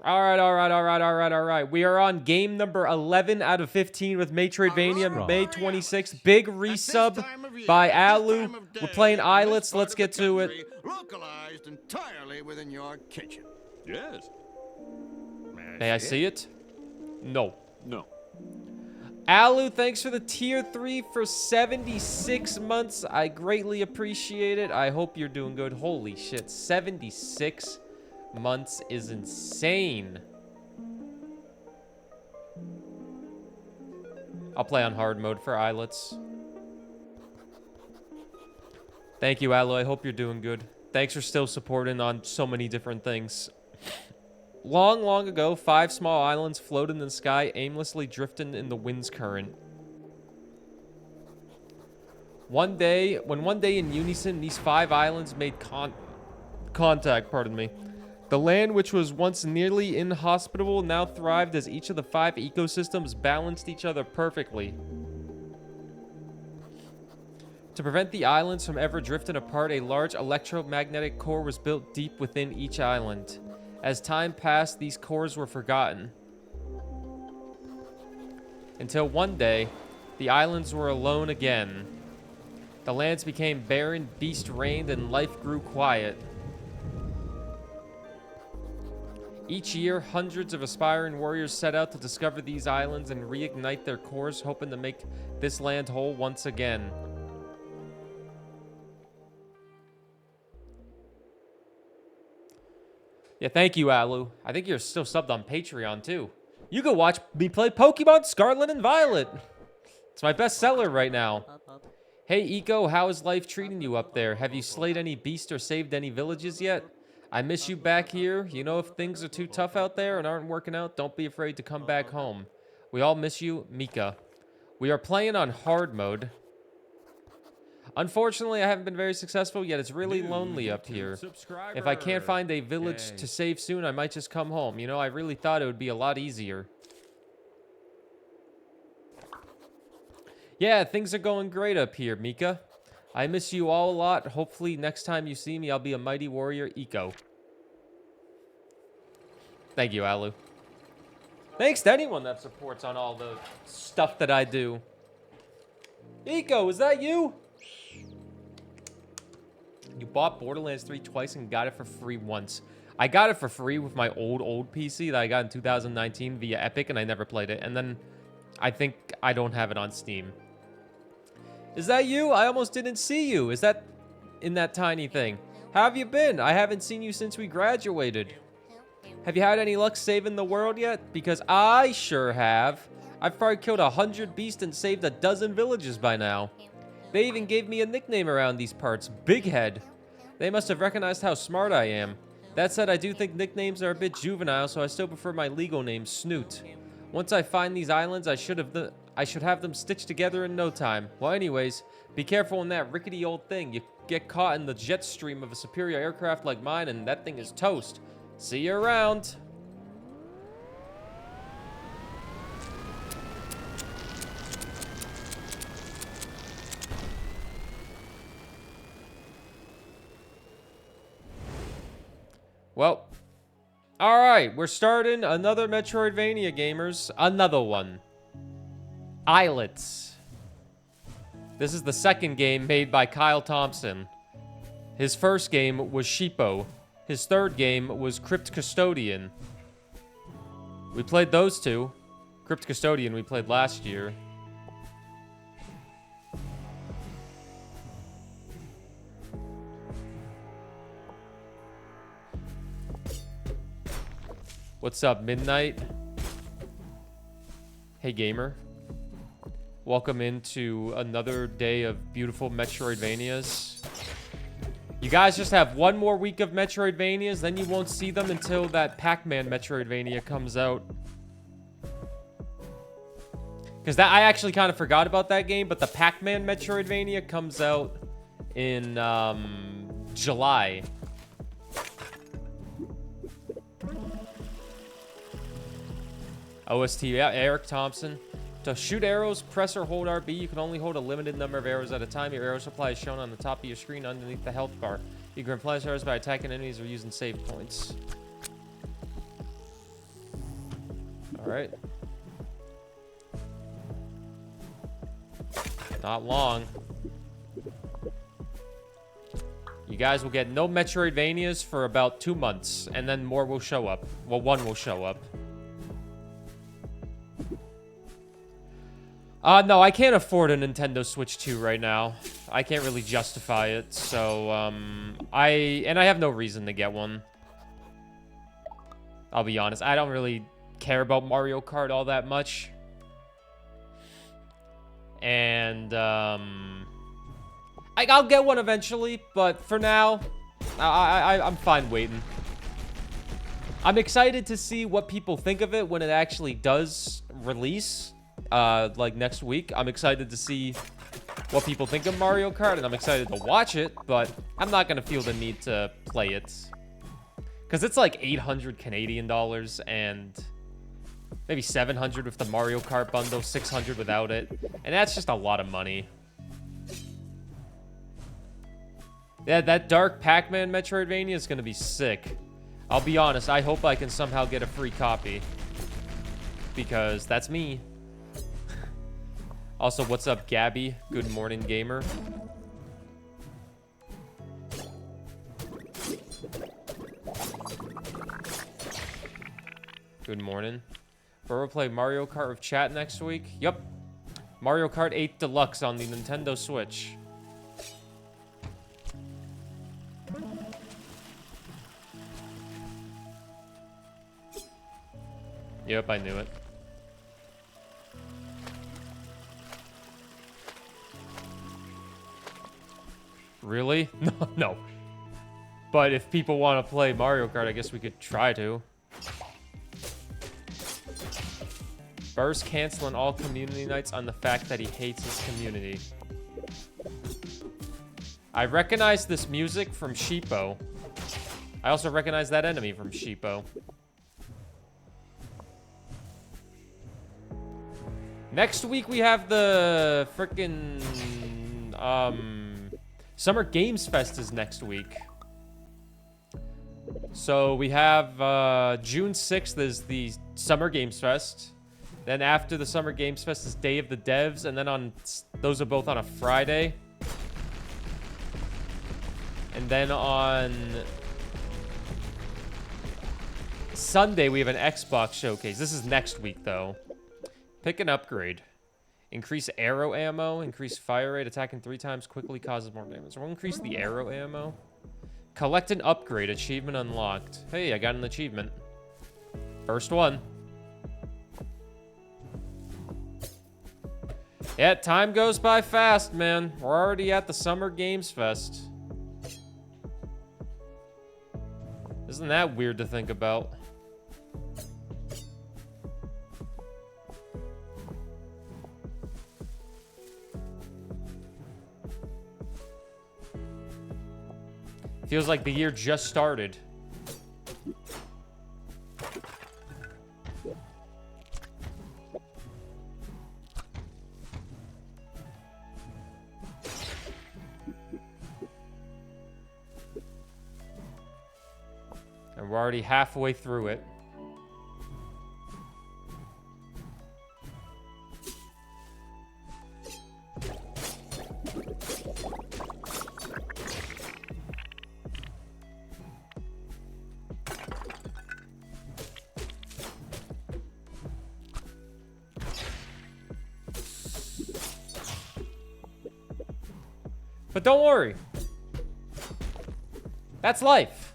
All right. We are on game number 11 out of 15 with Metroidvania, May 26th. Big resub by Alu. We're playing Islets. Let's get to it. Localized entirely within your kitchen. Yes. May I see it? No. No. Alu, thanks for the tier 3 for 76 months. I greatly appreciate it. I hope you're doing good. Holy shit, 76 months is insane. I'll play on hard mode for Islets. Thank you, Alu. I hope you're doing good. Thanks for still supporting on so many different things. Long ago, 5 small islands floated in the sky, aimlessly drifting in the wind's current. One day in unison, these 5 islands made contact, The land, which was once nearly inhospitable, now thrived as each of the 5 ecosystems balanced each other perfectly. To prevent the islands from ever drifting apart, a large electromagnetic core was built deep within each island. As time passed, these cores were forgotten. Until one day, the islands were alone again. The lands became barren, beast reigned, and life grew quiet. Each year, hundreds of aspiring warriors set out to discover these islands and reignite their cores, hoping to make this land whole once again. Yeah, thank you, Alu. I think you're still subbed on Patreon, too. You can watch me play Pokemon Scarlet and Violet. It's my best seller right now. Hey, Eco, how is life treating you up there? Have you slayed any beasts or saved any villages yet? I miss you back here. You know, if things are too tough out there and aren't working out, don't be afraid to come back home. We all miss you, Mika. We are playing on hard mode. Unfortunately, I haven't been very successful yet. It's really lonely up here. If I can't find a village to save soon, I might just come home. You know, I really thought it would be a lot easier. Yeah, things are going great up here, Mika. I miss you all a lot. Hopefully, next time you see me, I'll be a mighty warrior, Eco. Thank you, Alu. Thanks to anyone that supports on all the stuff that I do. Eco, is that you? You bought Borderlands 3 twice and got it for free once. I got it for free with my old PC that I got in 2019 via Epic, and I never played it. And then I think I don't have it on Steam. Is that you? I almost didn't see you. Is that in that tiny thing? How have you been? I haven't seen you since we graduated. Have you had any luck saving the world yet? Because I sure have. I've probably killed 100 beasts and saved a dozen villages by now. They even gave me a nickname around these parts, Big Head. They must have recognized how smart I am. That said, I do think nicknames are a bit juvenile, so I still prefer my legal name, Snoot. Once I find these islands, I should have them stitched together in no time. Well, anyways, be careful in that rickety old thing. You get caught in the jet stream of a superior aircraft like mine, and that thing is toast. See you around. Well, all right, we're starting another Metroidvania, gamers. Another one. Islets. This is the second game made by Kyle Thompson. His first game was Sheepo. His third game was Crypt Custodian. We played those two. Crypt Custodian we played last year. What's up, Midnight? Hey, gamer. Welcome into another day of beautiful Metroidvanias. You guys just have one more week of Metroidvanias, then you won't see them until that Pac-Man Metroidvania comes out. Because I actually kind of forgot about that game, but the Pac-Man Metroidvania comes out in July. OST, yeah, Eric Thompson. To shoot arrows, press or hold RB. You can only hold a limited number of arrows at a time. Your arrow supply is shown on the top of your screen underneath the health bar. You can replenish arrows by attacking enemies or using save points. Alright. Not long. You guys will get no Metroidvanias for about 2 months, and then more will show up. Well, one will show up. No, I can't afford a Nintendo Switch 2 right now. I can't really justify it, so, I have no reason to get one. I'll be honest, I don't really care about Mario Kart all that much. And, I'll get one eventually, but for now, I'm fine waiting. I'm excited to see what people think of it when it actually does release, like next week. I'm excited to see what people think of Mario Kart, and I'm excited to watch it, but I'm not going to feel the need to play it. Because it's like 800 Canadian dollars, and maybe 700 with the Mario Kart bundle, 600 without it. And that's just a lot of money. Yeah, that Dark Pac-Man Metroidvania is going to be sick. I'll be honest, I hope I can somehow get a free copy. Because that's me. Also, what's up, Gabby? Good morning, gamer. Good morning. Burr will play Mario Kart with chat next week. Yup. Mario Kart 8 Deluxe on the Nintendo Switch. Yep, I knew it. Really? No. But if people want to play Mario Kart, I guess we could try to. Burr's canceling all community nights on the fact that he hates his community. I recognize this music from Sheepo. I also recognize that enemy from Sheepo. Next week we have the frickin' Summer Games Fest is next week. So we have June 6th is the Summer Games Fest. Then after the Summer Games Fest is Day of the Devs, and then those are both on a Friday. And then on Sunday we have an Xbox showcase. This is next week though. Pick an upgrade. Increase arrow ammo. Increase fire rate. Attacking 3 times quickly causes more damage. We'll increase the arrow ammo. Collect an upgrade. Achievement unlocked. Hey, I got an achievement. First one. Yeah, time goes by fast, man. We're already at the Summer Games Fest. Isn't that weird to think about? Feels like the year just started. And we're already halfway through it. But don't worry. That's life.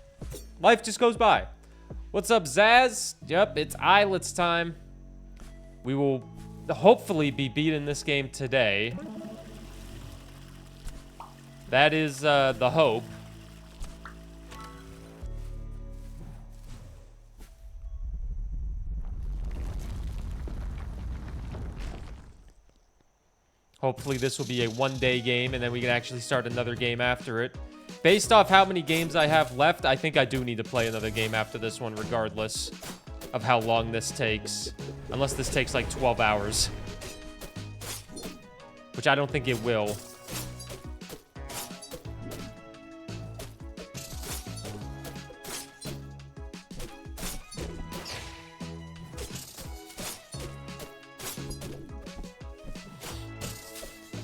Life just goes by. What's up, Zaz? Yep, it's Islets time. We will hopefully be beating this game today. That is the hope. Hopefully this will be a one-day game, and then we can actually start another game after it. Based off how many games I have left, I think I do need to play another game after this one, regardless of how long this takes. Unless this takes like 12 hours. Which I don't think it will.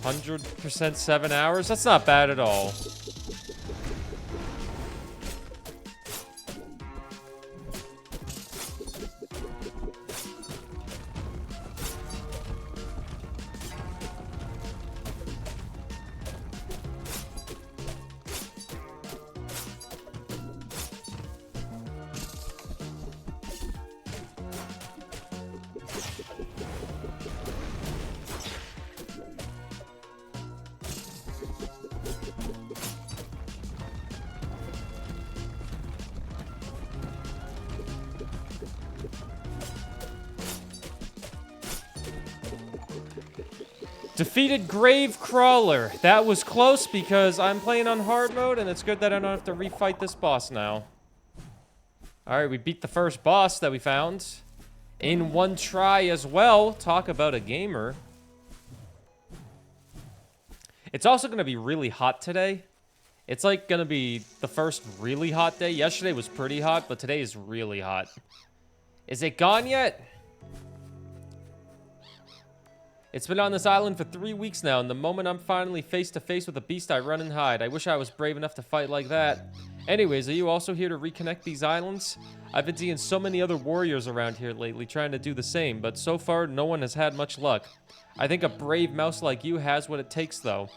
100% 7 hours? That's not bad at all. Defeated Grave Crawler. That was close because I'm playing on hard mode, and it's good that I don't have to refight this boss now. Alright, we beat the first boss that we found in one try as well. Talk about a gamer. It's also going to be really hot today. It's like going to be the first really hot day. Yesterday was pretty hot, but today is really hot. Is it gone yet? It's been on this island for 3 weeks now, and the moment I'm finally face to face with a beast, I run and hide. I wish I was brave enough to fight like that. Anyways, are you also here to reconnect these islands? I've been seeing so many other warriors around here lately trying to do the same, but so far, no one has had much luck. I think a brave mouse like you has what it takes, though.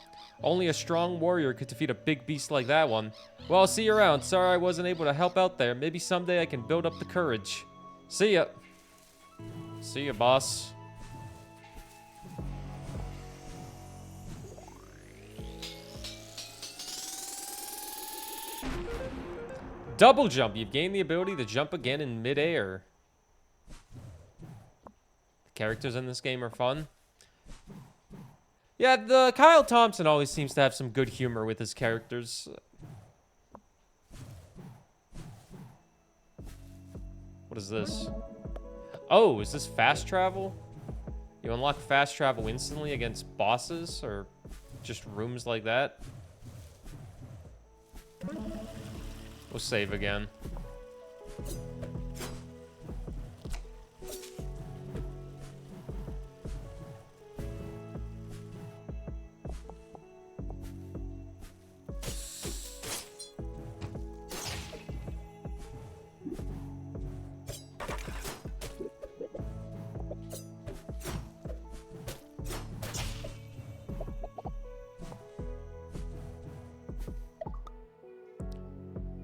Only a strong warrior could defeat a big beast like that one. Well, I'll see you around. Sorry I wasn't able to help out there. Maybe someday I can build up the courage. See ya. See ya, boss. Double jump. You've gained the ability to jump again in midair. The characters in this game are fun. Yeah, the Kyle Thompson always seems to have some good humor with his characters. What is this? Oh, is this fast travel? You unlock fast travel instantly against bosses or just rooms like that? We'll save again.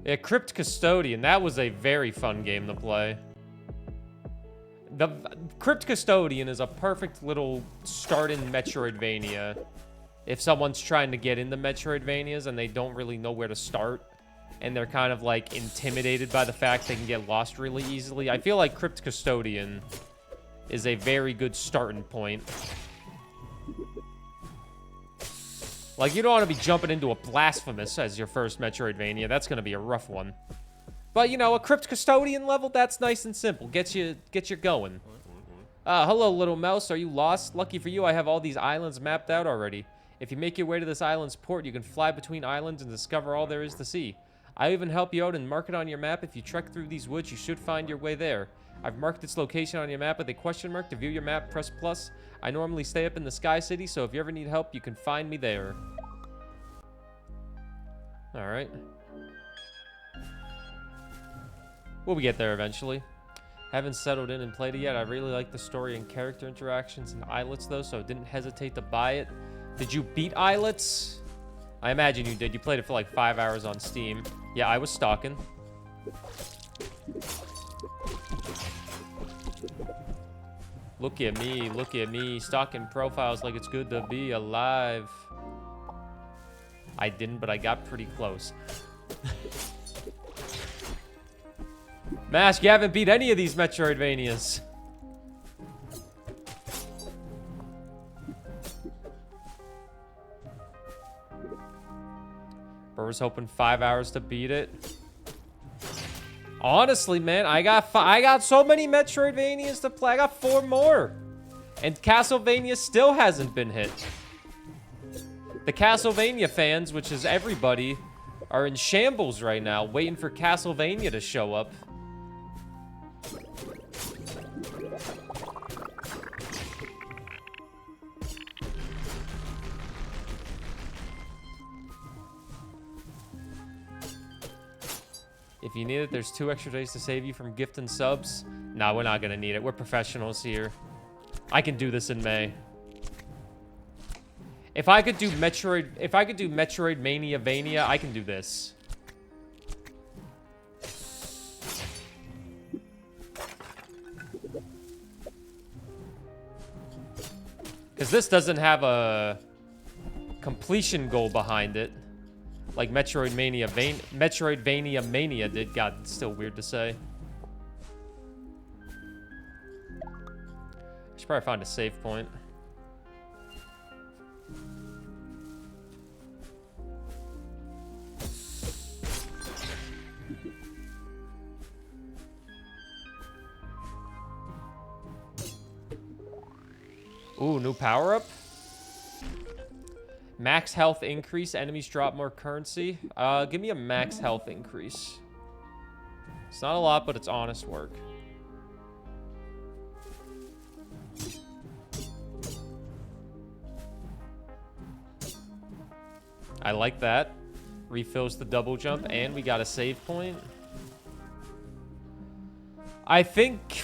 Yeah, Crypt Custodian. That was a very fun game to play. The Crypt Custodian is a perfect little start in Metroidvania. If someone's trying to get into Metroidvanias and they don't really know where to start, and they're kind of like intimidated by the fact they can get lost really easily, I feel like Crypt Custodian is a very good starting point. Like, you don't want to be jumping into a Blasphemous as your first Metroidvania. That's going to be a rough one. But, you know, a Crypt Custodian level, that's nice and simple. Get you going. Hello, little mouse. Are you lost? Lucky for you, I have all these islands mapped out already. If you make your way to this island's port, you can fly between islands and discover all there is to see. I'll even help you out and mark it on your map. If you trek through these woods, you should find your way there. I've marked its location on your map with a question mark. To view your map, press plus. I normally stay up in the Sky City, so if you ever need help, you can find me there. Alright. We'll get there eventually. Haven't settled in and played it yet. I really like the story and character interactions in Islets, though, so I didn't hesitate to buy it. Did you beat Islets? I imagine you did. You played it for like 5 hours on Steam. Yeah, I was stalking. Look at me, stalking profiles like it's good to be alive. I didn't, but I got pretty close. Mask, you haven't beat any of these Metroidvanias. Burr was hoping 5 hours to beat it. Honestly, man, I got so many Metroidvanias to play. I got 4 more. And Castlevania still hasn't been hit. The Castlevania fans, which is everybody, are in shambles right now, waiting for Castlevania to show up. you need it, there's 2 extra days to save you from gift and subs. Nah, we're not gonna need it. We're professionals here. I can do this in May. If I could do Metroidvania Vania, I can do this. Because this doesn't have a completion goal behind it. Like Metroidvania Mania did. God, it's still weird to say. I should probably find a save point. Ooh, new power-up. Max health increase. Enemies drop more currency. Give me a max health increase. It's not a lot, but it's honest work. I like that. Refills the double jump, and we got a save point. I think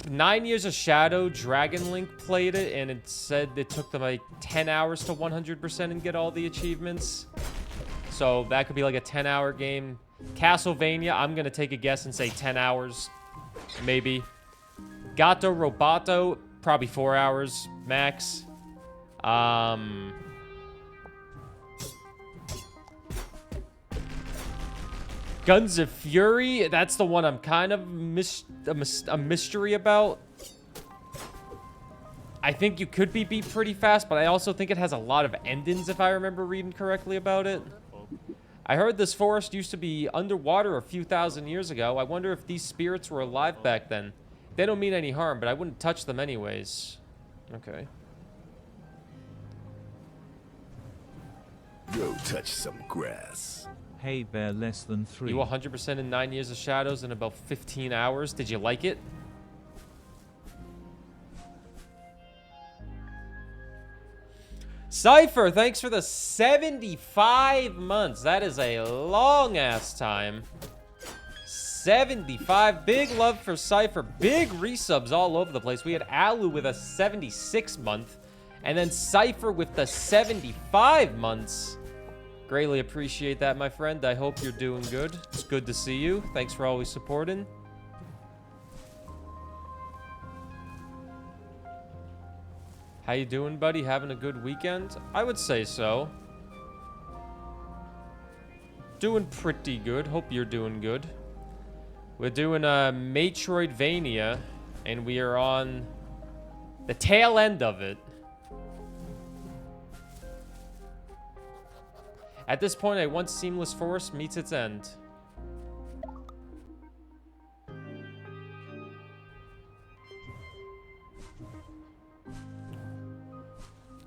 9 Years of Shadow, Dragon Link played it, and it said it took them like 10 hours to 100% and get all the achievements. So that could be like a 10-hour game. Castlevania, I'm going to take a guess and say 10 hours, maybe. Gato Roboto, probably 4 hours max. Guns of Fury, that's the one I'm kind of a mystery about. I think you could be beat pretty fast, but I also think it has a lot of endings, if I remember reading correctly about it. I heard this forest used to be underwater a few thousand years ago. I wonder if these spirits were alive back then. They don't mean any harm, but I wouldn't touch them anyways. Okay. Go touch some grass. Hey bear, less than 3. You 100% in 9 Years of Shadows in about 15 hours. Did you like it? Cypher, thanks for the 75 months. That is a long-ass time. 75. Big love for Cypher. Big resubs all over the place. We had Alu with a 76 month. And then Cypher with the 75 months. Greatly appreciate that, my friend. I hope you're doing good. It's good to see you. Thanks for always supporting. How you doing, buddy? Having a good weekend? I would say so. Doing pretty good. Hope you're doing good. We're doing a Metroidvania, and we are on the tail end of it. At this point, a once seamless forest meets its end.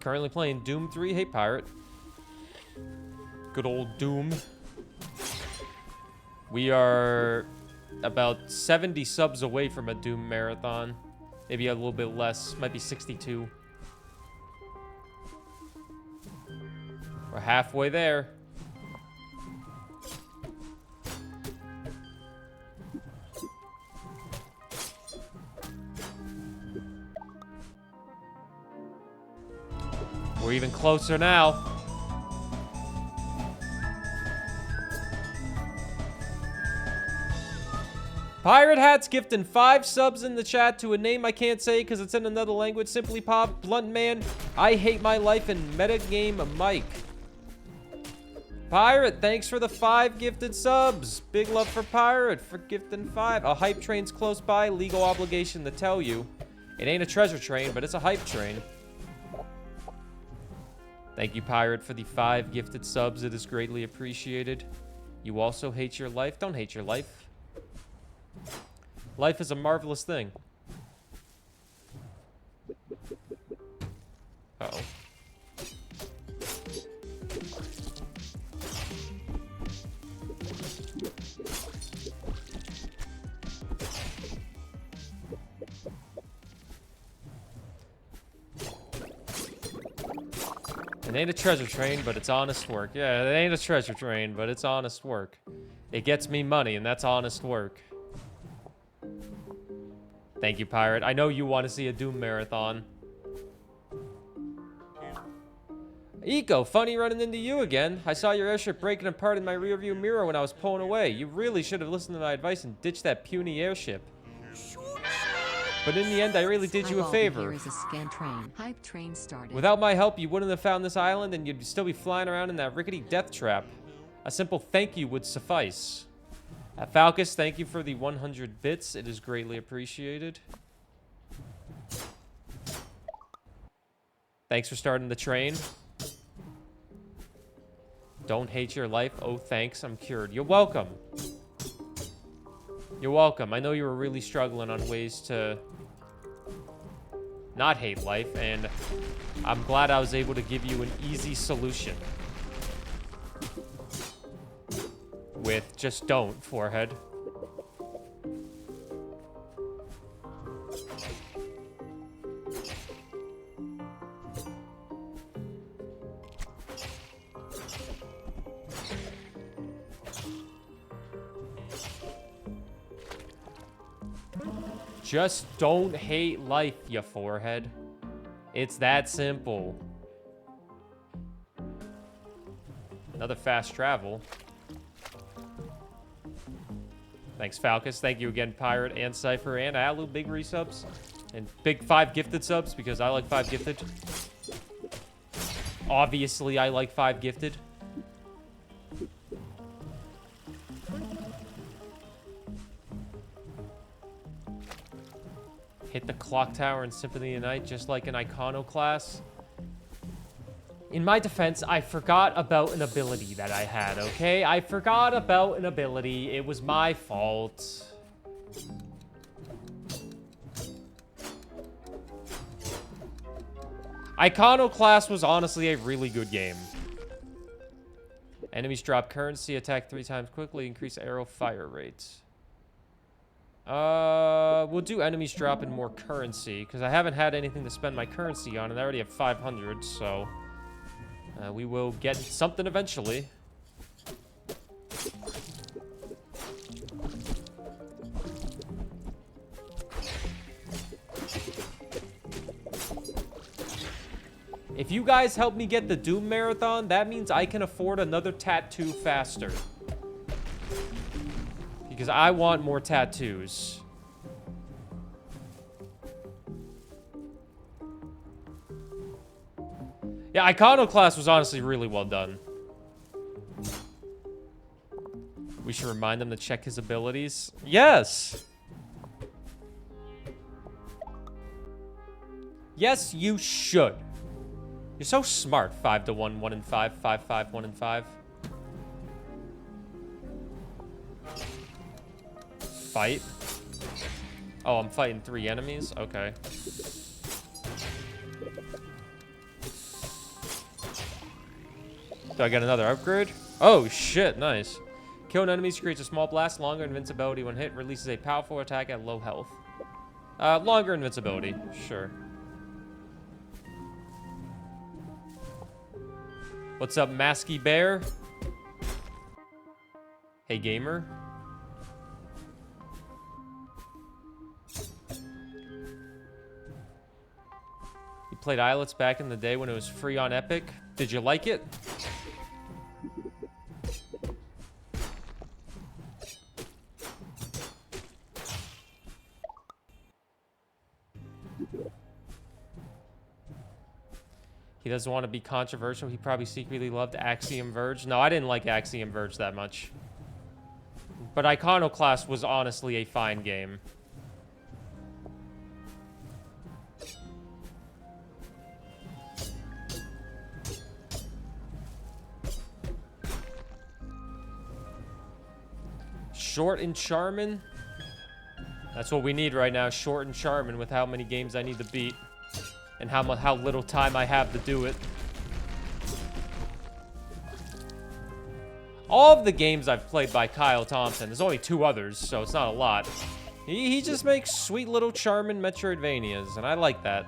Currently playing Doom 3. Hey, Pirate. Good old Doom. We are about 70 subs away from a Doom marathon. Maybe a little bit less. Might be 62. We're halfway there. We're even closer now. Pirate Hat's gifting 5 subs in the chat to a name I can't say because it's in another language. Simply Pop, Blunt Man, I Hate My Life, and Metagame Mike. Pirate, thanks for the 5 gifted subs. Big love for Pirate for gifting 5. A hype train's close by. Legal obligation to tell you. It ain't a treasure train, but it's a hype train. Thank you, Pirate, for the 5 gifted subs. It is greatly appreciated. You also hate your life? Don't hate your life. Life is a marvelous thing. Uh-oh. It ain't a treasure train, but it's honest work. Yeah, it ain't a treasure train, but it's honest work. It gets me money, and that's honest work. Thank you, Pirate. I know you want to see a Doom marathon. Eco, funny running into you again. I saw your airship breaking apart in my rearview mirror when I was pulling away. You really should have listened to my advice and ditched that puny airship. But in the end, I really did you a favor. Here is a scan train. Hype train started. Without my help, you wouldn't have found this island, and you'd still be flying around in that rickety death trap. A simple thank you would suffice. Falcus, thank you for the 100 bits. It is greatly appreciated. Thanks for starting the train. Don't hate your life. Oh, thanks. I'm cured. You're welcome. You're welcome. I know you were really struggling on ways to not hate life, and I'm glad I was able to give you an easy solution. With just don't, forehead. Just don't hate life, you forehead. It's that simple. Another fast travel. Thanks, Falcus. Thank you again, Pirate and Cypher and Alu. Big resubs. And big 5 gifted subs, because I like 5 gifted. Obviously, I like 5 gifted. Hit the clock tower in Symphony of the Night just like an iconoclast. In my defense, I forgot about an ability that I had, okay? I forgot about an ability. It was my fault. Iconoclast was honestly a really good game. Enemies drop currency, attack 3 times quickly, increase arrow fire rate. We'll do enemies dropping more currency, because I haven't had anything to spend my currency on, and I already have 500, so... we will get something eventually. If you guys help me get the Doom Marathon, that means I can afford another tattoo faster. Because I want more tattoos. Yeah, Iconoclast was honestly really well done. We should remind him to check his abilities. Yes! Yes, you should. You're so smart. 5 to 1, 1 and 5, 5, 5, 1 and 5. Fight. Oh, I'm fighting 3 enemies? Okay. Do I get another upgrade? Oh, shit. Nice. Killing enemies creates a small blast. Longer invincibility when hit. Releases a powerful attack at low health. Longer invincibility. Sure. What's up, Masky Bear? Hey, gamer. You played Islets back in the day when it was free on Epic. Did you like it? He doesn't want to be controversial. He probably secretly loved Axiom Verge. No, I didn't like Axiom Verge that much. But Iconoclast was honestly a fine game. Short and charming? That's what we need right now. Short and charming with how many games I need to beat. And how little time I have to do it. All of the games I've played by Kyle Thompson, there's only 2 others, so it's not a lot. He just makes sweet little charming Metroidvanias, and I like that.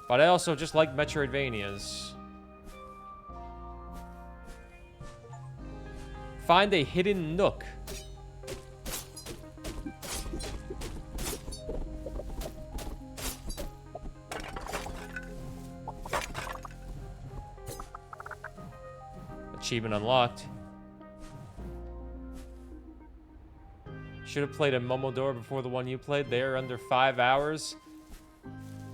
But I also just like Metroidvanias. Find a hidden nook. Achievement unlocked. Should have played a Momodora before the one you played. They are under 5 hours.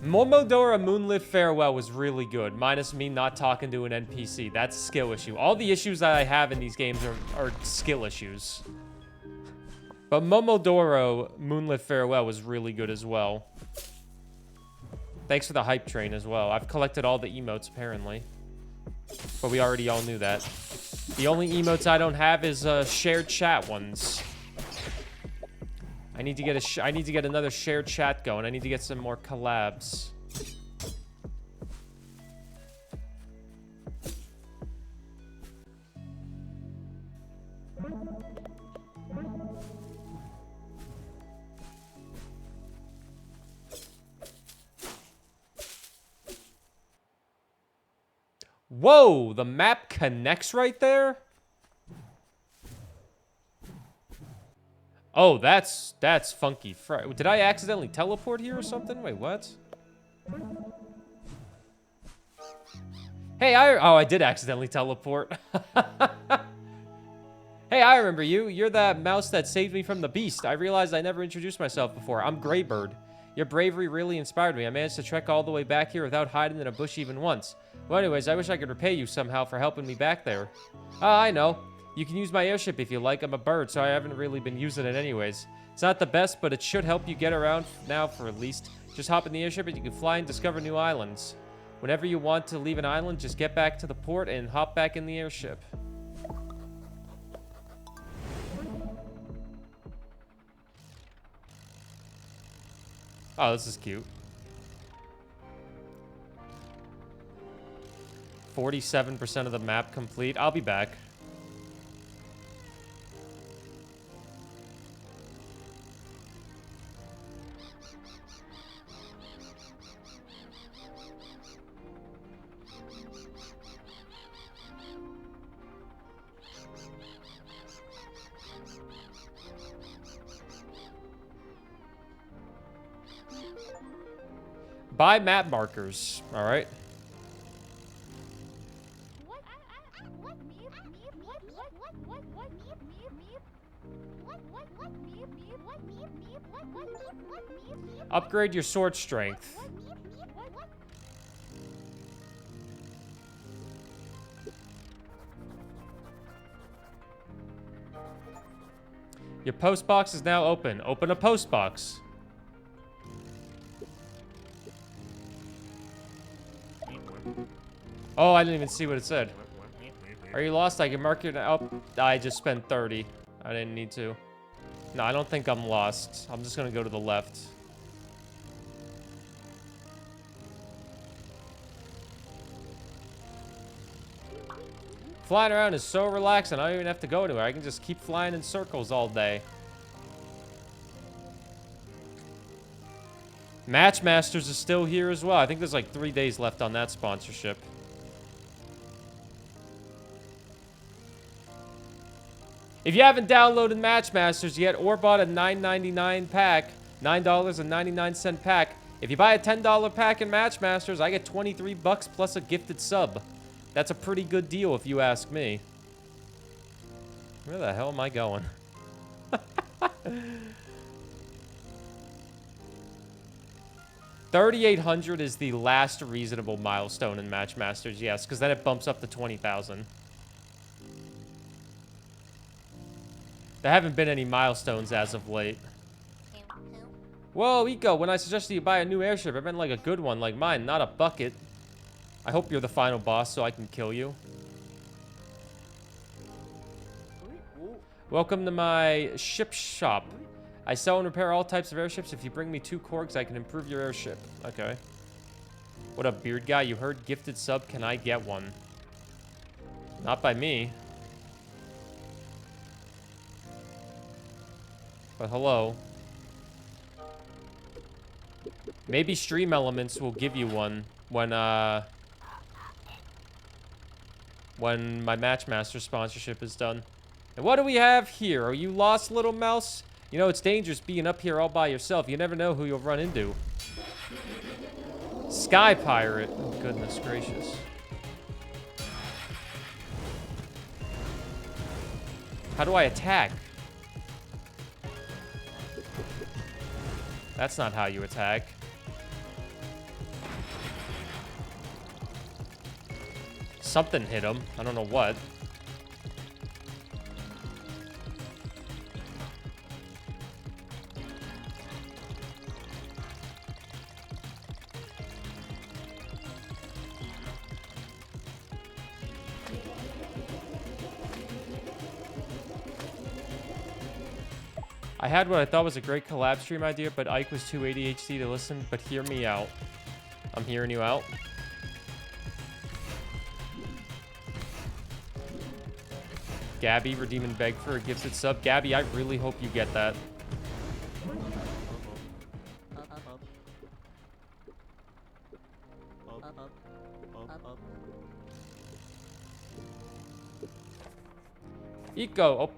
Momodora Moonlit Farewell was really good, minus me not talking to an NPC. That's a skill issue. All the issues that I have in these games are skill issues. But Momodora Moonlit Farewell was really good as well. Thanks for the hype train as well. I've collected all the emotes, apparently. But we already all knew that. The only emotes I don't have is shared chat ones. I need to get another shared chat going. I need to get some more collabs. Whoa, the map connects right there? Oh, that's funky. Did I accidentally teleport here or something? Wait, what? Hey, I did accidentally teleport. Hey, I remember you. You're that mouse that saved me from the beast. I realized I never introduced myself before. I'm Greybird. Your bravery really inspired me. I managed to trek all the way back here without hiding in a bush even once. Well, anyways, I wish I could repay you somehow for helping me back there. I know. You can use my airship if you like. I'm a bird, so I haven't really been using it anyways. It's not the best, but it should help you get around now for at least. Just hop in the airship and you can fly and discover new islands. Whenever you want to leave an island, just get back to the port and hop back in the airship. Oh, this is cute. 47% of the map complete. I'll be back. Buy map markers. All right. Upgrade your sword strength. Your post box is now open. Open a post box. Oh, I didn't even see what it said. Are you lost? I can mark your... Oh, I just spent 30. I didn't need to. No, I don't think I'm lost. I'm just going to go to the left. Flying around is so relaxing. I don't even have to go anywhere. I can just keep flying in circles all day. Matchmasters is still here as well. I think there's like 3 days left on that sponsorship. If you haven't downloaded Matchmasters yet or bought a $9.99 pack, $9.99 pack, if you buy a $10 pack in Matchmasters, I get 23 bucks plus a gifted sub. That's a pretty good deal if you ask me. Where the hell am I going? 3,800 is the last reasonable milestone in Matchmasters, yes, because then it bumps up to 20,000. There haven't been any milestones as of late. Whoa, Eco, when I suggested you buy a new airship, I meant like a good one like mine, not a bucket. I hope you're the final boss so I can kill you. Welcome to my ship shop. I sell and repair all types of airships. If you bring me 2 corks, I can improve your airship. Okay. What up, beard guy? You heard gifted sub. Can I get one? Not by me. But hello. Maybe Stream Elements will give you one when my Matchmaster sponsorship is done. And what do we have here? Are you lost, little mouse? You know, it's dangerous being up here all by yourself. You never know who you'll run into. Sky Pirate. Oh, goodness gracious. How do I attack? That's not how you attack. Something hit him. I don't know what. I had what I thought was a great collab stream idea, but Ike was too ADHD to listen, but hear me out. I'm hearing you out. Gabby, redeem and beg for a gifted sub. Gabby, I really hope you get that. Eco, oh.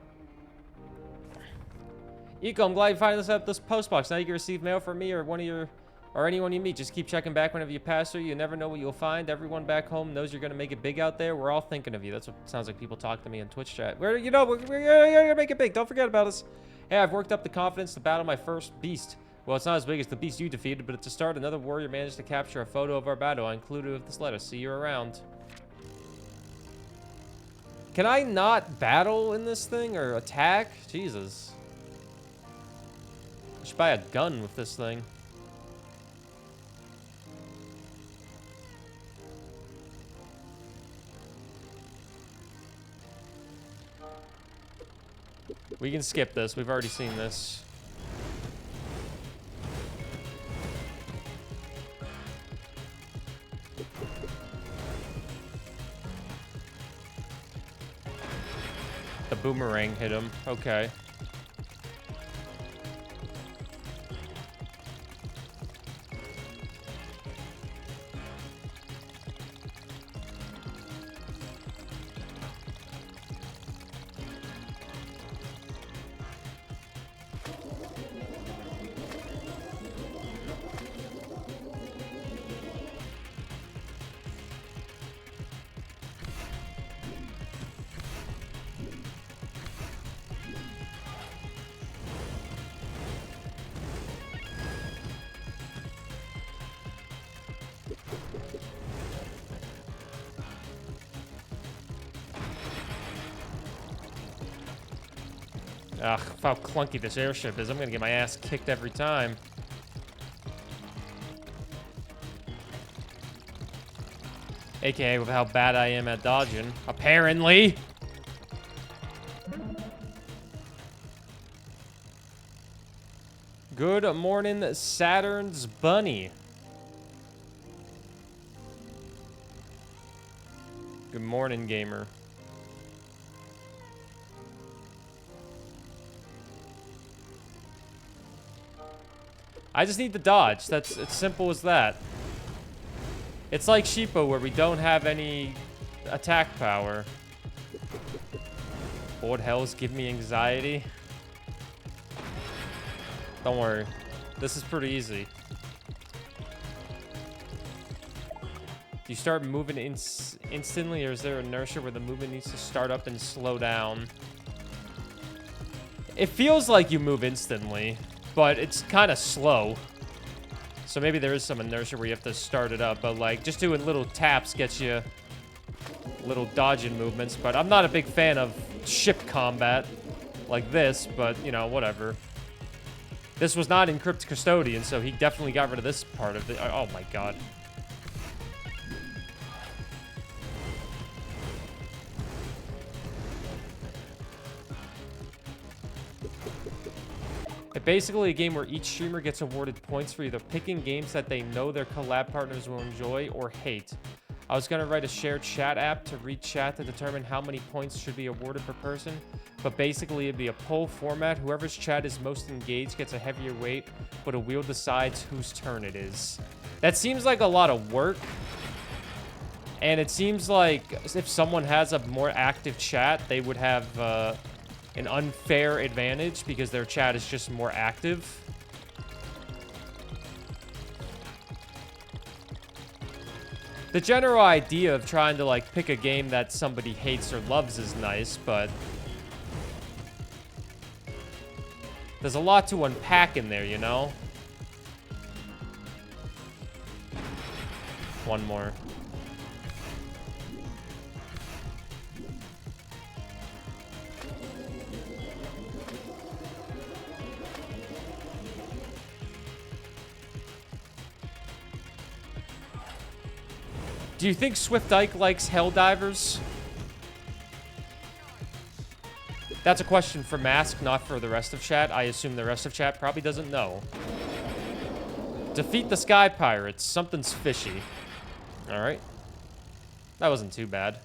Eco, I'm glad you finally set up this post box. Now you can receive mail from me or anyone you meet. Just keep checking back whenever you pass through. You never know what you'll find. Everyone back home knows you're gonna make it big out there. We're all thinking of you. That's what sounds like people talk to me in Twitch chat. We're gonna make it big. Don't forget about us. Hey, I've worked up the confidence to battle my first beast. Well, it's not as big as the beast you defeated, but to start, another warrior managed to capture a photo of our battle. I included it with this letter. See you around. Can I not battle in this thing or attack? Jesus. I should buy a gun with this thing. We can skip this. We've already seen this. The boomerang hit him. Okay. Ugh, how clunky this airship is. I'm gonna get my ass kicked every time. AKA with how bad I am at dodging. Apparently. Good morning, Saturn's bunny. Good morning, gamer. I just need to dodge. That's as simple as that. It's like Sheepo where we don't have any attack power. Board hells give me anxiety. Don't worry. This is pretty easy. Do you start moving instantly, or is there inertia where the movement needs to start up and slow down? It feels like you move instantly, but it's kind of slow. So maybe there is some inertia where you have to start it up, but like just doing little taps gets you little dodging movements. But I'm not a big fan of ship combat like this, but you know, whatever. This was not in Crypt Custodian, so he definitely got rid of this part of it. Oh my god. It's basically a game where each streamer gets awarded points for either picking games that they know their collab partners will enjoy or hate. I was gonna write a shared chat app to read chat to determine how many points should be awarded per person, but basically it'd be a poll format. Whoever's chat is most engaged gets a heavier weight, but a wheel decides whose turn it is. That seems like a lot of work, and it seems like if someone has a more active chat, they would have an unfair advantage because their chat is just more active. The general idea of trying to, like, pick a game that somebody hates or loves is nice, but there's a lot to unpack in there, you know? One more. Do you think Swift Ike likes Helldivers? That's a question for Mask, not for the rest of chat. I assume the rest of chat probably doesn't know. Defeat the Sky Pirates. Something's fishy. Alright. That wasn't too bad.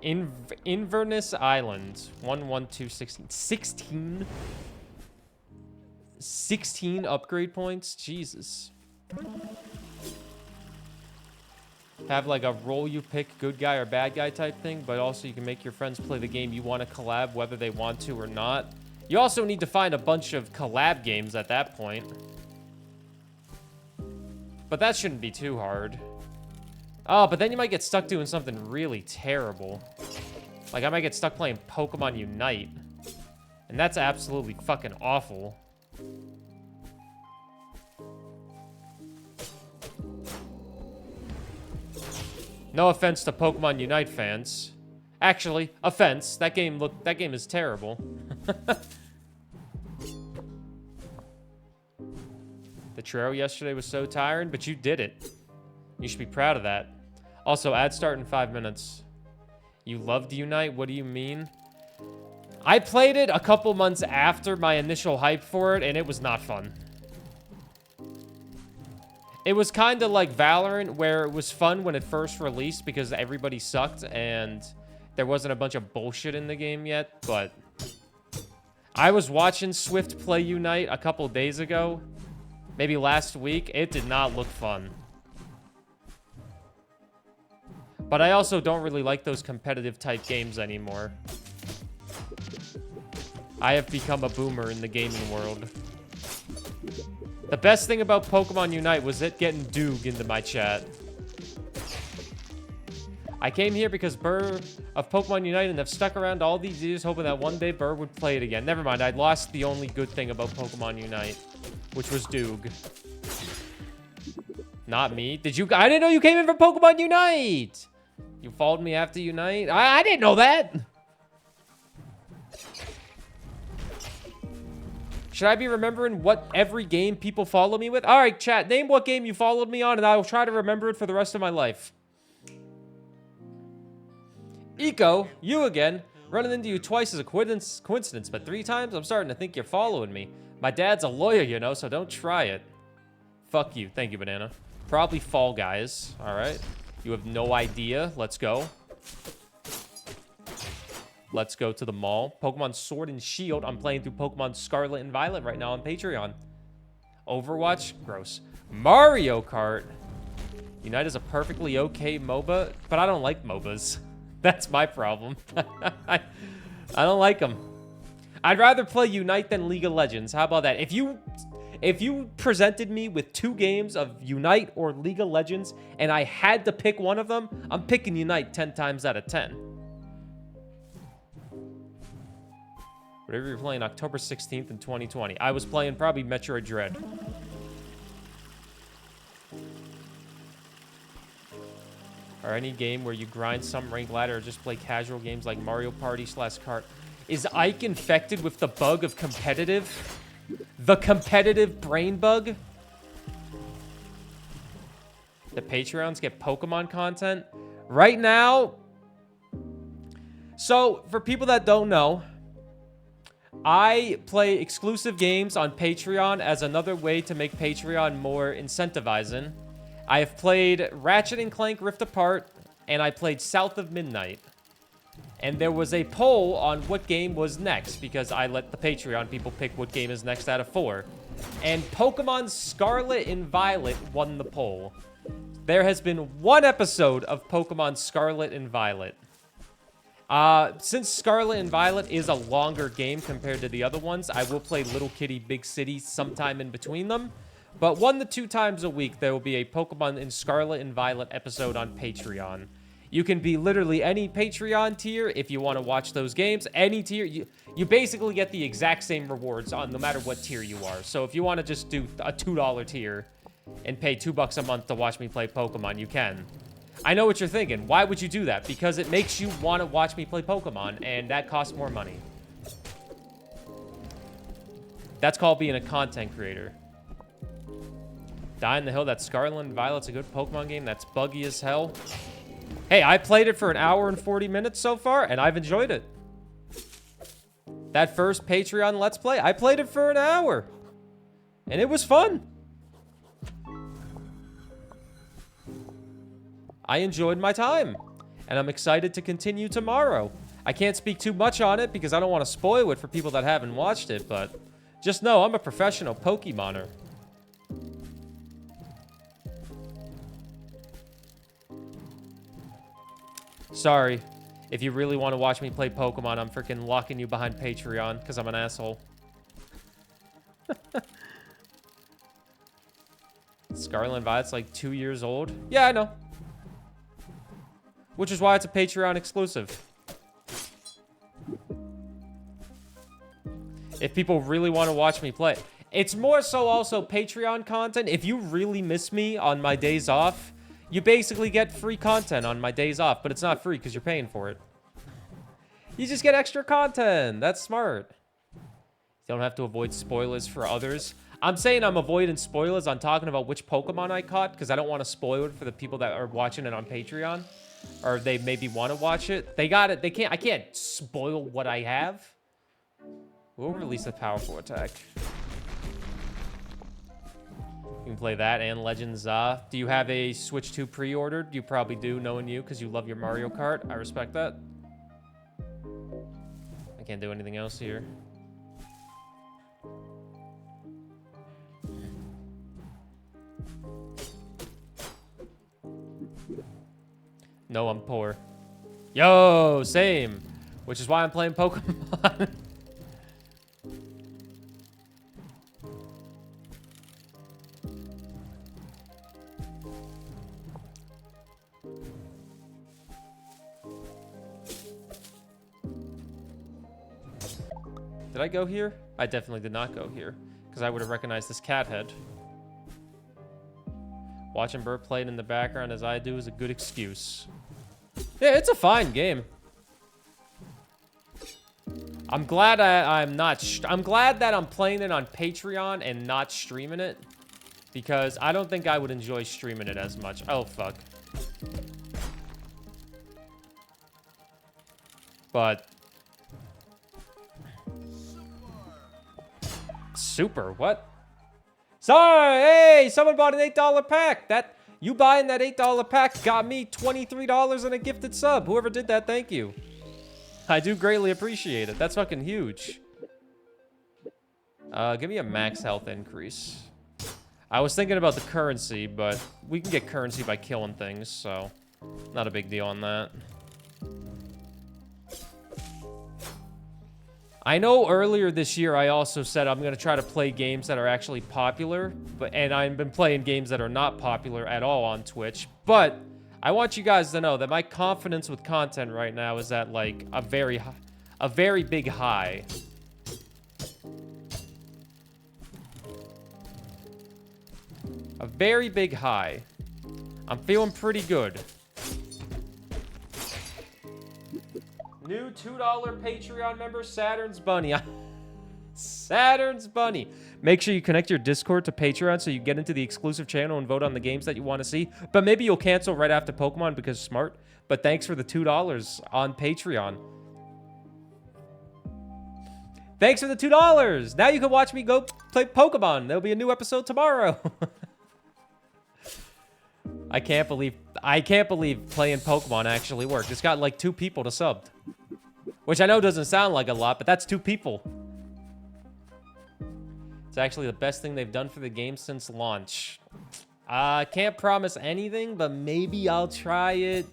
Inverness Island. 11216. 16? 16 upgrade points? Jesus. Have like a role you pick, good guy or bad guy type thing, but also you can make your friends play the game you want to collab whether they want to or not. You also need to find a bunch of collab games at that point. But that shouldn't be too hard. Oh, but then you might get stuck doing something really terrible. Like I might get stuck playing Pokemon Unite. And that's absolutely fucking awful. No offense to Pokemon Unite fans. Actually, offense. That game is terrible. The trail yesterday was so tiring, but you did it. You should be proud of that. Also, ad start in 5 minutes. You loved Unite? What do you mean? I played it a couple months after my initial hype for it, and it was not fun. It was kind of like Valorant, where it was fun when it first released because everybody sucked and there wasn't a bunch of bullshit in the game yet, but I was watching Swift play Unite a couple days ago, maybe last week. It did not look fun. But I also don't really like those competitive type games anymore. I have become a boomer in the gaming world. The best thing about Pokemon Unite was it getting Doog into my chat. I came here because Burr of Pokemon Unite and have stuck around all these years hoping that one day Burr would play it again. Never mind, I'd lost the only good thing about Pokemon Unite, which was Doog. Not me. Did you? I didn't know you came in for Pokemon Unite! You followed me after Unite? I didn't know that! Should I be remembering what every game people follow me with? All right, chat, name what game you followed me on, and I will try to remember it for the rest of my life. Eco, you again. Running into you twice is a coincidence, but 3 times? I'm starting to think you're following me. My dad's a lawyer, you know, so don't try it. Fuck you. Thank you, Banana. Probably Fall Guys. All right. You have no idea. Let's go. Let's go to the mall. Pokemon Sword and Shield. I'm playing through Pokemon Scarlet and Violet right now on Patreon. Overwatch? Gross. Mario Kart. Unite is a perfectly okay MOBA, but I don't like MOBAs. That's my problem. I don't like them. I'd rather play Unite than League of Legends. How about that? If you presented me with 2 games of Unite or League of Legends and I had to pick one of them, I'm picking Unite 10 times out of 10. Whatever you're playing October 16th in 2020. I was playing probably Metroid Dread. Or any game where you grind some ranked ladder or just play casual games like Mario Party / Kart. Is Ike infected with the bug of competitive? The competitive brain bug? The Patreons get Pokemon content? Right now... So, for people that don't know... I play exclusive games on Patreon as another way to make Patreon more incentivizing. I have played Ratchet & Clank Rift Apart, and I played South of Midnight. And there was a poll on what game was next, because I let the Patreon people pick what game is next out of 4. And Pokemon Scarlet and Violet won the poll. There has been 1 episode of Pokemon Scarlet and Violet. Since Scarlet and Violet is a longer game compared to the other ones, I will play Little Kitty Big City sometime in between them. But 1 to 2 times a week, there will be a Pokemon in Scarlet and Violet episode on Patreon. You can be literally any Patreon tier if you want to watch those games. Any tier, you basically get the exact same rewards on no matter what tier you are. So if you want to just do a $2 tier and pay $2 a month to watch me play Pokemon, you can. I know what you're thinking. Why would you do that? Because it makes you want to watch me play Pokemon, and that costs more money. That's called being a content creator. Die in the Hill, that Scarlet and Violet's a good Pokemon game. That's buggy as hell. Hey, I played it for an hour and 40 minutes so far, and I've enjoyed it. That first Patreon Let's Play, I played it for an hour. And it was fun. I enjoyed my time. And I'm excited to continue tomorrow. I can't speak too much on it because I don't want to spoil it for people that haven't watched it, but just know I'm a professional Pokemoner. Sorry. If you really want to watch me play Pokemon, I'm freaking locking you behind Patreon because I'm an asshole. Scarlet and Violet's like 2 years old. Yeah, I know. Which is why it's a Patreon exclusive. If people really want to watch me play. It's more so also Patreon content. If you really miss me on my days off, you basically get free content on my days off, but it's not free because you're paying for it. You just get extra content. That's smart. You don't have to avoid spoilers for others. I'm saying I'm avoiding spoilers. I'm talking about which Pokemon I caught because I don't want to spoil it for the people that are watching it on Patreon. Or they maybe want to watch it. They got it. They can't. I can't spoil what I have. We'll release a powerful attack. You can play that and Legends. Do you have a Switch 2 pre-ordered? You probably do, knowing you, because you love your Mario Kart. I respect that. I can't do anything else here. No, I'm poor. Yo, same. Which is why I'm playing Pokemon. Did I go here? I definitely did not go here, because I would have recognized this cat head. Watching Burr playing in the background as I do is a good excuse. Yeah, it's a fine game. I'm glad I'm glad that I'm playing it on Patreon and not streaming it, because I don't think I would enjoy streaming it as much. Oh, fuck. But super, what? Sorry, hey, someone bought an $8 pack. That you buying that $8 pack got me $23 and a gifted sub. Whoever did that, thank you. I do greatly appreciate it. That's fucking huge. Give me a max health increase. I was thinking about the currency, but we can get currency by killing things, so not a big deal on that. I know earlier this year I also said I'm going to try to play games that are actually popular, and I've been playing games that are not popular at all on Twitch, but I want you guys to know that my confidence with content right now is at like a very big high. A very big high. I'm feeling pretty good. New $2 Patreon member, Saturn's Bunny. Saturn's Bunny. Make sure you connect your Discord to Patreon so you get into the exclusive channel and vote on the games that you want to see. But maybe you'll cancel right after Pokemon because smart. But thanks for the $2 on Patreon. Thanks for the $2. Now you can watch me go play Pokemon. There'll be a new episode tomorrow. I can't believe playing Pokemon actually worked. It's got like 2 people to sub. Which I know doesn't sound like a lot, but that's 2 people. It's actually the best thing they've done for the game since launch. Can't promise anything, but maybe I'll try it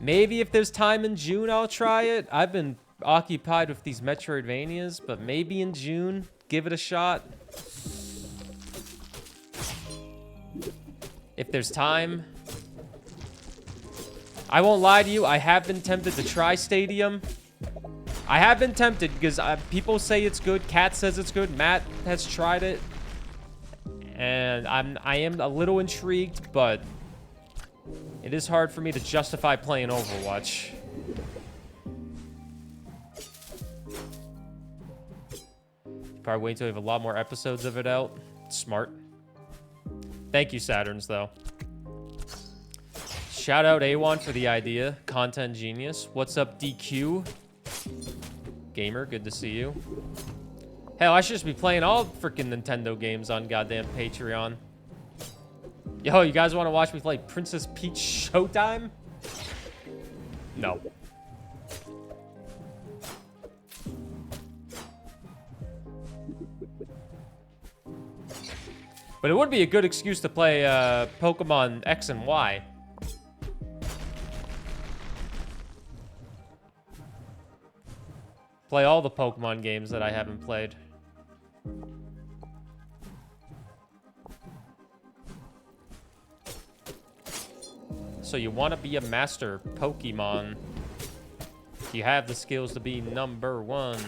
Maybe if there's time in June, I'll try it. I've been occupied with these metroidvanias, but maybe in June, give it a shot. If there's time. I won't lie to you, I have been tempted to try Stadium. I have been tempted because people say it's good. Kat says it's good. Matt has tried it. And I am a little intrigued, but it is hard for me to justify playing Overwatch. Probably wait until we have a lot more episodes of it out. Smart. Thank you, Saturns, though. Shout out A1 for the idea. Content genius. What's up, DQ? Gamer, good to see you. Hell, I should just be playing all freaking Nintendo games on goddamn Patreon. Yo, you guys want to watch me play Princess Peach Showtime? No. But it would be a good excuse to play Pokemon X and Y. Play all the Pokemon games that I haven't played. So you want to be a master Pokemon. You have the skills to be #1.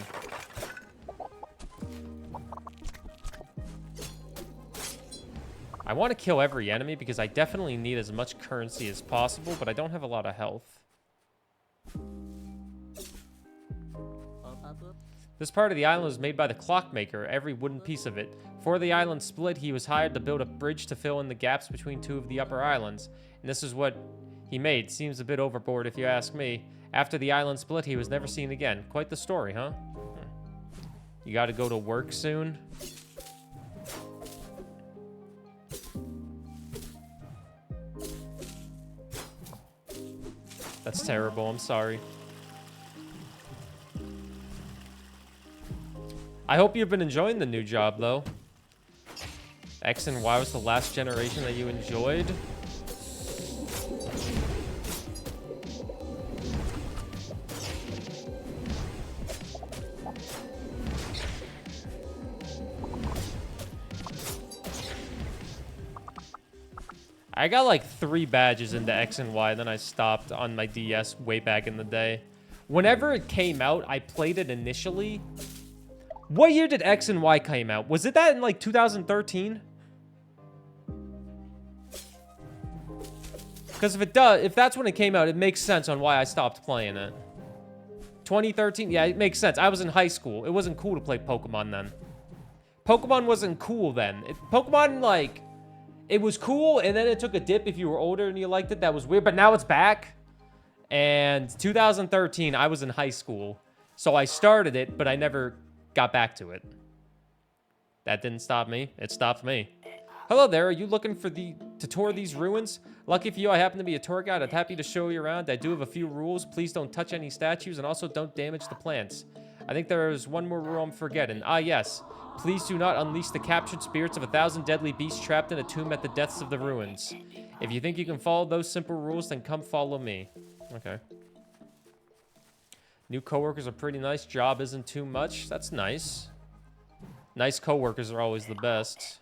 I want to kill every enemy because I definitely need as much currency as possible, but I don't have a lot of health. This part of the island was made by the clockmaker, every wooden piece of it. Before the island split, he was hired to build a bridge to fill in the gaps between two of the upper islands. And this is what he made. Seems a bit overboard if you ask me. After the island split, he was never seen again. Quite the story, huh? You gotta go to work soon? That's terrible, I'm sorry. I hope you've been enjoying the new job, though. X and Y was the last generation that you enjoyed. I got like 3 badges into X and Y, then I stopped on my DS way back in the day. Whenever it came out, I played it initially. What year did X and Y came out? Was it that in like 2013? Because if that's when it came out, it makes sense on why I stopped playing it. 2013? Yeah, it makes sense. I was in high school. It wasn't cool to play Pokemon then. Pokemon wasn't cool then. Pokemon, like, it was cool, and then it took a dip if you were older and you liked it. That was weird, but now it's back. And 2013, I was in high school. So I started it, but I never got back to it. That didn't stop me. It stopped me. Hello there. Are you looking for to tour these ruins? Lucky for you, I happen to be a tour guide. I'm happy to show you around. I do have a few rules. Please don't touch any statues, and also don't damage the plants. I think there is one more rule I'm forgetting. Ah, yes. Please do not unleash the captured spirits of 1,000 deadly beasts trapped in a tomb at the depths of the ruins. If you think you can follow those simple rules, then come follow me. Okay. New coworkers are pretty nice. Job isn't too much. That's nice. Nice coworkers are always the best.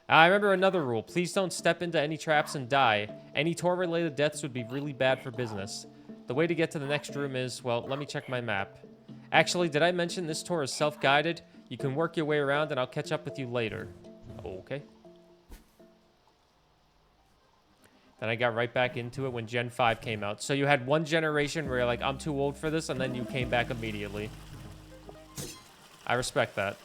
I remember another rule. Please don't step into any traps and die. Any tour-related deaths would be really bad for business. The way to get to the next room is, well, let me check my map. Actually, did I mention this tour is self-guided? You can work your way around and I'll catch up with you later. Okay. Then I got right back into it when Gen 5 came out. So you had one generation where you're like, I'm too old for this, and then you came back immediately. I respect that.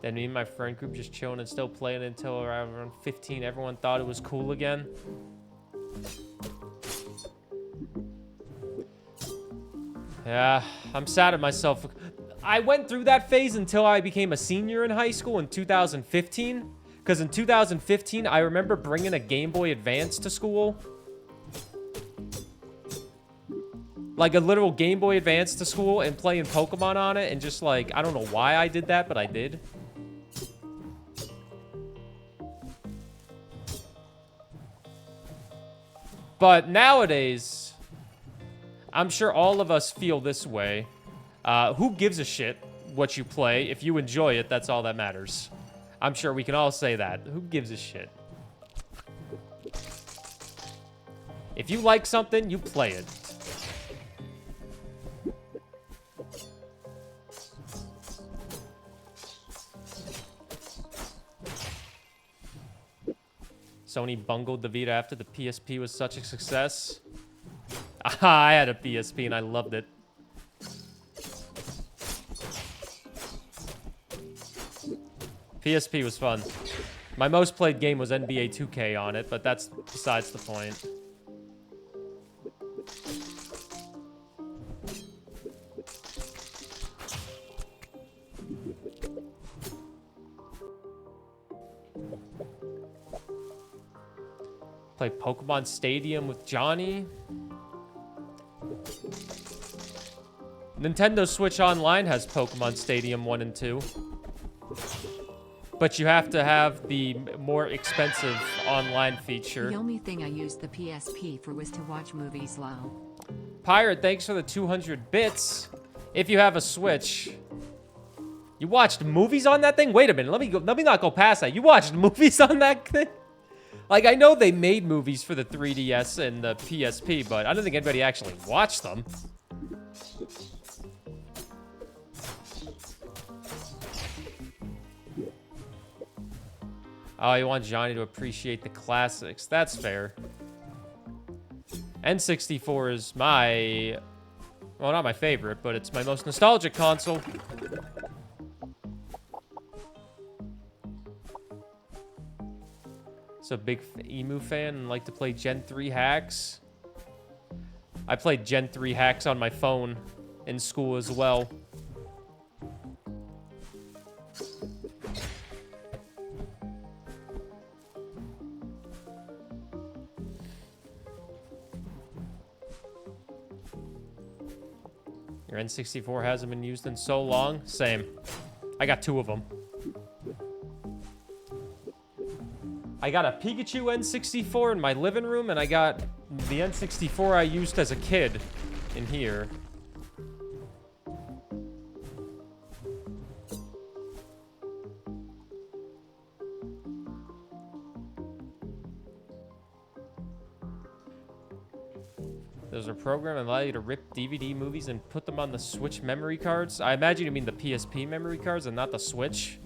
Then me and my friend group just chilling and still playing until around 15. Everyone thought it was cool again. Yeah, I'm sad at myself. I went through that phase until I became a senior in high school in 2015. Because in 2015, I remember bringing a Game Boy Advance to school. like a literal Game Boy Advance to school and playing Pokemon on it, and just like, I don't know why I did that, but I did. But nowadays, I'm sure all of us feel this way. Who gives a shit what you play? If you enjoy it, that's all that matters. I'm sure we can all say that. Who gives a shit? If you like something, you play it. Sony bungled the Vita after the PSP was such a success. I had a PSP and I loved it. PSP was fun. My most played game was NBA 2K on it, but that's besides the point. Play Pokemon Stadium with Johnny. Nintendo Switch Online has Pokemon Stadium 1 and 2. But you have to have the more expensive online feature. The only thing I used the PSP for was to watch movies, lol. Pirate, thanks for the 200 bits. If you have a Switch. You watched movies on that thing? Wait a minute, let me not go past that. You watched movies on that thing? Like, I know they made movies for the 3DS and the PSP, but I don't think anybody actually watched them. Oh, you want Johnny to appreciate the classics. That's fair. N64 is my... Well, not my favorite, but it's my most nostalgic console. So big Emu fan and like to play Gen 3 hacks. I played Gen 3 hacks on my phone in school as well. Your N64 hasn't been used in so long. Same. I got 2 of them. I got a Pikachu N64 in my living room, and I got the N64 I used as a kid in here. There's a program that allows you to rip DVD movies and put them on the Switch memory cards. I imagine you mean the PSP memory cards and not the Switch.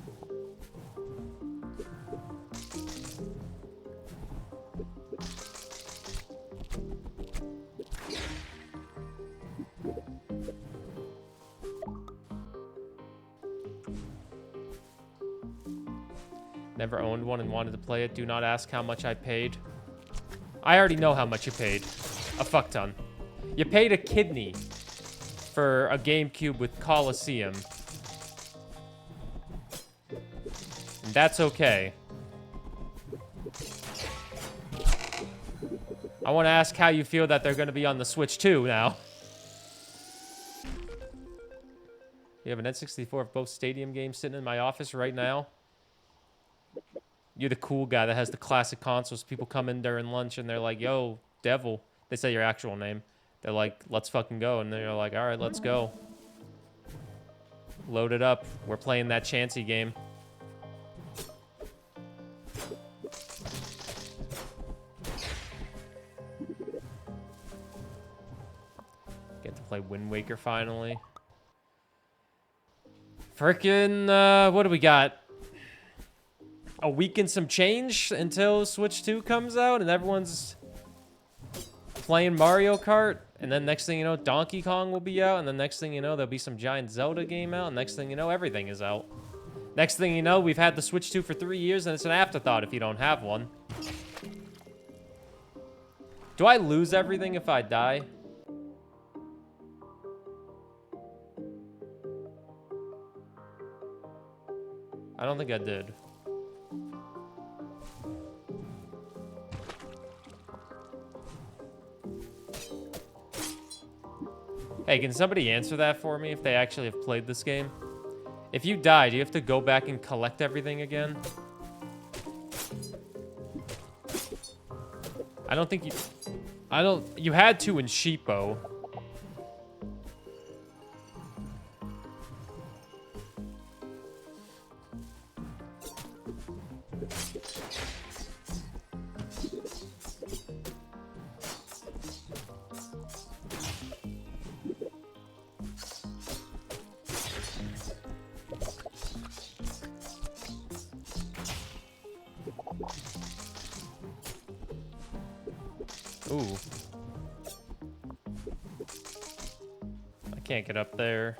Never owned one and wanted to play it. Do not ask how much I paid. I already know how much you paid. A fuck ton. You paid a kidney for a GameCube with Coliseum. And that's okay. I want to ask how you feel that they're going to be on the Switch 2 now. You have an N64 of both Stadium games sitting in my office right now. You're the cool guy that has the classic consoles. People come in during lunch and they're like, yo, Devil. They say your actual name. They're like, let's fucking go. And they're like, all right, let's go. Load it up. We're playing that Chansey game. Get to play Wind Waker finally. Frickin', what do we got? A week and some change until Switch 2 comes out and everyone's playing Mario Kart. And then next thing you know, Donkey Kong will be out. And then next thing you know, there'll be some giant Zelda game out. And next thing you know, everything is out. Next thing you know, we've had the Switch 2 for 3 years and it's an afterthought if you don't have one. Do I lose everything if I die? I don't think I did. Hey, can somebody answer that for me if they actually have played this game? If you die, do you have to go back and collect everything again? I don't think you... You had to in Sheepo. Ooh. I can't get up there.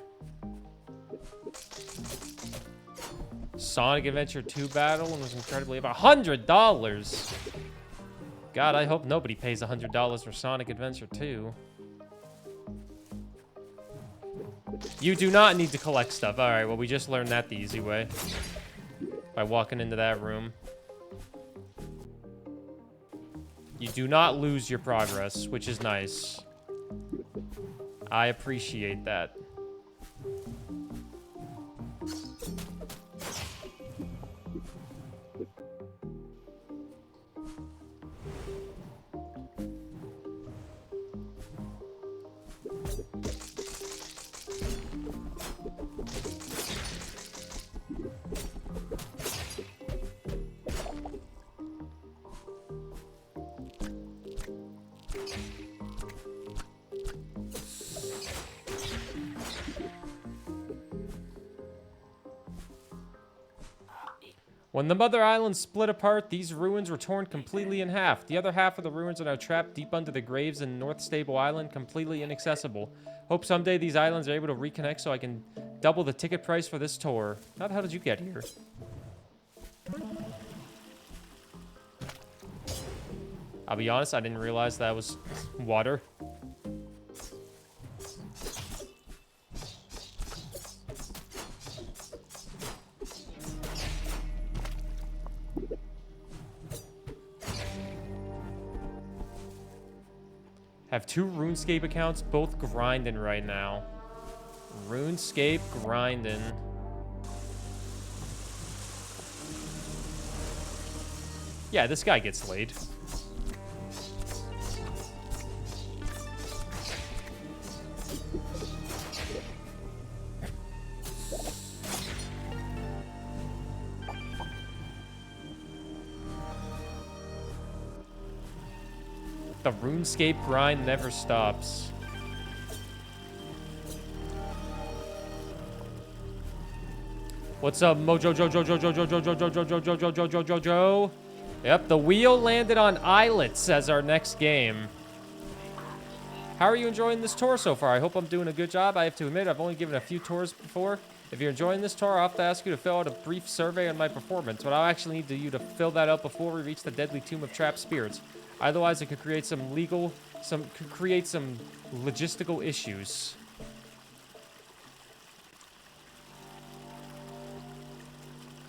Sonic Adventure 2 battle and was incredibly about $100. God, I hope nobody pays $100 for Sonic Adventure 2. You do not need to collect stuff. All right, well, we just learned that the easy way by walking into that room. You do not lose your progress, which is nice. I appreciate that. When the Mother Island split apart, these ruins were torn completely in half. The other half of the ruins are now trapped deep under the graves in North Stable Island, completely inaccessible. Hope someday these islands are able to reconnect so I can double the ticket price for this tour. How the hell did you get here? I'll be honest, I didn't realize that was water. Have 2 RuneScape accounts, both grinding right now. RuneScape grinding. Yeah, this guy gets laid. The RuneScape grind never stops. What's up, Mojo Jojo? Yep, the wheel landed on Islets as our next game. How are you enjoying this tour so far? I hope I'm doing a good job. I have to admit, I've only given a few tours before. If you're enjoying this tour, I'll have to ask you to fill out a brief survey on my performance, but I'll actually need you to fill that out before we reach the deadly tomb of trapped spirits. Otherwise, it could create some logistical issues.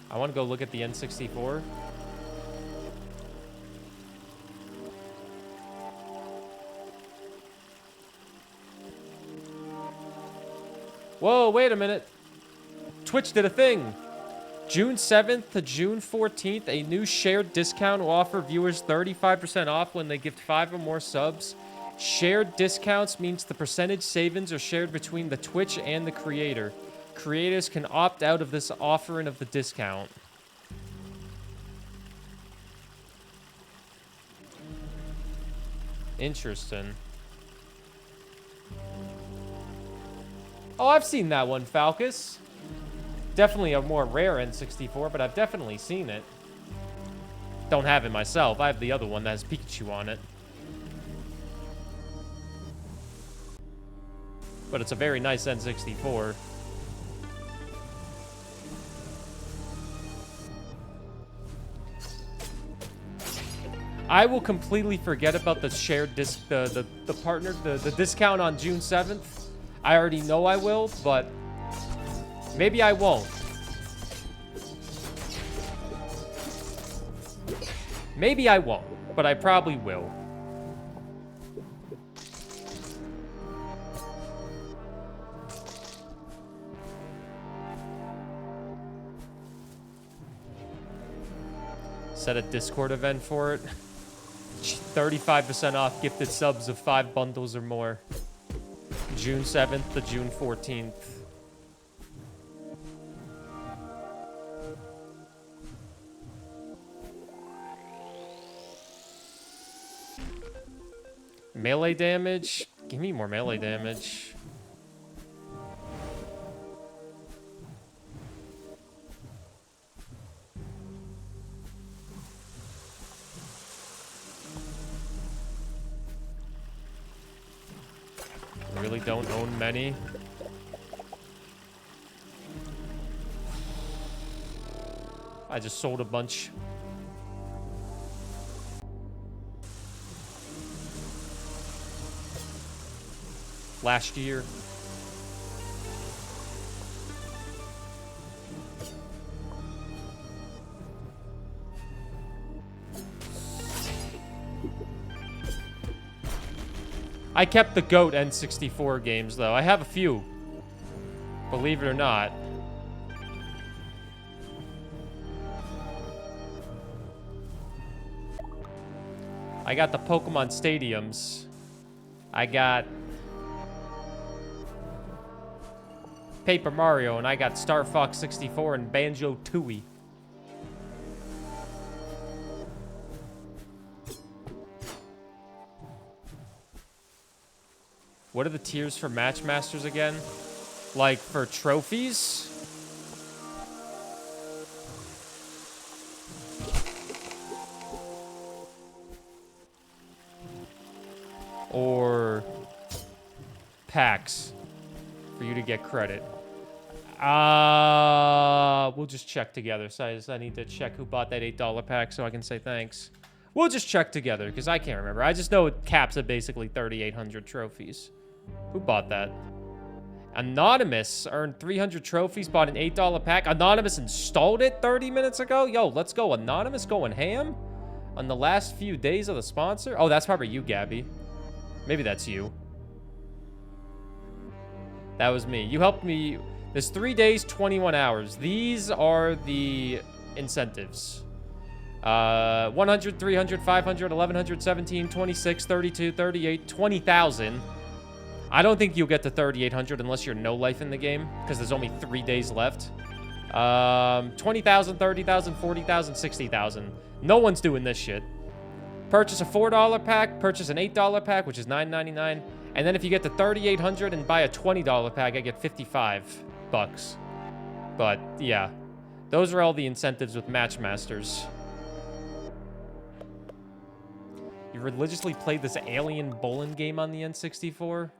I want to go look at the N64. Whoa, wait a minute. Twitch did a thing. June 7th to June 14th, a new shared discount will offer viewers 35% off when they gift 5 or more subs. Shared discounts means the percentage savings are shared between the Twitch and the creator. Creators can opt out of this offering of the discount. Interesting. Oh, I've seen that one, Falcus. Definitely a more rare N64, but I've definitely seen it. Don't have it myself. I have the other one that has Pikachu on it. But it's a very nice N64. I will completely forget about the shared disc, the discount on June 7th. I already know I will, but maybe I won't. Maybe I won't, but I probably will. Set a Discord event for it. 35% off gifted subs of 5 bundles or more. June 7th to June 14th. Melee damage? Give me more melee damage. Really don't own many. I just sold a bunch. Last year. I kept the GOAT N64 games, though. I have a few. Believe it or not. I got the Pokemon Stadiums. I got Paper Mario, and I got Star Fox 64 and Banjo-Tooie. What are the tiers for Matchmasters again? Like, for trophies? Or packs for you to get credit? We'll just check together. So I need to check who bought that $8 pack so I can say thanks. We'll just check together because I can't remember. I just know it caps at basically 3,800 trophies. Who bought that? Anonymous earned 300 trophies, bought an $8 pack. Anonymous installed it 30 minutes ago? Yo, let's go. Anonymous going ham on the last few days of the sponsor? Oh, that's probably you, Gabby. Maybe that's you. That was me. You helped me. There's 3 days, 21 hours. These are the incentives. 100, 300, 500, 1100, 17, 26, 32, 38, 20,000. I don't think you'll get to 3,800 unless you're no life in the game, because there's only 3 days left. 20,000, 30,000, 40,000, 60,000. No one's doing this shit. Purchase a $4 pack, purchase an $8 pack, which is $9.99. And then if you get to 3,800 and buy a $20 pack, I get 55 bucks. But yeah, those are all the incentives with Matchmasters. You religiously played this alien bowling game on the N64?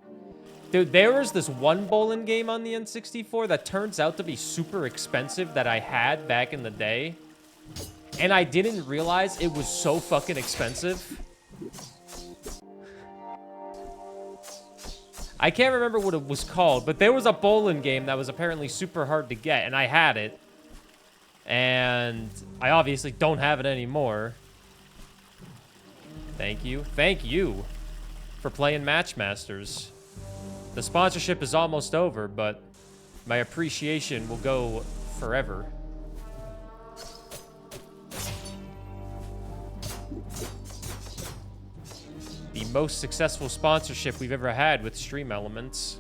Dude, there was this one bowling game on the N64 that turns out to be super expensive that I had back in the day. And I didn't realize it was so fucking expensive. I can't remember what it was called, but there was a bowling game that was apparently super hard to get, and I had it. And I obviously don't have it anymore. Thank you. Thank you for playing Matchmasters. The sponsorship is almost over, but my appreciation will go forever. The most successful sponsorship we've ever had with Stream Elements.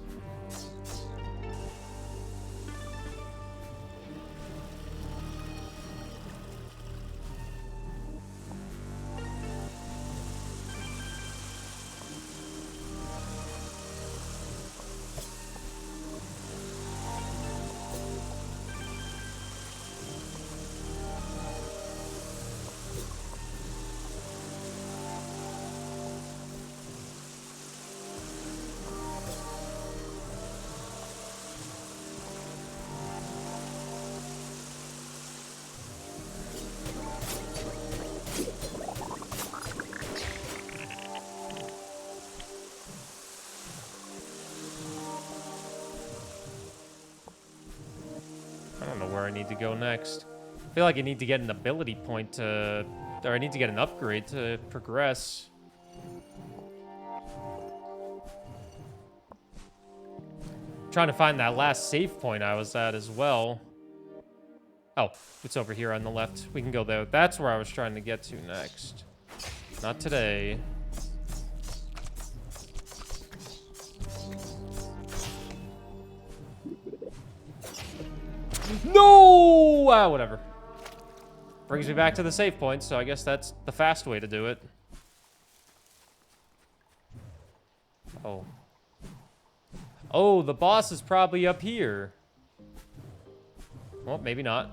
I need to go next. I feel like I need to get an ability point to, or I need to get an upgrade to progress. Trying to find that last save point I was at as well. Oh, it's over here on the left. We can go there. That's where I was trying to get to next. Not today. No! Ah, whatever. Brings me back to the save point, so I guess that's the fast way to do it. Oh. Oh, the boss is probably up here. Well, maybe not.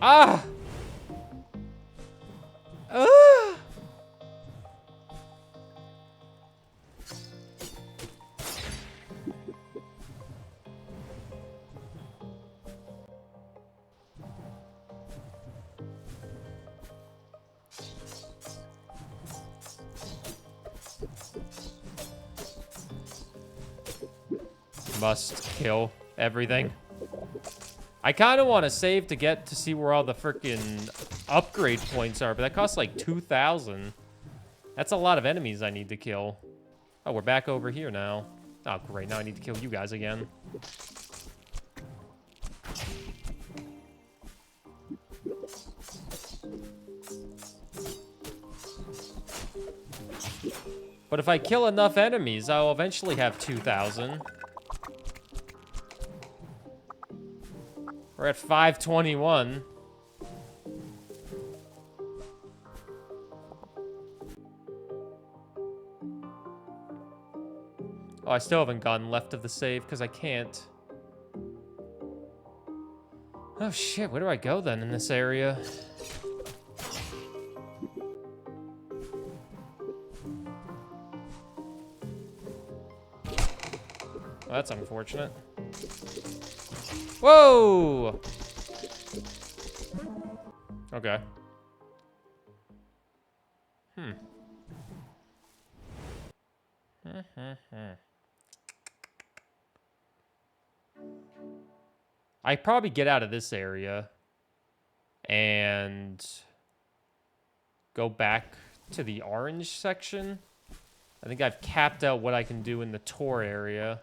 Ah! Ah! Must kill everything. I kind of want to save to get to see where all the freaking upgrade points are, but that costs like 2,000. That's a lot of enemies I need to kill. Oh, we're back over here now. Oh, great. Now I need to kill you guys again. But if I kill enough enemies, I'll eventually have 2,000. We're at 521. Oh, I still haven't gotten left of the save because I can't. Oh shit, where do I go then in this area? Well, that's unfortunate. Whoa! Okay. I probably get out of this area and go back to the orange section. I think I've capped out what I can do in the Tor area.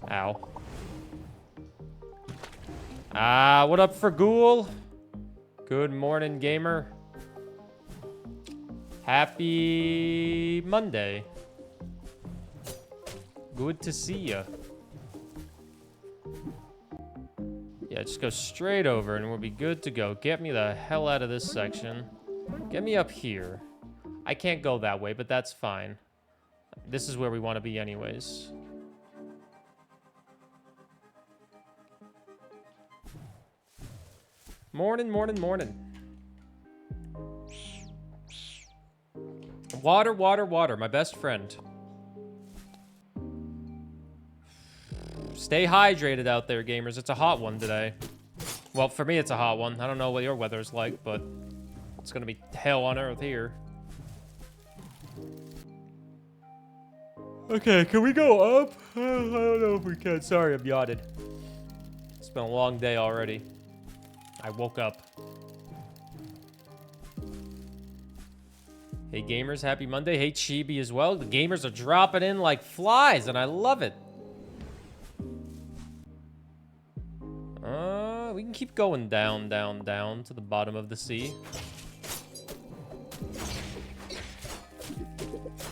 Ow. Ah, what up for Ghoul? Good morning, gamer. Happy Monday. Good to see ya. Yeah, just go straight over and we'll be good to go. Get me the hell out of this section. Get me up here. I can't go that way, but that's fine. This is where we want to be anyways. Morning, morning, morning. Water, water, water. My best friend. Stay hydrated out there, gamers. It's a hot one today. Well, for me, it's a hot one. I don't know what your weather's like, but it's going to be hell on earth here. Okay, can we go up? I don't know if we can. Sorry, I'm yawning. It's been a long day already. I woke up. Hey gamers, happy Monday. Hey Chibi as well. The gamers are dropping in like flies, and I love it. We can keep going down, down, down to the bottom of the sea.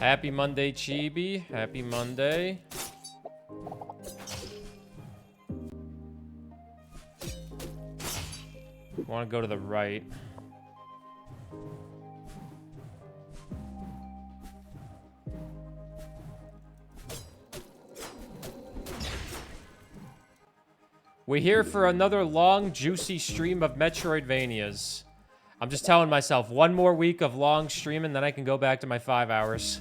Happy Monday, Chibi. Happy Monday. Want to go to the right. We're here for another long, juicy stream of Metroidvanias. I'm just telling myself, one more week of long streaming, then I can go back to my 5 hours.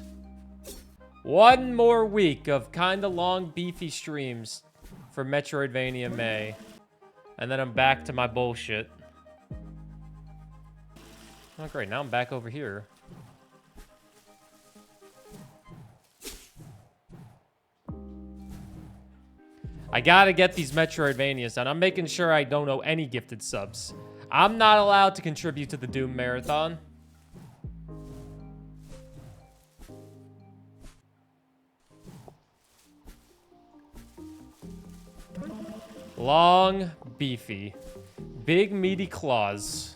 One more week of kind of long, beefy streams for Metroidvania May. And then I'm back to my bullshit. Oh, great. Now I'm back over here. I gotta get these Metroidvanias done. I'm making sure I don't owe any gifted subs. I'm not allowed to contribute to the Doom Marathon. Long, beefy. Big, meaty claws.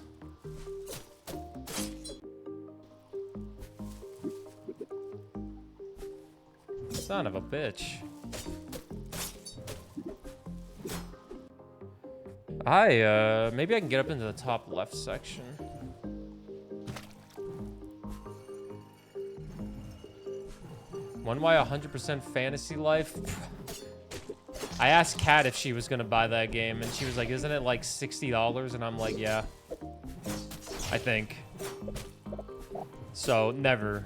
Son of a bitch. Maybe I can get up into the top left section. One Y 100% Fantasy Life. I asked Kat if she was gonna buy that game, and she was like, "Isn't it like $60?" And I'm like, "Yeah, I think." So never.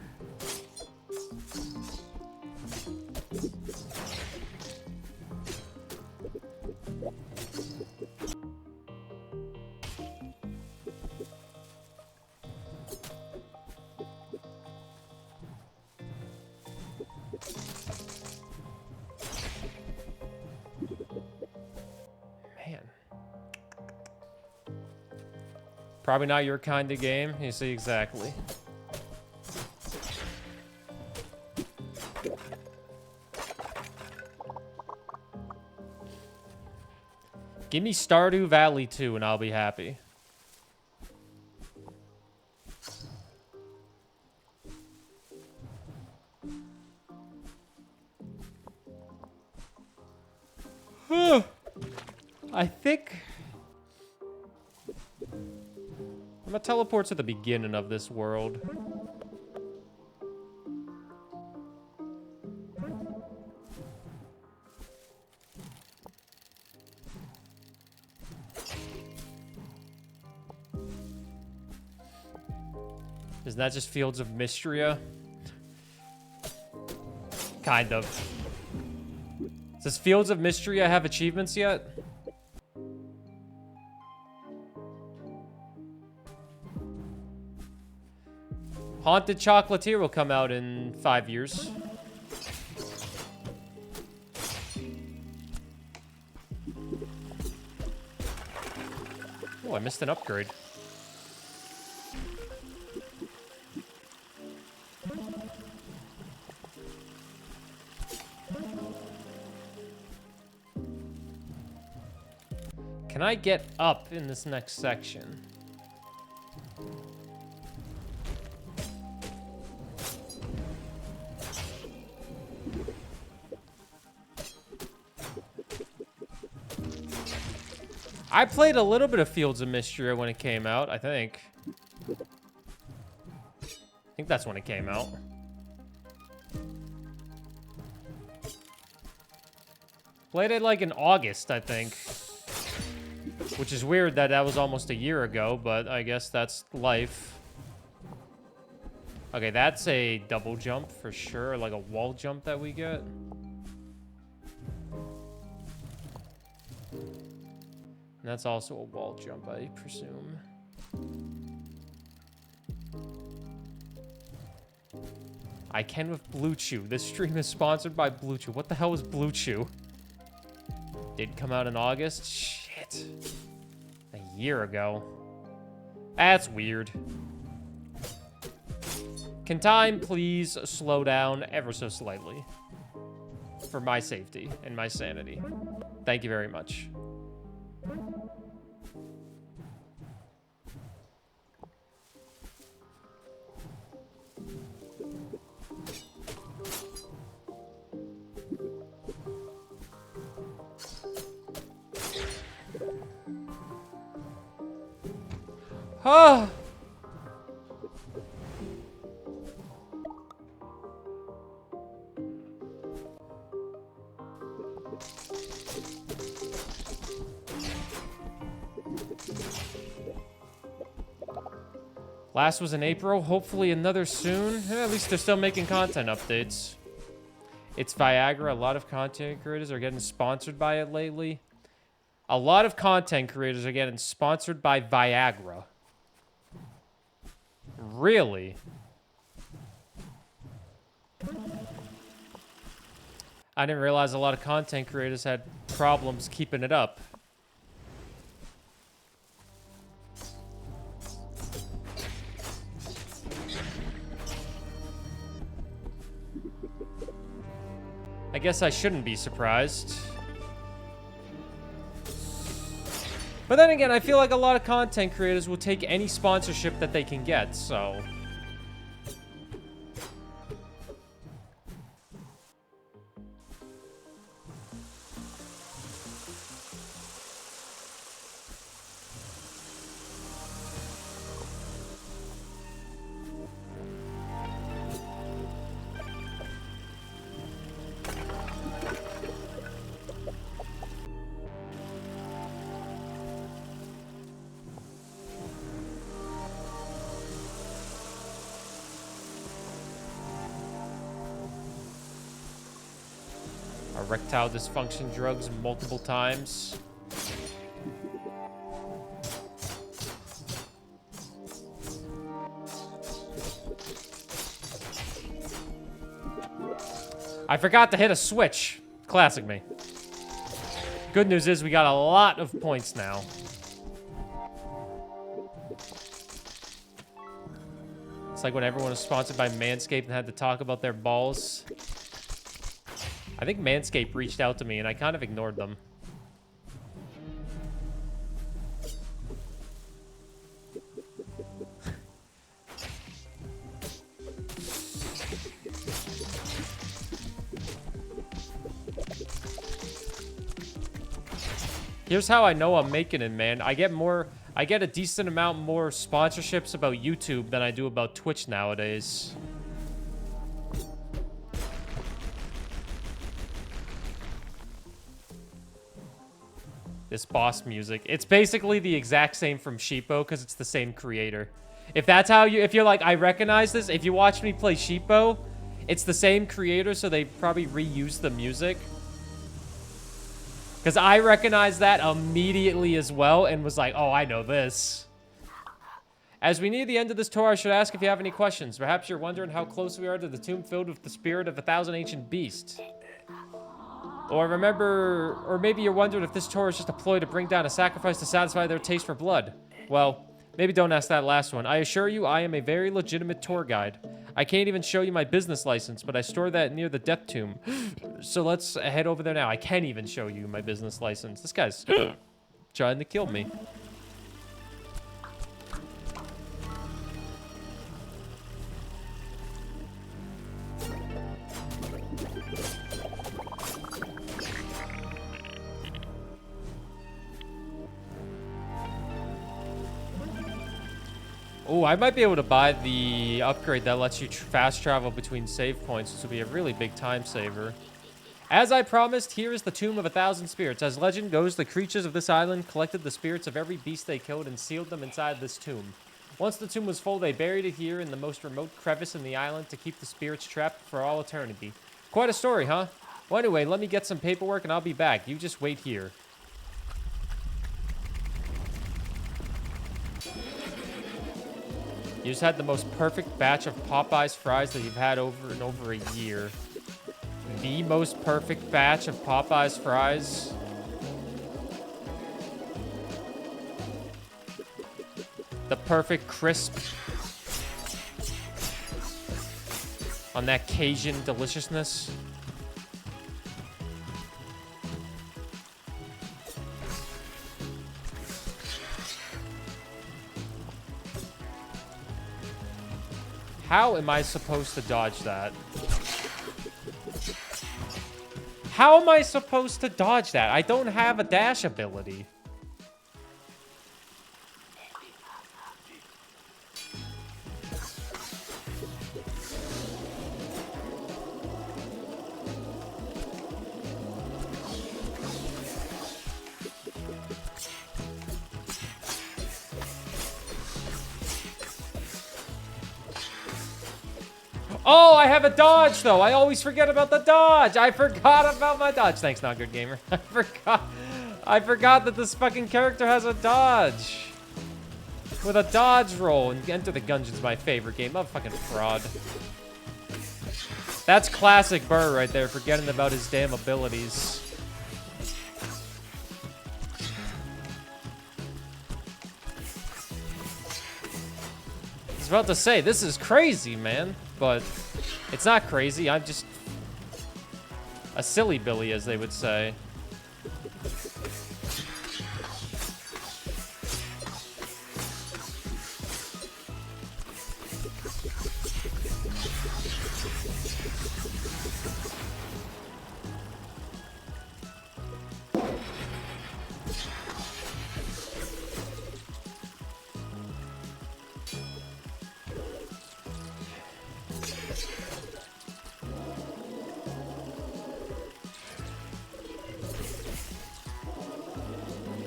Probably not your kind of game. You see, exactly. Give me Stardew Valley 2 and I'll be happy. I think I'm gonna teleport to the beginning of this world. Isn't that just Fields of Mystria? Kind of. Does Fields of Mystria have achievements yet? Haunted Chocolatier will come out in 5 years. Oh, I missed an upgrade. Can I get up in this next section? I played a little bit of Fields of Mystria when it came out, I think. I think that's when it came out. Played it like in August, I think. Which is weird that that was almost a year ago, but I guess that's life. Okay, that's a double jump for sure, like a wall jump that we get. And that's also a wall jump, I presume. I can with Blue Chew. This stream is sponsored by Blue Chew. What the hell is Blue Chew? Did come out in August? Shit. A year ago. That's weird. Can time please slow down ever so slightly? For my safety and my sanity. Thank you very much. Ah. Last was in April. Hopefully another soon. At least they're still making content updates. It's Viagra. A lot of content creators are getting sponsored by it lately. A lot of content creators are getting sponsored by Viagra. Really? I didn't realize a lot of content creators had problems keeping it up. I guess I shouldn't be surprised. But then again, I feel like a lot of content creators will take any sponsorship that they can get, so... Erectile dysfunction drugs multiple times. I forgot to hit a switch. Classic me. Good news is we got a lot of points now. It's like when everyone was sponsored by Manscaped and had to talk about their balls. I think Manscaped reached out to me, and I kind of ignored them. Here's how I know I'm making it, man. I get a decent amount more sponsorships about YouTube than I do about Twitch nowadays. This boss music. It's basically the exact same from Sheepo because it's the same creator. If that's how if you're like, I recognize this, if you watch me play Sheepo, it's the same creator, so they probably reuse the music. Because I recognized that immediately as well and was like, oh, I know this. As we near the end of this tour, I should ask if you have any questions. Perhaps you're wondering how close we are to the tomb filled with the spirit of 1,000 ancient beasts. Or maybe you're wondering if this tour is just a ploy to bring down a sacrifice to satisfy their taste for blood. Well, maybe don't ask that last one. I assure you, I am a very legitimate tour guide. I can't even show you my business license, but I store that near the death tomb. So let's head over there now. I can't even show you my business license. This guy's trying to kill me. Oh, I might be able to buy the upgrade that lets you fast travel between save points, which will be a really big time saver. As I promised, here is the Tomb of 1,000 Spirits. As legend goes, the creatures of this island collected the spirits of every beast they killed and sealed them inside this tomb. Once the tomb was full, they buried it here in the most remote crevice in the island to keep the spirits trapped for all eternity. Quite a story, huh? Well, anyway, let me get some paperwork and I'll be back. You just wait here. You just had the most perfect batch of Popeye's fries that you've had over and over a year. The most perfect batch of Popeye's fries. The perfect crisp on that Cajun deliciousness. How am I supposed to dodge that? How am I supposed to dodge that? I don't have a dash ability. Oh, I have a dodge, though. I always forget about the dodge. I forgot about my dodge. Thanks, Not Good Gamer. I forgot that this fucking character has a dodge. With a dodge roll. And Enter the Gungeon's my favorite game. I'm a fucking fraud. That's classic Burr right there, forgetting about his damn abilities. about to say, this is crazy, man. But it's not crazy. I'm just a silly Billy, as they would say.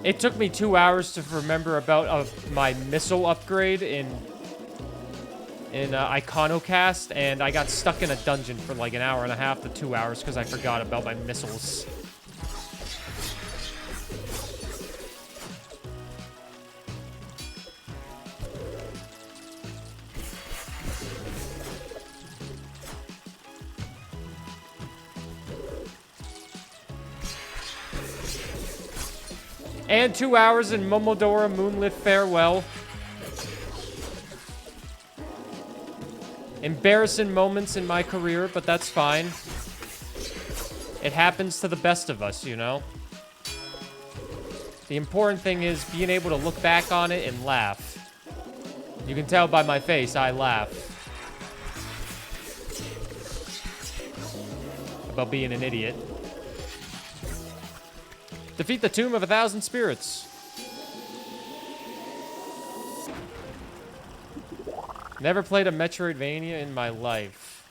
It took me 2 hours to remember about my missile upgrade in Iconocast, and I got stuck in a dungeon for like an hour and a half to 2 hours because I forgot about my missiles. And 2 hours in Momodora Moonlit Farewell. Embarrassing moments in my career, but that's fine. It happens to the best of us, you know? The important thing is being able to look back on it and laugh. You can tell by my face, I laugh. About being an idiot. Defeat the Tomb of 1,000 Spirits. Never played a Metroidvania in my life.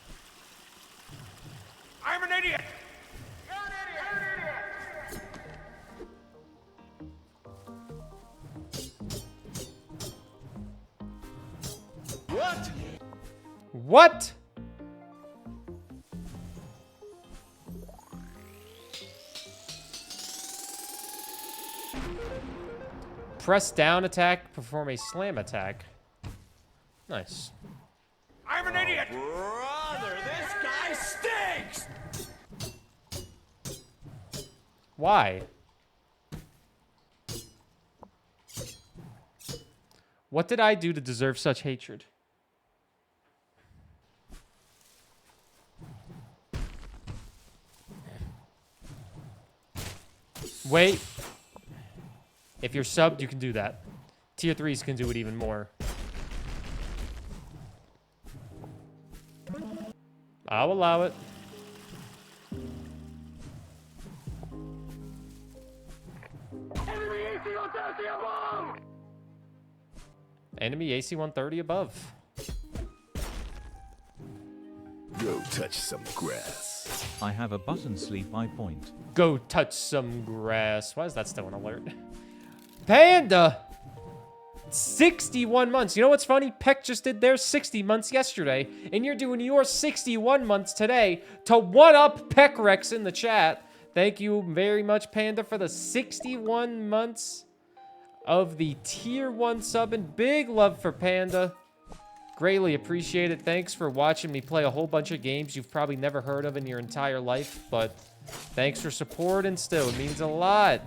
I'm an idiot! What? What? Press down attack, perform a slam attack. Nice. I'm an idiot! Brother, this guy stinks! Why? What did I do to deserve such hatred? Wait. If you're subbed, you can do that. Tier 3s can do it even more. I'll allow it. Enemy AC 130 above. Go touch some grass. I have a button sleep I point. Go touch some grass. Why is that still an alert? Panda! 61 months. You know what's funny? Peck just did their 60 months yesterday, and you're doing your 61 months today to one-up Peck Rex in the chat. Thank you very much, Panda, for the 61 months of the Tier 1 sub, and big love for Panda. Greatly appreciate it. Thanks for watching me play a whole bunch of games you've probably never heard of in your entire life, but thanks for support and still. It means a lot.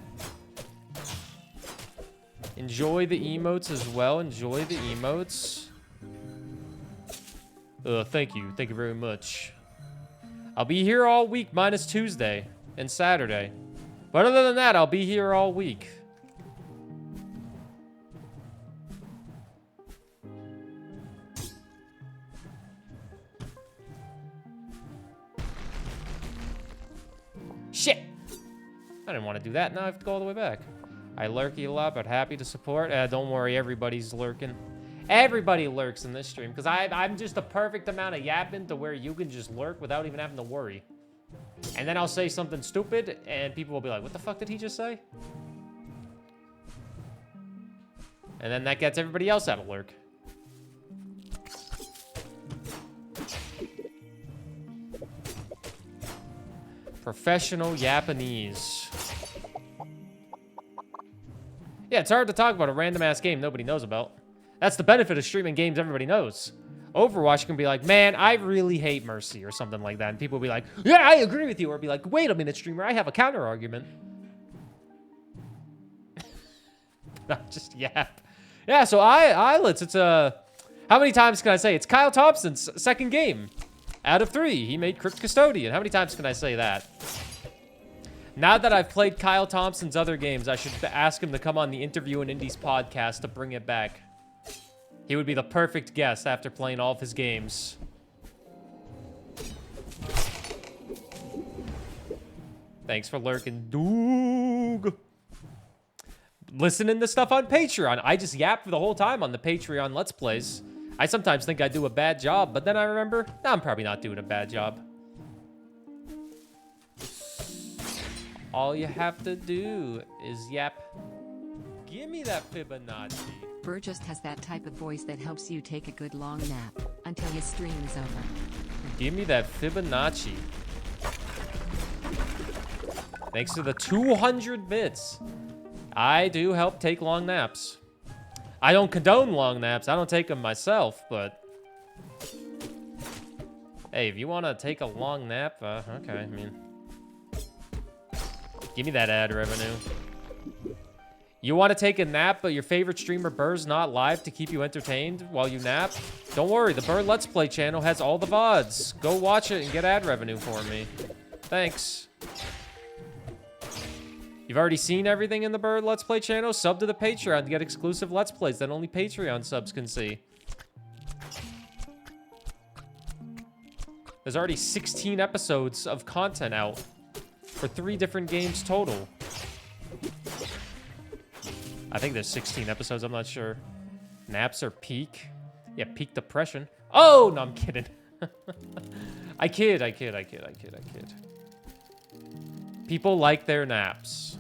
Enjoy the emotes as well. Enjoy the emotes. Thank you. Thank you very much. I'll be here all week minus Tuesday and Saturday. But other than that, I'll be here all week. Shit! I didn't want to do that. Now I have to go all the way back. I lurk a lot, but happy to support. Don't worry, everybody's lurking. Everybody lurks in this stream, because I'm just the perfect amount of yapping to where you can just lurk without even having to worry. And then I'll say something stupid, and people will be like, what the fuck did he just say? And then that gets everybody else out of lurk. Professional Japanese. Yeah, it's hard to talk about a random-ass game nobody knows about. That's the benefit of streaming games everybody knows. Overwatch can be like, man, I really hate Mercy or something like that. And people will be like, yeah, I agree with you. Or be like, wait a minute, streamer, I have a counter-argument. Not just yap. Yeah, so Islets, it's a How many times can I say it's Kyle Thompson's second game out of 3? He made Crypt Custodian. How many times can I say that? Now that I've played Kyle Thompson's other games, I should ask him to come on the Interview in Indies podcast to bring it back. He would be the perfect guest after playing all of his games. Thanks for lurking, Doog. Listening to stuff on Patreon. I just yap for the whole time on the Patreon Let's Plays. I sometimes think I do a bad job, but then I remember, nah, I'm probably not doing a bad job. All you have to do is yap. Give me that Fibonacci. Burr just has that type of voice that helps you take a good long nap until his stream is over. Give me that Fibonacci. Thanks to the 200 bits. I do help take long naps. I don't condone long naps. I don't take them myself, but... Hey, if you want to take a long nap, okay, I mean... Give me that ad revenue. You want to take a nap, but your favorite streamer Burr's not live to keep you entertained while you nap? Don't worry, the Burr Let's Play channel has all the VODs. Go watch it and get ad revenue for me. Thanks. You've already seen everything in the Burr Let's Play channel? Sub to the Patreon to get exclusive Let's Plays that only Patreon subs can see. There's already 16 episodes of content out for 3 different games total. I think there's 16 episodes, I'm not sure. Naps are peak. Yeah, peak depression. Oh, no, I'm kidding. I kid. People like their naps.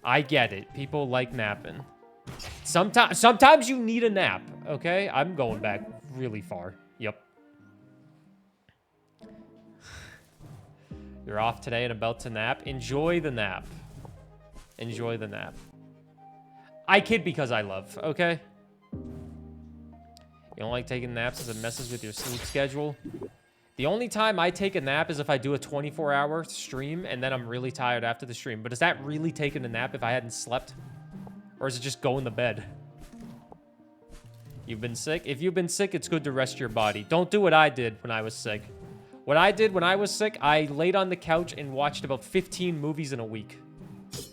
I get it. People like napping. Sometimes you need a nap, okay? I'm going back really far. Yep. You're off today and about to nap. Enjoy the nap. Enjoy the nap. I kid because I love, okay? You don't like taking naps as it messes with your sleep schedule? The only time I take a nap is if I do a 24-hour stream and then I'm really tired after the stream. But is that really taking a nap if I hadn't slept? Or is it just going to bed? You've been sick? If you've been sick, it's good to rest your body. Don't do what I did when I was sick. What I did when I was sick, I laid on the couch and watched about 15 movies in a week.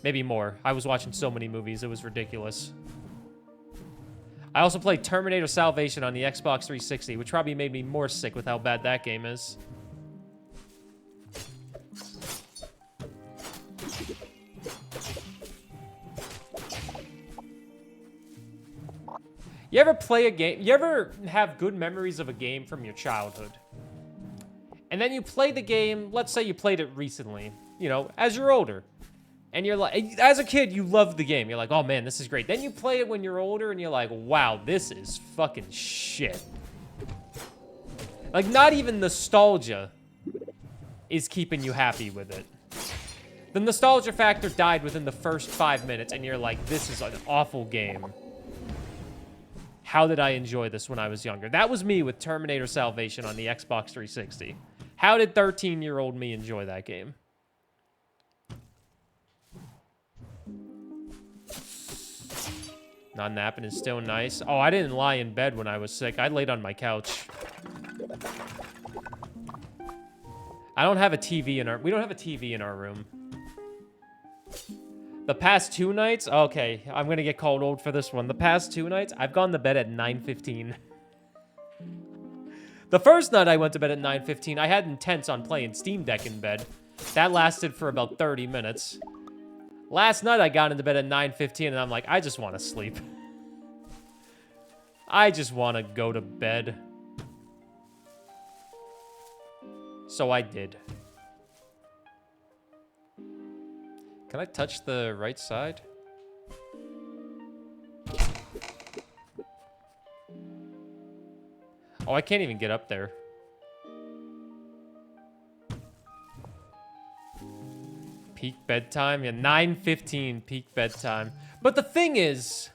Maybe more. I was watching so many movies, it was ridiculous. I also played Terminator Salvation on the Xbox 360, which probably made me more sick with how bad that game is. You ever play a game? You ever have good memories of a game from your childhood? And then you play the game, let's say you played it recently, you know, as you're older. And you're like, as a kid, you love the game. You're like, oh man, this is great. Then you play it when you're older and you're like, wow, this is fucking shit. Like, not even nostalgia is keeping you happy with it. The nostalgia factor died within the first 5 minutes and you're like, this is an awful game. How did I enjoy this when I was younger? That was me with Terminator Salvation on the Xbox 360. How did 13-year-old me enjoy that game? Not napping is still nice. Oh, I didn't lie in bed when I was sick. I laid on my couch. I don't have a TV in our... We don't have a TV in our room. The past 2 nights... Okay, I'm going to get called old for this one. The past 2 nights, I've gone to bed at 9:15. The first night I went to bed at 9:15, I had intents on playing Steam Deck in bed. That lasted for about 30 minutes. Last night I got into bed at 9:15 and I'm like, I just want to sleep. I just want to go to bed. So I did. Can I touch the right side? Oh, I can't even get up there. Peak bedtime? Yeah, 9:15 peak bedtime. But the thing is...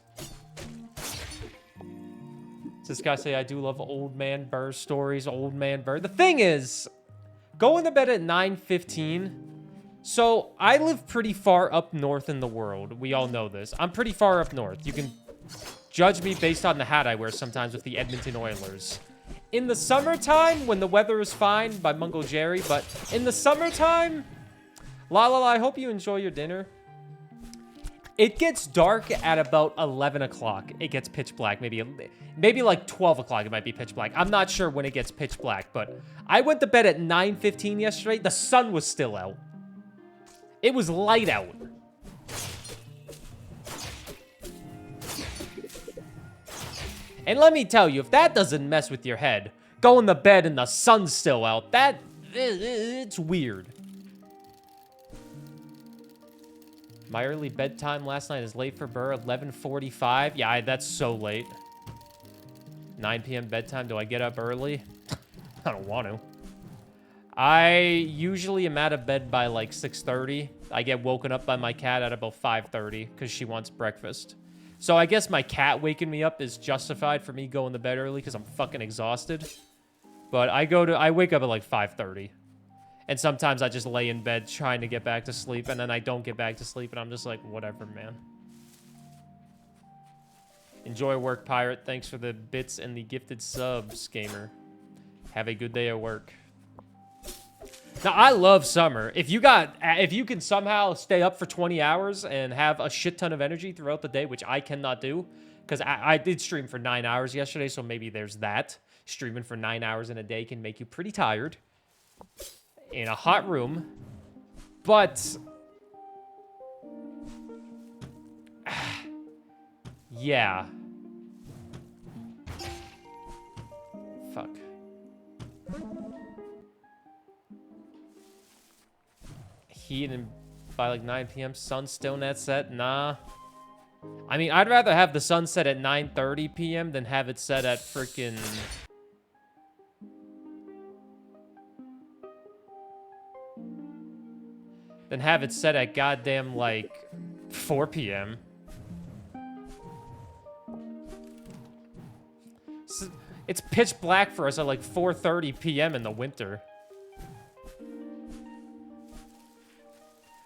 Does this guy say, I do love old man Burr stories, old man Burr. The thing is, going to bed at 9:15 So, I live pretty far up north in the world. We all know this. I'm pretty far up north. You can judge me based on the hat I wear sometimes with the Edmonton Oilers. In the summertime, when the weather is fine, by Mungo Jerry, but in the summertime, I hope you enjoy your dinner. It gets dark at about 11 o'clock. It gets pitch black. Maybe like 12 o'clock it might be pitch black. I'm not sure when it gets pitch black, but I went to bed at 9:15 yesterday. The sun was still out. It was light out. And let me tell you, if that doesn't mess with your head, going to bed and the sun's still out, it's weird. My early bedtime last night is late for Burr, 11:45. Yeah, that's so late. 9 p.m. bedtime, do I get up early? I don't want to. I usually am out of bed by like 6:30. I get woken up by my cat at about 5:30 because she wants breakfast. So I guess my cat waking me up is justified for me going to bed early because I'm fucking exhausted. But I wake up at like 5:30. And sometimes I just lay in bed trying to get back to sleep, and then I don't get back to sleep, and I'm just like, whatever, man. Enjoy work, Pirate. Thanks for the bits and the gifted subs, gamer. Have a good day at work. Now, I love summer. If you can somehow stay up for 20 hours and have a shit ton of energy throughout the day, which I cannot do, because I did stream for 9 hours yesterday, so maybe there's that. Streaming for 9 hours in a day can make you pretty tired in a hot room. But yeah. Fuck. Heat and by like 9 p.m. Sun still not set? Nah. I mean, I'd rather have the sun set at 9:30 p.m. than have it set at freaking... than have it set at goddamn, like, 4 p.m. It's pitch black for us at like 4:30 p.m. in the winter.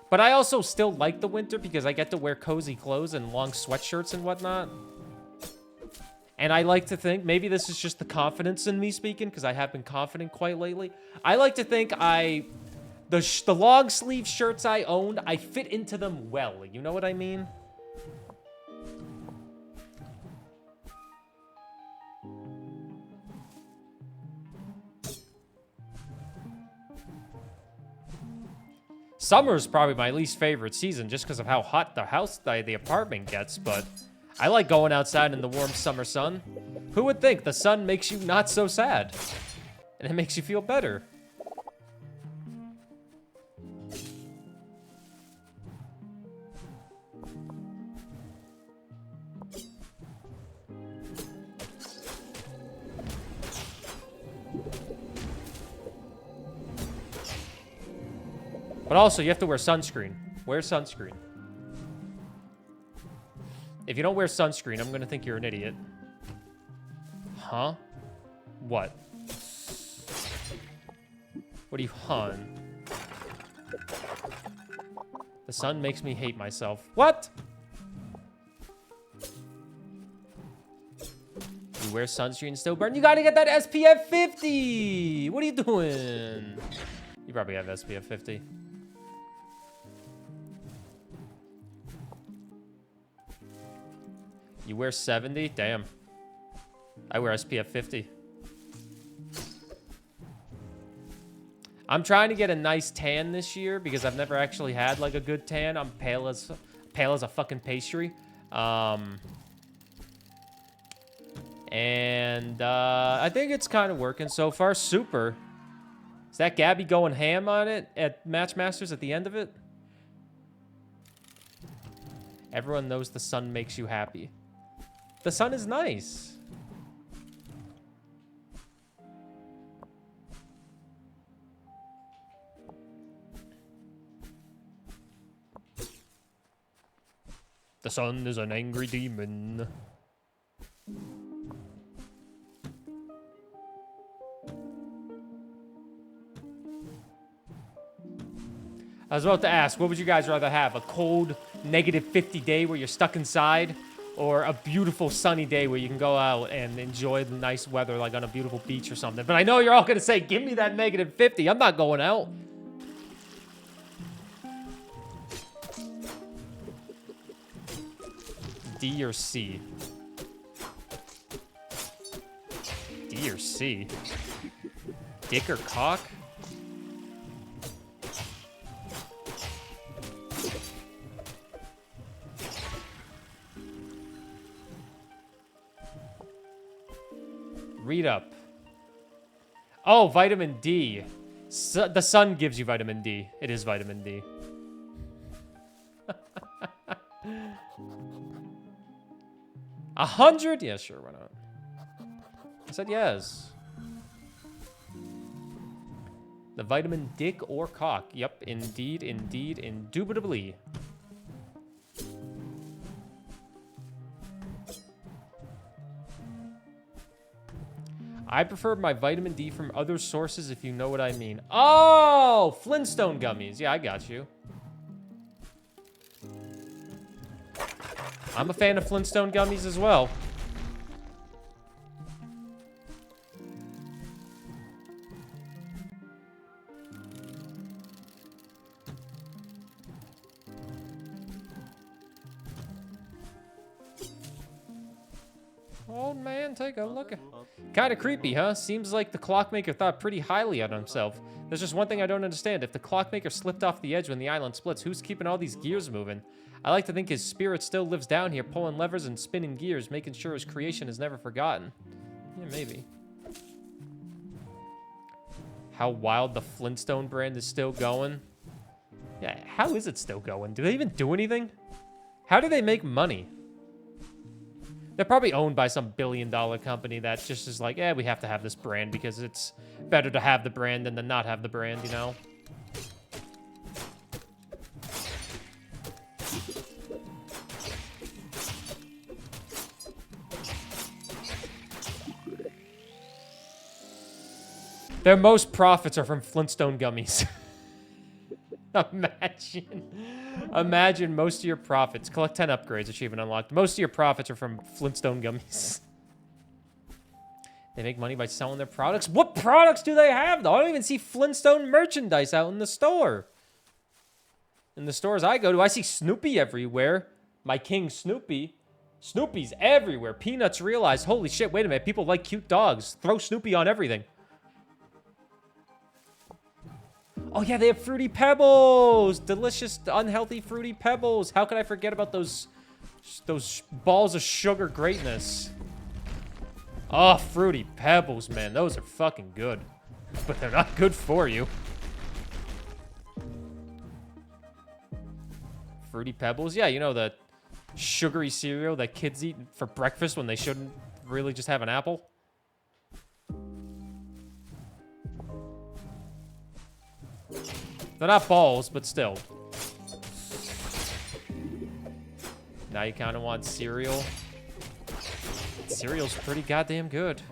But I also still like the winter because I get to wear cozy clothes and long sweatshirts and whatnot. And I like to think, maybe this is just the confidence in me speaking, because I have been confident quite lately. I like to think the long sleeve shirts I owned, I fit into them well. You know what I mean? Summer is probably my least favorite season just because of how hot the apartment gets, but I like going outside in the warm summer sun. Who would think the sun makes you not so sad? And it makes you feel better. But also, you have to wear sunscreen. Wear sunscreen. If you don't wear sunscreen, I'm gonna think you're an idiot. Huh? What? What are you, hun? The sun makes me hate myself. What? You wear sunscreen still burn? You gotta get that SPF 50! What are you doing? You probably have SPF 50. You wear 70? Damn. I wear SPF 50. I'm trying to get a nice tan this year because I've never actually had like a good tan. I'm pale as a fucking pastry. And I think it's kind of working so far. Super. Is that Gabby going ham on it at Matchmasters at the end of it? Everyone knows the sun makes you happy. The sun is nice. The sun is an angry demon. I was about to ask, what would you guys rather have? A cold, -50 day where you're stuck inside? Or a beautiful sunny day where you can go out and enjoy the nice weather, like on a beautiful beach or something. But I know you're all gonna say, give me that -50. I'm not going out. D or C? D or C? Dick or cock? Read up. Oh, vitamin D. The sun gives you vitamin D. It is vitamin D. 100? Yeah, sure, why not? I said yes. The vitamin dick or cock. Yep, indeed, indeed, indubitably. I prefer my vitamin D from other sources, if you know what I mean. Oh, Flintstone gummies. Yeah, I got you. I'm a fan of Flintstone gummies as well. Old man, take a look. Kind of creepy, huh? Seems like the clockmaker thought pretty highly of himself. There's just one thing I don't understand. If the clockmaker slipped off the edge when the island splits, who's keeping all these gears moving? I like to think his spirit still lives down here, pulling levers and spinning gears, making sure his creation is never forgotten. Yeah, maybe. How wild the Flintstone brand is still going. Yeah, how is it still going? Do they even do anything? How do they make money? They're probably owned by some billion-dollar company that just is like, we have to have this brand because it's better to have the brand than to not have the brand, you know? Their most profits are from Flintstone gummies. Imagine most of your profits. Collect 10 upgrades, achievement unlocked. Most of your profits are from Flintstone gummies. They make money by selling their products. What products do they have, though? I don't even see Flintstone merchandise out in the store. In the stores I go to, I see Snoopy everywhere. My King Snoopy. Snoopy's everywhere. Peanuts realized, holy shit, wait a minute. People like cute dogs. Throw Snoopy on everything. Oh, yeah, they have Fruity Pebbles. Delicious, unhealthy Fruity Pebbles. How could I forget about those balls of sugar greatness? Oh, Fruity Pebbles, man. Those are fucking good. But they're not good for you. Fruity Pebbles? Yeah, you know, the sugary cereal that kids eat for breakfast when they shouldn't really just have an apple? They're not balls, but still. Now you kind of want cereal. Cereal's pretty goddamn good.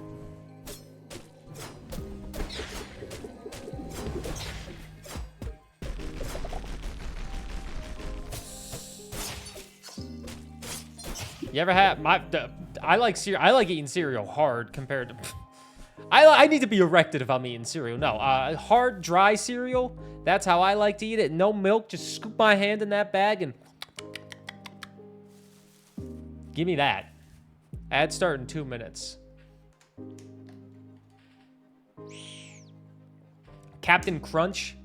You ever have I like cereal. I like eating cereal hard compared to. I need to be erected if I'm eating cereal. No, hard, dry cereal. That's how I like to eat it. No milk. Just scoop my hand in that bag and give me that. Ad start in 2 minutes. Captain Crunch.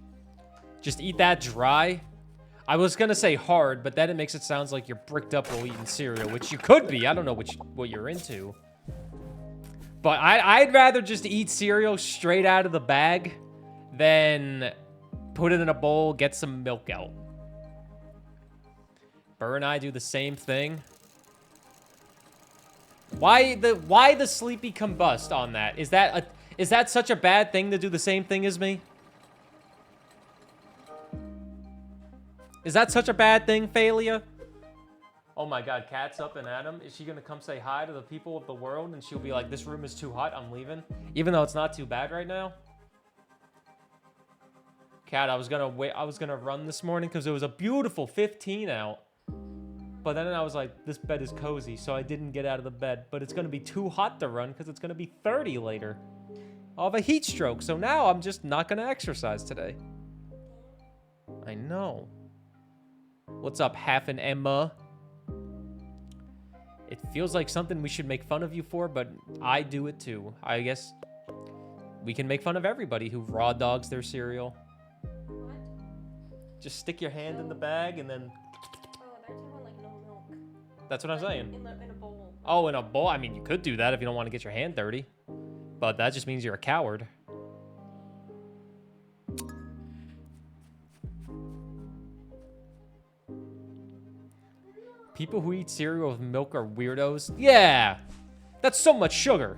Just eat that dry. I was gonna say hard, but then it makes it sound like you're bricked up while eating cereal, which you could be. I don't know what you're into. But I'd rather just eat cereal straight out of the bag than put it in a bowl, get some milk out. Burr and I do the same thing. Why the sleepy combust on that? Is that such a bad thing to do the same thing as me? Is that such a bad thing, Phalia? Oh my god, Cat's up and Adam. Is she gonna come say hi to the people of the world and she'll be like, this room is too hot, I'm leaving? Even though it's not too bad right now? Cat, I was gonna run this morning because it was a beautiful 15 out. But then I was like, this bed is cozy, so I didn't get out of the bed. But it's gonna be too hot to run because it's gonna be 30 later. I'll have a heat stroke, so now I'm just not gonna exercise today. I know. What's up, Half an Emma? It feels like something we should make fun of you for, but I do it too. I guess we can make fun of everybody who raw dogs their cereal. What? Just stick your hand in the bag and then... Oh, they're talking like no milk. That's what I'm saying. In a bowl. Oh, in a bowl? I mean, you could do that if you don't want to get your hand dirty. But that just means you're a coward. People who eat cereal with milk are weirdos. Yeah! That's so much sugar.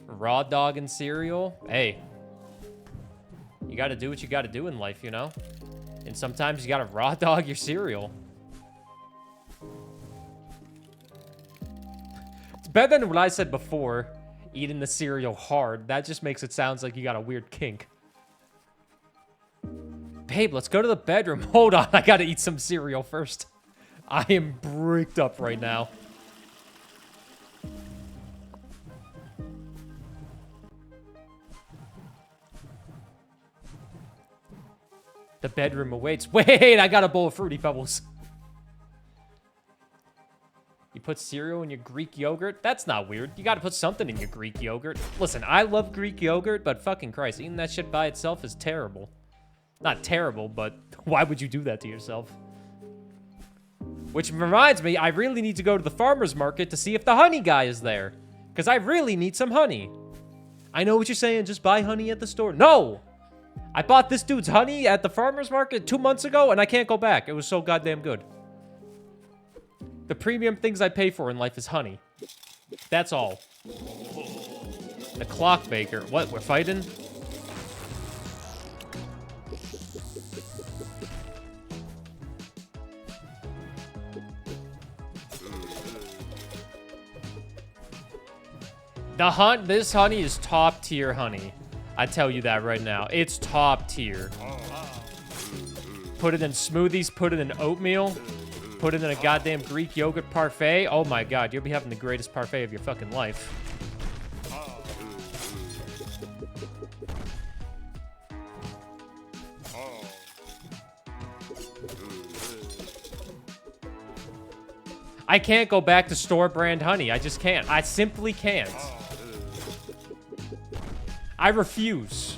Raw dog and cereal? Hey. You gotta do what you gotta do in life, you know? And sometimes you gotta raw dog your cereal. It's better than what I said before. Eating the cereal hard. That just makes it sound like you got a weird kink. Babe, let's go to the bedroom. Hold on, I gotta eat some cereal first. I am bricked up right now. The bedroom awaits. Wait, I got a bowl of Fruity Pebbles. You put cereal in your Greek yogurt? That's not weird. You gotta put something in your Greek yogurt. Listen, I love Greek yogurt, but fucking Christ, eating that shit by itself is terrible. Not terrible, but why would you do that to yourself? Which reminds me, I really need to go to the farmer's market to see if the honey guy is there. Because I really need some honey. I know what you're saying, just buy honey at the store. No! I bought this dude's honey at the farmer's market 2 months ago, and I can't go back. It was so goddamn good. The premium things I pay for in life is honey. That's all. The clock maker. What, we're fighting? This honey is top tier honey. I tell you that right now. It's top tier. Put it in smoothies, put it in oatmeal, put it in a goddamn Greek yogurt parfait. Oh my god, you'll be having the greatest parfait of your fucking life. I can't go back to store brand honey. I just can't. I simply can't. I refuse.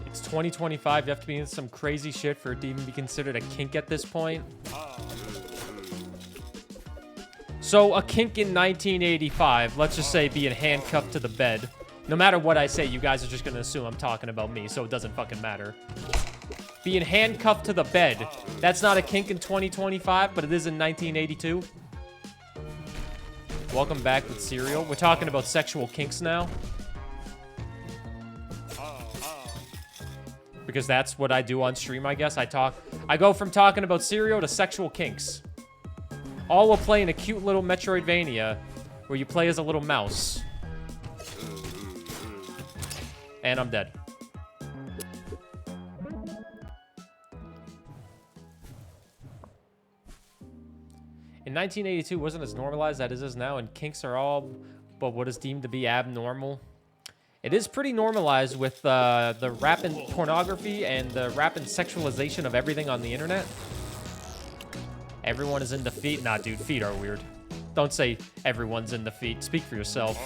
It's 2025. You have to be in some crazy shit for it to even be considered a kink at this point. So, a kink in 1985, let's just say being handcuffed to the bed. No matter what I say, you guys are just gonna assume I'm talking about me, so it doesn't fucking matter. Being handcuffed to the bed, that's not a kink in 2025, but it is in 1982. Welcome back with cereal. We're talking about sexual kinks now. Because that's what I do on stream, I guess. I go from talking about cereal to sexual kinks. All while playing a cute little metroidvania where you play as a little mouse. And I'm dead. In 1982, wasn't as normalized as it is now, and kinks are all but what is deemed to be abnormal. It is pretty normalized with the rapid pornography and the rapid sexualization of everything on the internet. Everyone is into feet. Nah, dude, feet are weird. Don't say everyone's into feet. Speak for yourself.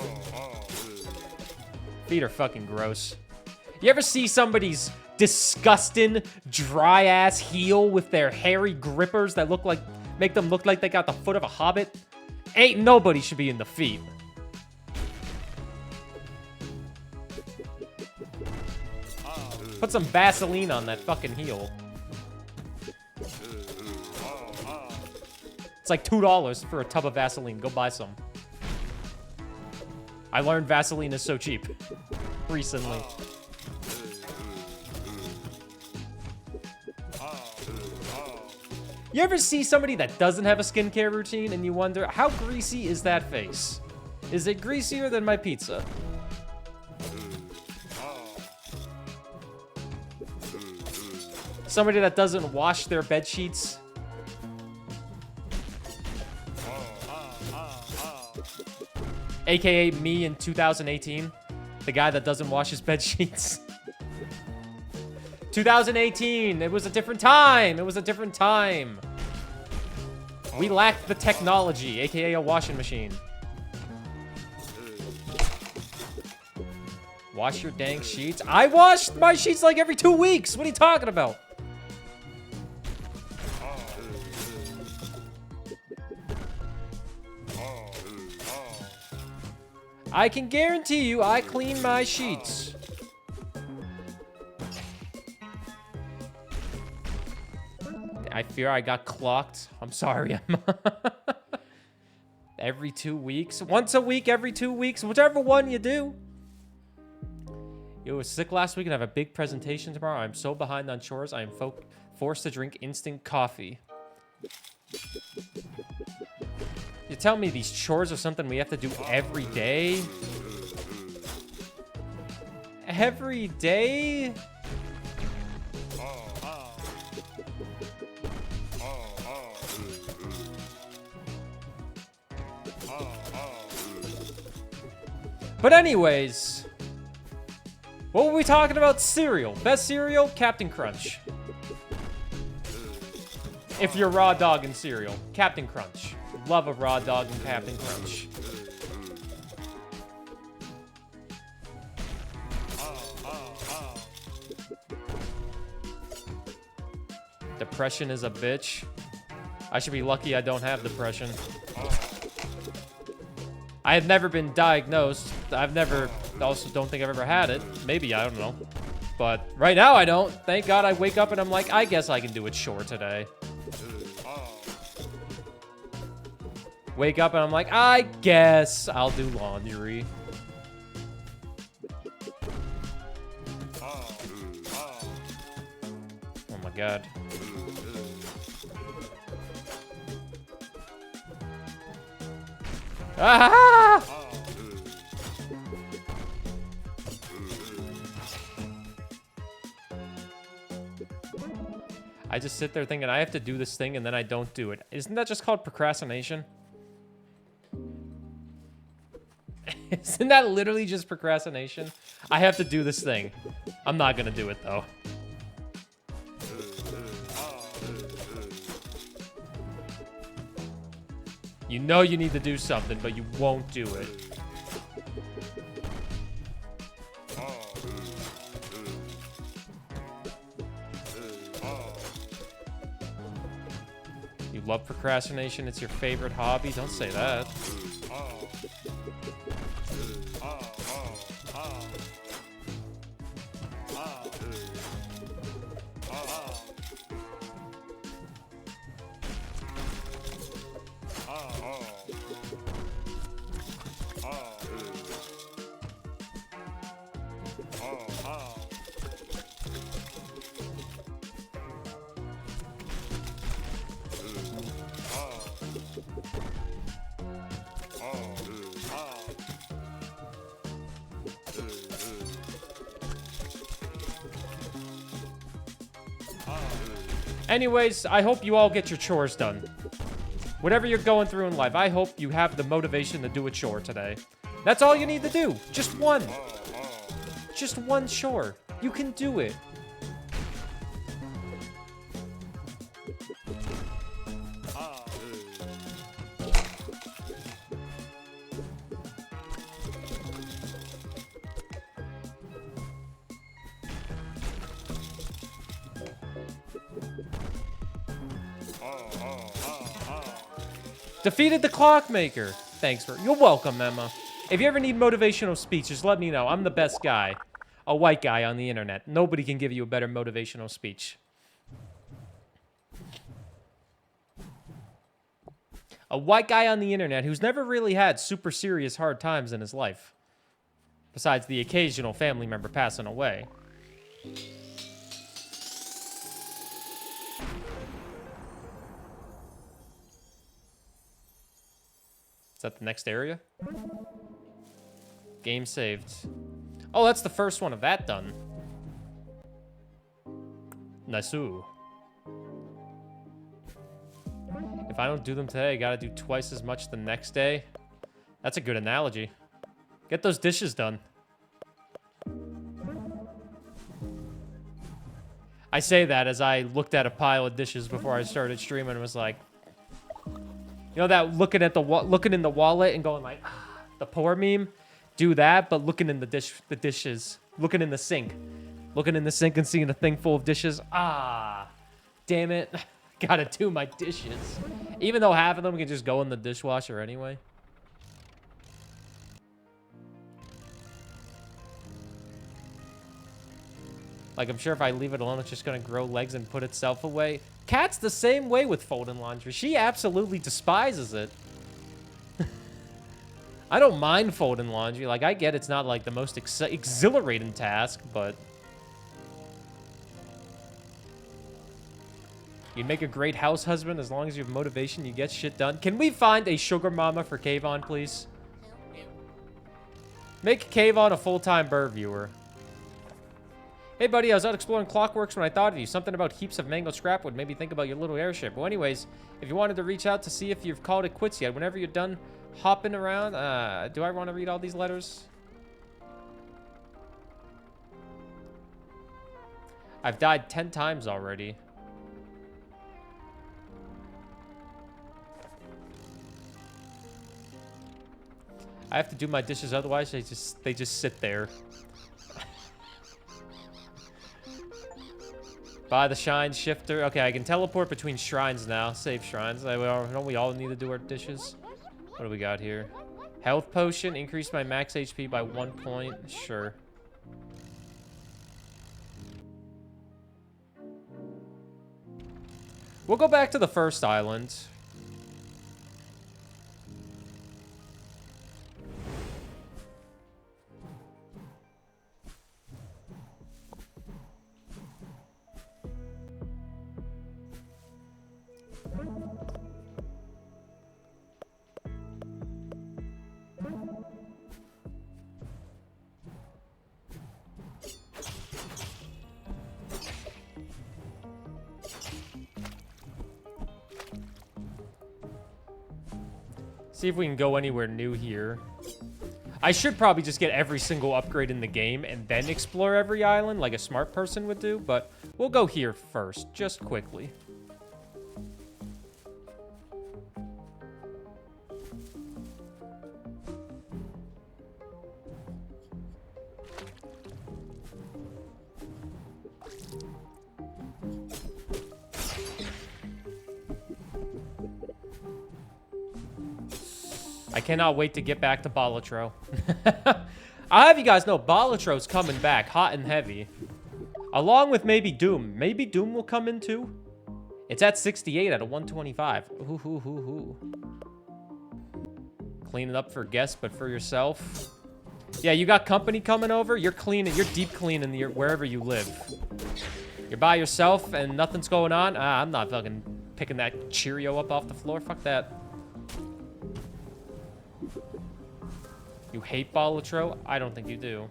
Feet are fucking gross. You ever see somebody's disgusting, dry-ass heel with their hairy grippers that make them look like they got the foot of a hobbit? Ain't nobody should be into feet. Put some Vaseline on that fucking heel. It's like $2 for a tub of Vaseline. Go buy some. I learned Vaseline is so cheap. recently. You ever see somebody that doesn't have a skincare routine and you wonder, how greasy is that face? Is it greasier than my pizza? Somebody that doesn't wash their bed sheets? AKA me in 2018. The guy that doesn't wash his bed sheets. 2018, it was a different time. It was a different time. We lacked the technology, aka a washing machine. Wash your dang sheets. I wash my sheets like every 2 weeks. What are you talking about? I can guarantee you I clean my sheets. I fear I got clocked. I'm sorry, Emma. Every 2 weeks? Once a week, every 2 weeks, whichever one you do. Yo, I was sick last week and I have a big presentation tomorrow. I'm so behind on chores, I am forced to drink instant coffee. You tell me these chores are something we have to do every day? Every day? But anyways, what were we talking about? Cereal. Best cereal? Captain Crunch. If you're raw dog and cereal, Captain Crunch. Love a raw dog and Captain Crunch. Depression is a bitch. I should be lucky I don't have depression. I have never been diagnosed. Also don't think I've ever had it. Maybe, I don't know. But right now I don't. Thank God I wake up and I'm like, I guess I can do it short today. Wake up and I'm like, I guess I'll do laundry. Oh my God. Ah! I just sit there thinking I have to do this thing and then I don't do it. Isn't that just called procrastination? Isn't that literally just procrastination? I have to do this thing. I'm not gonna do it though. You know you need to do something, but you won't do it. You love procrastination, it's your favorite hobby? Don't say that. Anyways, I hope you all get your chores done. Whatever you're going through in life, I hope you have the motivation to do a chore today. That's all you need to do. Just one. Just one chore. You can do it. Defeated the clockmaker. Thanks for... You're welcome, Emma. If you ever need motivational speech, just let me know. I'm the best guy. A white guy on the internet. Nobody can give you a better motivational speech. A white guy on the internet who's never really had super serious hard times in his life. Besides the occasional family member passing away. Is that the next area? Game saved. Oh, that's the first one of that done. Nice. If I don't do them today, I gotta do twice as much the next day. That's a good analogy. Get those dishes done. I say that as I looked at a pile of dishes before I started streaming and was like, you know that looking in the wallet and going like, ah, the poor meme? Do that, but looking in the dishes. Looking in the sink. Looking in the sink and seeing a thing full of dishes. Ah, damn it. Gotta do my dishes. Even though half of them can just go in the dishwasher anyway. Like, I'm sure if I leave it alone, it's just gonna grow legs and put itself away. Cat's the same way with folding laundry. She absolutely despises it. I don't mind folding laundry. Like, I get it's not, like, the most exhilarating task, but... You'd make a great house husband as long as you have motivation, you get shit done. Can we find a sugar mama for Kayvon, please? Make Kayvon a full-time Burr viewer. Hey, buddy, I was out exploring Clockworks when I thought of you. Something about heaps of mangled scrap would make me think about your little airship. Well, anyways, if you wanted to reach out to see if you've called it quits yet, whenever you're done hopping around, do I want to read all these letters? I've died 10 times already. I have to do my dishes, otherwise they just sit there. Buy the shine shifter. Okay, I can teleport between shrines now. Save shrines. Don't we all need to do our dishes? What do we got here? Health potion. Increase my max HP by 1 point. Sure. We'll go back to the first island. See if we can go anywhere new here. I should probably just get every single upgrade in the game and then explore every island like a smart person would do, but we'll go here first, just quickly. I cannot wait to get back to Balatro. I'll have you guys know Balatro's coming back hot and heavy. Along with maybe Doom. Maybe Doom will come in too. It's at 68 out of 125. Ooh, ooh, ooh, ooh. Clean it up for guests, but for yourself. Yeah, you got company coming over. You're cleaning. You're deep cleaning wherever you live. You're by yourself and nothing's going on. I'm not fucking picking that Cheerio up off the floor. Fuck that. You hate Balatro? I don't think you do.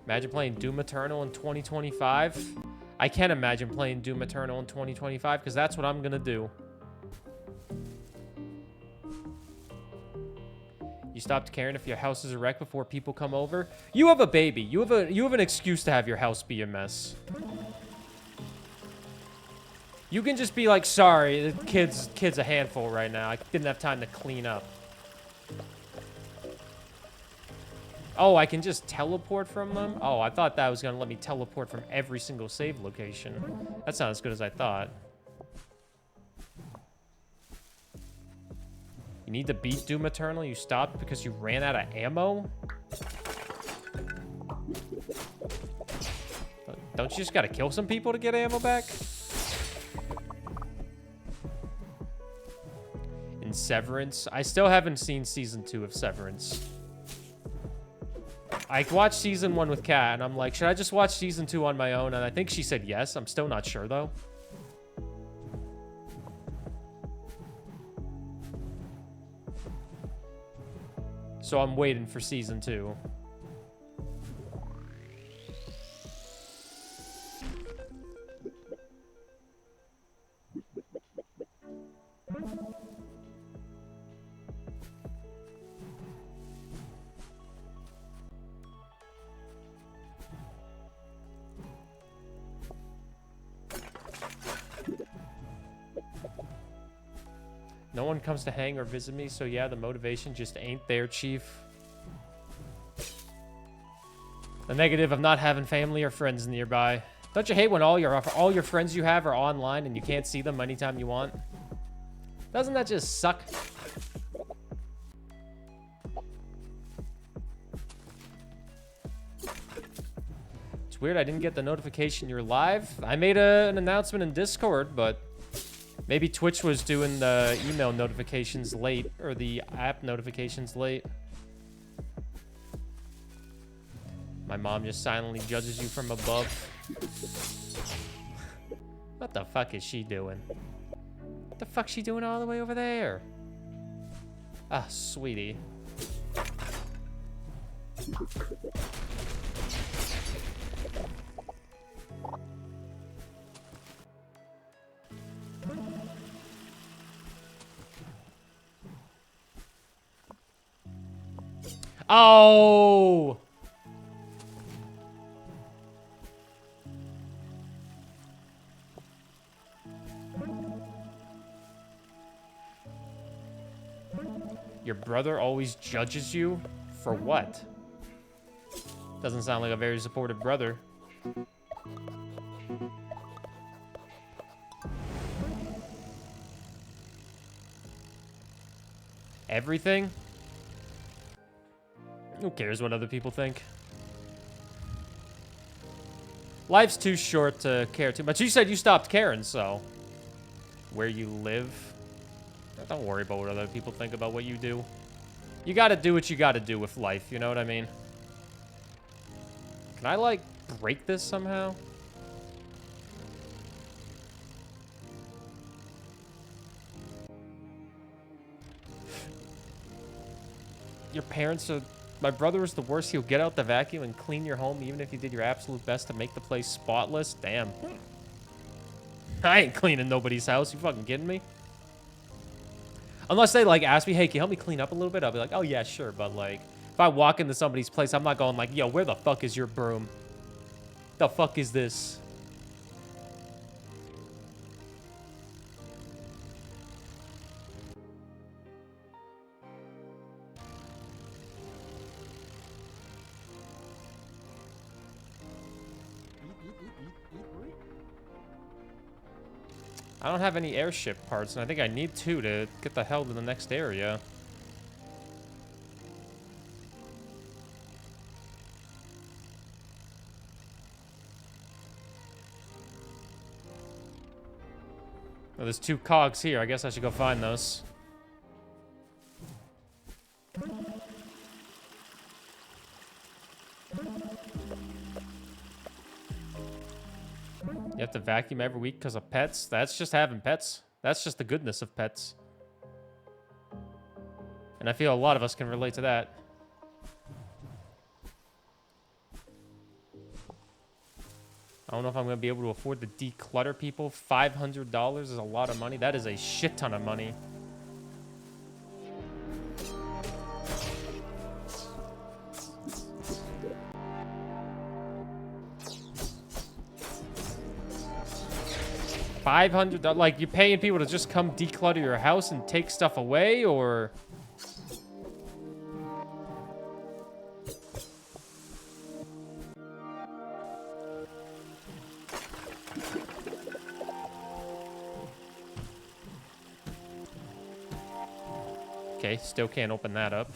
Imagine playing Doom Eternal in 2025. I can imagine playing Doom Eternal in 2025 because that's what I'm gonna do. You stopped caring if your house is a wreck before people come over? You have a baby. You have an excuse to have your house be a mess. You can just be like, sorry, the kid's a handful right now. I didn't have time to clean up. Oh, I can just teleport from them? Oh, I thought that was gonna let me teleport from every single save location. That's not as good as I thought. You need to beat Doom Eternal? You stopped because you ran out of ammo? Don't you just gotta kill some people to get ammo back? Severance. I still haven't seen season 2 of Severance. I watched season 1 with Kat, and I'm like, should I just watch season 2 on my own? And I think she said yes. I'm still not sure, though. So I'm waiting for season 2. No one comes to hang or visit me, so yeah, the motivation just ain't there, Chief. The negative of not having family or friends nearby. Don't you hate when all your friends you have are online and you can't see them anytime you want? Doesn't that just suck? It's weird I didn't get the notification you're live. I made an announcement in Discord, but maybe Twitch was doing the email notifications late, or the app notifications late. My mom just silently judges you from above. What the fuck is she doing? What the fuck's she doing all the way over there? Ah, sweetie. Oh! Your brother always judges you? For what? Doesn't sound like a very supportive brother. Everything? Who cares what other people think? Life's too short to care too much. You said you stopped caring, so... Where you live? Don't worry about what other people think about what you do. You gotta do what you gotta do with life, you know what I mean? Can I, like, break this somehow? Your parents are... My brother is the worst. He'll get out the vacuum and clean your home even if you did your absolute best to make the place spotless. Damn. I ain't cleaning nobody's house. You fucking kidding me? Unless they, like, ask me, hey, can you help me clean up a little bit? I'll be like, oh, yeah, sure. But, like, if I walk into somebody's place, I'm not going like, yo, where the fuck is your broom? The fuck is this? I don't have any airship parts, and I think I need two to get the hell to the next area. Well, there's 2 cogs here. I guess I should go find those. You have to vacuum every week because of pets? That's just having pets. That's just the goodness of pets. And I feel a lot of us can relate to that. I don't know if I'm going to be able to afford to declutter people. $500 is a lot of money. That is a shit ton of money. $500, like, you paying people to just come declutter your house and take stuff away, or? Okay, still can't open that up.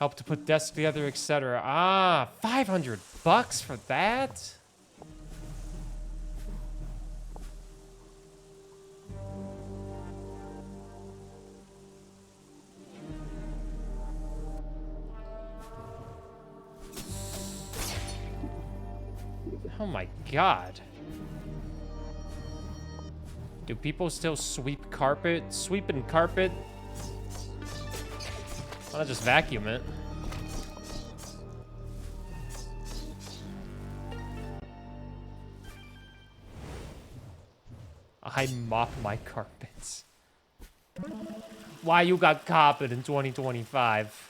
Help to put desks together, etc. Ah, $500 for that? Oh my god. Do people still sweep carpet? Sweeping carpet? Why not just vacuum it? I mop my carpets. Why you got carpet in 2025?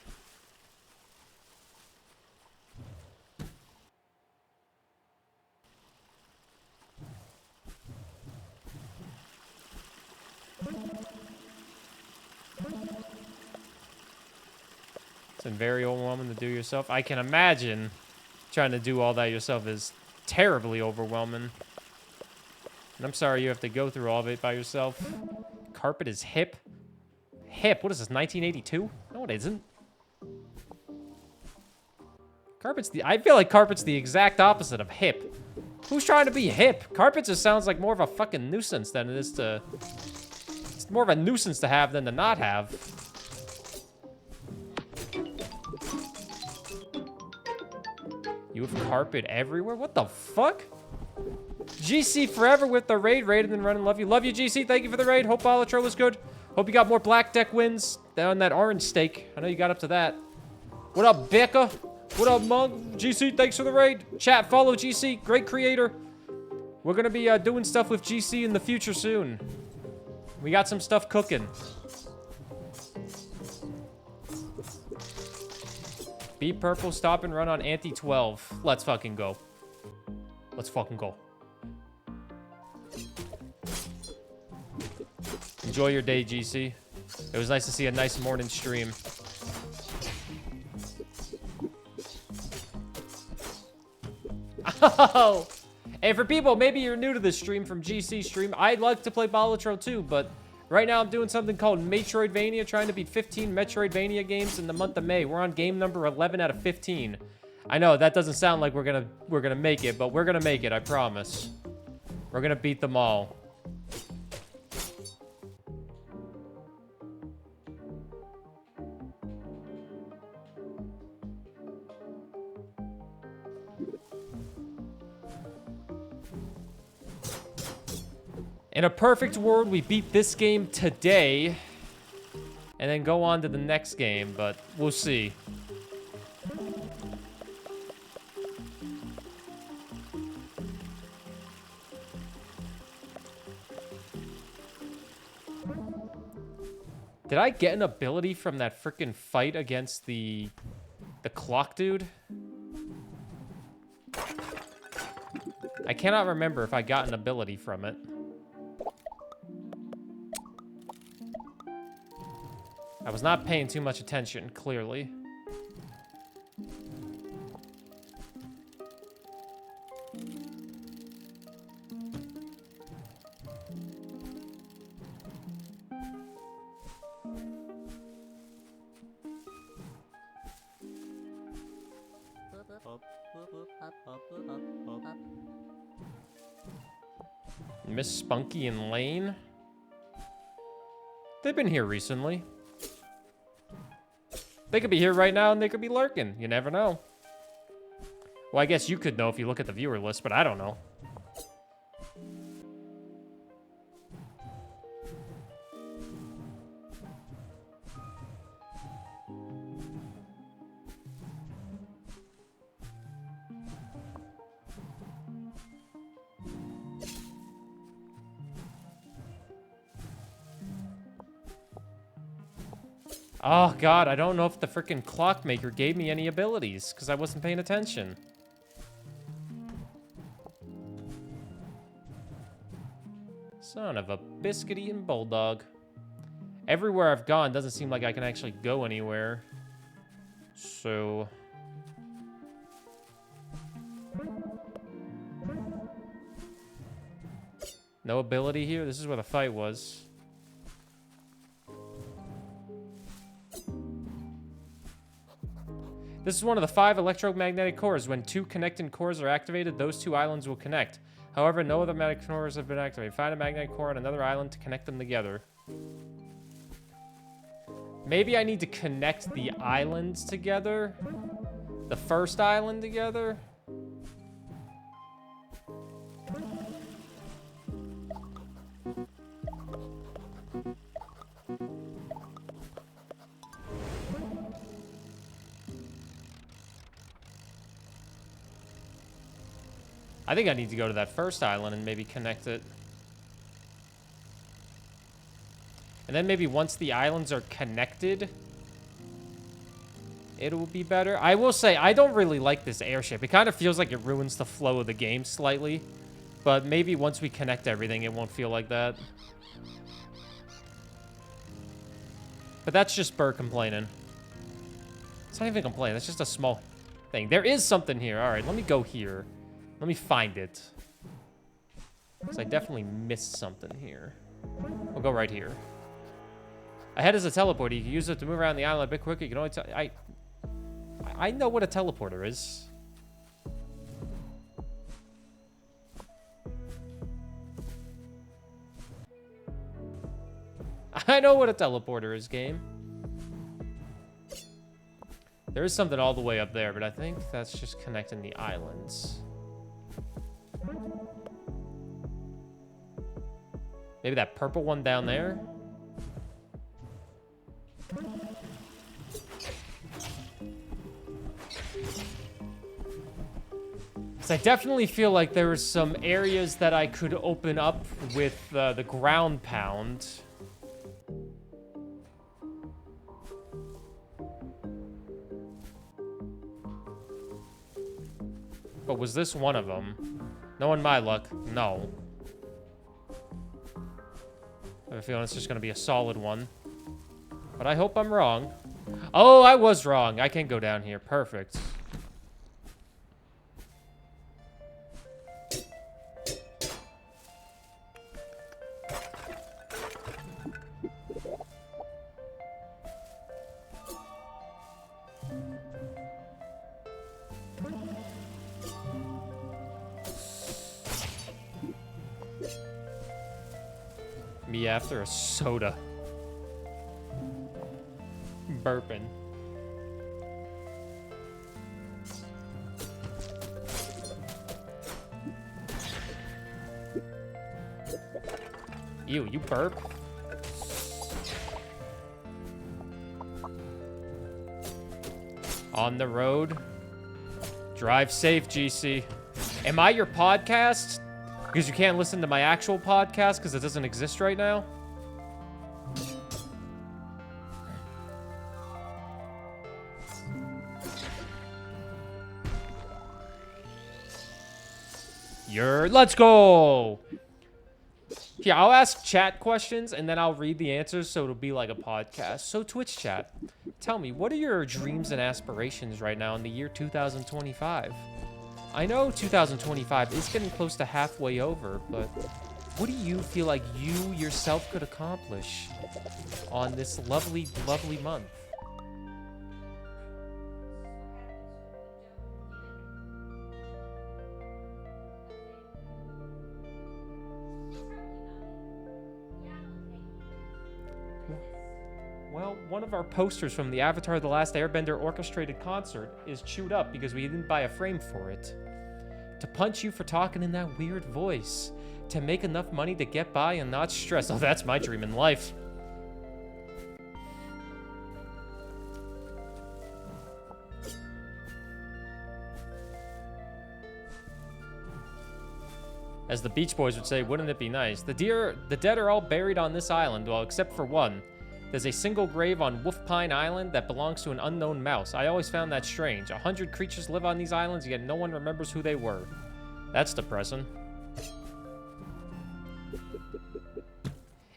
It's very overwhelming to do yourself. I can imagine trying to do all that yourself is terribly overwhelming. And I'm sorry you have to go through all of it by yourself. Carpet is hip. Hip? What is this, 1982? No, it isn't. I feel like carpet's the exact opposite of hip. Who's trying to be hip? Carpet just sounds like more of a fucking nuisance than it is to... It's more of a nuisance to have than to not have. You have carpet everywhere? What the fuck? GC forever with the raid. Rated and running. Love you. Love you, GC. Thank you for the raid. Hope Balatro was good. Hope you got more black deck wins down that orange steak. I know you got up to that. What up, Becca? What up, Monk? GC, thanks for the raid. Chat, follow GC. Great creator. We're going to be doing stuff with GC in the future soon. We got some stuff cooking. Be purple, stop and run on anti 12. Let's fucking go. Let's fucking go. Enjoy your day, GC. It was nice to see a nice morning stream. Oh! And for people, maybe you're new to this stream from GC stream, I'd like to play Balatro too, but right now I'm doing something called Metroidvania, trying to beat 15 Metroidvania games in the month of May. We're on game number 11 out of 15. I know, that doesn't sound like we're gonna make it, but we're gonna make it, I promise. We're gonna beat them all. In a perfect world, we beat this game today and then go on to the next game, but we'll see. Did I get an ability from that frickin' fight against the clock dude? I cannot remember if I got an ability from it. I was not paying too much attention, clearly. Miss Spunky and Lane? They've been here recently. They could be here right now and they could be lurking. You never know. Well, I guess you could know if you look at the viewer list, but I don't know. Oh, God, I don't know if the frickin' clockmaker gave me any abilities, because I wasn't paying attention. Son of a biscuit-eating bulldog. Everywhere I've gone doesn't seem like I can actually go anywhere. So... no ability here? This is where the fight was. This is one of the 5 electromagnetic cores. When 2 connecting cores are activated, those 2 islands will connect. However, no other magnetic cores have been activated. Find a magnetic core on another island to connect them together. Maybe I need to connect the islands together. The first island together. I think I need to go to that first island and maybe connect it. And then maybe once the islands are connected, it will be better. I will say, I don't really like this airship. It kind of feels like it ruins the flow of the game slightly. But maybe once we connect everything, it won't feel like that. But that's just Burr complaining. It's not even complaining. That's just a small thing. There is something here. All right, let me go here. Let me find it. Because I definitely missed something here. We'll go right here. Ahead is a teleporter. You can use it to move around the island a bit quicker. You can only tell... I know what a teleporter is. I know what a teleporter is, game. There is something all the way up there, but I think that's just connecting the islands. Maybe that purple one down there? Because I definitely feel like there are some areas that I could open up with the ground pound. But was this one of them? Knowing my luck, no. I have a feeling it's just going to be a solid one. But I hope I'm wrong. Oh, I was wrong. I can go down here. Perfect. Me after a soda. Burping. Ew, you burp? On the road. Drive safe, GC. Am I your podcast? Because you can't listen to my actual podcast because it doesn't exist right now? Let's go! Here, I'll ask chat questions and then I'll read the answers so it'll be like a podcast. So Twitch chat, tell me, what are your dreams and aspirations right now in the year 2025? I know 2025 is getting close to halfway over, but what do you feel like you yourself could accomplish on this lovely, lovely month? Well, one of our posters from the Avatar The Last Airbender orchestrated concert is chewed up because we didn't buy a frame for it. To punch you for talking in that weird voice. To make enough money to get by and not stress. Oh, that's my dream in life. As the Beach Boys would say, wouldn't it be nice? The dead are all buried on this island, well, except for one. There's a single grave on Wolf Pine Island that belongs to an unknown mouse. I always found that strange. 100 creatures live on these islands, yet no one remembers who they were. That's depressing.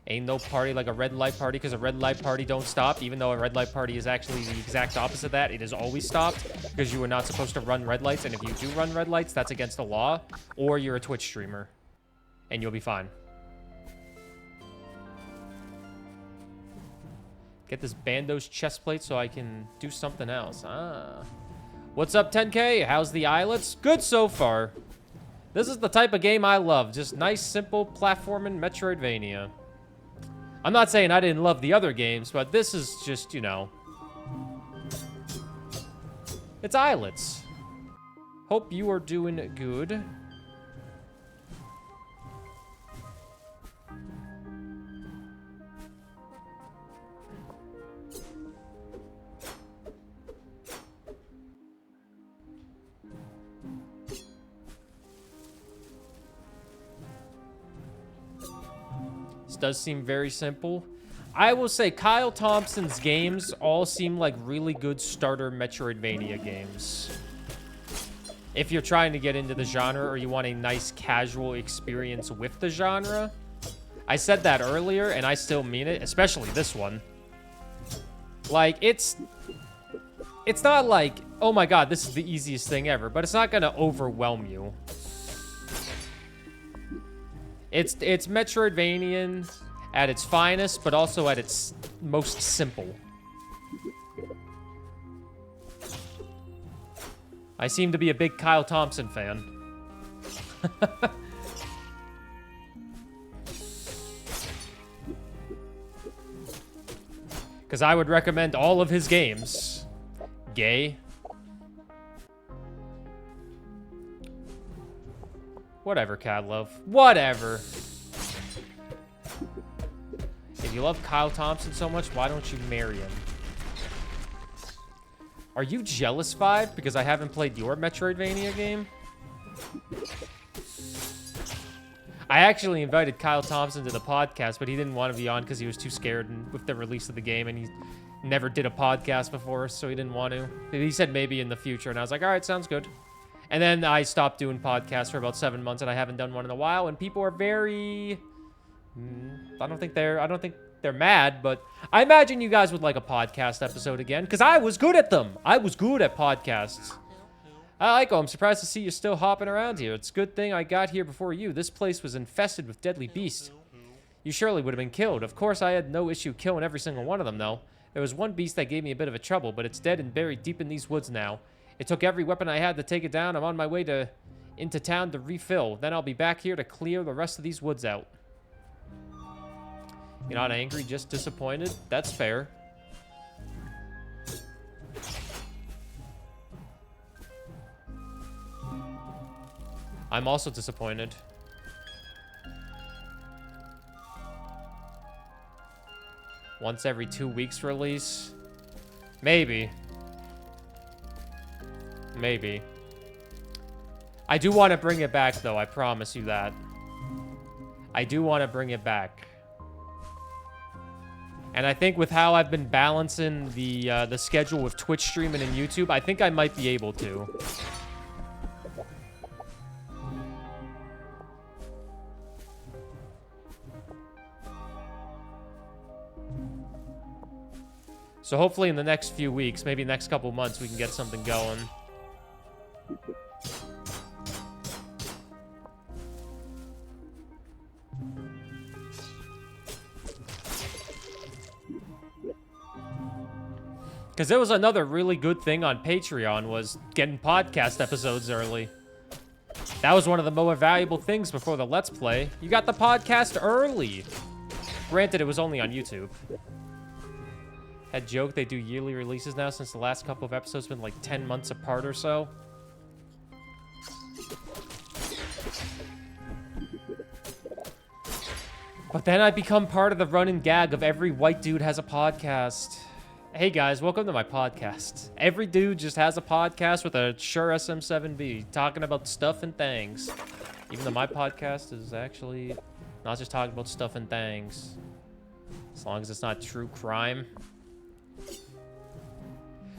Ain't no party like a red light party, because a red light party don't stop, even though a red light party is actually the exact opposite of that. It is always stopped, because you are not supposed to run red lights, and if you do run red lights, that's against the law, or you're a Twitch streamer, and you'll be fine. Get this Bando's chest plate so I can do something else. Ah. What's up, 10K? How's the Islets? Good so far. This is the type of game I love. Just nice, simple platforming metroidvania. I'm not saying I didn't love the other games, but this is just, you know... It's Islets. Hope you are doing good. This does seem very simple. I will say Kyle Thompson's games all seem like really good starter Metroidvania games. If you're trying to get into the genre or you want a nice casual experience with the genre. I said that earlier and I still mean it, especially this one. Like, it's not like, oh my god, this is the easiest thing ever, but it's not gonna overwhelm you. It's Metroidvanian at its finest, but also at its most simple. I seem to be a big Kyle Thompson fan. Because I would recommend all of his games. Gay. Whatever, Cat Love. Whatever. If you love Kyle Thompson so much, why don't you marry him? Are you jealous, Five? Because I haven't played your Metroidvania game? I actually invited Kyle Thompson to the podcast, but he didn't want to be on because he was too scared with the release of the game, and he never did a podcast before, so he didn't want to. He said maybe in the future, and I was like, all right, sounds good. And then I stopped doing podcasts for about 7 months, and I haven't done one in a while, and people are very... I don't think they're mad, but I imagine you guys would like a podcast episode again, because I was good at them. I was good at podcasts. I like them. I'm surprised to see you still hopping around here. It's a good thing I got here before you. This place was infested with deadly beasts. You surely would have been killed. Of course, I had no issue killing every single one of them, though. There was one beast that gave me a bit of a trouble, but it's dead and buried deep in these woods now. It took every weapon I had to take it down. I'm on my way into town to refill. Then I'll be back here to clear the rest of these woods out. You're not angry, just disappointed? That's fair. I'm also disappointed. Once every 2 weeks release? Maybe. Maybe. I do want to bring it back, though. I promise you that. I do want to bring it back. And I think with how I've been balancing the schedule with Twitch streaming and YouTube, I think I might be able to. So hopefully in the next few weeks, maybe next couple months, we can get something going. Because there was another really good thing on Patreon was getting podcast episodes early. That was one of the more valuable things before the Let's Play. You got the podcast early. Granted, it was only on YouTube. That joke, they do yearly releases now since the last couple of episodes been like 10 months apart or so. But then I become part of the running gag of every white dude has a podcast. Hey guys, welcome to my podcast. Every dude just has a podcast with a Shure SM7B talking about stuff and things. Even though my podcast is actually not just talking about stuff and things. As long as it's not true crime.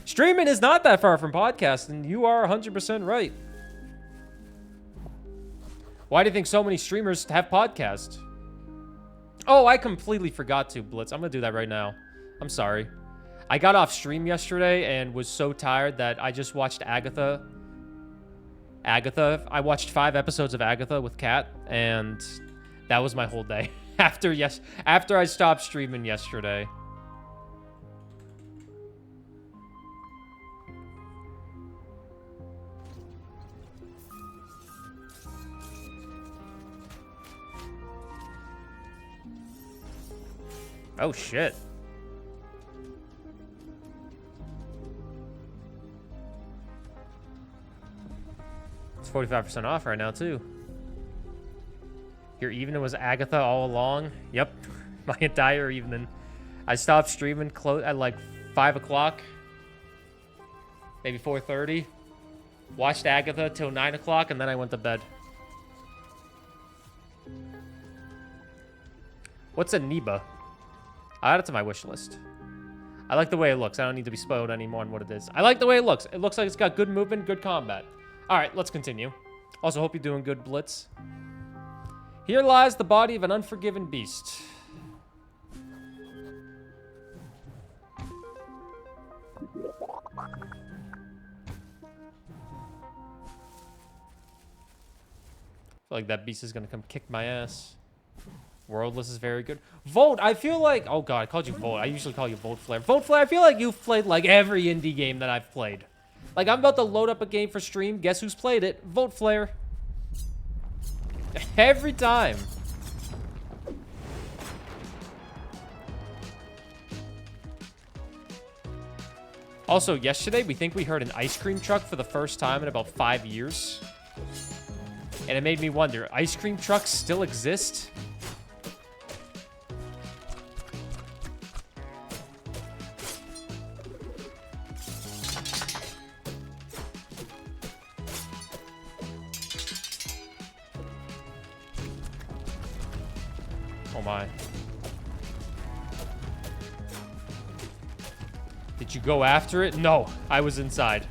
Streaming is not that far from podcasting. You are 100% right. Why do you think so many streamers have podcasts? Oh, I completely forgot to, Blitz. I'm going to do that right now. I'm sorry. I got off stream yesterday and was so tired that I just watched Agatha. I watched 5 episodes of Agatha with Kat, and that was my whole day. After I stopped streaming yesterday. Oh, shit. It's 45% off right now, too. Your evening was Agatha all along? Yep. My entire evening. I stopped streaming at like 5 o'clock. Maybe 4:30. Watched Agatha till 9 o'clock, and then I went to bed. What's a Niba? I'll add it to my wish list. I like the way it looks. I don't need to be spoiled anymore on what it is. I like the way it looks. It looks like it's got good movement, good combat. All right, let's continue. Also, hope you're doing good, Blitz. Here lies the body of an unforgiven beast. I feel like that beast is gonna come kick my ass. Worldless is very good. Volt, I feel like... Oh, God, I called you Volt. I usually call you Volt Flare. Volt Flare, I feel like you've played, like, every indie game that I've played. Like, I'm about to load up a game for stream. Guess who's played it? Volt Flare. Every time. Also, yesterday, we think we heard an ice cream truck for the first time in about 5 years. And it made me wonder, ice cream trucks still exist? Oh my. Did you go after it? No, I was inside.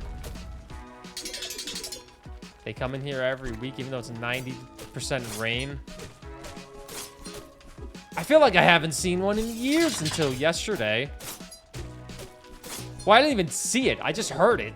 They come in here every week, even though it's 90% rain. I feel like I haven't seen one in years until yesterday. Well, I didn't even see it. I just heard it.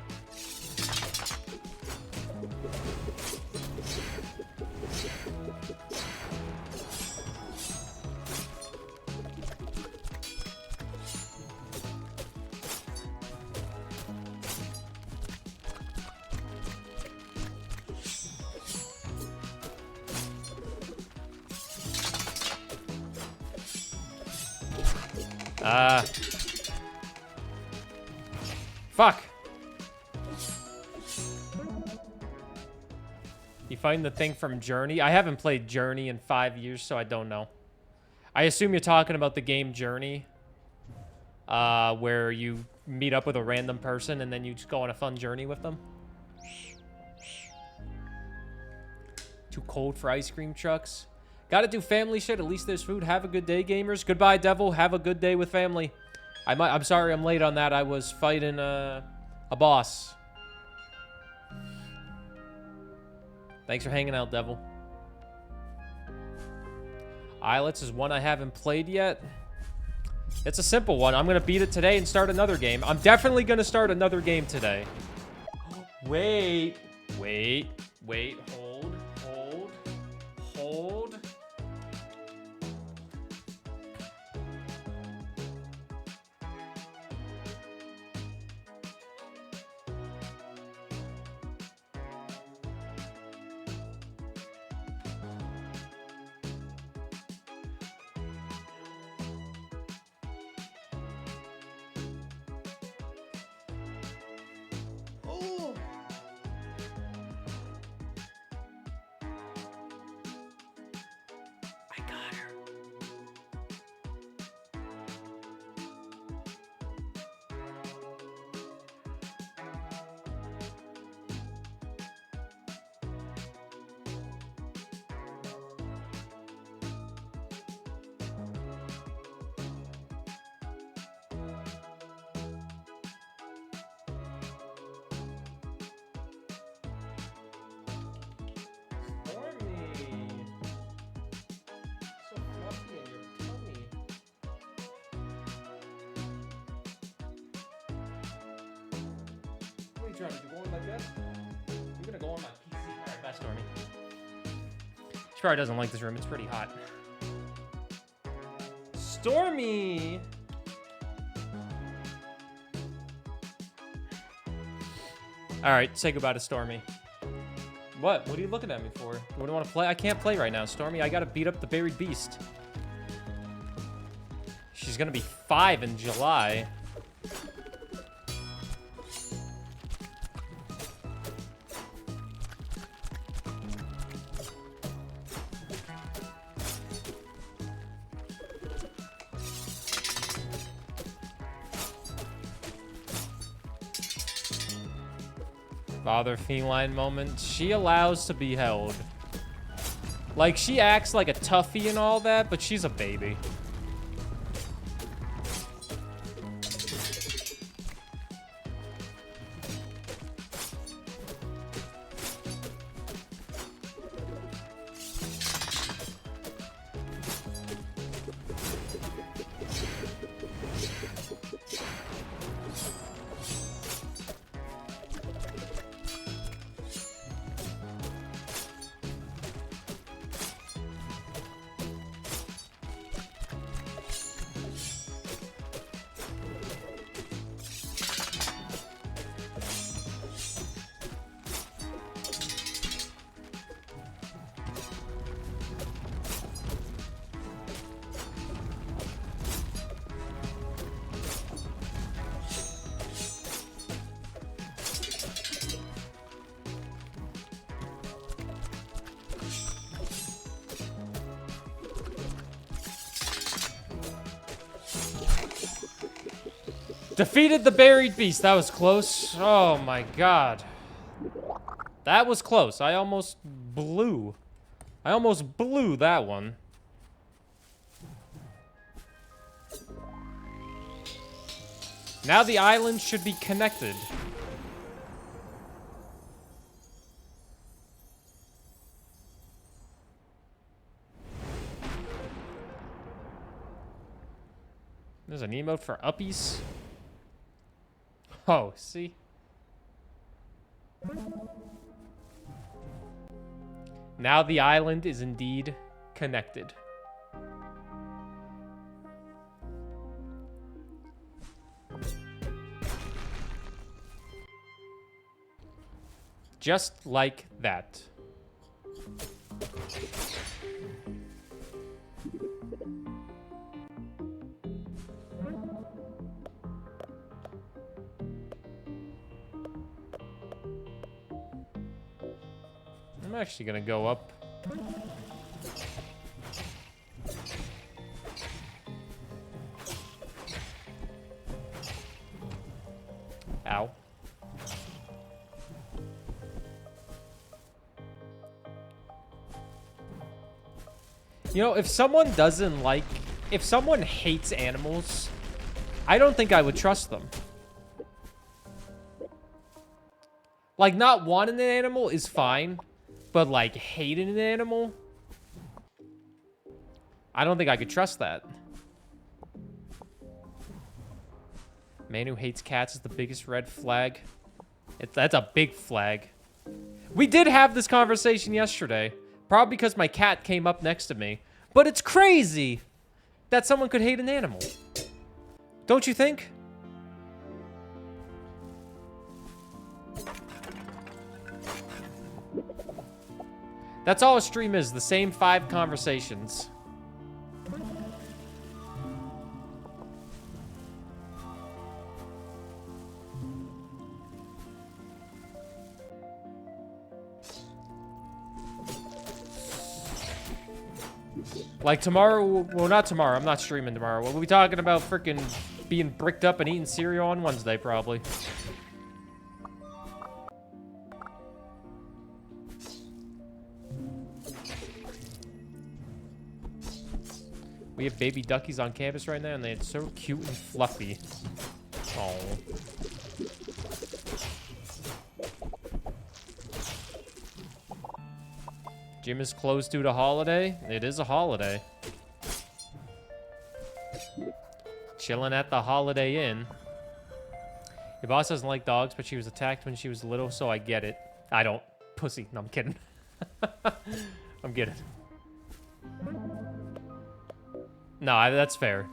Fuck. You find the thing from Journey? I haven't played Journey in 5 years, so I don't know. I assume you're talking about the game Journey, where you meet up with a random person and then you just go on a fun journey with them. Too cold for ice cream trucks. Gotta do family shit. At least there's food. Have a good day, gamers. Goodbye, Devil. Have a good day with family. I'm sorry I'm late on that. I was fighting a boss. Thanks for hanging out, Devil. Islets is one I haven't played yet. It's a simple one. I'm going to beat it today and start another game. I'm definitely going to start another game today. Wait. Hold. Trying to do going like this? I'm gonna go on my PC. Alright, bye, Stormy. She probably doesn't like this room. It's pretty hot. Stormy! Alright, say goodbye to Stormy. What? What are you looking at me for? What do you want to play? I can't play right now, Stormy. I gotta beat up the buried beast. She's gonna be 5 in July. Father feline moment. She allows to be held. Like, she acts like a toughie and all that, but she's a baby. Defeated the buried beast. That was close. Oh my god. That was close. I almost blew that one. Now the island should be connected. There's an emote for uppies. Oh, see? Now the island is indeed connected. Just like that. I'm actually gonna go up. Ow. You know, if someone hates animals, I don't think I would trust them. Like, not wanting an animal is fine. But, like, hating an animal? I don't think I could trust that. Man who hates cats is the biggest red flag. That's a big flag. We did have this conversation yesterday. Probably because my cat came up next to me. But it's crazy that someone could hate an animal. Don't you think? That's all a stream is, the same 5 conversations. Like tomorrow, well, not tomorrow, I'm not streaming tomorrow. We'll be talking about freaking being bricked up and eating cereal on Wednesday, probably. We have baby duckies on campus right now, and they're so cute and fluffy. Oh. Gym is closed due to holiday. It is a holiday. Chilling at the Holiday Inn. Your boss doesn't like dogs, but she was attacked when she was little, so I get it. I don't. Pussy. No, I'm kidding. I'm kidding. No, that's fair.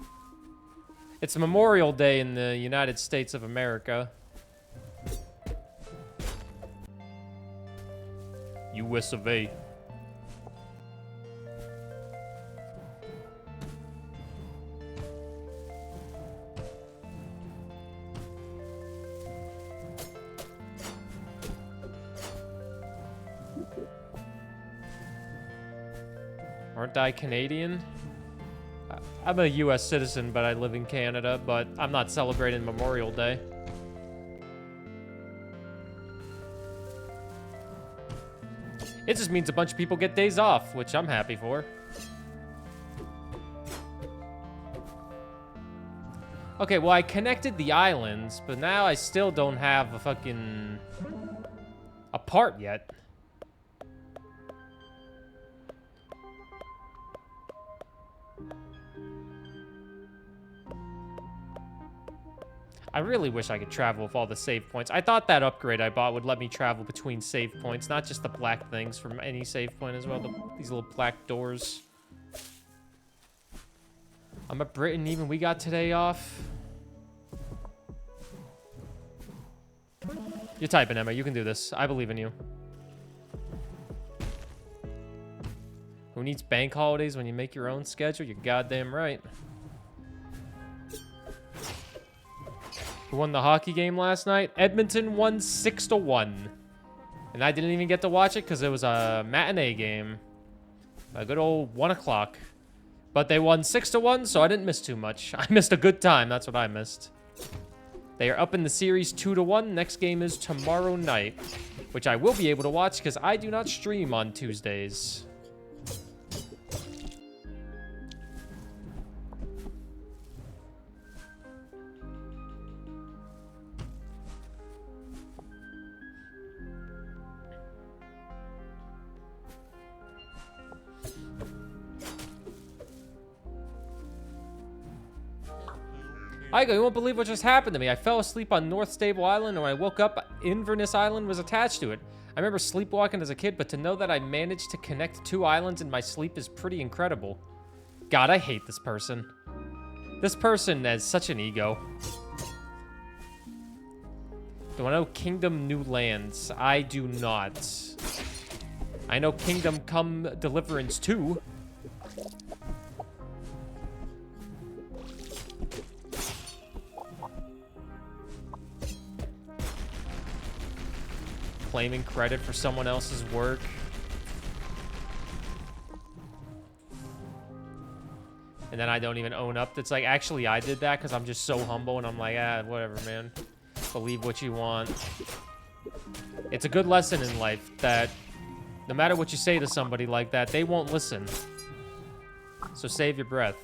It's Memorial Day in the United States of America. US of A. Aren't I Canadian? I'm a US citizen, but I live in Canada, but I'm not celebrating Memorial Day. It just means a bunch of people get days off, which I'm happy for. Okay, well, I connected the islands, but now I still don't have a fucking... a part yet. I really wish I could travel with all the save points. I thought that upgrade I bought would let me travel between save points, not just the black things from any save point as well. These little black doors. I'm a Briton, even we got today off. You're typing, Emma. You can do this. I believe in you. Who needs bank holidays when you make your own schedule? You're goddamn right. Who won the hockey game last night? Edmonton won 6-1. And I didn't even get to watch it because it was a matinee game. A good old 1 o'clock. But they won 6-1, so I didn't miss too much. I missed a good time. That's what I missed. They are up in the series 2-1. Next game is tomorrow night, which I will be able to watch because I do not stream on Tuesdays. Igo, you won't believe what just happened to me. I fell asleep on North Stable Island, and when I woke up, Inverness Island was attached to it. I remember sleepwalking as a kid, but to know that I managed to connect 2 islands in my sleep is pretty incredible. God, I hate this person. This person has such an ego. Do I know Kingdom New Lands? I do not. I know Kingdom Come Deliverance 2. Claiming credit for someone else's work. And then I don't even own up. It's like, actually, I did that because I'm just so humble and I'm like, ah, whatever, man. Believe what you want. It's a good lesson in life that no matter what you say to somebody like that, they won't listen. So save your breath.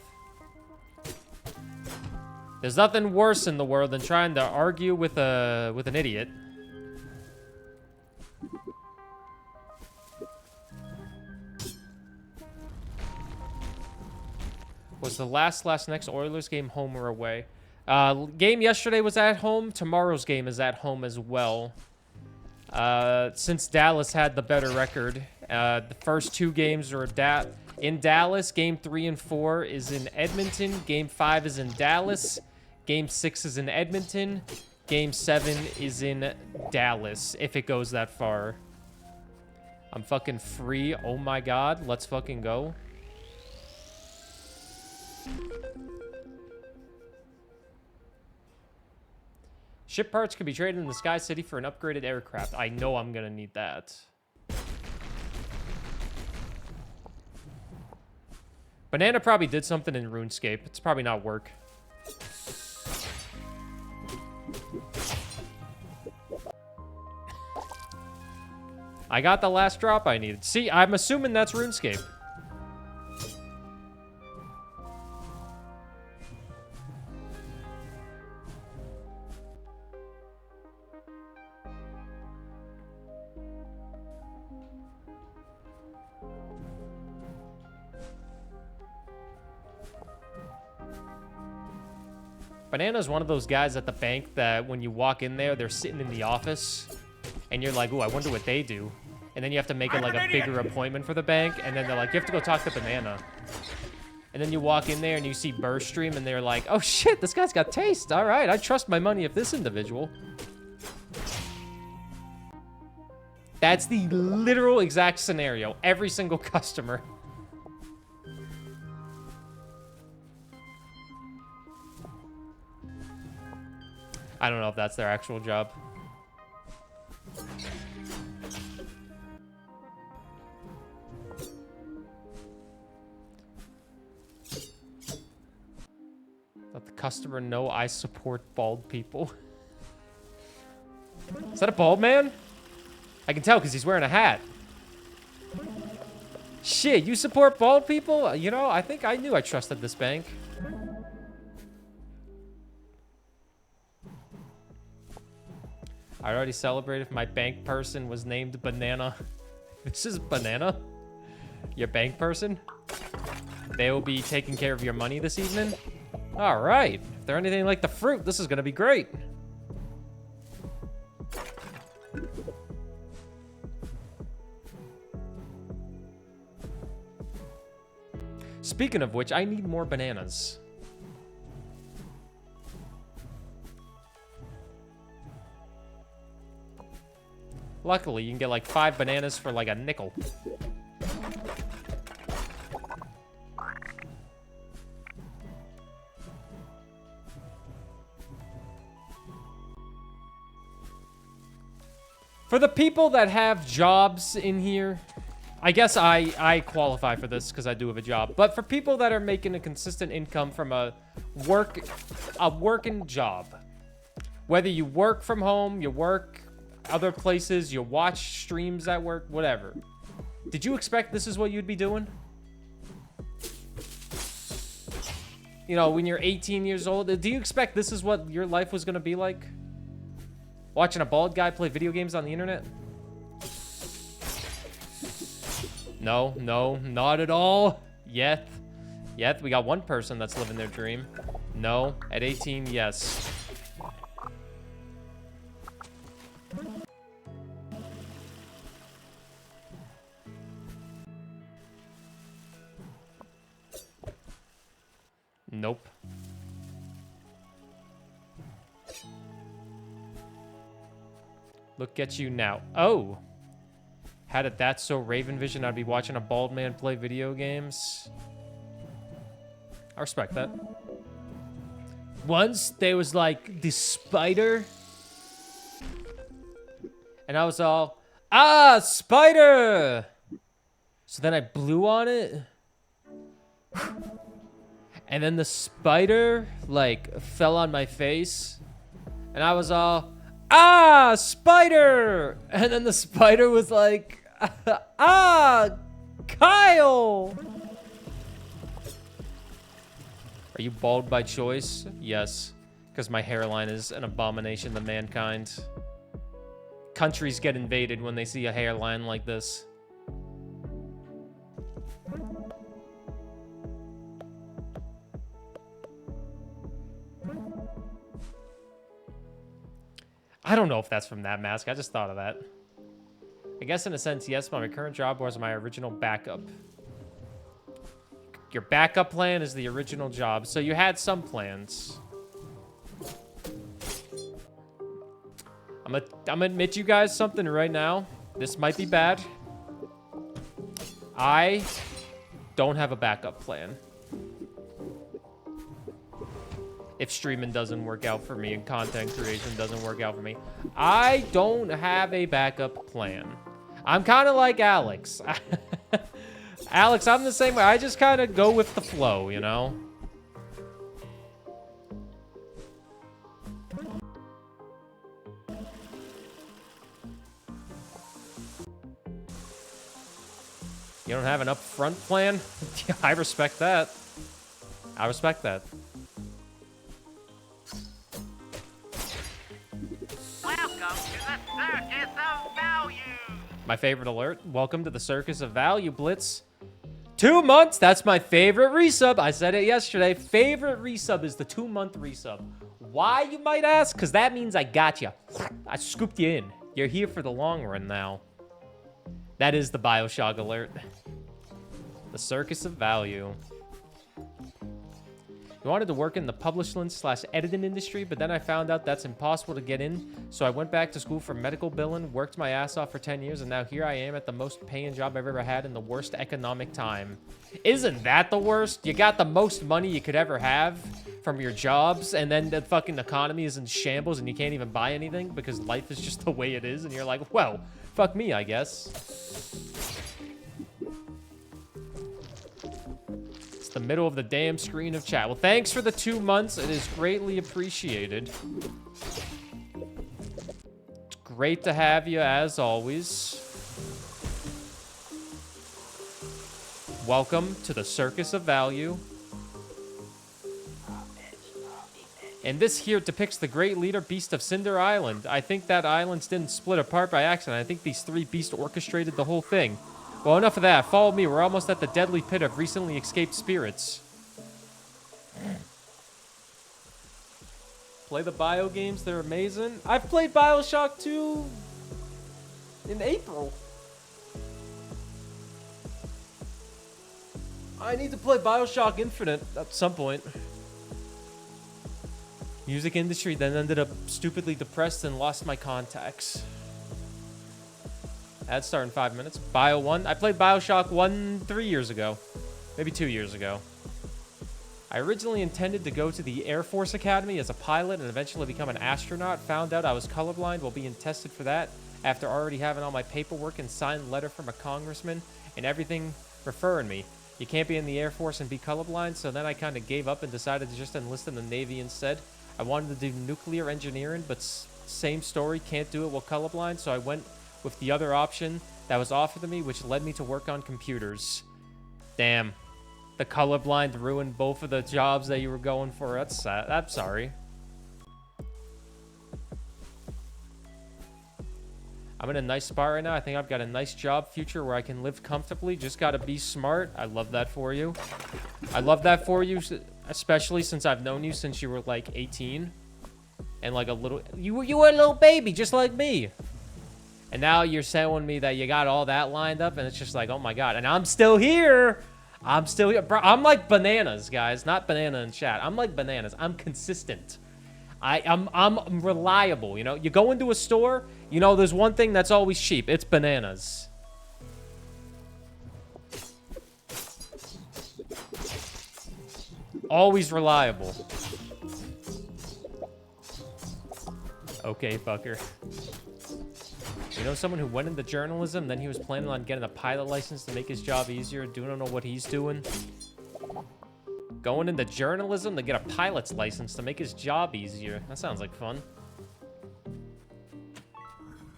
There's nothing worse in the world than trying to argue with an idiot. Was the last next Oilers game home or away? Game yesterday was at home. Tomorrow's game is at home as well. Since Dallas had the better record. The first 2 games are in Dallas. Game 3 and 4 is in Edmonton. Game 5 is in Dallas. Game 6 is in Edmonton. Game 7 is in Dallas, if it goes that far. I'm fucking free. Oh my god. Let's fucking go. Ship parts can be traded in the Sky City for an upgraded aircraft. I know I'm gonna need that. Banana probably did something in RuneScape. It's probably not work. I got the last drop I needed. See, I'm assuming that's RuneScape. Banana's one of those guys at the bank that when you walk in there, they're sitting in the office, and you're like, ooh, I wonder what they do. And then you have to make it like a bigger appointment for the bank, and then they're like, you have to go talk to Banana. And then you walk in there and you see Burr stream, and they're like, oh shit, this guy's got taste. All right, I trust my money of this individual. That's the literal exact scenario. Every single customer. I don't know if that's their actual job. customer know I support bald people. Is that a bald man? I can tell because he's wearing a hat. Shit, you support bald people? You know, I think I knew I trusted this bank. I already celebrated if my bank person was named Banana. This is Banana? Your bank person? They will be taking care of your money this evening? All right. If they're anything like the fruit, this is going to be great. Speaking of which, I need more bananas. Luckily, you can get like 5 bananas for like a nickel. For the people that have jobs in here, I guess I qualify for this because I do have a job. But for people that are making a consistent income from a working job, whether you work from home, you work other places, you watch streams at work, whatever. Did you expect this is what you'd be doing? You know, when you're 18 years old, do you expect this is what your life was going to be like? Watching a bald guy play video games on the internet? No, no, not at all. Yet, we got one person that's living their dream. No, at 18, yes. Nope. Look at you now. Oh. Had it that so Raven Vision, I'd be watching a bald man play video games. I respect that. Once there was like this spider. And I was all, ah, spider! So then I blew on it. And then the spider like fell on my face. And I was all, ah, spider! And then the spider was like, ah, Kyle! Are you bald by choice? Yes, because my hairline is an abomination to mankind. Countries get invaded when they see a hairline like this. I don't know if that's from that mask. I just thought of that. I guess in a sense, yes, my current job was my original backup. Your backup plan is the original job. So you had some plans. I'm gonna admit you guys something right now. This might be bad. I don't have a backup plan. If streaming doesn't work out for me and content creation doesn't work out for me, I don't have a backup plan. I'm kind of like Alex. Alex, I'm the same way. I just kind of go with the flow, you know? You don't have an upfront plan? Yeah, I respect that. I respect that. My favorite alert. Welcome to the Circus of Value, Blitz. 2 months. That's my favorite resub. I said it yesterday. Favorite resub is the 2-month resub. Why, you might ask? Because that means I got you. I scooped you in. You're here for the long run now. That is the Bioshock alert. The Circus of Value. I wanted to work in the publishing/editing industry, but then I found out that's impossible to get in. So I went back to school for medical billing, worked my ass off for 10 years, and now here I am at the most paying job I've ever had in the worst economic time. Isn't that the worst? You got the most money you could ever have from your jobs, and then the fucking economy is in shambles and you can't even buy anything because life is just the way it is, and you're like, well, fuck me, I guess. the middle of the damn screen of chat. Well, thanks for the 2 months. It is greatly appreciated. It's great to have you, as always. Welcome to the Circus of Value. And this here depicts the great leader beast of Cinder Island. I think that islands didn't split apart by accident. I think these 3 beasts orchestrated the whole thing. Well, enough of that. Follow me. We're almost at the deadly pit of recently escaped spirits. Play the Bio games. They're amazing. I've played BioShock 2 in April. I need to play BioShock Infinite at some point. Music industry, then ended up stupidly depressed and lost my contacts. Ads start in 5 minutes. Bio 1. I played BioShock 1 3 years ago. Maybe 2 years ago. I originally intended to go to the Air Force Academy as a pilot and eventually become an astronaut. Found out I was colorblind while being tested for that after already having all my paperwork and signed letter from a congressman and everything referring me. You can't be in the Air Force and be colorblind, so then I kind of gave up and decided to just enlist in the Navy instead. I wanted to do nuclear engineering, but same story, can't do it while colorblind, so I went with the other option that was offered to me, which led me to work on computers. Damn. The colorblind ruined both of the jobs that you were going for. That's sad. I'm sorry. I'm in a nice spot right now. I think I've got a nice job future where I can live comfortably. Just gotta be smart. I love that for you. I love that for you, especially since I've known you since you were like 18. And like a little... You were a little baby, just like me. And now you're telling me that you got all that lined up, and it's just like, oh my god. And I'm still here. I'm still here. Bro, I'm like bananas, guys. Not banana in chat. I'm like bananas. I'm consistent. I'm reliable, you know? You go into a store, you know, there's one thing that's always cheap. It's bananas. Always reliable. Okay, fucker. You know someone who went into journalism, then he was planning on getting a pilot license to make his job easier? Do you know what he's doing? Going into journalism to get a pilot's license to make his job easier. That sounds like fun.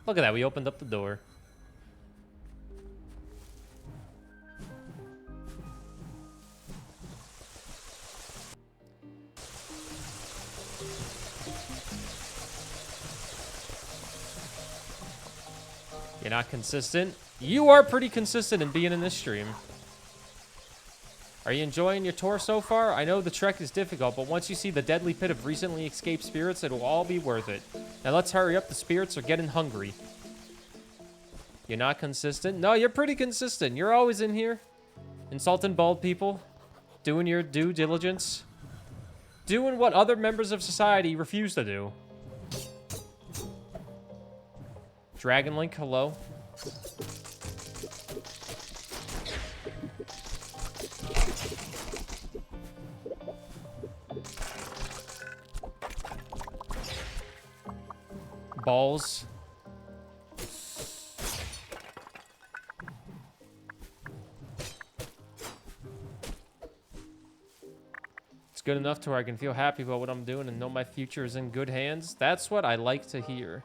Look at that, we opened up the door. You're not consistent? You are pretty consistent in being in this stream. Are you enjoying your tour so far? I know the trek is difficult, but once you see the deadly pit of recently escaped spirits, it'll all be worth it. Now let's hurry up. The spirits are getting hungry. You're not consistent? No, you're pretty consistent. You're always in here. Insulting bald people. Doing your due diligence. Doing what other members of society refuse to do. Dragon Link, hello. Balls. It's good enough to where I can feel happy about what I'm doing and know my future is in good hands. That's what I like to hear.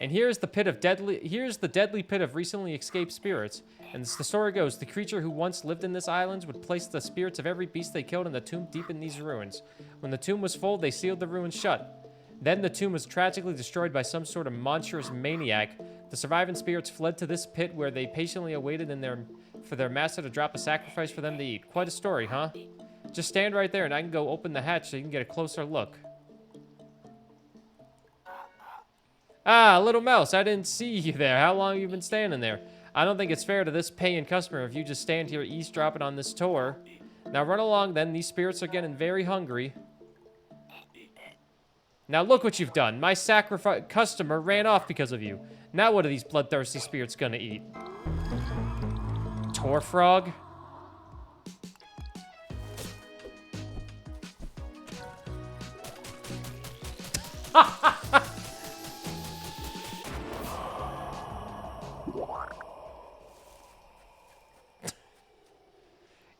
And here's the deadly pit of recently escaped spirits. And as the story goes, the creature who once lived in this island would place the spirits of every beast they killed in the tomb deep in these ruins. When the tomb was full, they sealed the ruins shut. Then the tomb was tragically destroyed by some sort of monstrous maniac. The surviving spirits fled to this pit where they patiently awaited for their master to drop a sacrifice for them to eat. Quite a story, huh? Just stand right there and I can go open the hatch so you can get a closer look. Ah, little mouse, I didn't see you there. How long have you been standing there? I don't think it's fair to this paying customer if you just stand here eavesdropping on this tour. Now run along then, these spirits are getting very hungry. Now look what you've done. My customer ran off because of you. Now what are these bloodthirsty spirits gonna eat? Tour frog?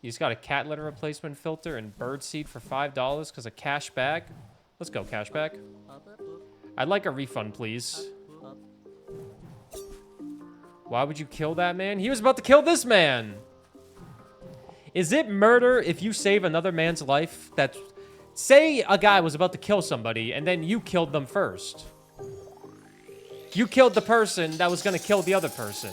He's got a cat litter replacement filter and bird seed for $5 because of cash back. Let's go, cash back. I'd like a refund, please. Why would you kill that man? He was about to kill this man. Is it murder if you save another man's life? That's... Say a guy was about to kill somebody and then you killed them first. You killed the person that was going to kill the other person.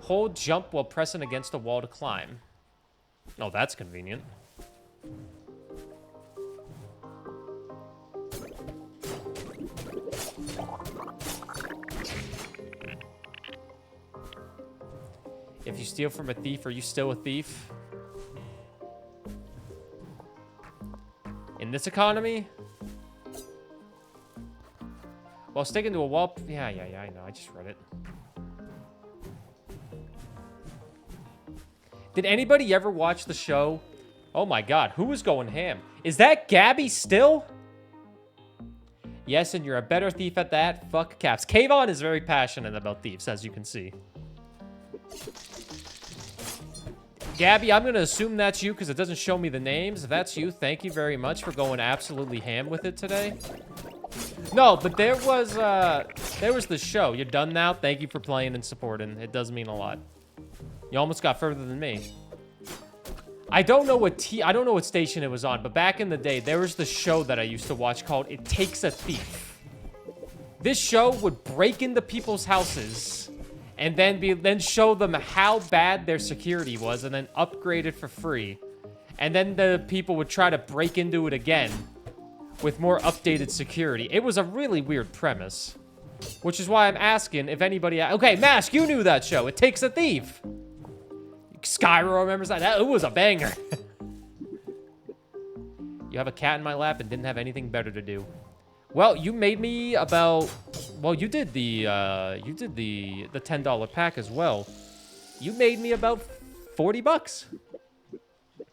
Hold jump while pressing against the wall to climb. Oh, that's convenient. If you steal from a thief, are you still a thief? In this economy? While sticking to a wall... Yeah, I know. I just read it. Did anybody ever watch the show? Oh my god, who was going ham? Is that Gabby still? Yes, and you're a better thief at that. Fuck caps. Kayvon is very passionate about thieves, as you can see. Gabby, I'm going to assume that's you because it doesn't show me the names. If that's you, thank you very much for going absolutely ham with it today. No, but there was the show. You're done now. Thank you for playing and supporting. It does mean a lot. You almost got further than me. I don't know what station it was on, but back in the day, there was the show that I used to watch called It Takes a Thief. This show would break into people's houses and then show them how bad their security was and then upgrade it for free. And then the people would try to break into it again with more updated security. It was a really weird premise, which is why I'm asking if anybody... Okay, Mask, you knew that show. It Takes a Thief. Skyro remembers that. It was a banger. You have a cat in my lap and didn't have anything better to do. Well, you made me about... Well, you did the $10 pack as well. You made me about $40.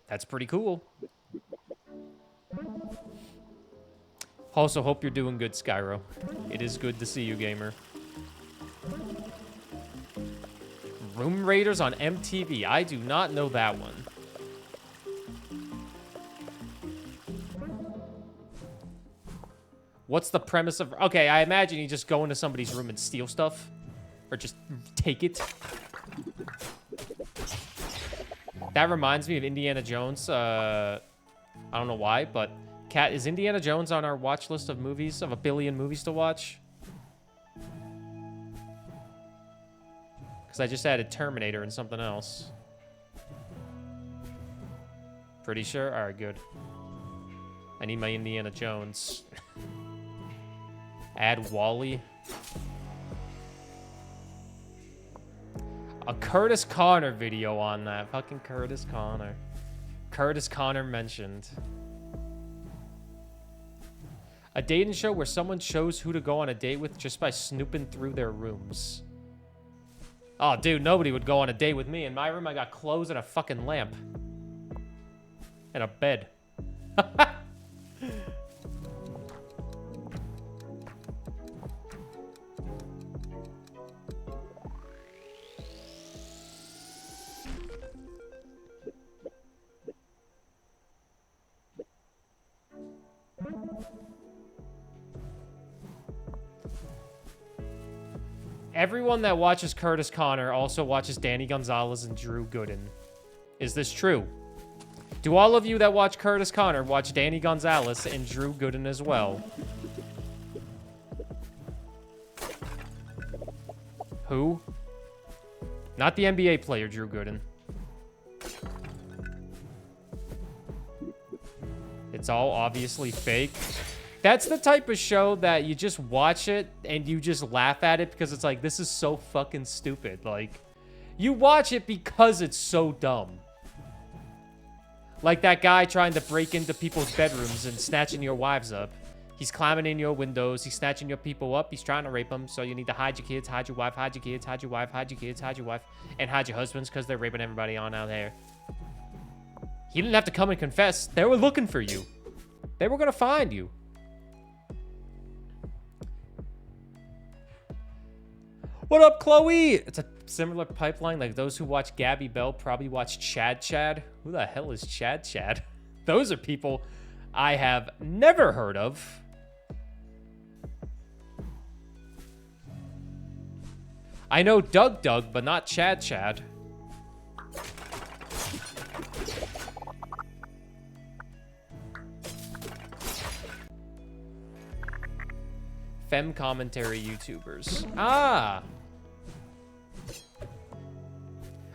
That's pretty cool. Also, hope you're doing good, Skyro. It is good to see you, gamer. Room Raiders on MTV. I do not know that one. What's the premise of... Okay, I imagine you just go into somebody's room and steal stuff. Or just take it. That reminds me of Indiana Jones. I don't know why, but... Kat, is Indiana Jones on our watch list of movies? Of a billion movies to watch? Because I just added Terminator and something else. Pretty sure? Alright, good. I need my Indiana Jones. Add Wally. A Curtis Connor video on that. Fucking Curtis Connor. Curtis Connor mentioned. A dating show where someone shows who to go on a date with just by snooping through their rooms. Oh, dude, nobody would go on a date with me. In my room, I got clothes and a fucking lamp. And a bed. Everyone that watches Curtis Connor also watches Danny Gonzalez and Drew Gooden. Is this true? Do all of you that watch Curtis Connor watch Danny Gonzalez and Drew Gooden as well? Who? Not the NBA player, Drew Gooden. It's all obviously fake. That's the type of show that you just watch it and you just laugh at it because it's like, this is so fucking stupid. Like, you watch it because it's so dumb. Like that guy trying to break into people's bedrooms and snatching your wives up. He's climbing in your windows. He's snatching your people up. He's trying to rape them. So you need to hide your kids, hide your wife, hide your kids, hide your wife, hide your kids, hide your wife, and hide your husbands because they're raping everybody on out there. He didn't have to come and confess. They were looking for you. They were going to find you. What up, Chloe? It's a similar pipeline, like those who watch Gabby Bell probably watch Chad. Who the hell is Chad? Those are people I have never heard of. I know Doug, but not Chad. Fem commentary YouTubers. Ah!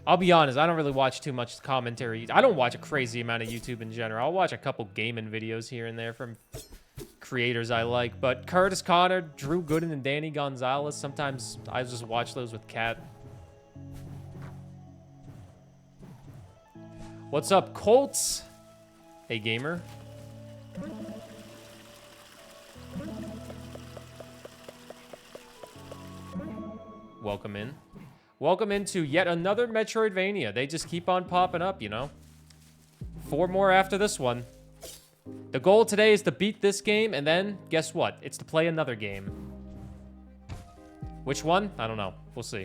I'll be honest, I don't really watch too much commentary. I don't watch a crazy amount of YouTube in general. I'll watch a couple gaming videos here and there from creators I like. But Curtis Connor, Drew Gooden, and Danny Gonzalez, sometimes I just watch those with Kat. What's up, Colts? Hey, gamer. Welcome in. Welcome into yet another Metroidvania. They just keep on popping up, you know? 4 more after this one. The goal today is to beat this game, and then, guess what? It's to play another game. Which one? I don't know. We'll see.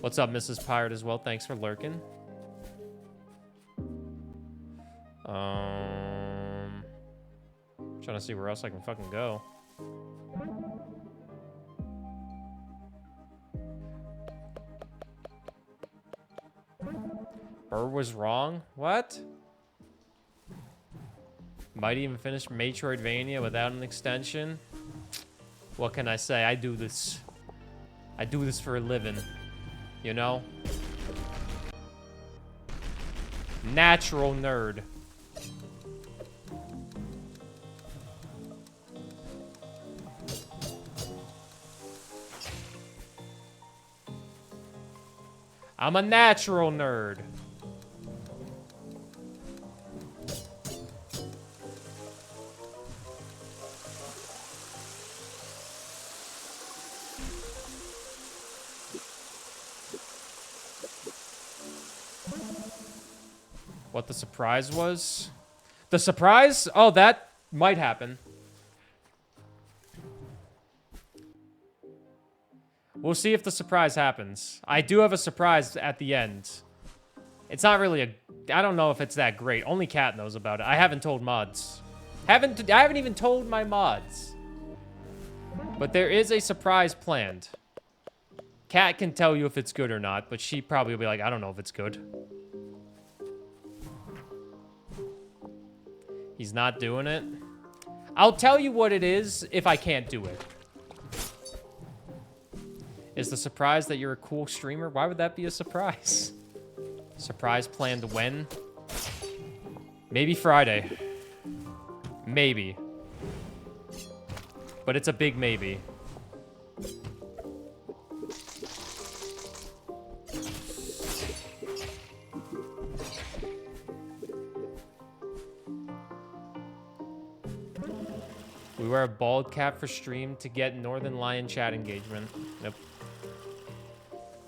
What's up, Mrs. Pirate, as well? Thanks for lurking. Trying to see where else I can fucking go. Burr was wrong? What? Might even finish Metroidvania without an extension? What can I say? I do this for a living. You know? Natural nerd. I'm a natural nerd. What the surprise was? The surprise? Oh, that might happen. We'll see if the surprise happens. I do have a surprise at the end. It's not really a... I don't know if it's that great. Only Kat knows about it. I haven't told mods. I haven't even told my mods. But there is a surprise planned. Kat can tell you if it's good or not, but she probably will be like, I don't know if it's good. He's not doing it. I'll tell you what it is if I can't do it. Is the surprise that you're a cool streamer? Why would that be a surprise? Surprise planned when? Maybe Friday. Maybe. But it's a big maybe. We wear a bald cap for stream to get Northern Lion chat engagement. Nope.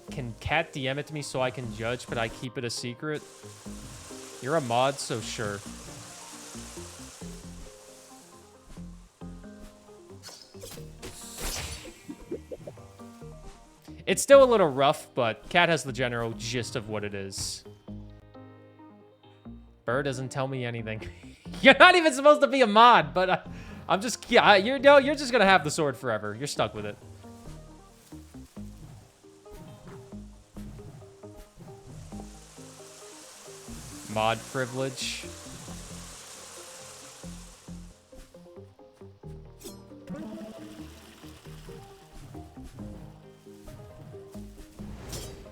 Can Kat DM it to me so I can judge, but I keep it a secret? You're a mod, so sure. It's still a little rough, but Kat has the general gist of what it is. Burr doesn't tell me anything. You're not even supposed to be a mod, but I'm just... Yeah, you're just gonna have the sword forever. You're stuck with it. Mod privilege.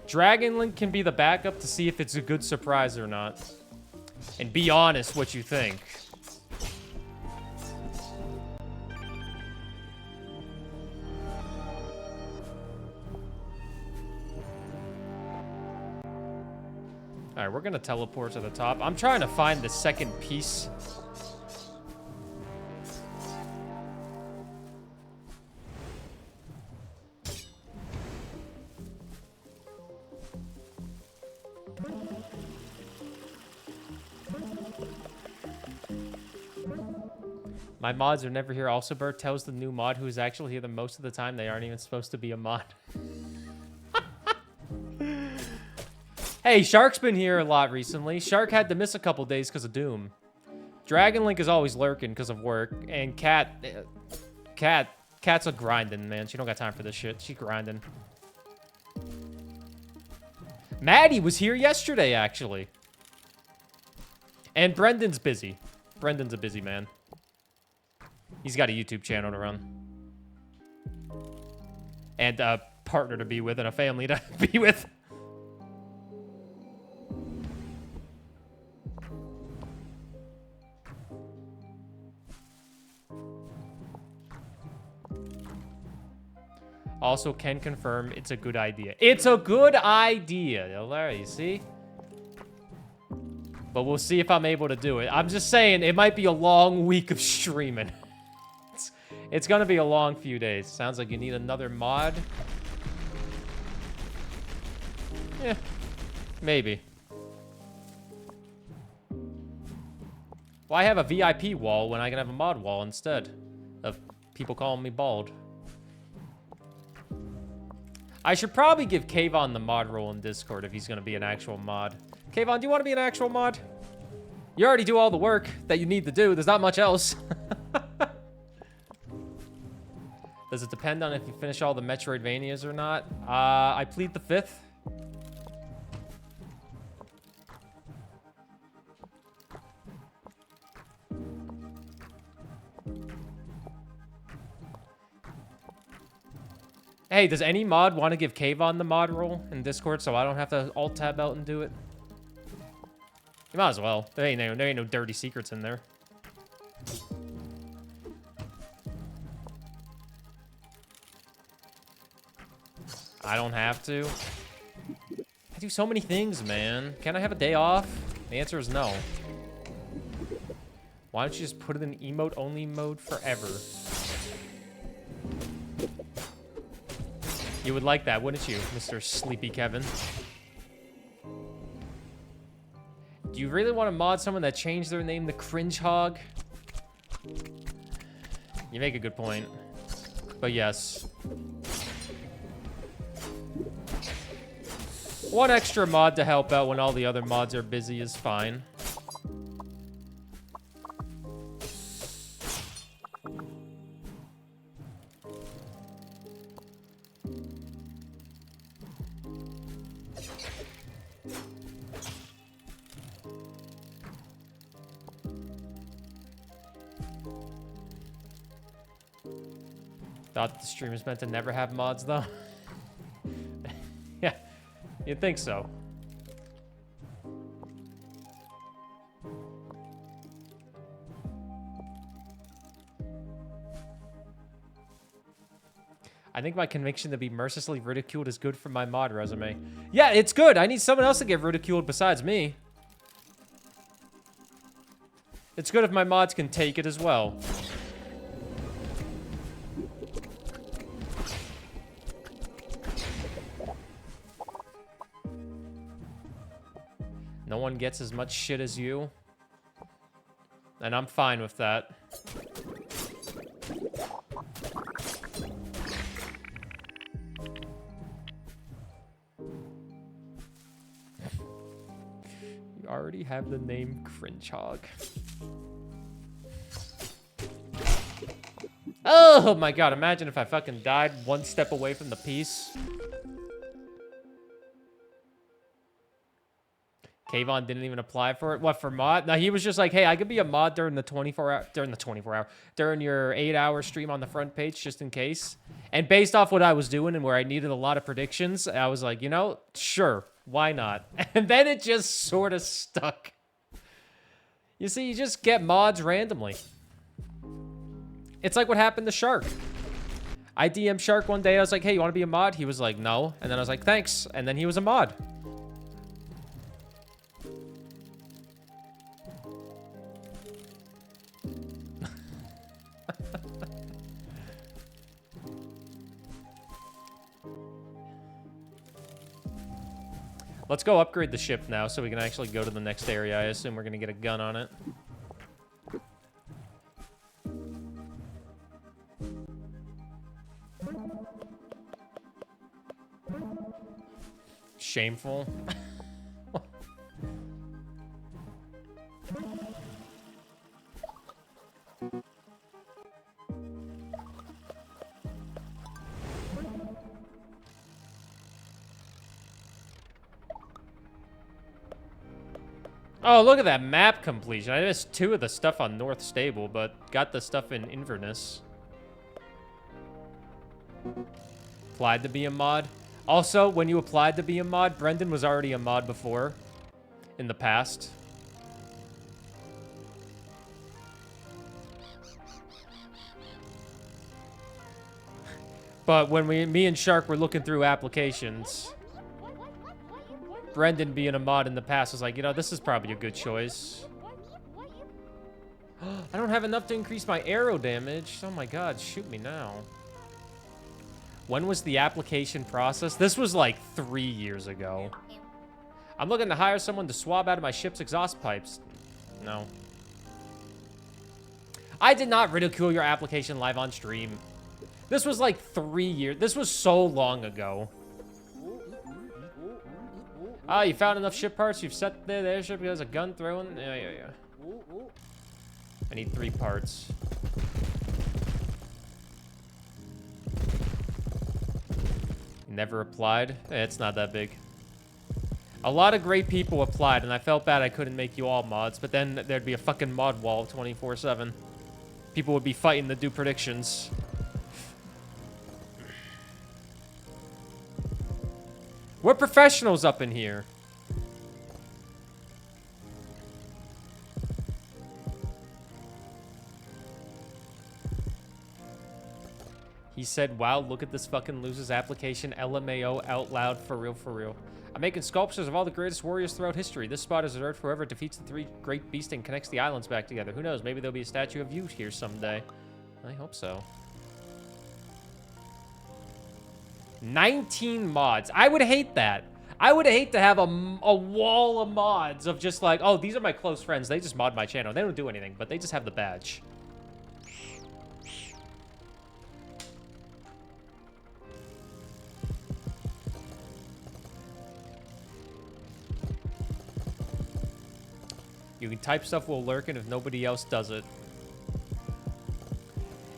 Dragon Link can be the backup to see if it's a good surprise or not. And be honest what you think. Alright, we're gonna teleport to the top. I'm trying to find the second piece. My mods are never here. Also, Burr tells the new mod who is actually here the most of the time they aren't even supposed to be a mod. Hey, Shark's been here a lot recently. Shark had to miss a couple days because of Doom. Dragon Link is always lurking because of work. And Cat's a grinding, man. She don't got time for this shit. She grinding. Maddie was here yesterday, actually. And Brendan's busy. Brendan's a busy man. He's got a YouTube channel to run. And a partner to be with and a family to be with. Also can confirm it's a good idea. It's a good idea. Larry, you see? But we'll see if I'm able to do it. I'm just saying, it might be a long week of streaming. It's gonna be a long few days. Sounds like you need another mod. Yeah, maybe. Why have a VIP wall when I can have a mod wall instead of people calling me bald? I should probably give Kayvon the mod role in Discord if he's gonna be an actual mod. Kayvon, do you want to be an actual mod? You already do all the work that you need to do. There's not much else. Does it depend on if you finish all the Metroidvanias or not? I plead the fifth. Hey, does any mod want to give Kayvon the mod role in Discord so I don't have to alt-tab out and do it? You might as well. There ain't no dirty secrets in there. I don't have to. I do so many things, man. Can I have a day off? The answer is no. Why don't you just put it in emote-only mode forever? You would like that, wouldn't you, Mr. Sleepy Kevin? Do you really want to mod someone that changed their name to Cringe Hog? You make a good point. But yes. One extra mod to help out when all the other mods are busy is fine. Thought the stream was meant to never have mods, though. Yeah, you'd think so. I think my conviction to be mercilessly ridiculed is good for my mod resume. Yeah, it's good. I need someone else to get ridiculed besides me. It's good if my mods can take it as well. No one gets as much shit as you. And I'm fine with that. You already have the name Cringe Hog. Oh my god, imagine if I fucking died one step away from the piece. Kayvon didn't even apply for it. What, for mod? No, he was just like, hey, I could be a mod during the 24-hour, during your 8-hour stream on the front page, just in case. And based off what I was doing and where I needed a lot of predictions, I was like, you know, sure, why not? And then it just sort of stuck. You see, you just get mods randomly. It's like what happened to Shark. I DM'd Shark one day. I was like, hey, you want to be a mod? He was like, no. And then I was like, thanks. And then he was a mod. Let's go upgrade the ship now so we can actually go to the next area. I assume we're going to get a gun on it. Shameful. Oh, look at that map completion. I missed 2 of the stuff on North Stable, but got the stuff in Inverness. Applied to be a mod. Also, when you applied to be a mod, Brendan was already a mod before. In the past. But when me and Shark were looking through applications, Brendan being a mod in the past was like, you know, this is probably a good choice. I don't have enough to increase my arrow damage. Oh my god, shoot me now. When was the application process? This was like 3 years ago. I'm looking to hire someone to swab out of my ship's exhaust pipes. No. I did not ridicule your application live on stream. This was like 3 years. This was so long ago. Ah, you found enough ship parts. You've set the airship has a gun throwing. Yeah. I need 3 parts. Never applied. It's not that big. A lot of great people applied, and I felt bad I couldn't make you all mods, but then there'd be a fucking mod wall 24/7. People would be fighting to do predictions. We're professionals up in here. He said, wow, look at this fucking loser's application. LMAO out loud, for real, for real. I'm making sculptures of all the greatest warriors throughout history. This spot is reserved for whoever defeats the 3 great beasts and connects the islands back together. Who knows? Maybe there'll be a statue of you here someday. I hope so. 19 mods. I would hate that. I would hate to have a wall of mods of just like, oh, these are my close friends. They just mod my channel. They don't do anything, but they just have the badge. You can type stuff while lurking if nobody else does it.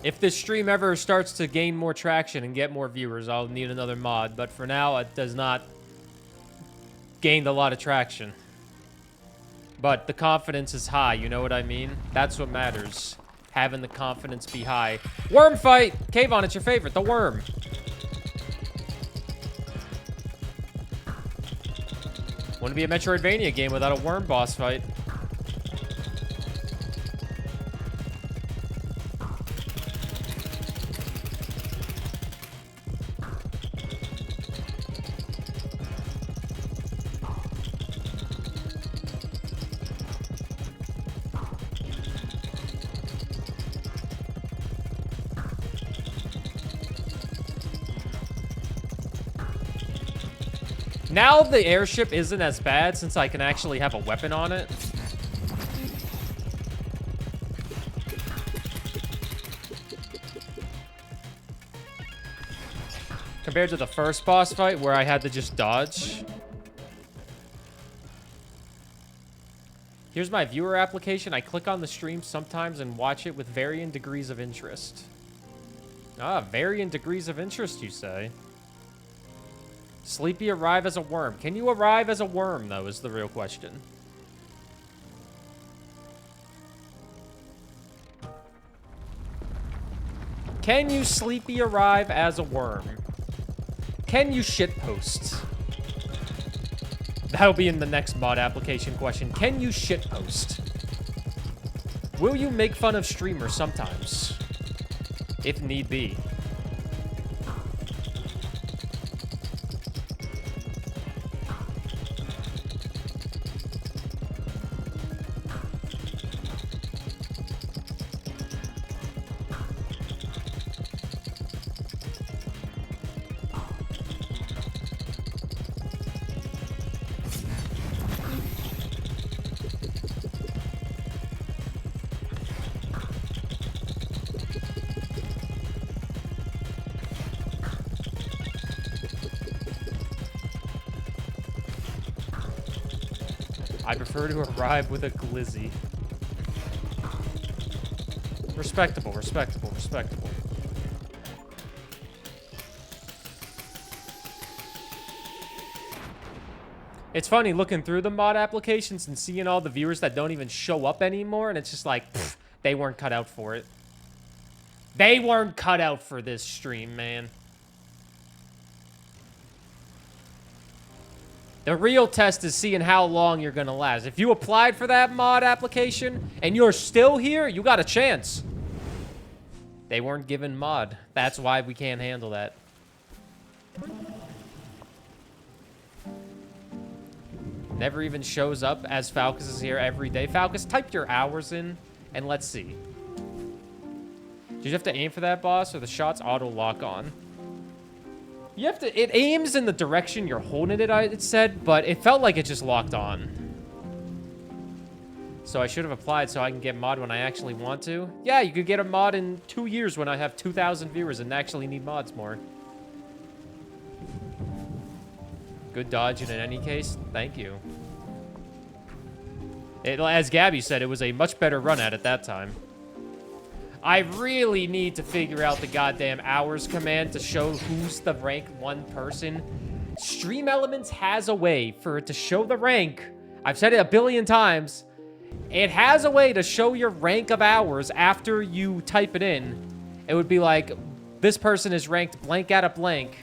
If this stream ever starts to gain more traction and get more viewers, I'll need another mod. But for now, it does not gain a lot of traction. But the confidence is high, you know what I mean? That's what matters. Having the confidence be high. Worm fight! Kayvon, it's your favorite, the worm. Wouldn't be a Metroidvania game without a worm boss fight. Now the airship isn't as bad since I can actually have a weapon on it. Compared to the first boss fight where I had to just dodge. Here's my viewer application. I click on the stream sometimes and watch it with varying degrees of interest. Ah, varying degrees of interest, you say? Sleepy arrive as a worm. Can you arrive as a worm, though, is the real question. Can you Sleepy arrive as a worm? Can you shitpost? That'll be in the next mod application question. Can you shitpost? Will you make fun of streamers sometimes? If need be. I prefer to arrive with a glizzy. Respectable, respectable, respectable. It's funny looking through the mod applications and seeing all the viewers that don't even show up anymore, and it's just like, pfft, they weren't cut out for it. They weren't cut out for this stream, man. The real test is seeing how long you're gonna last. If you applied for that mod application and you're still here, you got a chance. They weren't given mod. That's why we can't handle that. Never even shows up as Falcus is here every day. Falcus, type your hours in and let's see. Did you have to aim for that boss or the shots auto lock on? You have to, it aims in the direction you're holding it, it said, but it felt like it just locked on. So I should have applied so I can get mod when I actually want to. Yeah, you could get a mod in 2 years when I have 2,000 viewers and actually need mods more. Good dodging in any case. Thank you. As Gabby said, it was a much better run at that time. I really need to figure out the goddamn hours command to show who's the rank 1 person. Stream Elements has a way for it to show the rank. I've said it a billion times. It has a way to show your rank of hours after you type it in. It would be like, this person is ranked blank out of blank.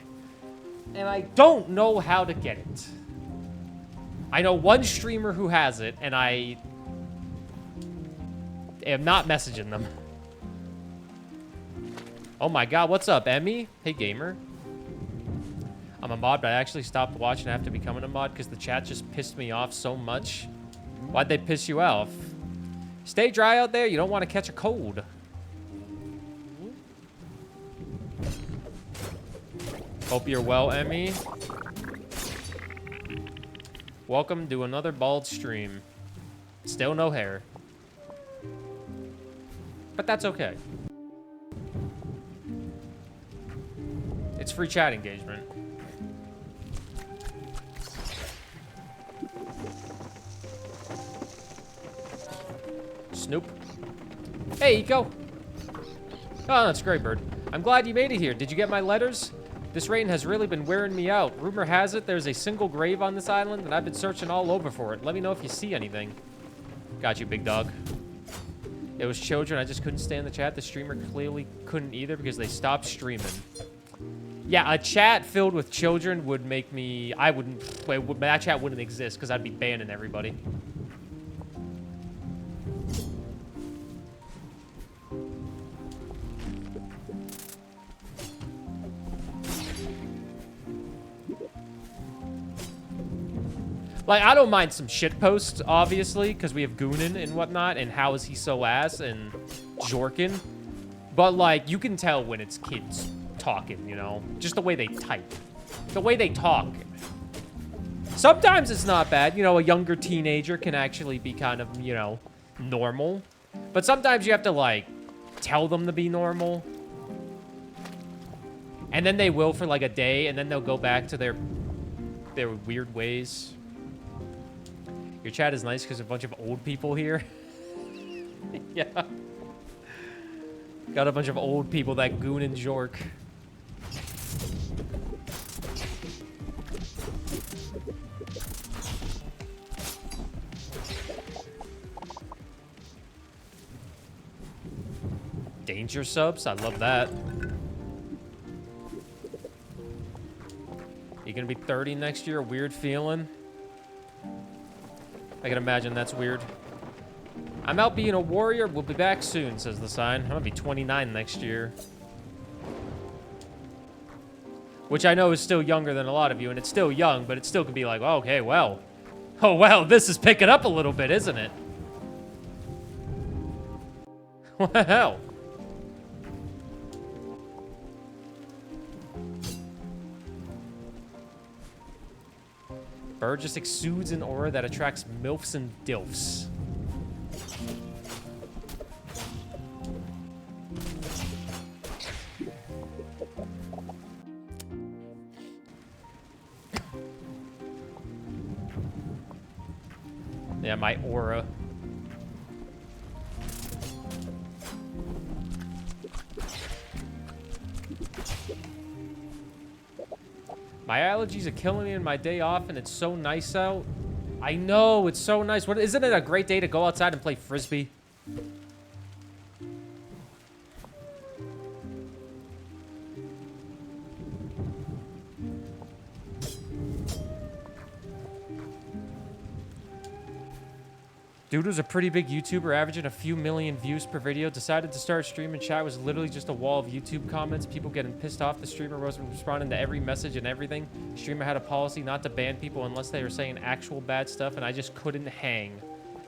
And I don't know how to get it. I know one streamer who has it, and I am not messaging them. Oh my god, what's up, Emmy? Hey, gamer. I'm a mod, but I actually stopped watching after becoming a mod because the chat just pissed me off so much. Why'd they piss you off? Stay dry out there. You don't want to catch a cold. Hope you're well, Emmy. Welcome to another bald stream. Still no hair. But that's okay. It's free chat engagement. Snoop. Hey, Eco. Oh, that's great, Bird. I'm glad you made it here. Did you get my letters? This rain has really been wearing me out. Rumor has it there's a single grave on this island, and I've been searching all over for it. Let me know if you see anything. Got you, big dog. It was children. I just couldn't stand the chat. The streamer clearly couldn't either because they stopped streaming. Yeah, a chat filled with children would make me... I wouldn't... Wait, that chat wouldn't exist because I'd be banning everybody. Like, I don't mind some shit posts, obviously, because we have Goonin and whatnot, and how is he so ass, and Jorkin. But, like, you can tell when it's kids talking, you know? Just the way they type. The way they talk. Sometimes it's not bad. You know, a younger teenager can actually be kind of, you know, normal. But sometimes you have to, like, tell them to be normal. And then they will for, like, a day, and then they'll go back to their weird ways. Your chat is nice because there's a bunch of old people here. Yeah. Got a bunch of old people that goon and jork. Danger subs? I love that. You gonna be 30 next year? A weird feeling? I can imagine that's weird. I'm out being a warrior. We'll be back soon, says the sign. I'm gonna be 29 next year. Which I know is still younger than a lot of you, and it's still young, but it still could be like, oh, okay, well. Oh, well, this is picking up a little bit, isn't it? Well. Burr just exudes an aura that attracts MILFs and DILFs. Yeah, my aura. My allergies are killing me in my day off, and it's so nice out. I know, it's so nice. What, isn't it a great day to go outside and play Frisbee? Dude was a pretty big YouTuber, averaging a few million views per video. Decided to start streaming. Chat was literally just a wall of YouTube comments. People getting pissed off. The streamer wasn't responding to every message and everything. Streamer had a policy not to ban people unless they were saying actual bad stuff, and I just couldn't hang.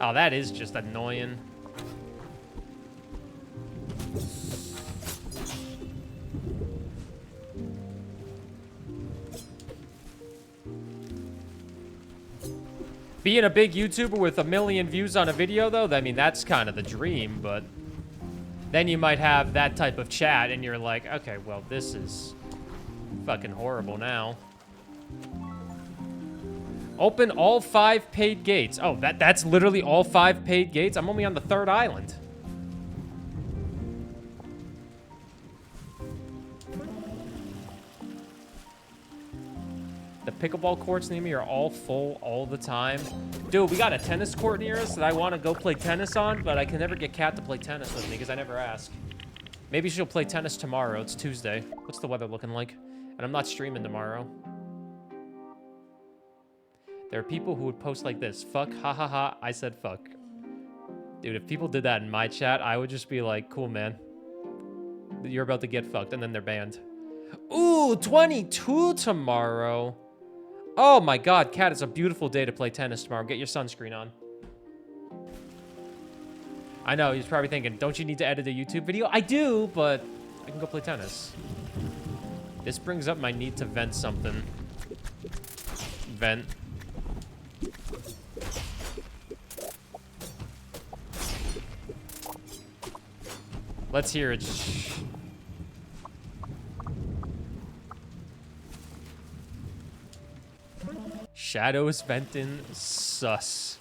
Oh, that is just annoying. Being a big YouTuber with 1 million views on a video, though, I mean, that's kind of the dream, but then you might have that type of chat, and you're like, okay, well, this is fucking horrible now. Open all 5 paid gates. Oh, that's literally all 5 paid gates? I'm only on the 3rd island. The pickleball courts near me are all full all the time. Dude, we got a tennis court near us that I want to go play tennis on, but I can never get Kat to play tennis with me because I never ask. Maybe she'll play tennis tomorrow. It's Tuesday. What's the weather looking like? And I'm not streaming tomorrow. There are people who would post like this. Fuck, ha ha ha, I said fuck. Dude, if people did that in my chat, I would just be like, cool, man. You're about to get fucked, and then they're banned. Ooh, 22 tomorrow. Oh my god, Kat, it's a beautiful day to play tennis tomorrow. Get your sunscreen on. I know, he's probably thinking, don't you need to edit a YouTube video? I do, but I can go play tennis. This brings up my need to vent something. Vent. Let's hear it. Shadows venting sus.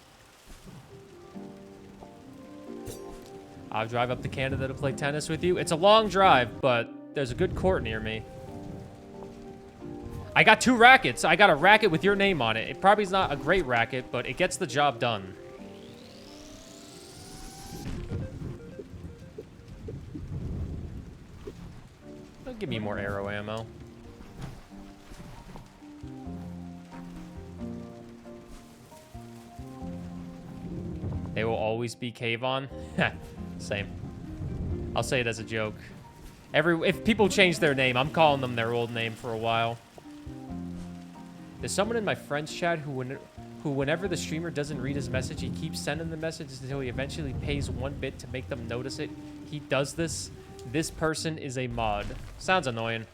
I'll drive up to Canada to play tennis with you. It's a long drive, but there's a good court near me. I got 2 rackets. I got a racket with your name on it. It probably is not a great racket, but it gets the job done. Don't give me more arrow ammo. They will always be cave on. Same. I'll say it as a joke. If people change their name, I'm calling them their old name for a while. There's someone in my friend's chat who whenever the streamer doesn't read his message, he keeps sending the message until he eventually pays 1 bit to make them notice it. He does this. This person is a mod. Sounds annoying.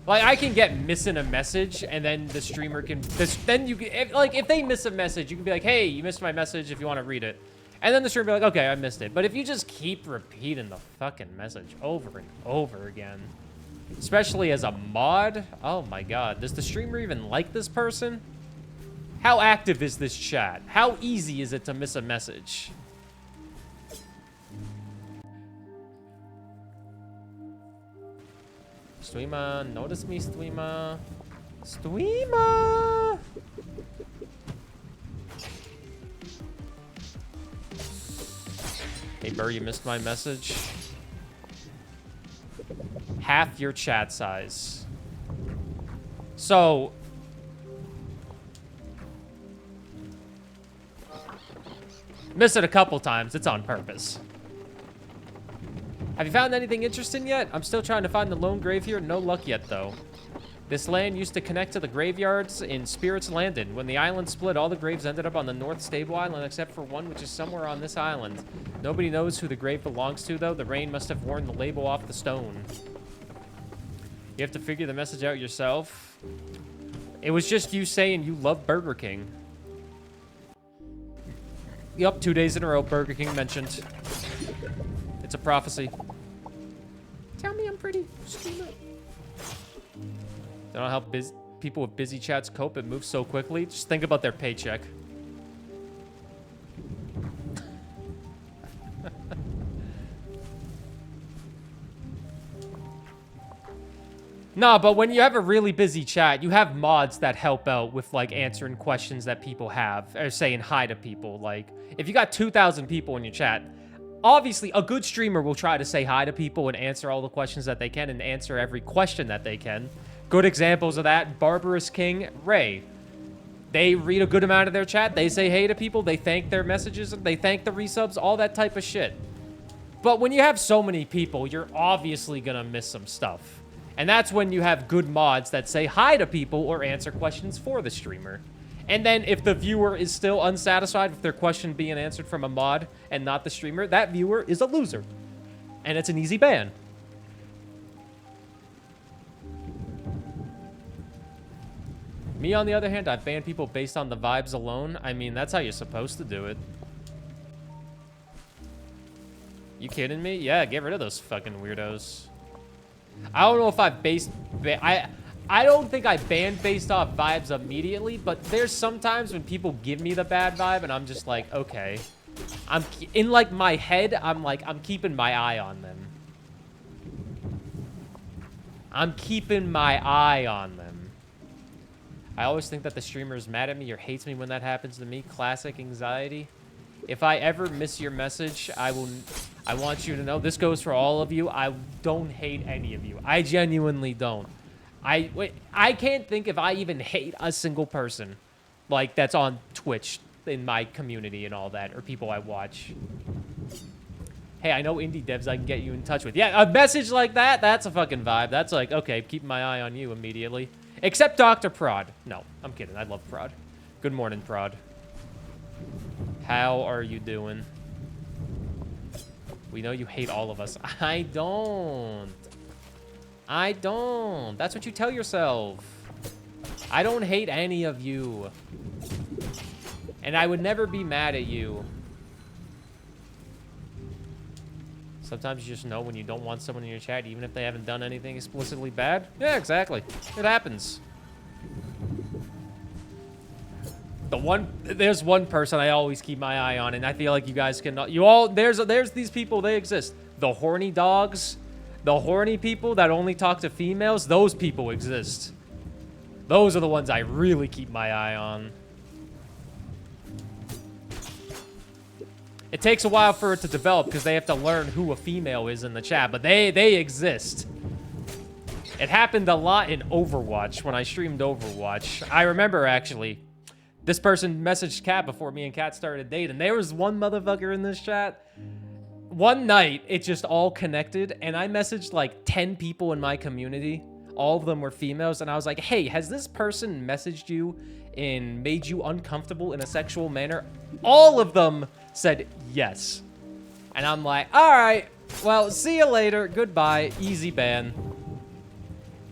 Like, I can get missing a message, and then the streamer can... Then you can... If they miss a message, you can be like, hey, you missed my message if you want to read it. And then the streamer will be like, okay, I missed it. But if you just keep repeating the fucking message over and over again, especially as a mod, oh my god. Does the streamer even like this person? How active is this chat? How easy is it to miss a message? Streamer, notice me, streamer. Streamer! Hey, Burr, you missed my message. Half your chat size. So... Miss it a couple times. It's on purpose. Have you found anything interesting yet? I'm still trying to find the lone grave here. No luck yet, though. This land used to connect to the graveyards in Spirit's Landing. When the island split, all the graves ended up on the North Stable Island, except for one, which is somewhere on this island. Nobody knows who the grave belongs to, though. The rain must have worn the label off the stone. You have to figure the message out yourself. It was just you saying you love Burger King. Yup, 2 days in a row, Burger King mentioned. It's a prophecy. Tell me I'm pretty. Streamer. Don't know how people with busy chats cope. It moves so quickly. Just think about their paycheck. Nah, but when you have a really busy chat, you have mods that help out with, like, answering questions that people have, or saying hi to people. Like, if you got 2,000 people in your chat, obviously, a good streamer will try to say hi to people and answer all the questions that they can and answer every question that they can. Good examples of that, Barbarous King, Ray. They read a good amount of their chat, they say hey to people, they thank their messages, they thank the resubs, all that type of shit. But when you have so many people, you're obviously gonna miss some stuff. And that's when you have good mods that say hi to people or answer questions for the streamer. And then if the viewer is still unsatisfied with their question being answered from a mod and not the streamer, that viewer is a loser. And it's an easy ban. Me, on the other hand, I've banned people based on the vibes alone. I mean, that's how you're supposed to do it. You kidding me? Yeah, get rid of those fucking weirdos. I don't know if I've I don't think I banned based off vibes immediately, but there's sometimes when people give me the bad vibe and I'm just like, okay. I'm in like my head, I'm keeping my eye on them. I'm keeping my eye on them. I always think that the streamer is mad at me or hates me when that happens to me. Classic anxiety. If I ever miss your message, I want you to know, this goes for all of you, I don't hate any of you. I genuinely don't. I can't think if I even hate a single person, like, that's on Twitch in my community and all that, or people I watch. Hey, I know indie devs I can get you in touch with. Yeah, a message like that, that's a fucking vibe. That's like, okay, keep my eye on you immediately. Except Dr. Prod. No, I'm kidding. I love Prod. Good morning, Prod. How are you doing? We know you hate all of us. I don't. I don't. That's what you tell yourself. I don't hate any of you. And I would never be mad at you. Sometimes you just know when you don't want someone in your chat, even if they haven't done anything explicitly bad. Yeah, exactly. It happens. There's one person I always keep my eye on, and I feel like you guys can, there's these people, they exist. The horny dogs, the horny people that only talk to females, those people exist. Those are the ones I really keep my eye on. It takes a while for it to develop because they have to learn who a female is in the chat, but they exist. It happened a lot in Overwatch when I streamed Overwatch. I remember, actually, this person messaged Kat before me and Kat started dating. There was one motherfucker in this chat. One night, it just all connected, and I messaged like 10 people in my community. All of them were females, and I was like, hey, has this person messaged you and made you uncomfortable in a sexual manner? All of them said yes. And I'm like, all right, well, see you later. Goodbye. Easy ban.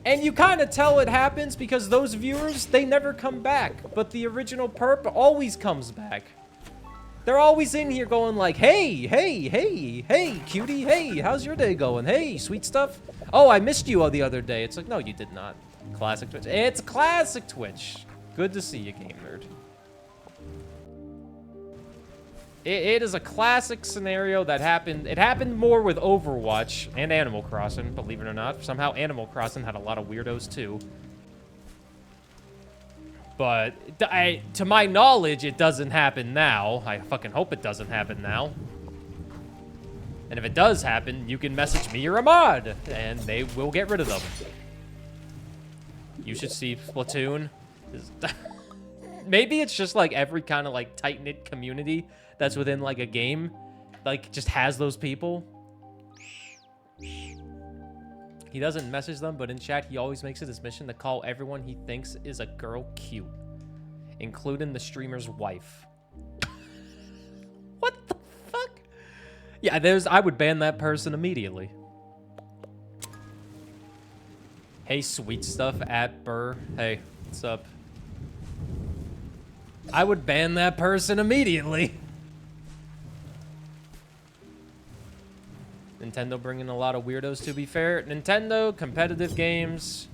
And you kind of tell it happens because those viewers, they never come back. But the original perp always comes back. They're always in here going like, hey, hey, hey, hey, cutie, hey, how's your day going? Hey, sweet stuff. Oh, I missed you the other day. It's like, no, you did not. Classic Twitch. It's classic Twitch. Good to see you, Game Nerd. It is a classic scenario that happened. It happened more with Overwatch and Animal Crossing, believe it or not. Somehow Animal Crossing had a lot of weirdos too. But to my knowledge, it doesn't happen now. I fucking hope it doesn't happen now. And if it does happen, you can message me or a mod, and they will get rid of them. You should see Splatoon. Maybe it's just like every kind of like tight-knit community that's within like a game, like just has those people. He doesn't message them, but in chat, he always makes it his mission to call everyone he thinks is a girl cute, including the streamer's wife. What the fuck? Yeah, I would ban that person immediately. Hey, sweet stuff at Burr. Hey, what's up? I would ban that person immediately. Nintendo bringing a lot of weirdos, to be fair. Nintendo, competitive games.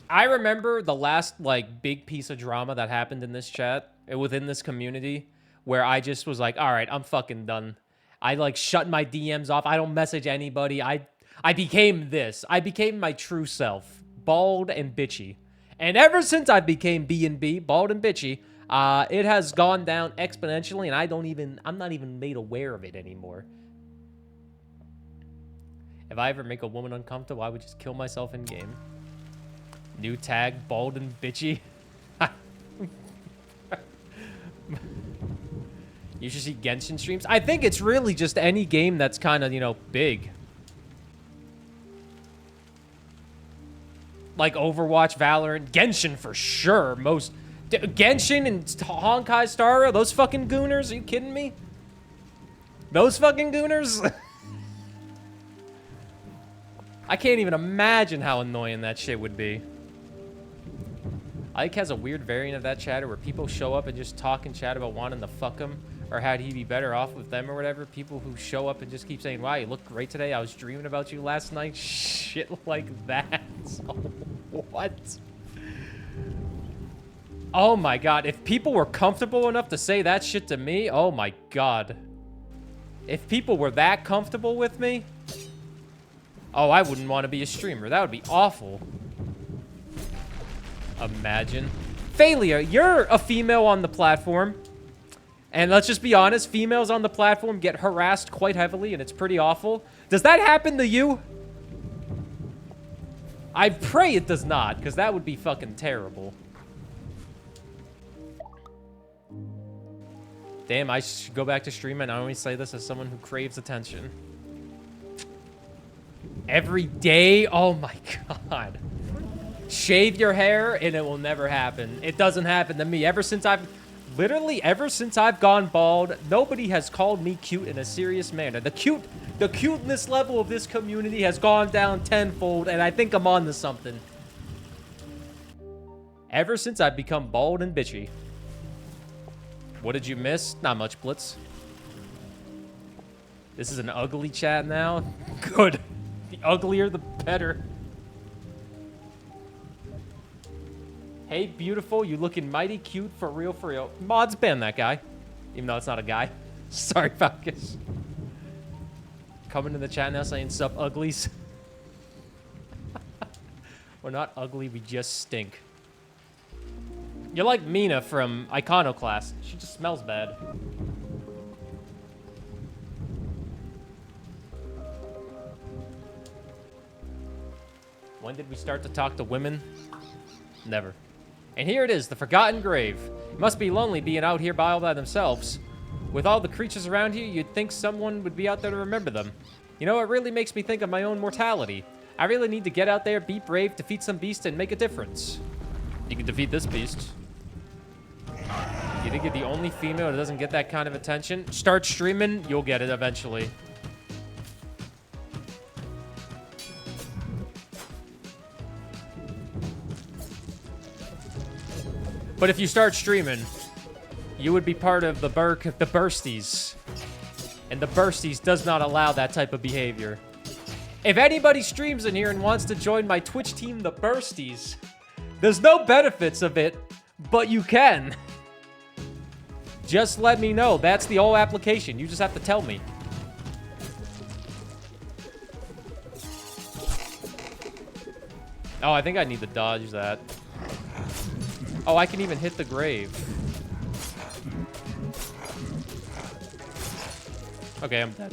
I remember the last, like, big piece of drama that happened in this chat, within this community, where I just was like, all right, I'm fucking done. I like shut my DMs off. I don't message anybody. I became this. I became my true self, bald and bitchy. And ever since I became B&B, bald and bitchy, it has gone down exponentially, and I'm not even made aware of it anymore. If I ever make a woman uncomfortable, I would just kill myself in game. New tag, bald and bitchy. You should see Genshin streams. I think it's really just any game that's kind of, you know, big. Like Overwatch, Valorant, Genshin for sure. Genshin and Honkai Star Rail, those fucking gooners. Are you kidding me? Those fucking gooners? I can't even imagine how annoying that shit would be. Ike has a weird variant of that chatter where people show up and just talk and chat about wanting to fuck him or how'd he be better off with them or whatever. People who show up and just keep saying, wow, you look great today. I was dreaming about you last night. Shit like that. What? Oh my god. If people were comfortable enough to say that shit to me, oh my god. If people were that comfortable with me, oh, I wouldn't want to be a streamer. That would be awful. Imagine. Failure, you're a female on the platform. And let's just be honest, females on the platform get harassed quite heavily, and it's pretty awful. Does that happen to you? I pray it does not, because that would be fucking terrible. Damn, I should go back to streaming. I only say this as someone who craves attention. Every day? Oh my god. Shave your hair and it will never happen. It doesn't happen to me. Ever since I've gone bald, nobody has called me cute in a serious manner. The cuteness level of this community has gone down tenfold, and I think I'm on to something. Ever since I've become bald and bitchy. What did you miss? Not much, Blitz. This is an ugly chat now? Good. The uglier, the better. Hey, beautiful, you looking mighty cute for real, for real. Mods ban that guy, even though it's not a guy. Sorry, Falcus. Coming to the chat now saying, sup, uglies. We're not ugly, we just stink. You're like Mina from Iconoclast. She just smells bad. When did we start to talk to women? Never. And here it is, the Forgotten Grave. It must be lonely being out here all by themselves. With all the creatures around you, you'd think someone would be out there to remember them. You know, it really makes me think of my own mortality. I really need to get out there, be brave, defeat some beast, and make a difference. You can defeat this beast. You think you're the only female that doesn't get that kind of attention? Start streaming, you'll get it eventually. But if you start streaming, you would be part of the Bursties. And the Bursties does not allow that type of behavior. If anybody streams in here and wants to join my Twitch team, the Bursties, there's no benefits of it, but you can. Just let me know. That's the whole application. You just have to tell me. Oh, I think I need to dodge that. Oh, I can even hit the grave. Okay, I'm dead.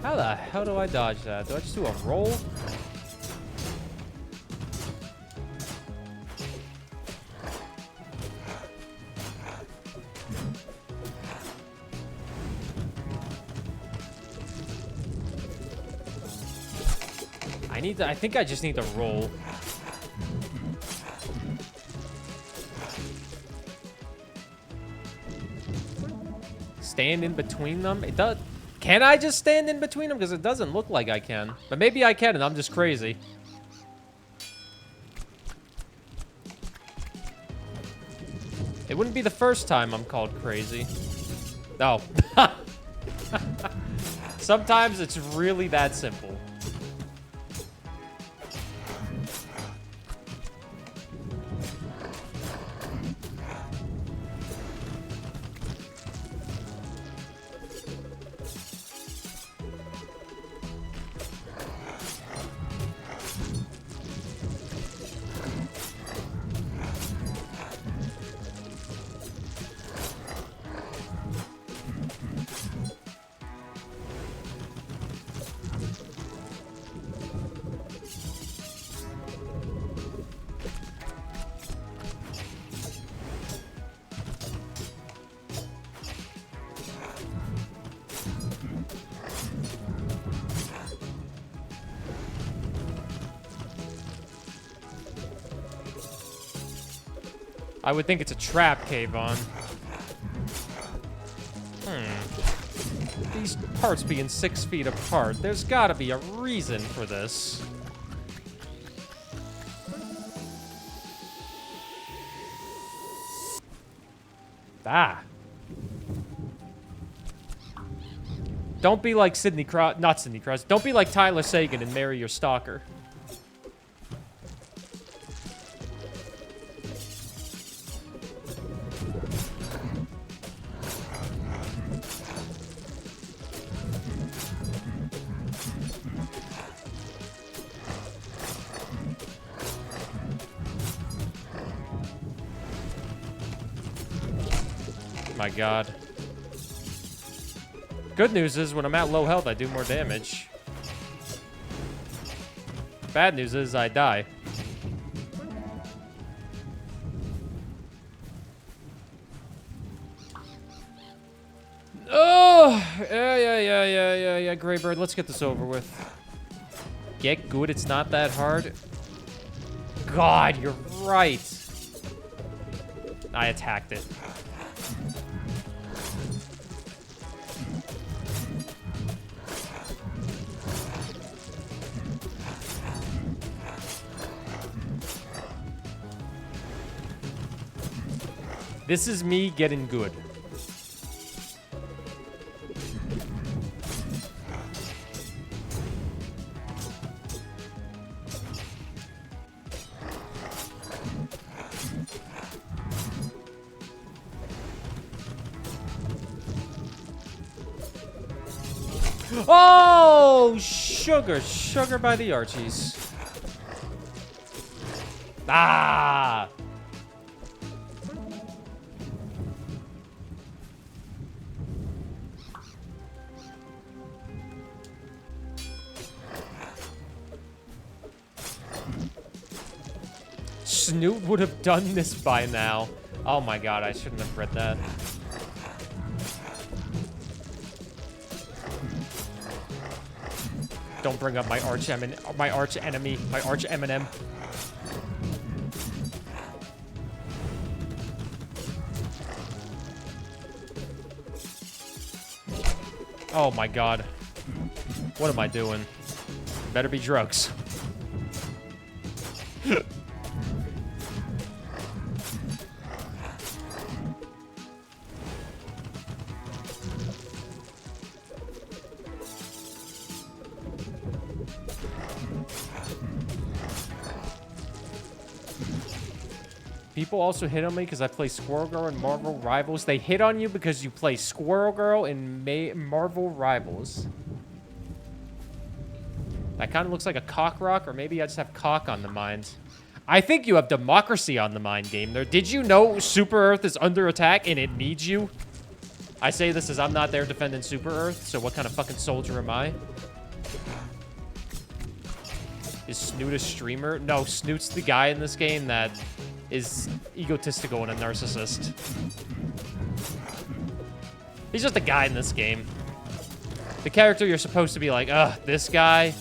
How the hell do I dodge that? Do I just do a roll? I think I just need to roll. Stand in between them? It does. Can I just stand in between them? Because it doesn't look like I can. But maybe I can and I'm just crazy. It wouldn't be the first time I'm called crazy. No. Sometimes it's really that simple. I would think it's a trap, Kayvon. These parts being 6 feet apart, there's gotta be a reason for this. Ah. Don't be like not Sidney Cross. Don't be like Tyler Sagan and marry your stalker. My God. Good news is when I'm at low health, I do more damage. Bad news is I die. Oh, yeah, Greybird, let's get this over with. Get good, it's not that hard. God, you're right. I attacked it. This is me getting good. Oh, sugar. Sugar by the Archies. Ah! Snoot would have done this by now. Oh my God, I shouldn't have read that. Don't bring up my arch enemy, my arch Eminem. Oh my God. What am I doing? Better be drugs. People also hit on me because I play Squirrel Girl in Marvel Rivals. They hit on you because you play Squirrel Girl in Marvel Rivals. That kind of looks like a cock rock, or maybe I just have cock on the mind. I think you have democracy on the mind, game there. Did you know Super Earth is under attack and it needs you? I say this as I'm not there defending Super Earth, so what kind of fucking soldier am I? Is Snoot a streamer? No, Snoot's the guy in this game that is egotistical and a narcissist. He's just a guy in this game. The character you're supposed to be like, ugh, this guy.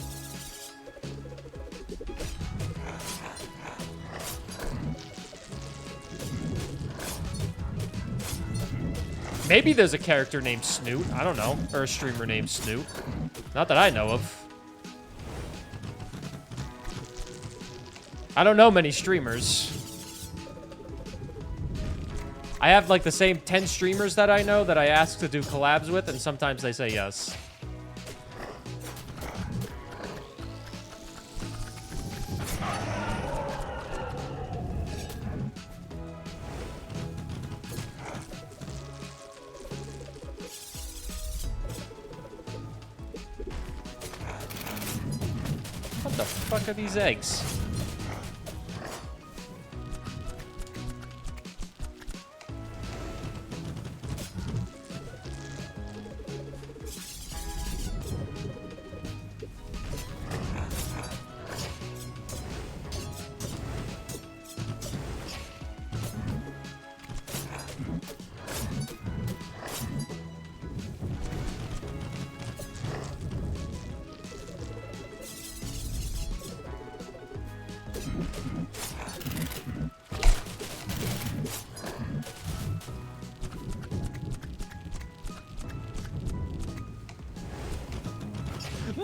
Maybe there's a character named Snoot. I don't know. Or a streamer named Snoot. Not that I know of. I don't know many streamers. I have like the same 10 streamers that I know that I ask to do collabs with, and sometimes they say yes. What the fuck are these eggs?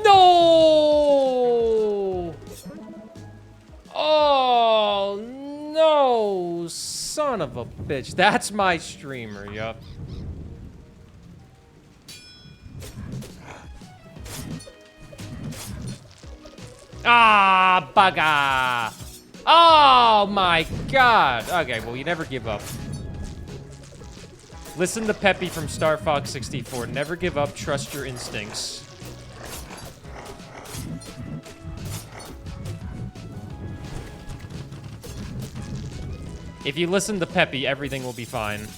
No! Oh, no! Son of a bitch. That's my streamer, yup. Ah, bugger! Oh my god! Okay, well, you never give up. Listen to Peppy from Star Fox 64. Never give up, trust your instincts. If you listen to Peppy, everything will be fine.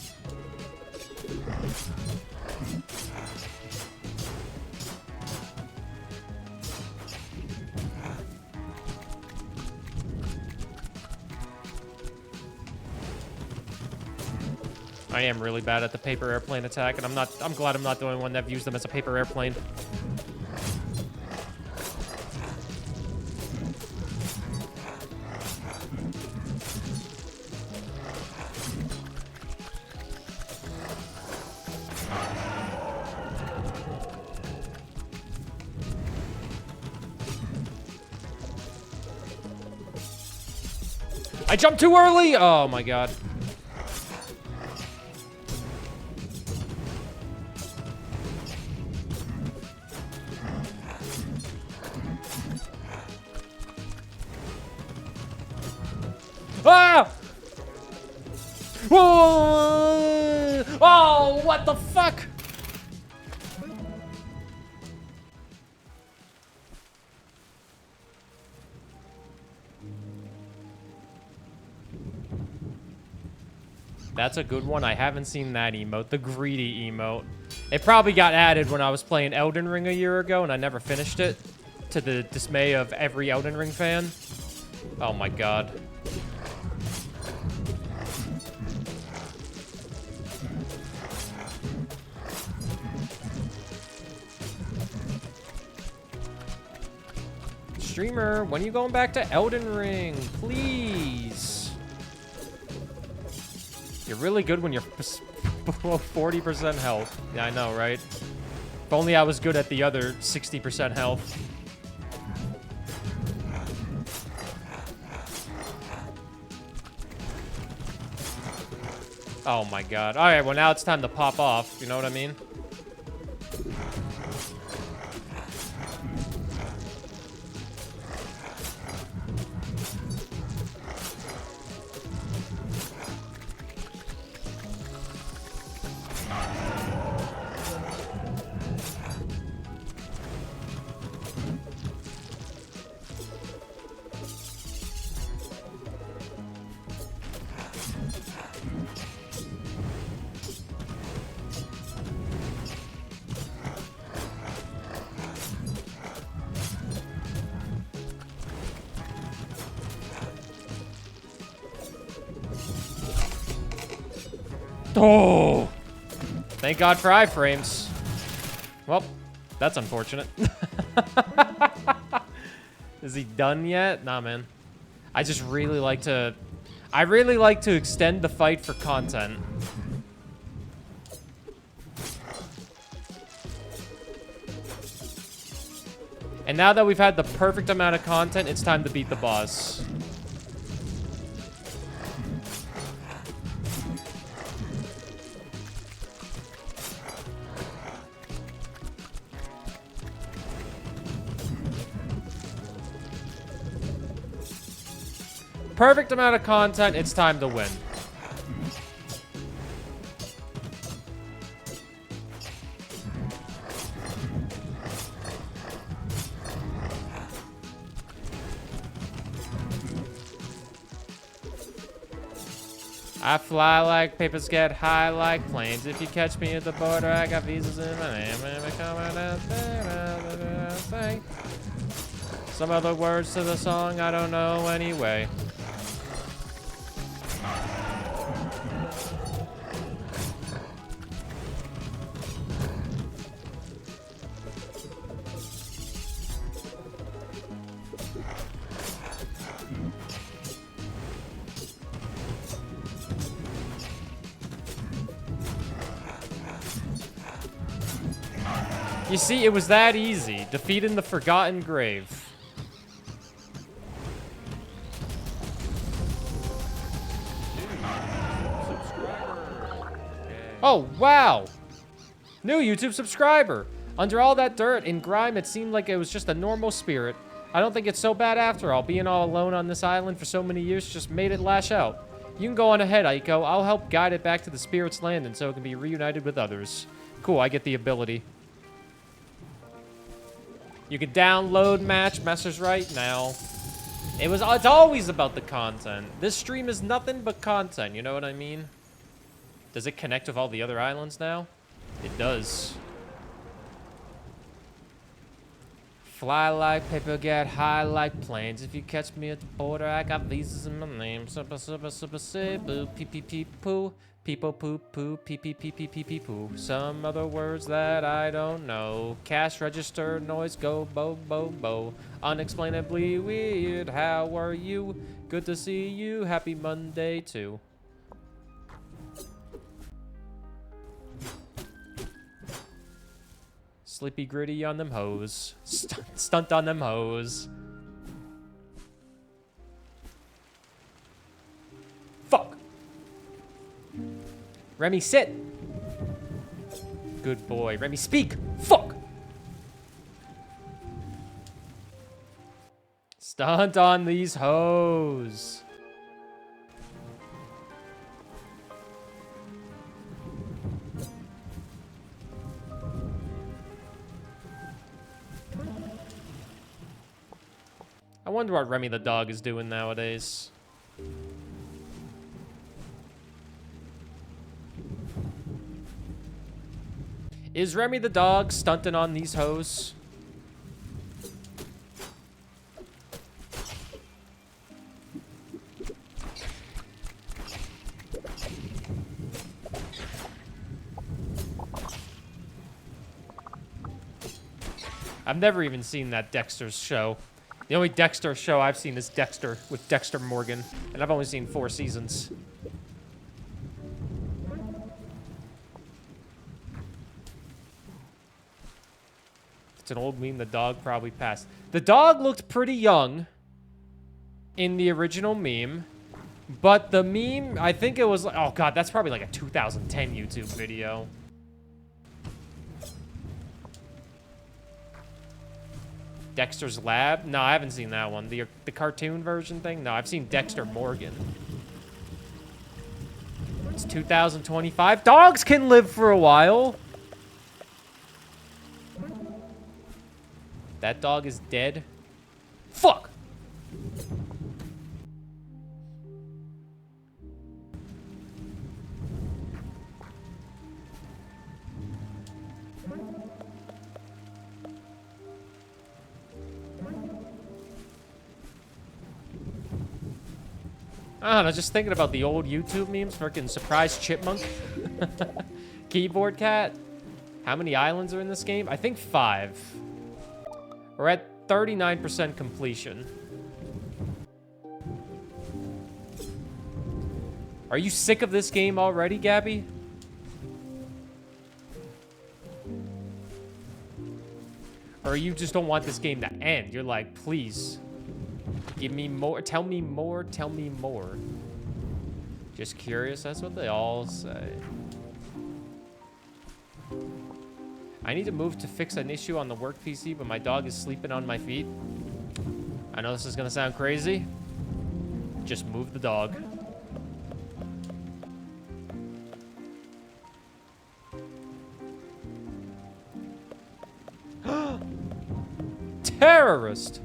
I am really bad at the paper airplane attack, and I'm glad I'm not the only one that views them as a paper airplane. I jumped too early! Oh my god. Ah! Whoa! Oh, what the fuck? That's a good one. I haven't seen that emote. The greedy emote. It probably got added when I was playing Elden Ring a year ago, and I never finished it. To the dismay of every Elden Ring fan. Oh my god. Streamer, when are you going back to Elden Ring? Please. You're really good when you're below 40% health. Yeah, I know, right? If only I was good at the other 60% health. Oh my god. Alright, well now it's time to pop off. You know what I mean? Oh! Thank God for iframes. Well, that's unfortunate. Is he done yet? Nah, man. I just really like to... I really like to extend the fight for content. And now that we've had the perfect amount of content, it's time to beat the boss. perfect amount of content. It's time to win. I fly like papers, get high like planes. If you catch me at the border, I got visas in my name. Some other words to the song I don't know anyway. You see, it was that easy. Defeating the Forgotten Grave. Oh, wow! New YouTube subscriber! Under all that dirt and grime, it seemed like it was just a normal spirit. I don't think it's so bad after all. Being all alone on this island for so many years just made it lash out. You can go on ahead, Aiko. I'll help guide it back to the spirit's land and so it can be reunited with others. Cool, I get the ability. You can download match messers right now. It's always about the content. This stream is nothing but content, you know what I mean? Does it connect with all the other islands now? It does. Fly like paper, get high like planes. If you catch me at the border, I got visas in my name. Super, super, super, say boo, pee, pee, pee, poo. People poo poo, pee pee pee pee pee pee poo. Some other words that I don't know. Cash register noise go bo bo bo. Unexplainably weird. How are you? Good to see you. Happy Monday too. Sleepy gritty on them hoes. Stunt on them hoes. Fuck. Remy, sit. Good boy. Remy, speak. Fuck. Stunt on these hoes. I wonder what Remy the dog is doing nowadays. Is Remy the dog stunting on these hoes? I've never even seen that Dexter's show. The only Dexter show I've seen is Dexter with Dexter Morgan, and I've only seen 4 seasons. It's an old meme. The dog probably passed. The dog looked pretty young in the original meme, but the meme, I think it was, oh god, that's probably like a 2010 YouTube video. Dexter's Lab? No, I haven't seen that one. The cartoon version thing? No, I've seen Dexter Morgan. It's 2025. Dogs can live for a while. That dog is dead. Fuck! I don't know, just thinking about the old YouTube memes. Freaking surprise chipmunk. Keyboard cat. How many islands are in this game? I think 5. We're at 39% completion. Are you sick of this game already, Gabby? Or you just don't want this game to end? You're like, please. Give me more. Tell me more. Tell me more. Just curious. That's what they all say. I need to move to fix an issue on the work PC, but my dog is sleeping on my feet. I know this is going to sound crazy. Just move the dog. Terrorist!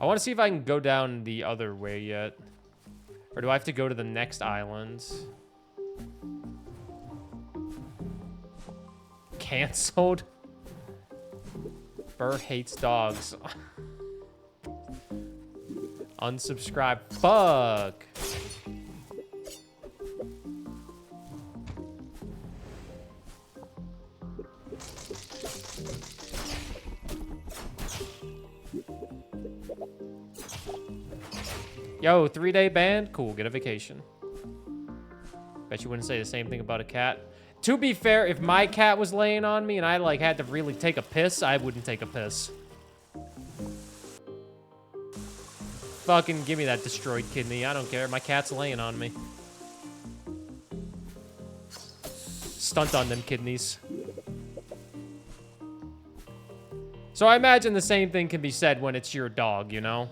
I want to see if I can go down the other way yet. Or do I have to go to the next island? Cancelled? Burr hates dogs. Unsubscribe. Fuck! Yo, 3-day ban? Cool, get a vacation. Bet you wouldn't say the same thing about a cat. To be fair, if my cat was laying on me and I, like, had to really take a piss, I wouldn't take a piss. Fucking give me that destroyed kidney. I don't care. My cat's laying on me. Stunt on them kidneys. So I imagine the same thing can be said when it's your dog, you know?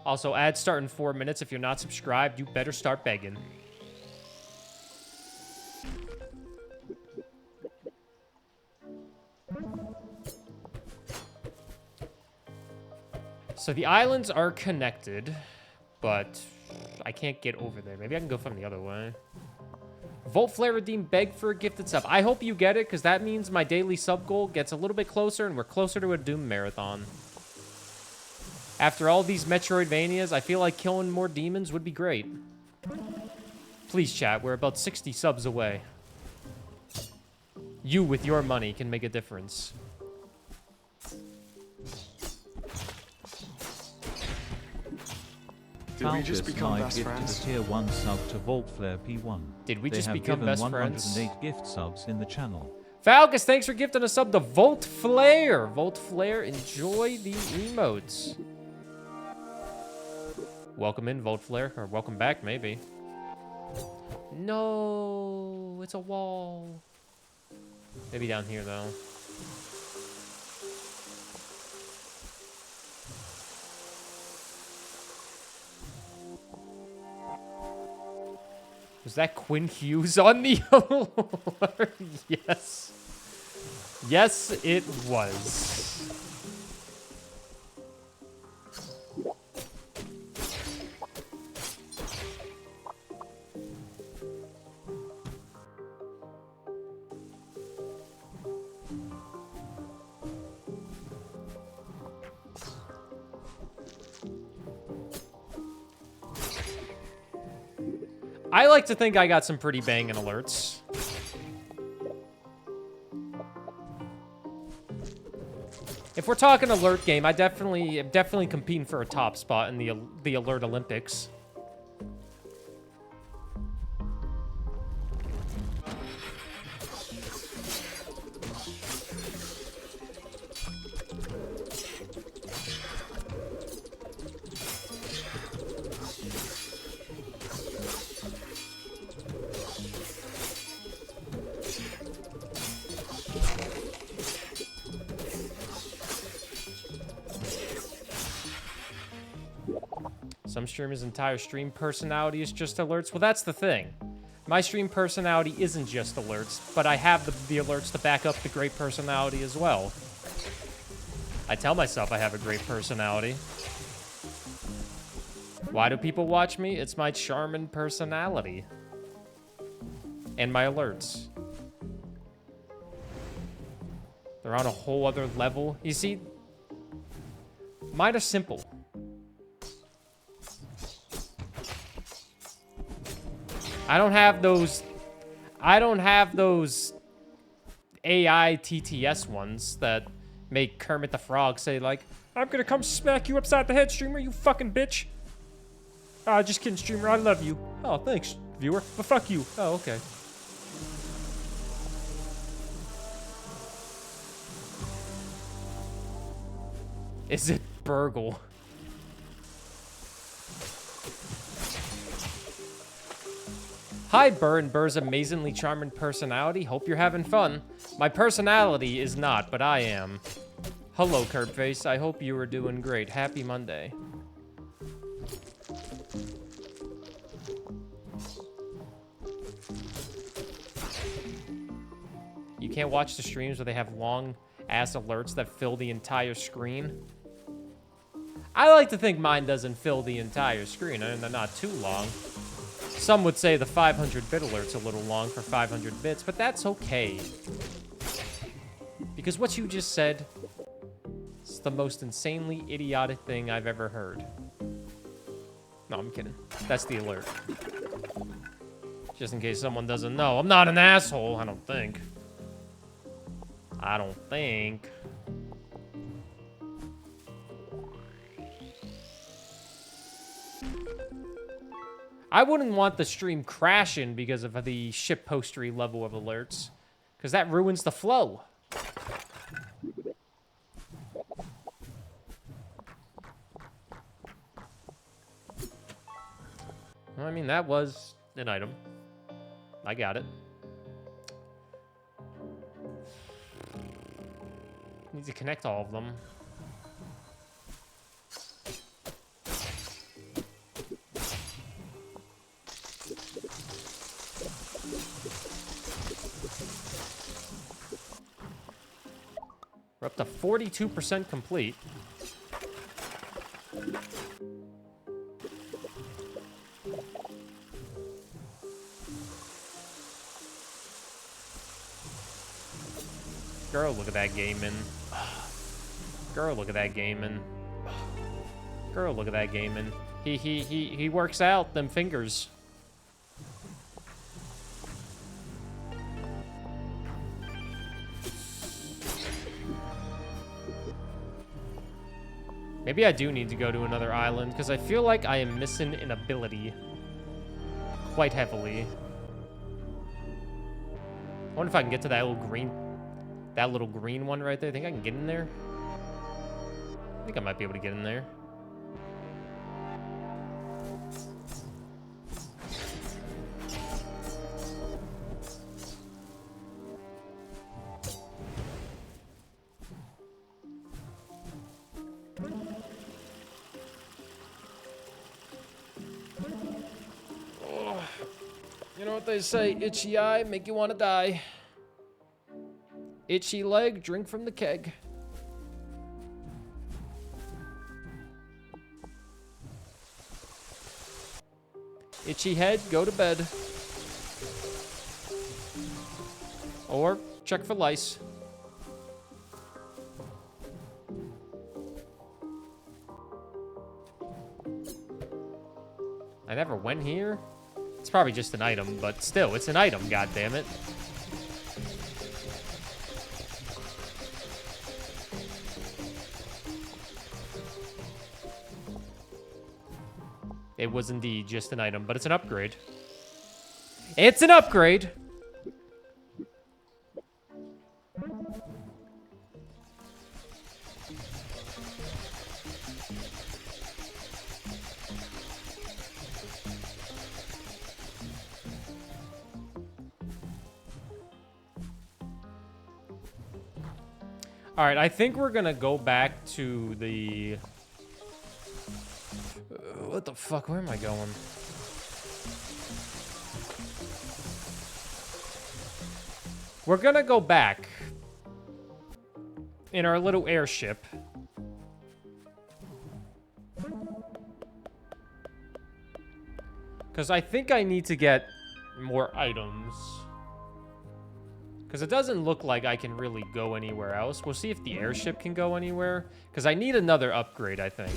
Also, ads start in 4 minutes. If you're not subscribed, you better start begging. So the islands are connected, but I can't get over there. Maybe I can go from the other way. Volt Flare redeemed beg for a gifted sub. I hope you get it, because that means my daily sub goal gets a little bit closer, and we're closer to a Doom marathon. After all these Metroidvanias, I feel like killing more demons would be great. Please, chat, we're about 60 subs away. You, with your money, can make a difference. Did we just become best gifted friends? a tier 1 sub to Voltflare P1. Did we They just have become given best 108 friends? gift subs in the channel. Falcus, thanks for gifting a sub to Volt Flare. Volt Flare, enjoy the emotes. Welcome in, Volt Flare. Or welcome back, maybe. No, it's a wall. Maybe down here, though. Was that Quinn Hughes on the alert? Yes. Yes, it was. I like to think I got some pretty banging alerts. If we're talking alert game, I'm definitely competing for a top spot in the alert Olympics. Some streamers' entire stream personality is just alerts. Well, that's the thing. My stream personality isn't just alerts, but I have the alerts to back up the great personality as well. I tell myself I have a great personality. Why do people watch me? It's my charm and personality. And my alerts. They're on a whole other level. You see, mine are simple. I don't have those AI TTS ones that make Kermit the Frog say like, I'm gonna come smack you upside the head, streamer, you fucking bitch. Just kidding, streamer, I love you. Oh, thanks, viewer, but fuck you. Oh, okay. Is it Burgle? Hi, Burr and Burr's amazingly charming personality. Hope you're having fun. My personality is not, but I am. Hello, Curtface. I hope you are doing great. Happy Monday. You can't watch the streams where they have long-ass alerts that fill the entire screen. I like to think mine doesn't fill the entire screen, and they're not too long. Some would say the 500-bit alert's a little long for 500 bits, but that's okay. Because what you just said is the most insanely idiotic thing I've ever heard. No, I'm kidding. That's the alert. Just in case someone doesn't know. I'm not an asshole, I don't think. I don't think. I wouldn't want the stream crashing because of the shitpostery level of alerts. Because that ruins the flow. Well, I mean, that was an item. I got it. Need to connect all of them. We're up to 42% complete. Girl, look at that gaming. Girl, look at that gaming. Girl, look at that gaming. He works out them fingers. Maybe I do need to go to another island, because I feel like I am missing an ability quite heavily. I wonder if I can get to that little green one right there. Think I can get in there? I think I might be able to get in there. You know what they say, itchy eye, make you want to die. Itchy leg, drink from the keg. Itchy head, go to bed. Or check for lice. I never went here. It's probably just an item, but still, it's an item, goddammit. It was indeed just an item, but it's an upgrade. It's an upgrade! All right, I think we're gonna go back to the... what the fuck? Where am I going? We're gonna go back in our little airship. Because I think I need to get more items. Because it doesn't look like I can really go anywhere else. We'll see if the airship can go anywhere. Because I need another upgrade, I think.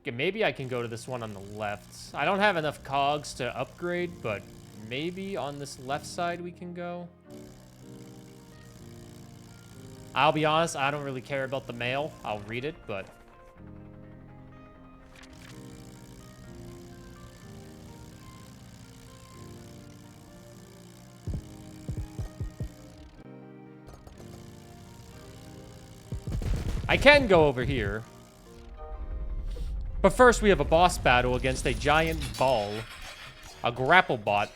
Okay, maybe I can go to this one on the left. I don't have enough cogs to upgrade, but maybe on this left side we can go. I'll be honest, I don't really care about the mail. I'll read it, but... I can go over here. But first, we have a boss battle against a giant ball. A grapple bot.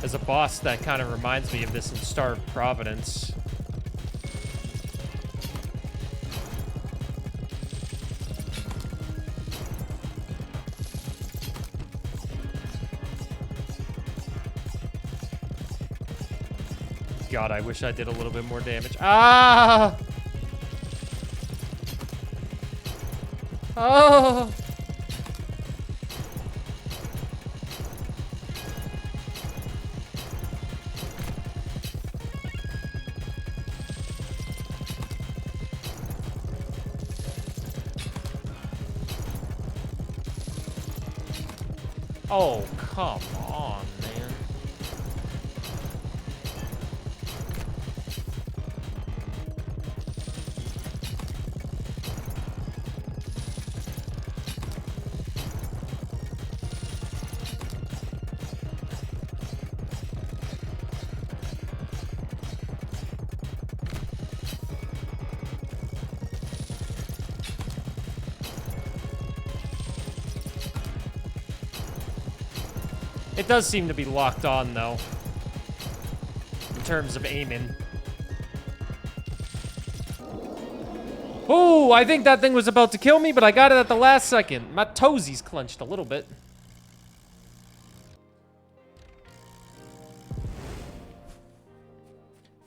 There's a boss that kind of reminds me of this in Star of Providence. God, I wish I did a little bit more damage. Ah! Oh! Oh, come on, man. It does seem to be locked on, though, in terms of aiming. Oh, I think that thing was about to kill me, but I got it at the last second. My toesies clenched a little bit.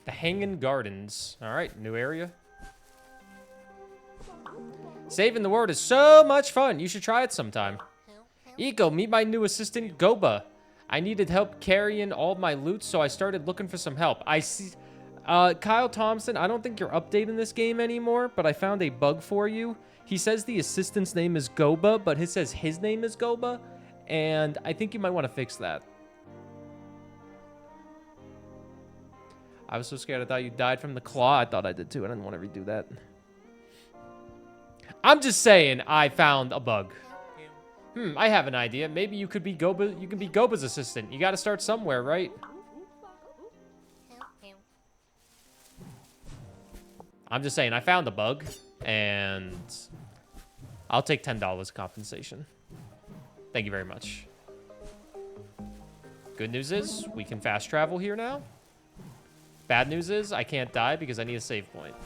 The Hanging Gardens. All right, new area. Saving the world is so much fun. You should try it sometime. Eco, meet my new assistant, Goba. I needed help carrying all my loot, so I started looking for some help. I see... Kyle Thompson, I don't think you're updating this game anymore, but I found a bug for you. He says the assistant's name is Goba, but it says his name is Goba, and I think you might want to fix that. I was so scared I thought you died from the claw. I thought I did too. I didn't want to redo that. I'm just saying I found a bug. I have an idea. Maybe you could be Goba. You can be Goba's assistant. You got to start somewhere, right? I'm just saying I found a bug, and I'll take $10 compensation. Thank you very much. Good news is we can fast travel here now. Bad news is I can't die because I need a save point.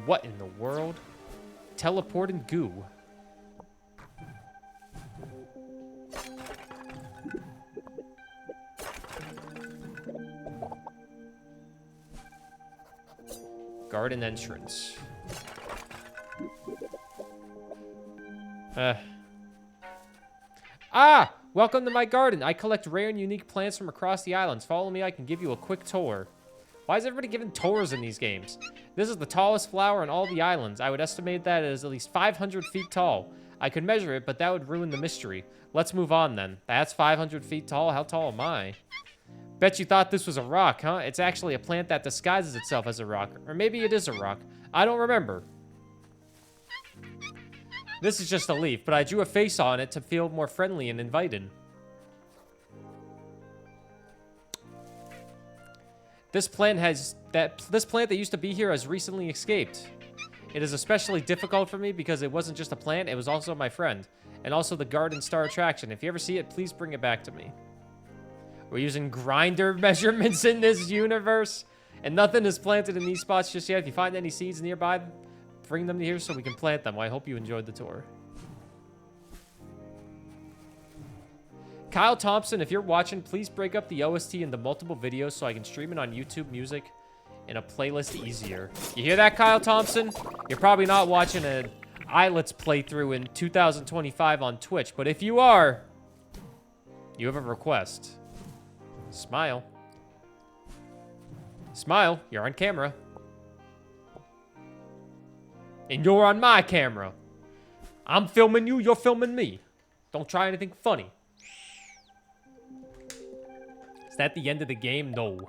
What in the world? Teleport and goo. Garden entrance. Ah! Welcome to my garden. I collect rare and unique plants from across the islands. Follow me, I can give you a quick tour. Why is everybody giving tours in these games? This is the tallest flower on all the islands. I would estimate that it is at least 500 feet tall. I could measure it, but that would ruin the mystery. Let's move on then. That's 500 feet tall? How tall am I? Bet you thought this was a rock, huh? It's actually a plant that disguises itself as a rock. Or maybe it is a rock. I don't remember. This is just a leaf, but I drew a face on it to feel more friendly and invited. This plant that used to be here has recently escaped. It is especially difficult for me because it wasn't just a plant, it was also my friend. And also the garden star attraction. If you ever see it, please bring it back to me. We're using grinder measurements in this universe. And nothing is planted in these spots just yet. If you find any seeds nearby, bring them here so we can plant them. Well, I hope you enjoyed the tour. Kyle Thompson, if you're watching, please break up the OST into multiple videos so I can stream it on YouTube Music in a playlist easier. You hear that, Kyle Thompson? You're probably not watching an Islets playthrough in 2025 on Twitch, but if you are, you have a request. Smile. Smile, you're on camera. And you're on my camera. I'm filming you, you're filming me. Don't try anything funny. Is that the end of the game? No.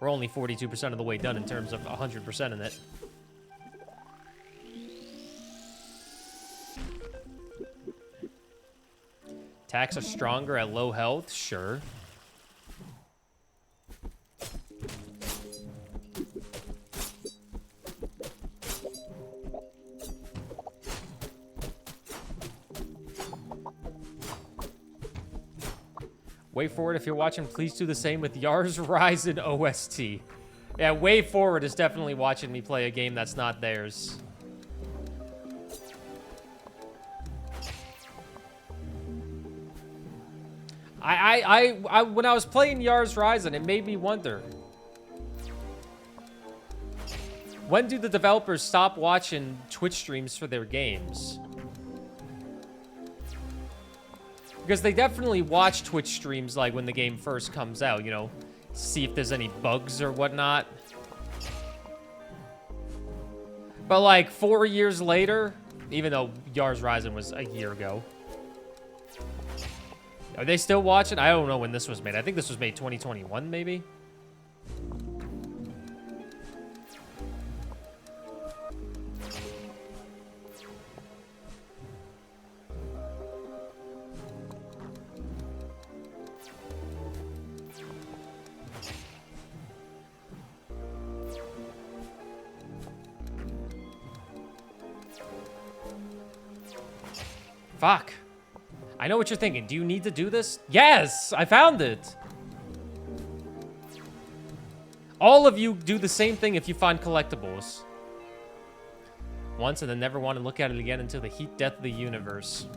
We're only 42% of the way done in terms of 100% in it. Attacks are stronger at low health? Sure. Way Forward, if you're watching, please do the same with Yars Ryzen OST. Yeah, Way Forward is definitely watching me play a game that's not theirs. When I was playing Yars Ryzen, it made me wonder. When do the developers stop watching Twitch streams for their games? Because they definitely watch Twitch streams, like, when the game first comes out, you know, see if there's any bugs or whatnot. But, like, 4 years later, even though Yars Ryzen was a year ago, are they still watching? I don't know when this was made. I think this was made 2021, maybe? Fuck. I know what you're thinking. Do you need to do this? Yes! I found it! All of you do the same thing if you find collectibles. Once and then never want to look at it again until the heat death of the universe.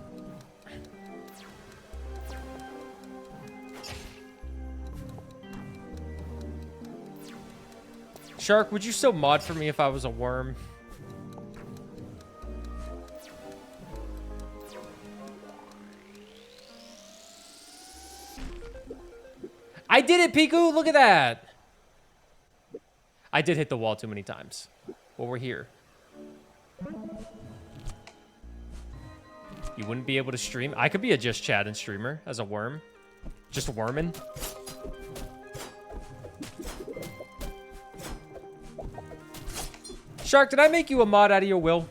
Shark, would you still mod for me if I was a worm? I did it, Piku! Look at that! I did hit the wall too many times. Well, we're here. You wouldn't be able to stream? I could be a just chatting streamer as a worm. Just worming. Shark, did I make you a mod out of your will?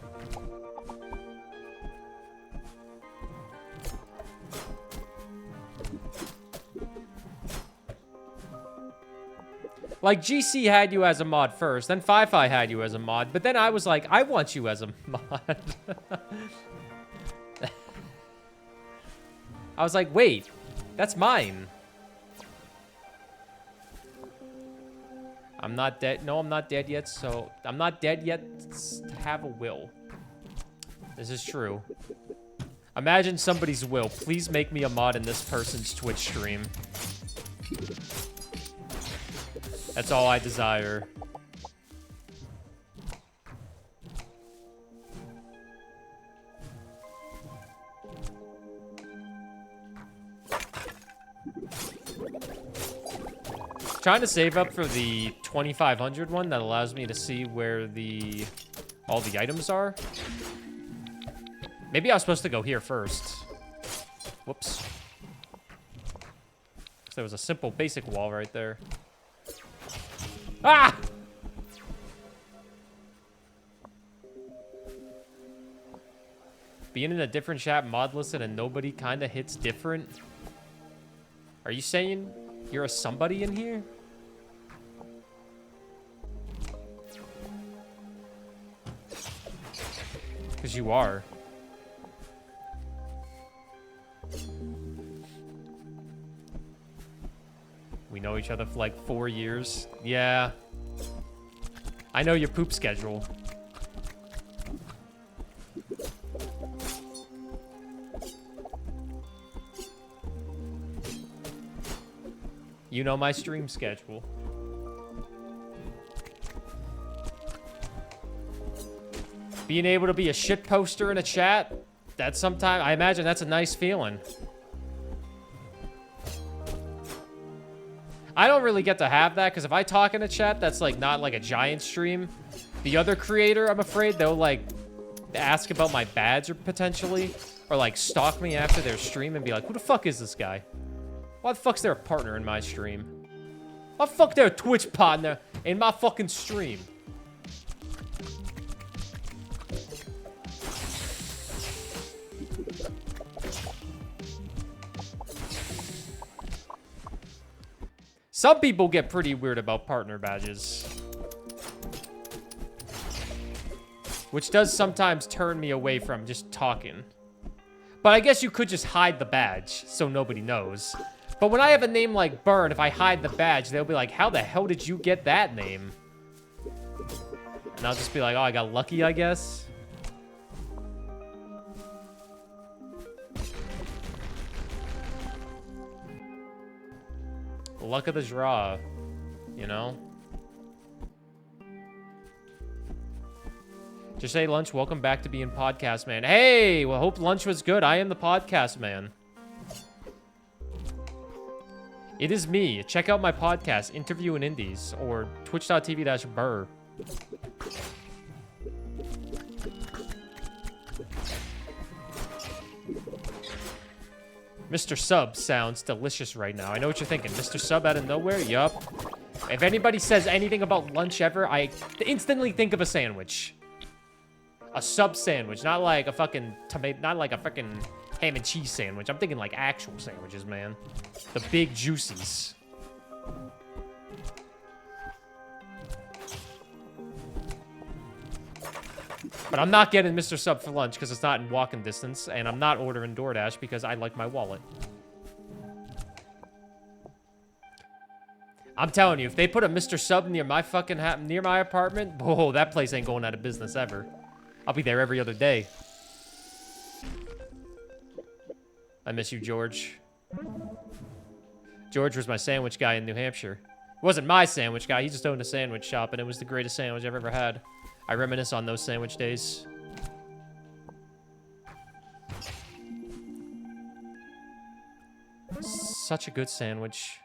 Like, GC had you as a mod first, then Fi-Fi had you as a mod, but then I was like, I want you as a mod. I was like, wait, that's mine. I'm not dead. No, I'm not dead yet, so... I'm not dead yet to have a will. This is true. Imagine somebody's will. Please make me a mod in this person's Twitch stream. That's all I desire. Trying to save up for the 2500 one that allows me to see where all the items are. Maybe I was supposed to go here first. Whoops. There was a simple basic wall right there. Ah! Being in a different chat, mod listed, and nobody kind of hits different. Are you saying you're a somebody in here? Because you are. We know each other for like 4 years. Yeah. I know your poop schedule. You know my stream schedule. Being able to be a shit poster in a chat, that's sometimes, I imagine that's a nice feeling. I don't really get to have that, because if I talk in a chat that's like not like a giant stream, the other creator, I'm afraid, they'll like ask about my badge or potentially, or like stalk me after their stream and be like, who the fuck is this guy? Why the fuck's there a partner in my stream? Why the fuck there a Twitch partner in my fucking stream? Some people get pretty weird about partner badges. Which does sometimes turn me away from just talking. But I guess you could just hide the badge so nobody knows. But when I have a name like Burr, if I hide the badge, they'll be like, how the hell did you get that name? And I'll just be like, oh, I got lucky, I guess. Luck of the draw, you know? Just say, Lunch, welcome back to being Podcast Man. Hey, well, hope lunch was good. I am the Podcast Man. It is me. Check out my podcast, Interview in Indies, or twitch.tv/Burr. Mr. Sub sounds delicious right now. I know what you're thinking. Mr. Sub out of nowhere? Yup. If anybody says anything about lunch ever, I instantly think of a sandwich. A sub sandwich, not like a fucking tomato, not like a fucking ham and cheese sandwich. I'm thinking like actual sandwiches, man. The big juicies. But I'm not getting Mr. Sub for lunch because it's not in walking distance, and I'm not ordering DoorDash because I like my wallet. I'm telling you, if they put a Mr. Sub near my fucking near my apartment, oh, that place ain't going out of business ever. I'll be there every other day. I miss you, George. George was my sandwich guy in New Hampshire. He wasn't my sandwich guy. He just owned a sandwich shop, and it was the greatest sandwich I've ever had. I reminisce on those sandwich days. Such a good sandwich.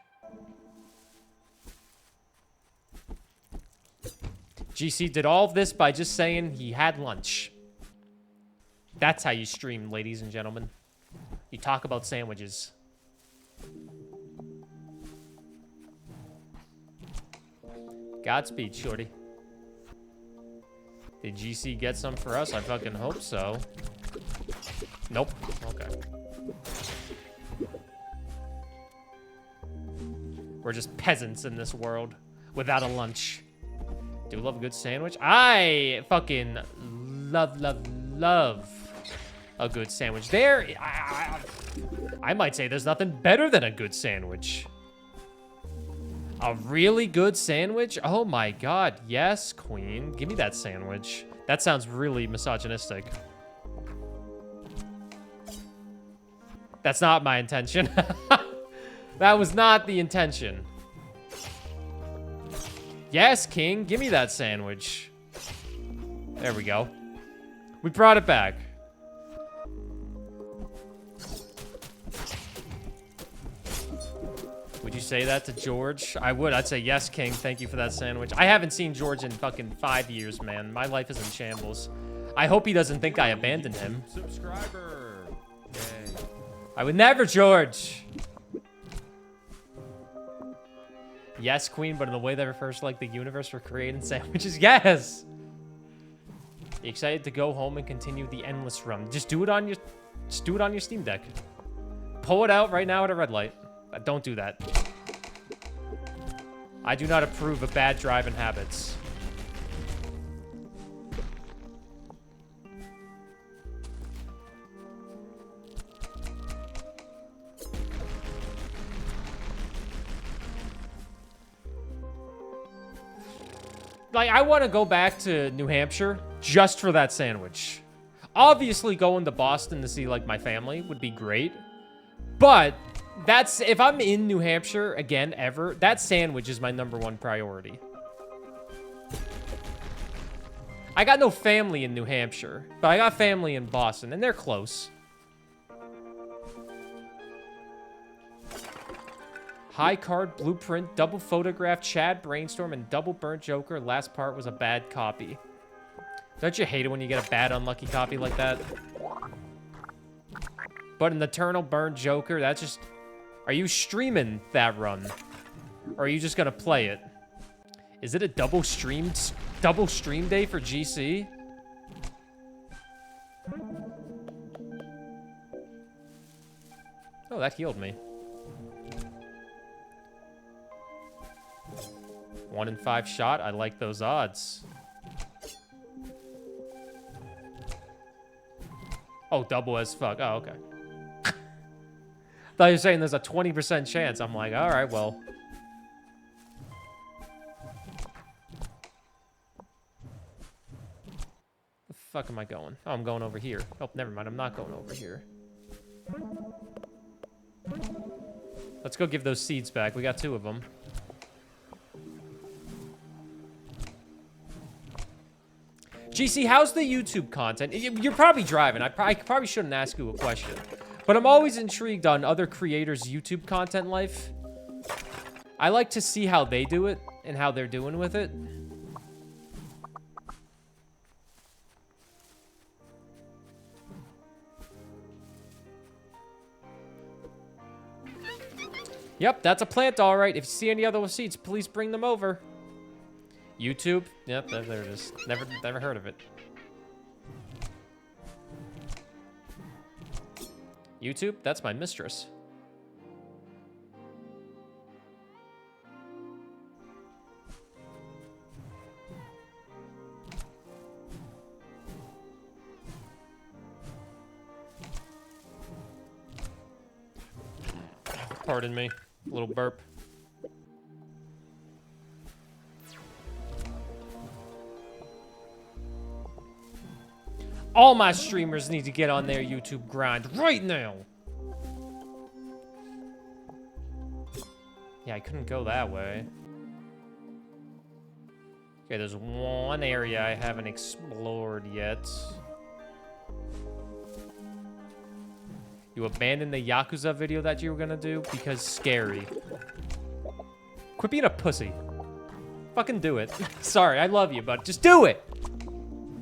GC did all of this by just saying he had lunch. That's how you stream, ladies and gentlemen. You talk about sandwiches. Godspeed, shorty. Did GC get some for us? I fucking hope so. Nope. Okay. We're just peasants in this world without a lunch. Do love a good sandwich. I fucking love a good sandwich. I might say there's nothing better than a good sandwich. A really good sandwich? Oh my god, yes, queen. Give me that sandwich. That sounds really misogynistic. That's not my intention. That was not the intention. Yes, king, give me that sandwich. There we go. We brought it back. Would you say that to George? I would. I'd say, yes, king. Thank you for that sandwich. I haven't seen George in fucking 5 years, man. My life is in shambles. I hope he doesn't think I abandoned him. Subscriber. Yay. I would never, George. Yes, queen, but in the way that refers to, like, the universe for creating sandwiches. Yes! You excited to go home and continue the endless run? Just do it on your Steam Deck. Pull it out right now at a red light. Don't do that. I do not approve of bad driving habits. Like, I want to go back to New Hampshire just for that sandwich. Obviously, going to Boston to see, like, my family would be great. But that's, if I'm in New Hampshire again, ever, that sandwich is my #1 priority. I got no family in New Hampshire, but I got family in Boston, and they're close. High card, blueprint, double photograph, Chad, brainstorm, and double burnt Joker. Last part was a bad copy. Don't you hate it when you get a bad unlucky copy like that? But an eternal burnt Joker, that's just... Are you streaming that run? Or are you just gonna play it? Is it a double stream day for GC? Oh, that healed me. 1 in 5 shot. I like those odds. Oh, double as fuck. Oh, okay. Thought you were saying there's a 20% chance. I'm like, all right, well. The fuck am I going? Oh, I'm going over here. Oh, never mind. I'm not going over here. Let's go give those seeds back. We got 2 of them. GC, how's the YouTube content? You're probably driving. I probably shouldn't ask you a question. But I'm always intrigued on other creators' YouTube content life. I like to see how they do it and how they're doing with it. Yep, that's a plant, all right. If you see any other seeds, please bring them over. YouTube? Yep, there it is. Never heard of it. YouTube? That's my mistress. Pardon me. A little burp. All my streamers need to get on their YouTube grind right now. Yeah, I couldn't go that way. Okay, there's one area I haven't explored yet. You abandoned the Yakuza video that you were gonna do because scary. Quit being a pussy. Fucking do it. Sorry, I love you, but just do it.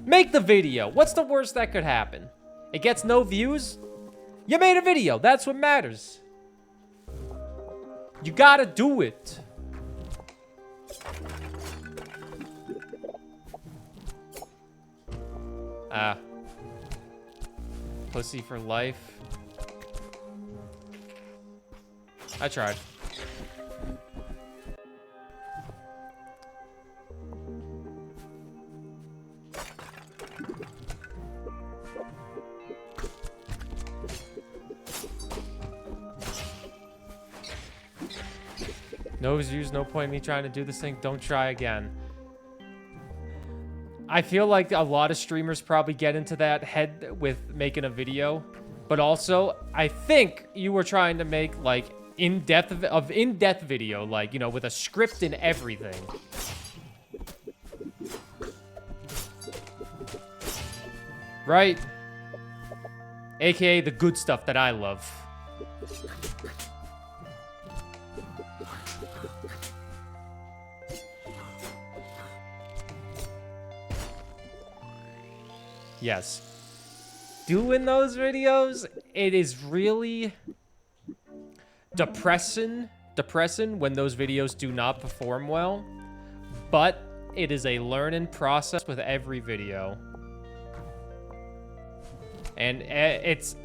Make the video. What's the worst that could happen? It gets no views? You made a video. That's what matters. You gotta do it. Ah. Pussy for life. I tried. No views, no point in me trying to do this thing. Don't try again. I feel like a lot of streamers probably get into that head with making a video. But also, I think you were trying to make, like, in-depth video, like, you know, with a script and everything. Right? AKA the good stuff that I love. Yes. Doing those videos, it is really depressing when those videos do not perform well. But it is a learning process with every video. And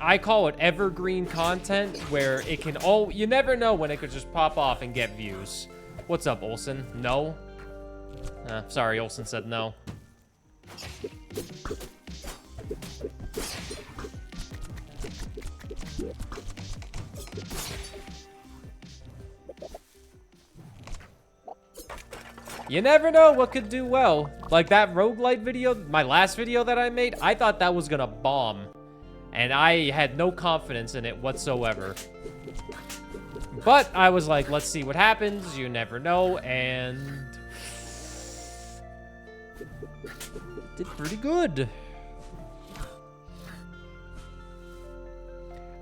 I call it evergreen content, where it can you never know when it could just pop off and get views. What's up, Olsen? No? Sorry, Olsen said no. You never know what could do well. Like that roguelite video, my last video that I made, I thought that was gonna bomb. And I had no confidence in it whatsoever. But I was like, let's see what happens. You never know. And did pretty good.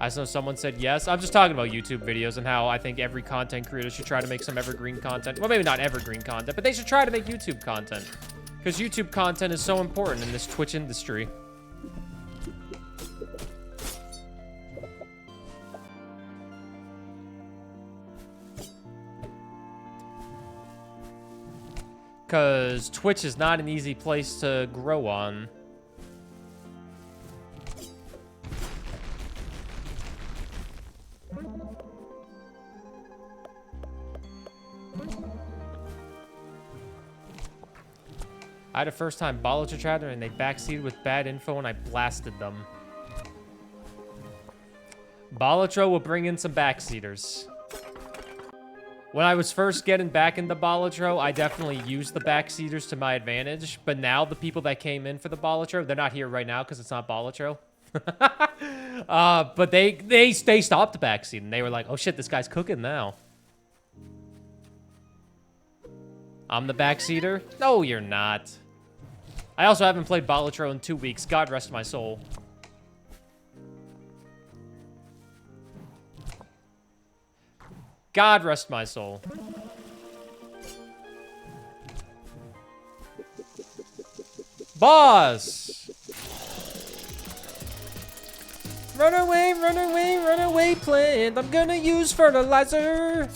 I saw someone said yes. I'm just talking about YouTube videos and how I think every content creator should try to make some evergreen content. Well, maybe not evergreen content, but they should try to make YouTube content. Because YouTube content is so important in this Twitch industry. Because Twitch is not an easy place to grow on. I had a first-time Balatro chatter and they backseated with bad info and I blasted them. Balatro will bring in some backseaters. When I was first getting back into Balatro, I definitely used the backseaters to my advantage. But now the people that came in for the Balatro, they're not here right now because it's not Balatro. But they stopped the backseat and they were like, oh shit, this guy's cooking now. I'm the backseater? No, you're not. I also haven't played Balatro in 2 weeks. God rest my soul. God rest my soul. Boss! Run away, plant. I'm gonna use fertilizer.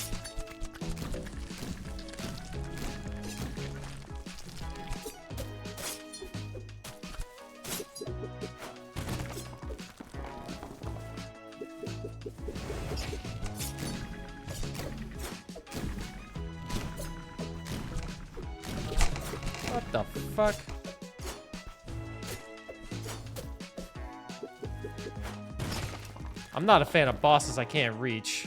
What the fuck? I'm not a fan of bosses I can't reach.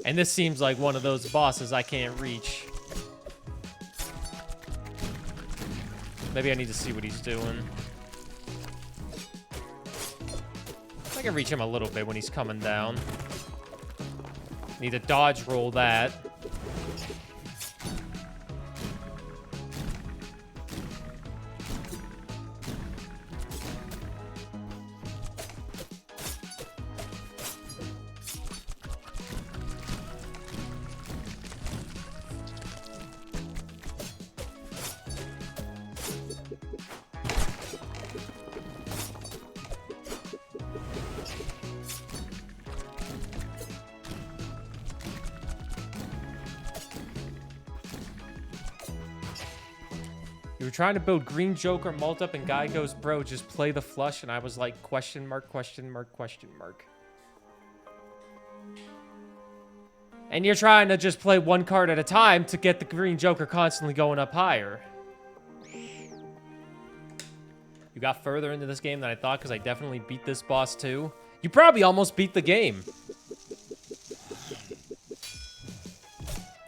And this seems like one of those bosses I can't reach. Maybe I need to see what he's doing. I can reach him a little bit when he's coming down. Need to dodge roll that. You were trying to build Green Joker mult-up and guy goes, bro, just play the flush. And I was like, question mark, question mark, question mark. And you're trying to just play one card at a time to get the Green Joker constantly going up higher. You got further into this game than I thought because I definitely beat this boss too. You probably almost beat the game.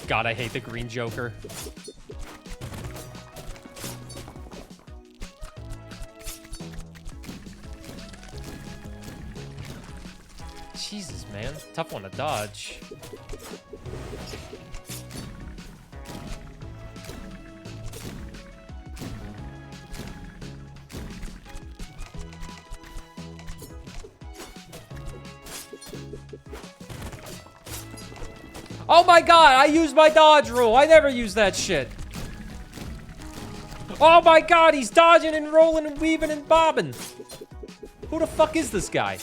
God, I hate the Green Joker. Jesus, man. Tough one to dodge. Oh my god, I used my dodge rule. I never use that shit. Oh my god, he's dodging and rolling and weaving and bobbing. Who the fuck is this guy?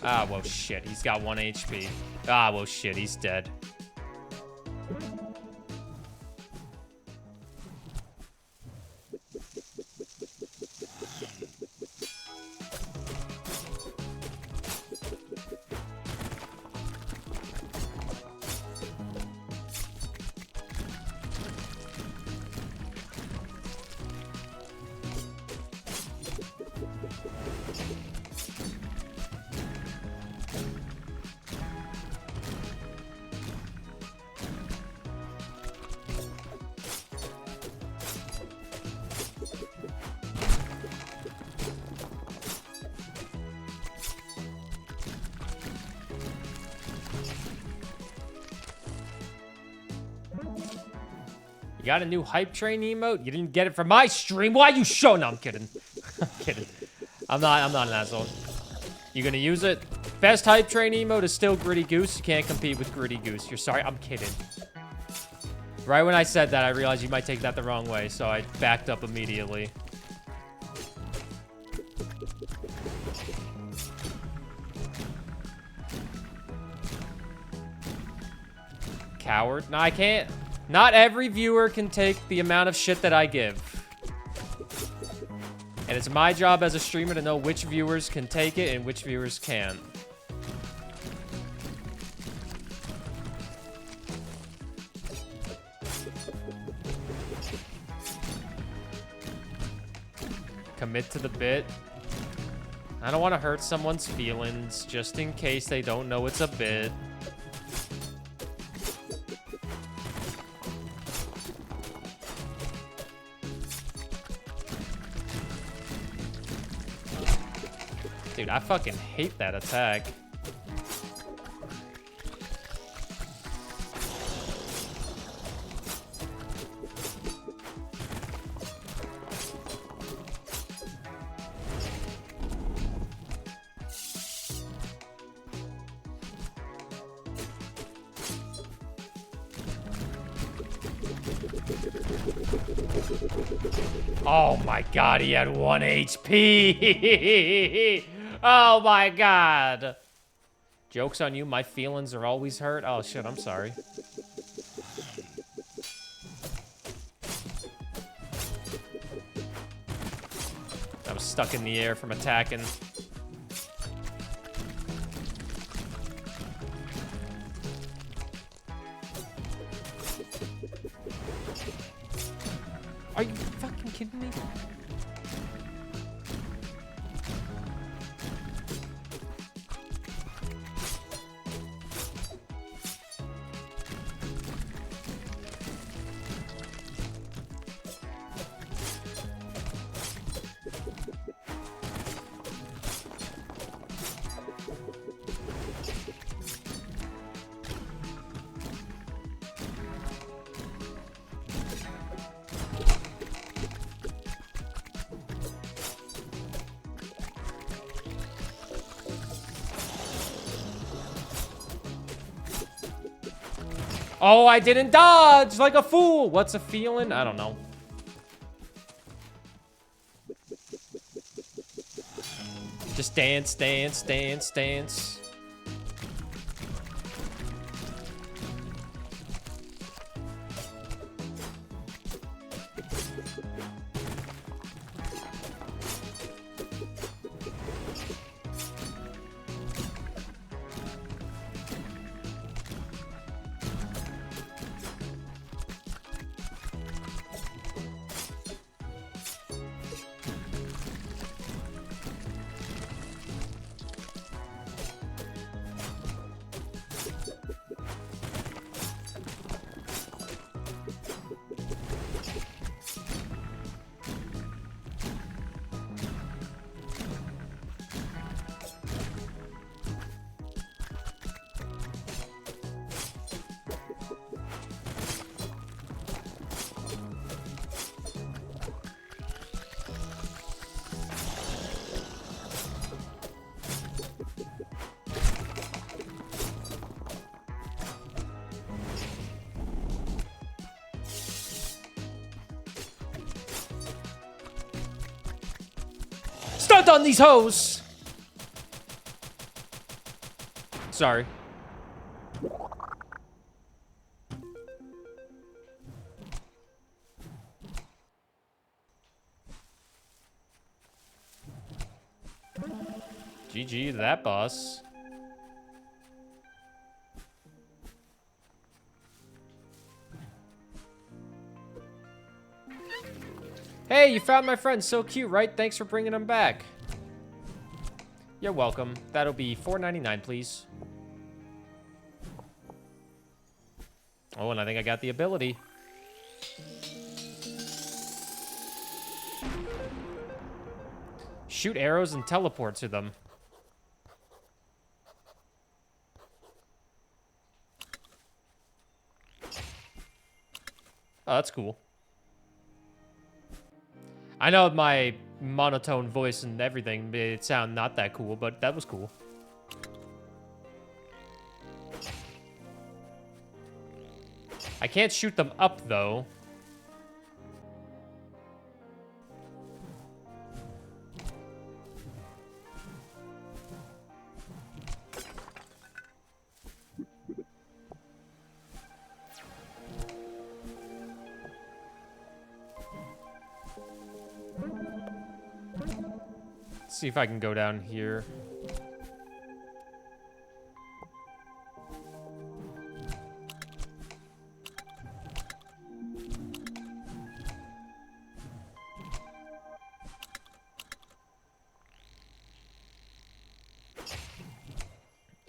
Ah, well, shit. He's got 1 HP. Ah, well, shit. He's dead. You got a new hype train emote? You didn't get it from my stream? Why you show? No, I'm kidding. I'm kidding. I'm not an asshole. You gonna use it? Best hype train emote is still Gritty Goose. You can't compete with Gritty Goose. You're sorry. I'm kidding. Right when I said that, I realized you might take that the wrong way, so I backed up immediately. Coward. No, I can't. Not every viewer can take the amount of shit that I give. And it's my job as a streamer to know which viewers can take it and which viewers can't. Commit to the bit. I don't want to hurt someone's feelings, just in case they don't know it's a bit. Dude, I fucking hate that attack. Oh my god, he had 1 HP! Oh my god! Joke's on you, my feelings are always hurt. Oh shit, I'm sorry. I was stuck in the air from attacking. Are you fucking kidding me? Oh, I didn't dodge like a fool. What's a feeling? I don't know. Just dance, dance, dance, dance. Stunt on these hoes! Sorry. GG to that boss. Hey, you found my friend. So cute, right? Thanks for bringing him back. You're welcome. That'll be $4.99, please. Oh, and I think I got the ability. Shoot arrows and teleport to them. Oh, that's cool. I know my monotone voice and everything made it sound not that cool, but that was cool. I can't shoot them up, though. see if I can go down here.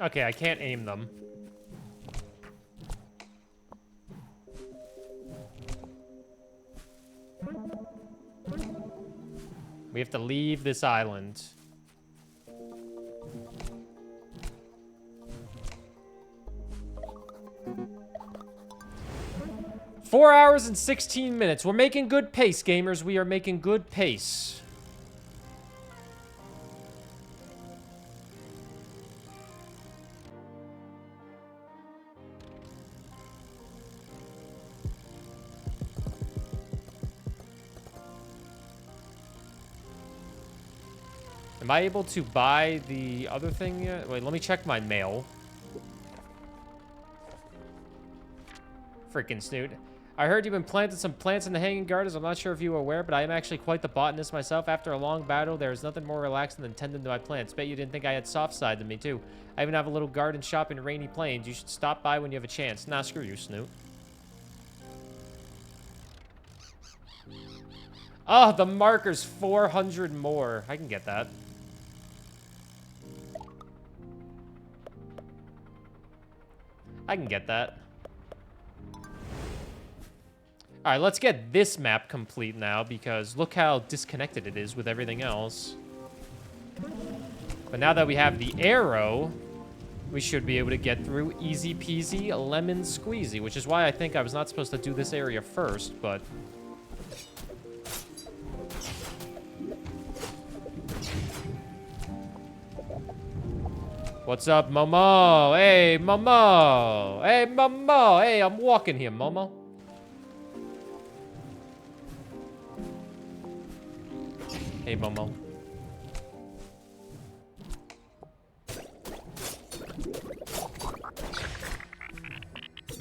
Okay, I can't aim them. We have to leave this island. Four hours and 16 minutes. We're making good pace, gamers. We are making good pace. Am I able to buy the other thing yet? Wait, let me check my mail. Freaking snoot. I heard you've been planting some plants in the hanging gardens. I'm not sure if you were aware, but I am actually quite the botanist myself. After a long battle, there is nothing more relaxing than tending to my plants. Bet you didn't think I had soft side to me, too. I even have a little garden shop in Rainy Plains. You should stop by when you have a chance. Nah, screw you, Snoot. Oh, the marker's 400 more. I can get that. I can get that. All right, let's get this map complete now because look how disconnected it is with everything else. But now that we have the arrow, we should be able to get through easy peasy lemon squeezy, which is why I think I was not supposed to do this area first, but... What's up, Momo? Hey, Momo! Hey, Momo! Hey, I'm walking here, Momo. Hey, Momo.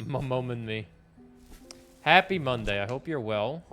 Momo and me. Happy Monday. I hope you're well.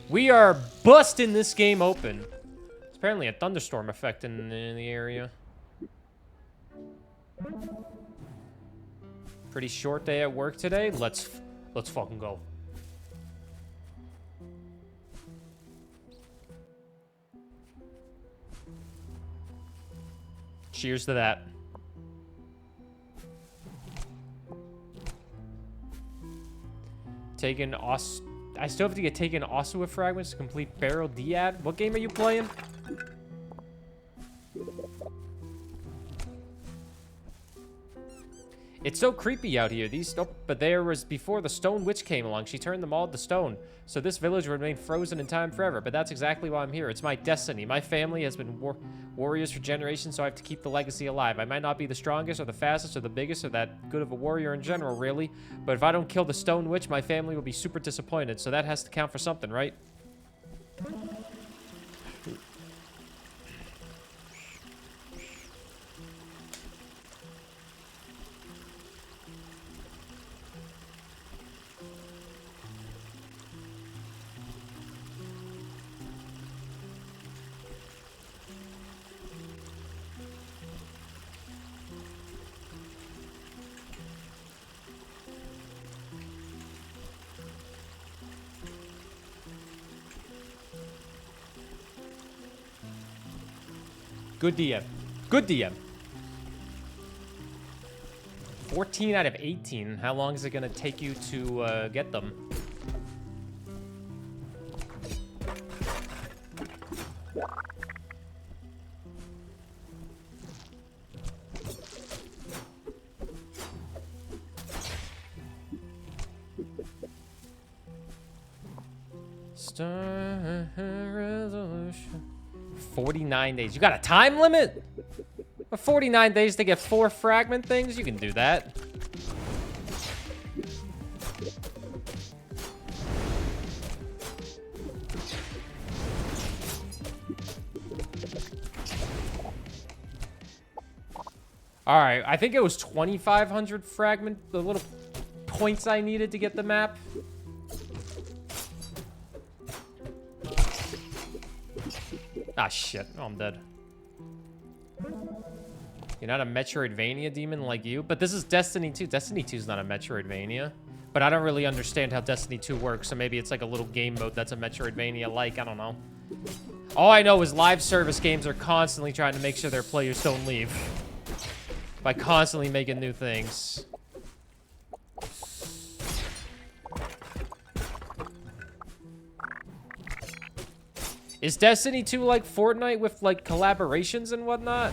We are busting this game open. There's apparently a thunderstorm effect in the area. Pretty short day at work today. Let's fucking go. Cheers to that. I still have to get taken Osua fragments to complete Barrel Diad. What game are you playing? It's so creepy out here. But there was before the Stone Witch came along. She turned them all to stone. So this village would remain frozen in time forever. But that's exactly why I'm here. It's my destiny. My family has been warriors for generations, so I have to keep the legacy alive. I might not be the strongest or the fastest or the biggest or that good of a warrior in general, really. But if I don't kill the Stone Witch, my family will be super disappointed. So that has to count for something, right? Good DM. Good DM. 14 out of 18. How long is it going to take you to get them? Star resolution. 49 days. You got a time limit? 49 days to get 4 fragment things? You can do that. Alright, I think it was 2,500 fragment, the little points I needed to get the map. Ah, shit. Oh, I'm dead. You're not a Metroidvania demon like you, but this is Destiny 2. Destiny 2 is not a Metroidvania. But I don't really understand how Destiny 2 works, so maybe it's like a little game mode that's a Metroidvania-like. I don't know. All I know is live service games are constantly trying to make sure their players don't leave. By constantly making new things. Is Destiny 2 like Fortnite with like collaborations and whatnot?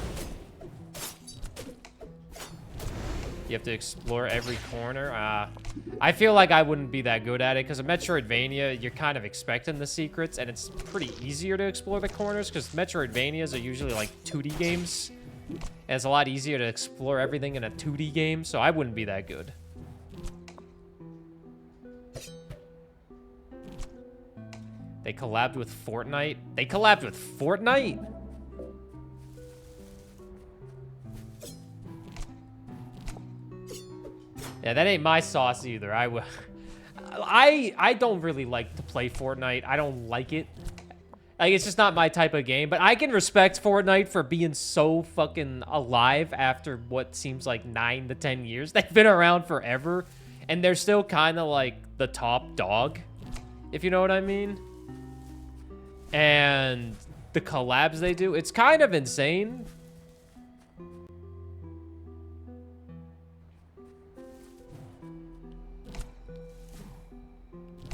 You have to explore every corner. I feel like I wouldn't be that good at it because a Metroidvania, you're kind of expecting the secrets and it's pretty easier to explore the corners because Metroidvanias are usually like 2D games. And it's a lot easier to explore everything in a 2D game, so I wouldn't be that good. They collabed with Fortnite? They collabed with Fortnite? Yeah, that ain't my sauce either. I don't really like to play Fortnite. I don't like it. Like, it's just not my type of game. But I can respect Fortnite for being so fucking alive after what seems like 9 to 10 years. They've been around forever. And they're still kind of like the top dog, if you know what I mean. And the collabs they do, it's kind of insane.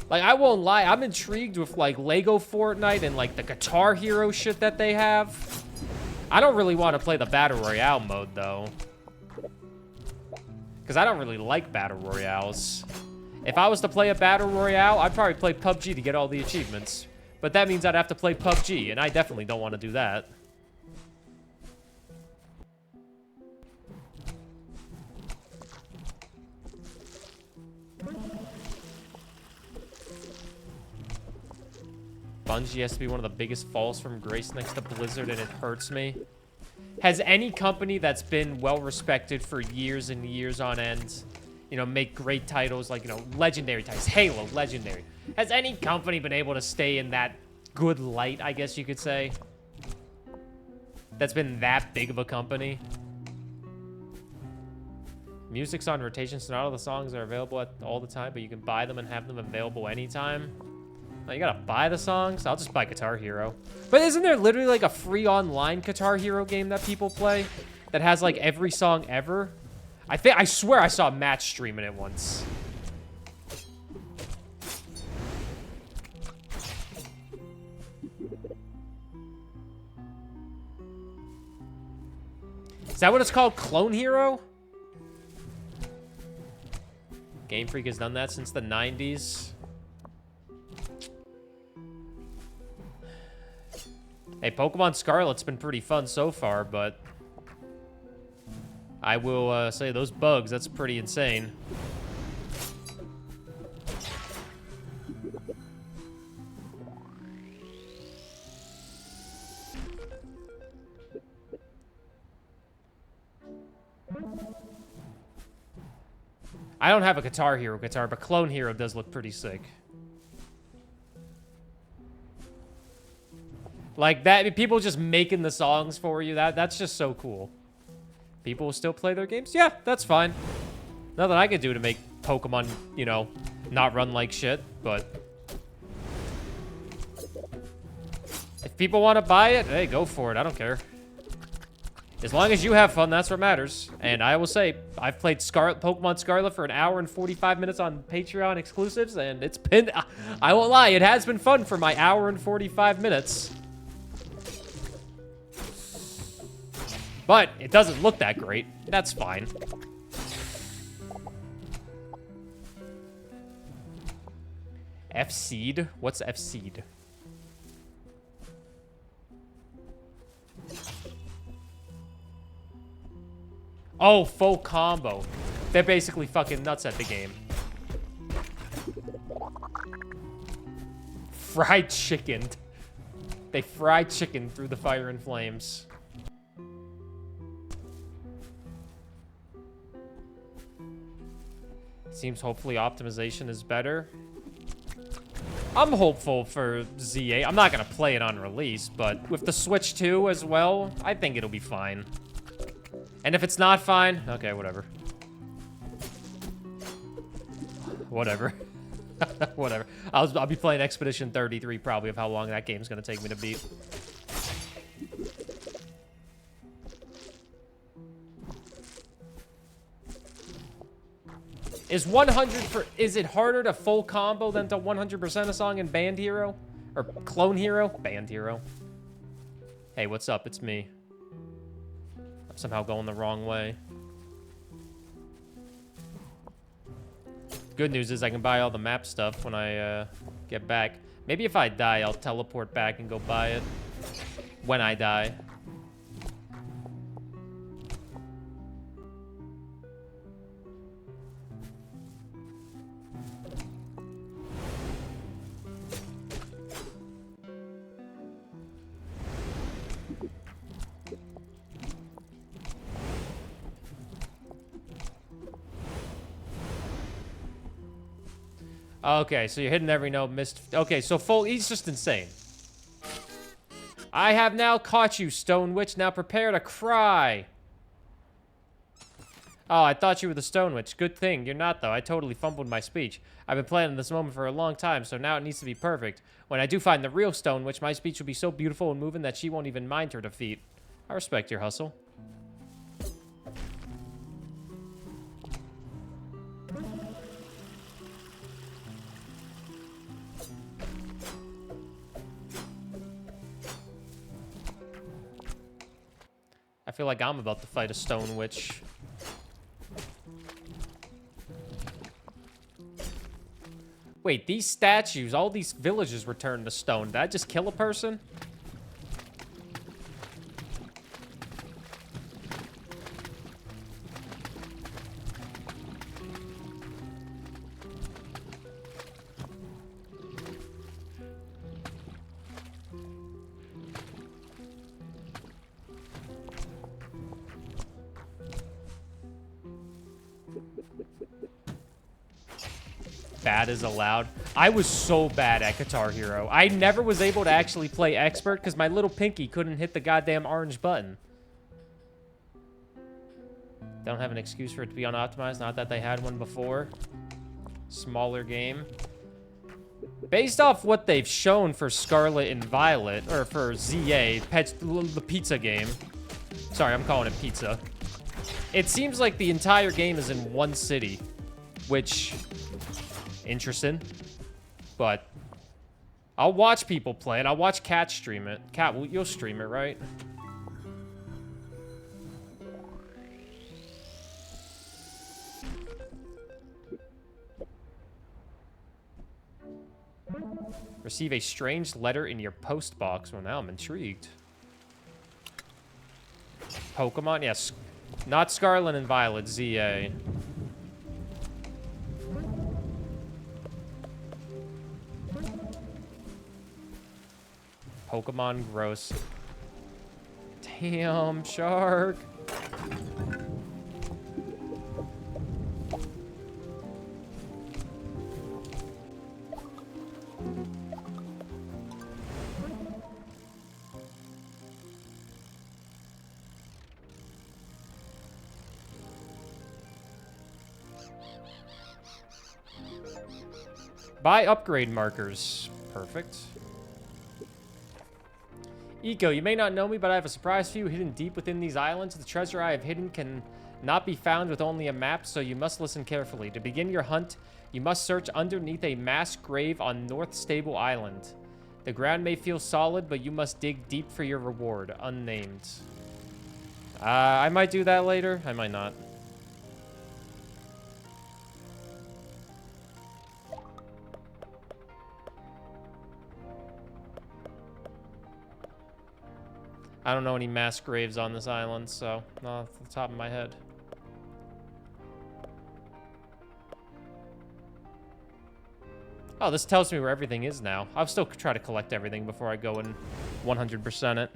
Like, I won't lie, I'm intrigued with, like, Lego Fortnite and, like, the Guitar Hero shit that they have. I don't really want to play the Battle Royale mode, though. Because I don't really like Battle Royales. If I was to play a Battle Royale, I'd probably play PUBG to get all the achievements. But that means I'd have to play PUBG, and I definitely don't want to do that. Bungie has to be one of the biggest falls from grace next to Blizzard, and it hurts me. Has any company that's been well-respected for years and years on end, you know, make great titles like, you know, legendary titles, Halo, legendary. Has any company been able to stay in that good light, I guess you could say? That's been that big of a company? Music's on rotation, so not all the songs are available all the time, but you can buy them and have them available anytime. Oh, you gotta buy the songs? I'll just buy Guitar Hero. But isn't there literally like a free online Guitar Hero game that people play that has like every song ever? I swear I saw Matt streaming it once. Is that what it's called? Clone Hero? Game Freak has done that since the 90s. Hey, Pokemon Scarlet's been pretty fun so far, but I will say those bugs, that's pretty insane. I don't have a Guitar Hero guitar, but Clone Hero does look pretty sick. Like, that, people just making the songs for you, that's just so cool. People will still play their games? Yeah, that's fine. Nothing I could do to make Pokemon, you know, not run like shit, but if people want to buy it, hey, go for it. I don't care. As long as you have fun, that's what matters. And I will say, I've played Pokemon Scarlet for an hour and 45 minutes on Patreon exclusives, and it's been, I won't lie, it has been fun for my hour and 45 minutes. But it doesn't look that great. That's fine. F-Seed? What's F-Seed? Oh, full combo. They're basically fucking nuts at the game. Fried chicken. They fried chicken through the fire and flames. Seems hopefully optimization is better. I'm hopeful for Z8. I'm not gonna play it on release, but with the Switch 2 as well, I think it'll be fine. And if it's not fine, okay, whatever. Whatever. Whatever. I'll be playing Expedition 33 probably of how long that game's gonna take me to beat. Is it harder to full combo than to 100% a song in Band Hero? Or Clone Hero? Band Hero. Hey, what's up? It's me. I'm somehow going the wrong way. Good news is I can buy all the map stuff when I get back. Maybe if I die, I'll teleport back and go buy it. When I die. Okay, so you're hitting every note, missed. Okay, so he's just insane. I have now caught you, Stone Witch. Now prepare to cry. Oh, I thought you were the Stone Witch. Good thing. You're not, though. I totally fumbled my speech. I've been planning this moment for a long time, so now it needs to be perfect. When I do find the real Stone Witch, my speech will be so beautiful and moving that she won't even mind her defeat. I respect your hustle. I feel like I'm about to fight a Stone Witch. Wait, these statues, all these villages were turned to stone. Did I just kill a person? Bad is allowed. I was so bad at Guitar Hero. I never was able to actually play expert because my little pinky couldn't hit the goddamn orange button. They don't have an excuse for it to be unoptimized. Not that they had one before. Smaller game. Based off what they've shown for Scarlet and Violet, or for ZA, the pizza game. Sorry, I'm calling it pizza. It seems like the entire game is in one city, which... interesting, but I'll watch people play it. I'll watch Cat stream it. Cat, you'll stream it, right? Receive a strange letter in your post box. Well, now I'm intrigued. Pokemon? Yes. Not Scarlet and Violet, ZA. Pokemon gross. Damn, shark. Buy upgrade markers. Perfect. Eco, you may not know me, but I have a surprise for you hidden deep within these islands. The treasure I have hidden can not be found with only a map, so you must listen carefully. To begin your hunt, you must search underneath a mass grave on North Stable Island. The ground may feel solid, but you must dig deep for your reward. Unnamed. I might do that later. I might not. I don't know any mass graves on this island, so not off the top of my head. Oh, this tells me where everything is now. I'll still try to collect everything before I go and 100% it.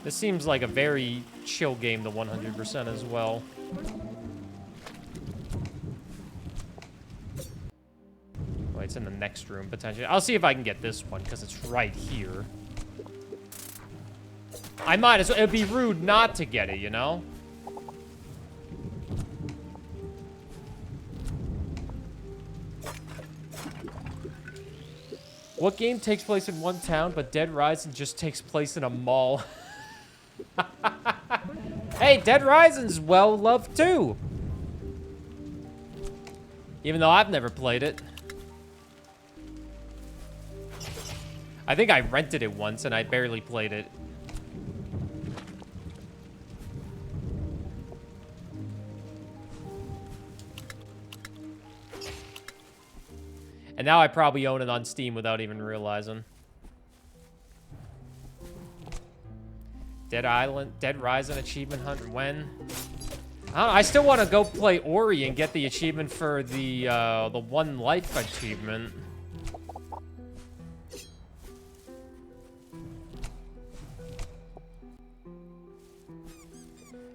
This seems like a very chill game to 100% as well. Oh, it's in the next room, potentially. I'll see if I can get this one, because it's right here. I might as well. It'd be rude not to get it, you know? What game takes place in one town, but Dead Rising just takes place in a mall? Hey, Dead Rising's well loved too. Even though I've never played it. I think I rented it once and I barely played it. And now I probably own it on Steam without even realizing. Dead Rising achievement hunt when? I don't know, I still want to go play Ori and get the achievement for the one life achievement.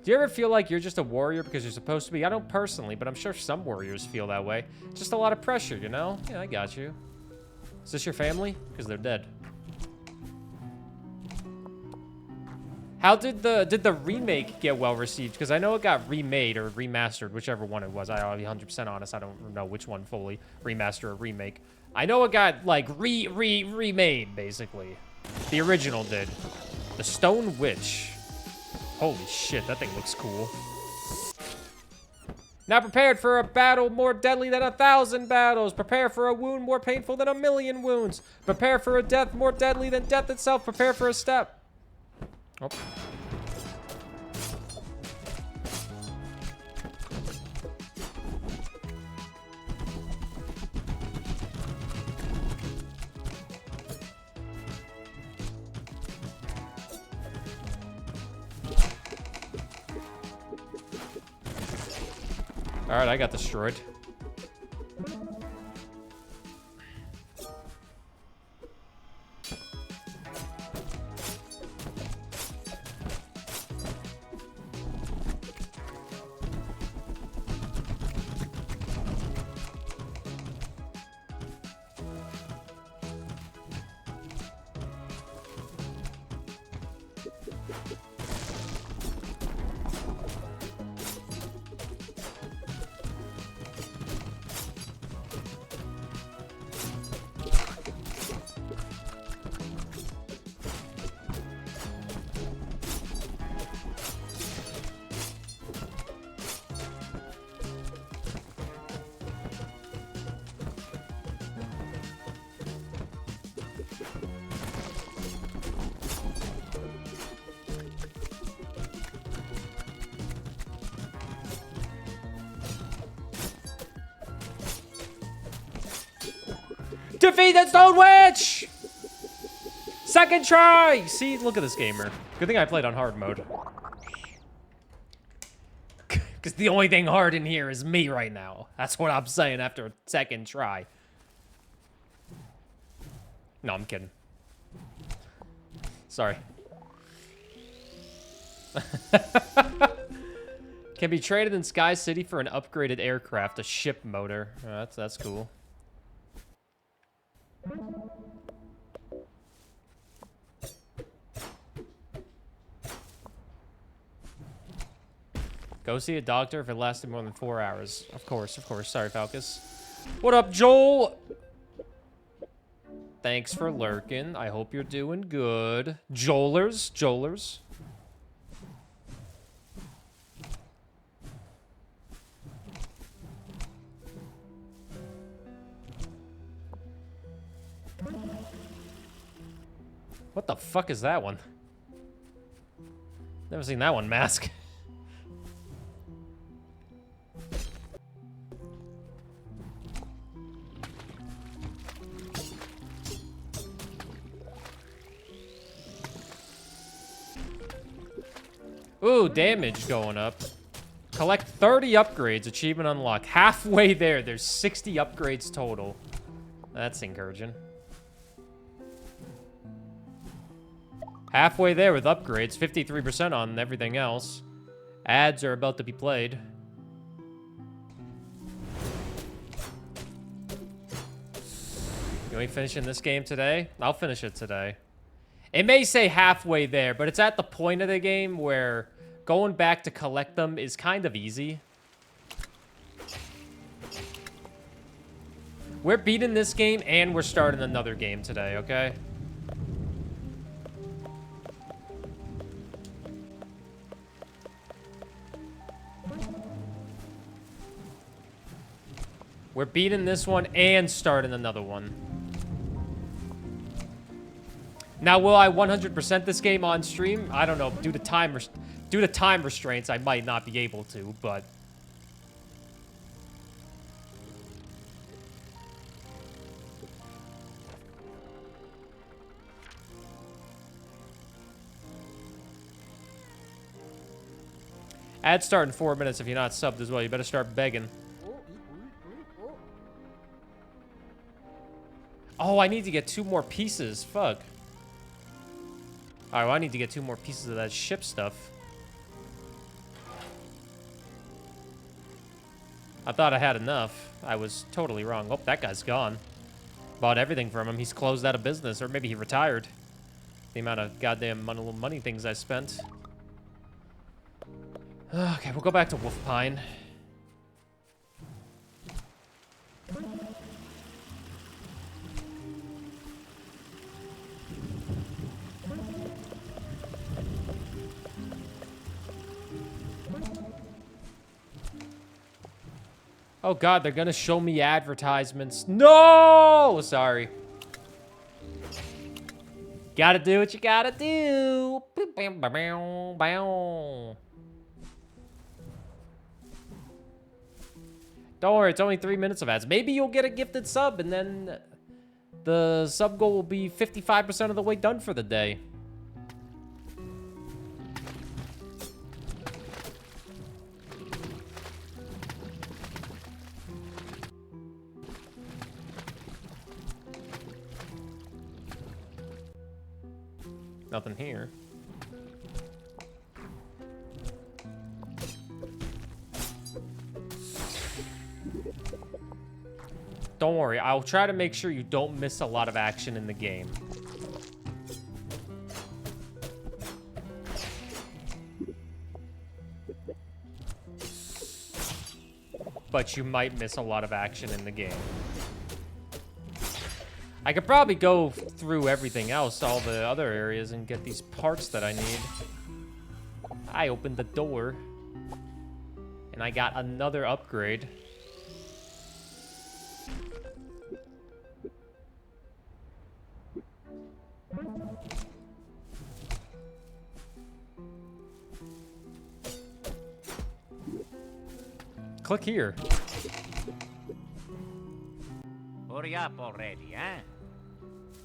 Do you ever feel like you're just a warrior because you're supposed to be? I don't personally, but I'm sure some warriors feel that way. Just a lot of pressure, you know? Yeah, I got you. Is this your family? Because they're dead. How did the remake get well received? Because I know it got remade or remastered, whichever one it was. I'll be 100% honest. I don't know which one fully, remaster or remake. I know it got like remade basically. The original did. The Stone Witch. Holy shit, that thing looks cool. Now prepared for a battle more deadly than 1,000 battles. Prepare for a wound more painful than 1,000,000 wounds. Prepare for a death more deadly than death itself. Prepare for a step. Oh. All right, I got destroyed. Defeat the Stone Witch! Second try! See, look at this gamer. Good thing I played on hard mode. Because the only thing hard in here is me right now. That's what I'm saying after a second try. No, I'm kidding. Sorry. Can be traded in Sky City for an upgraded aircraft, a ship motor. Oh, that's cool. Go see a doctor if it lasted more than 4 hours. Of course, of course. Sorry, Falcus. What up, Joel? Thanks for lurking. I hope you're doing good. Joelers. What the fuck is that one? Never seen that one, Mask. Ooh, damage going up. Collect 30 upgrades. Achievement unlocked. Halfway there. There's 60 upgrades total. That's encouraging. Halfway there with upgrades. 53% on everything else. Ads are about to be played. You ain't finishing this game today? I'll finish it today. It may say halfway there, but it's at the point of the game where going back to collect them is kind of easy. We're beating this game and we're starting another game today, okay? We're beating this one and starting another one. Now, will I 100% this game on stream? I don't know. Due to time restraints, I might not be able to, but... Ads start in 4 minutes if you're not subbed as well. You better start begging. Oh, I need to get 2 more pieces. Fuck. Alright, well, I need to get 2 more pieces of that ship stuff. I thought I had enough. I was totally wrong. Oh, that guy's gone. Bought everything from him. He's closed out of business, or maybe he retired. The amount of goddamn money things I spent. Okay, we'll go back to Wolfpine. Oh god, they're gonna show me advertisements. No! Sorry. Gotta do what you gotta do. Don't worry, it's only 3 minutes of ads. Maybe you'll get a gifted sub, and then the sub goal will be 55% of the way done for the day. Nothing here. Don't worry, I'll try to make sure you don't miss a lot of action in the game. But you might miss a lot of action in the game. I could probably go through everything else, all the other areas, and get these parts that I need. I opened the door. And I got another upgrade. Click here. Hurry up already, huh?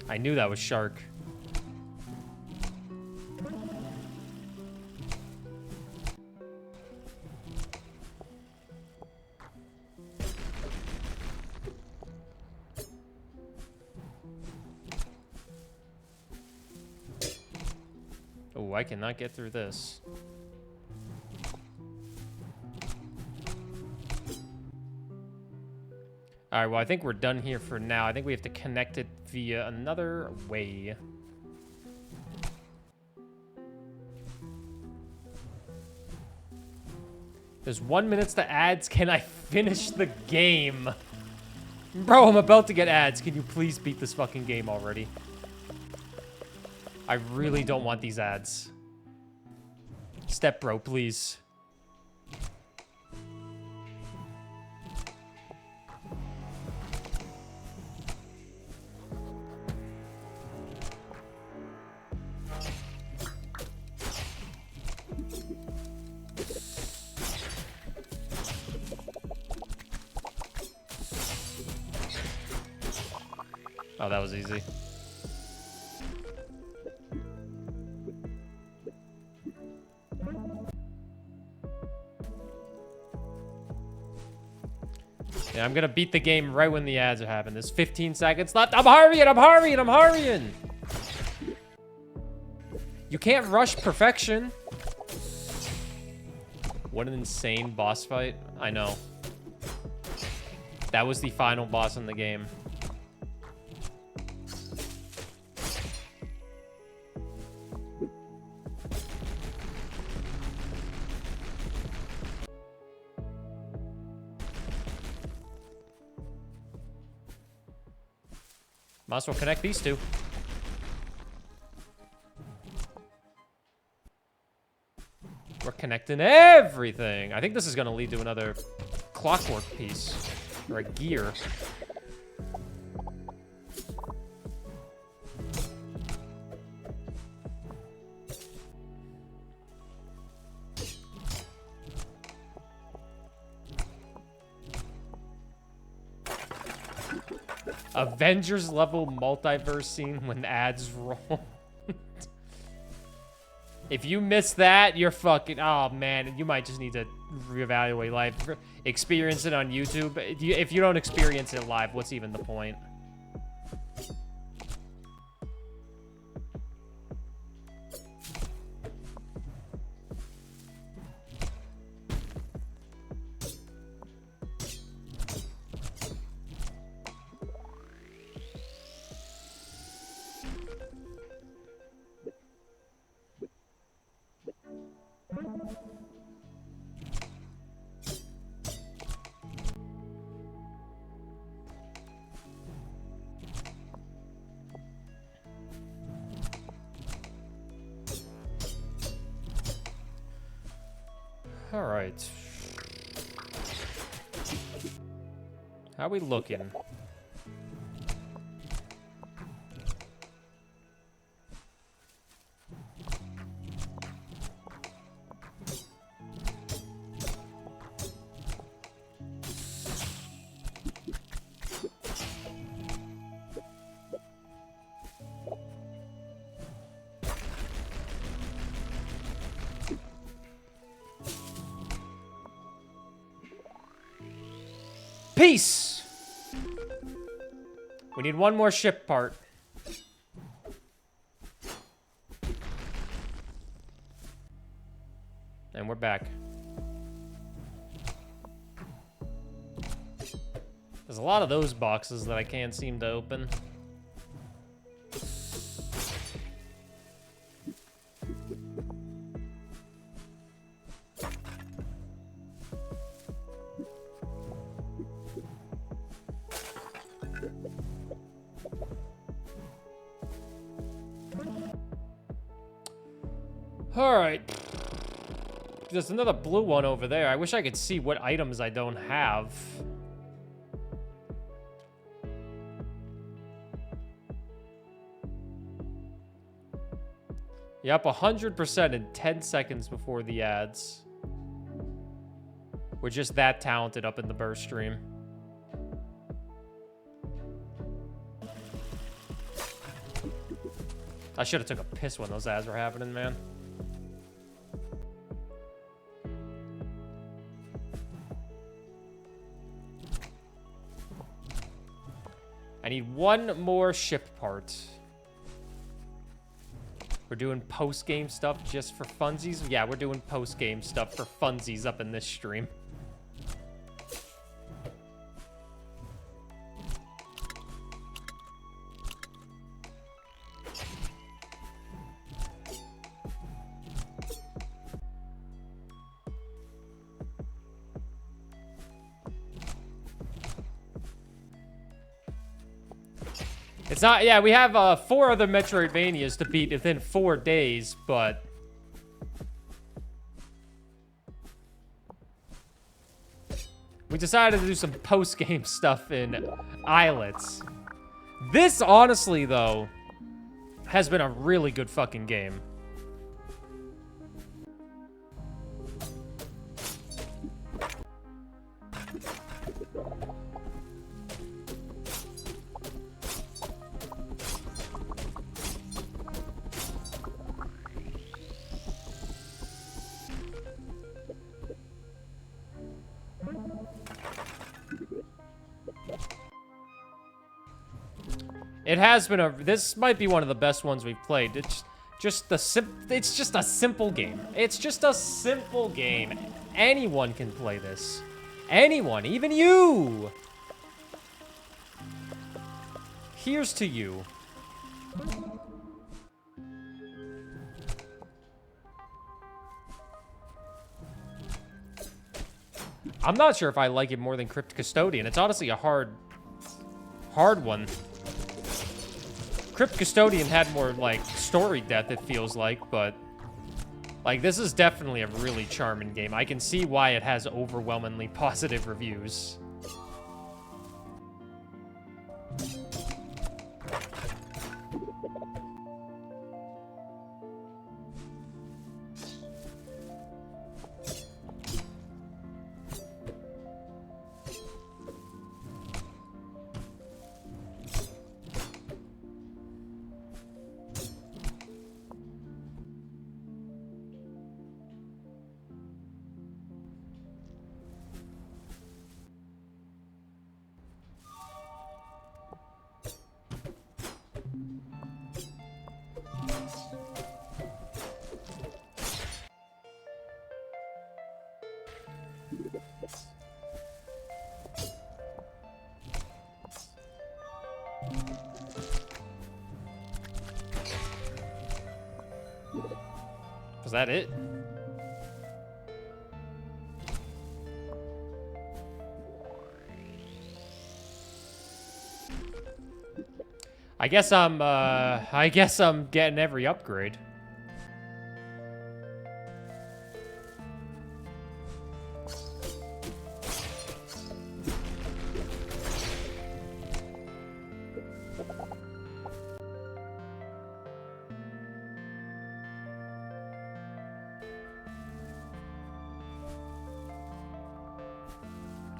I knew that was Shark. Oh, I cannot get through this. Alright, well, I think we're done here for now. I think we have to connect it via another way. There's 1 minute to ads. Can I finish the game? Bro, I'm about to get ads. Can you please beat this fucking game already? I really don't want these ads. Step bro, please. Oh, that was easy. Yeah, I'm gonna beat the game right when the ads are happening. There's 15 seconds left. I'm hurrying, I'm hurrying, I'm hurrying! You can't rush perfection. What an insane boss fight. I know. That was the final boss in the game. Might as well connect these two. We're connecting everything. I think this is going to lead to another clockwork piece. Or a gear. Avengers level multiverse scene when ads roll. If you miss that, you're fucking... Oh, man. You might just need to reevaluate life. Experience it on YouTube. If you don't experience it live, what's even the point? All right. How we looking? Peace! We need one more ship part. And we're back. There's a lot of those boxes that I can't seem to open. Alright. There's another blue one over there. I wish I could see what items I don't have. Yep, 100% in 10 seconds before the ads. We're just that talented up in the Burr stream. I should have took a piss when those ads were happening, man. I need one more ship part. We're doing post-game stuff just for funsies? Yeah, we're doing post-game stuff for funsies up in this stream. It's not, yeah, we have 4 other Metroidvanias to beat within 4 days, but... we decided to do some post-game stuff in Islets. This, honestly, though, has been a really good fucking game. It has been a... This might be one of the best ones we've played. It's just a simple game. It's just a simple game. Anyone can play this. Anyone, even you. Here's to you. I'm not sure if I like it more than Crypt Custodian. It's honestly a hard one. Crypt Custodian had more, like, story depth, it feels like, but... Like, this is definitely a really charming game. I can see why it has overwhelmingly positive reviews. Was that it? I guess I'm getting every upgrade.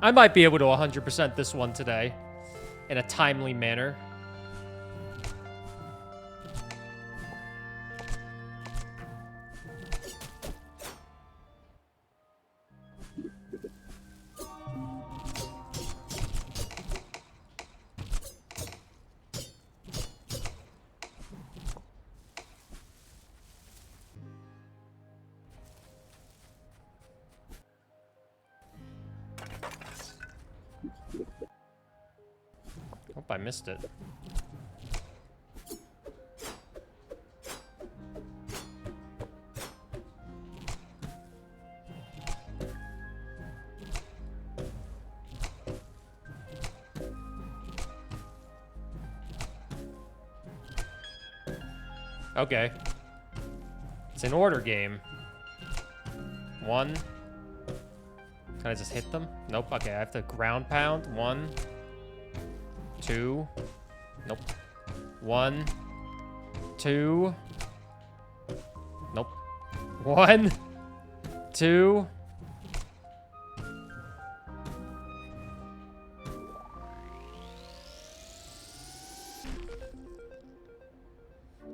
I might be able to 100% this one today in a timely manner. Hope I missed it. Okay. It's an order game. One. Can I just hit them? Nope. Okay, I have to ground pound. 1, 2. Nope. 1, 2. Nope. 1, 2.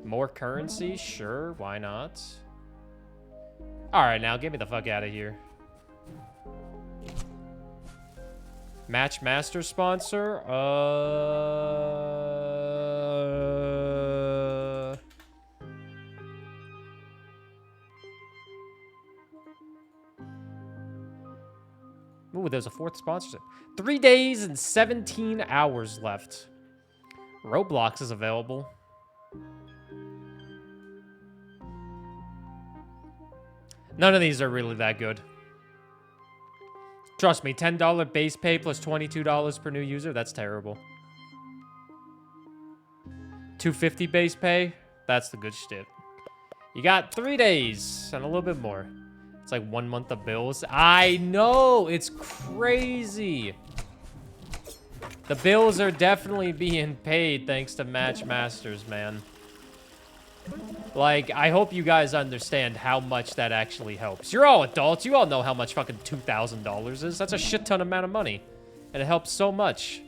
More currency? Sure, why not? Alright, now get me the fuck out of here. Match Master sponsor? Ooh, there's a 4th sponsorship. 3 days and 17 hours left. Roblox is available. None of these are really that good. Trust me, $10 base pay plus $22 per new user, that's terrible. $2.50 base pay, that's the good shit. You got 3 days and a little bit more. It's like 1 month of bills. I know, it's crazy. The bills are definitely being paid thanks to Match Masters, man. Like, I hope you guys understand how much that actually helps. You're all adults. You all know how much fucking $2,000 is. That's a shit ton amount of money. And it helps so much.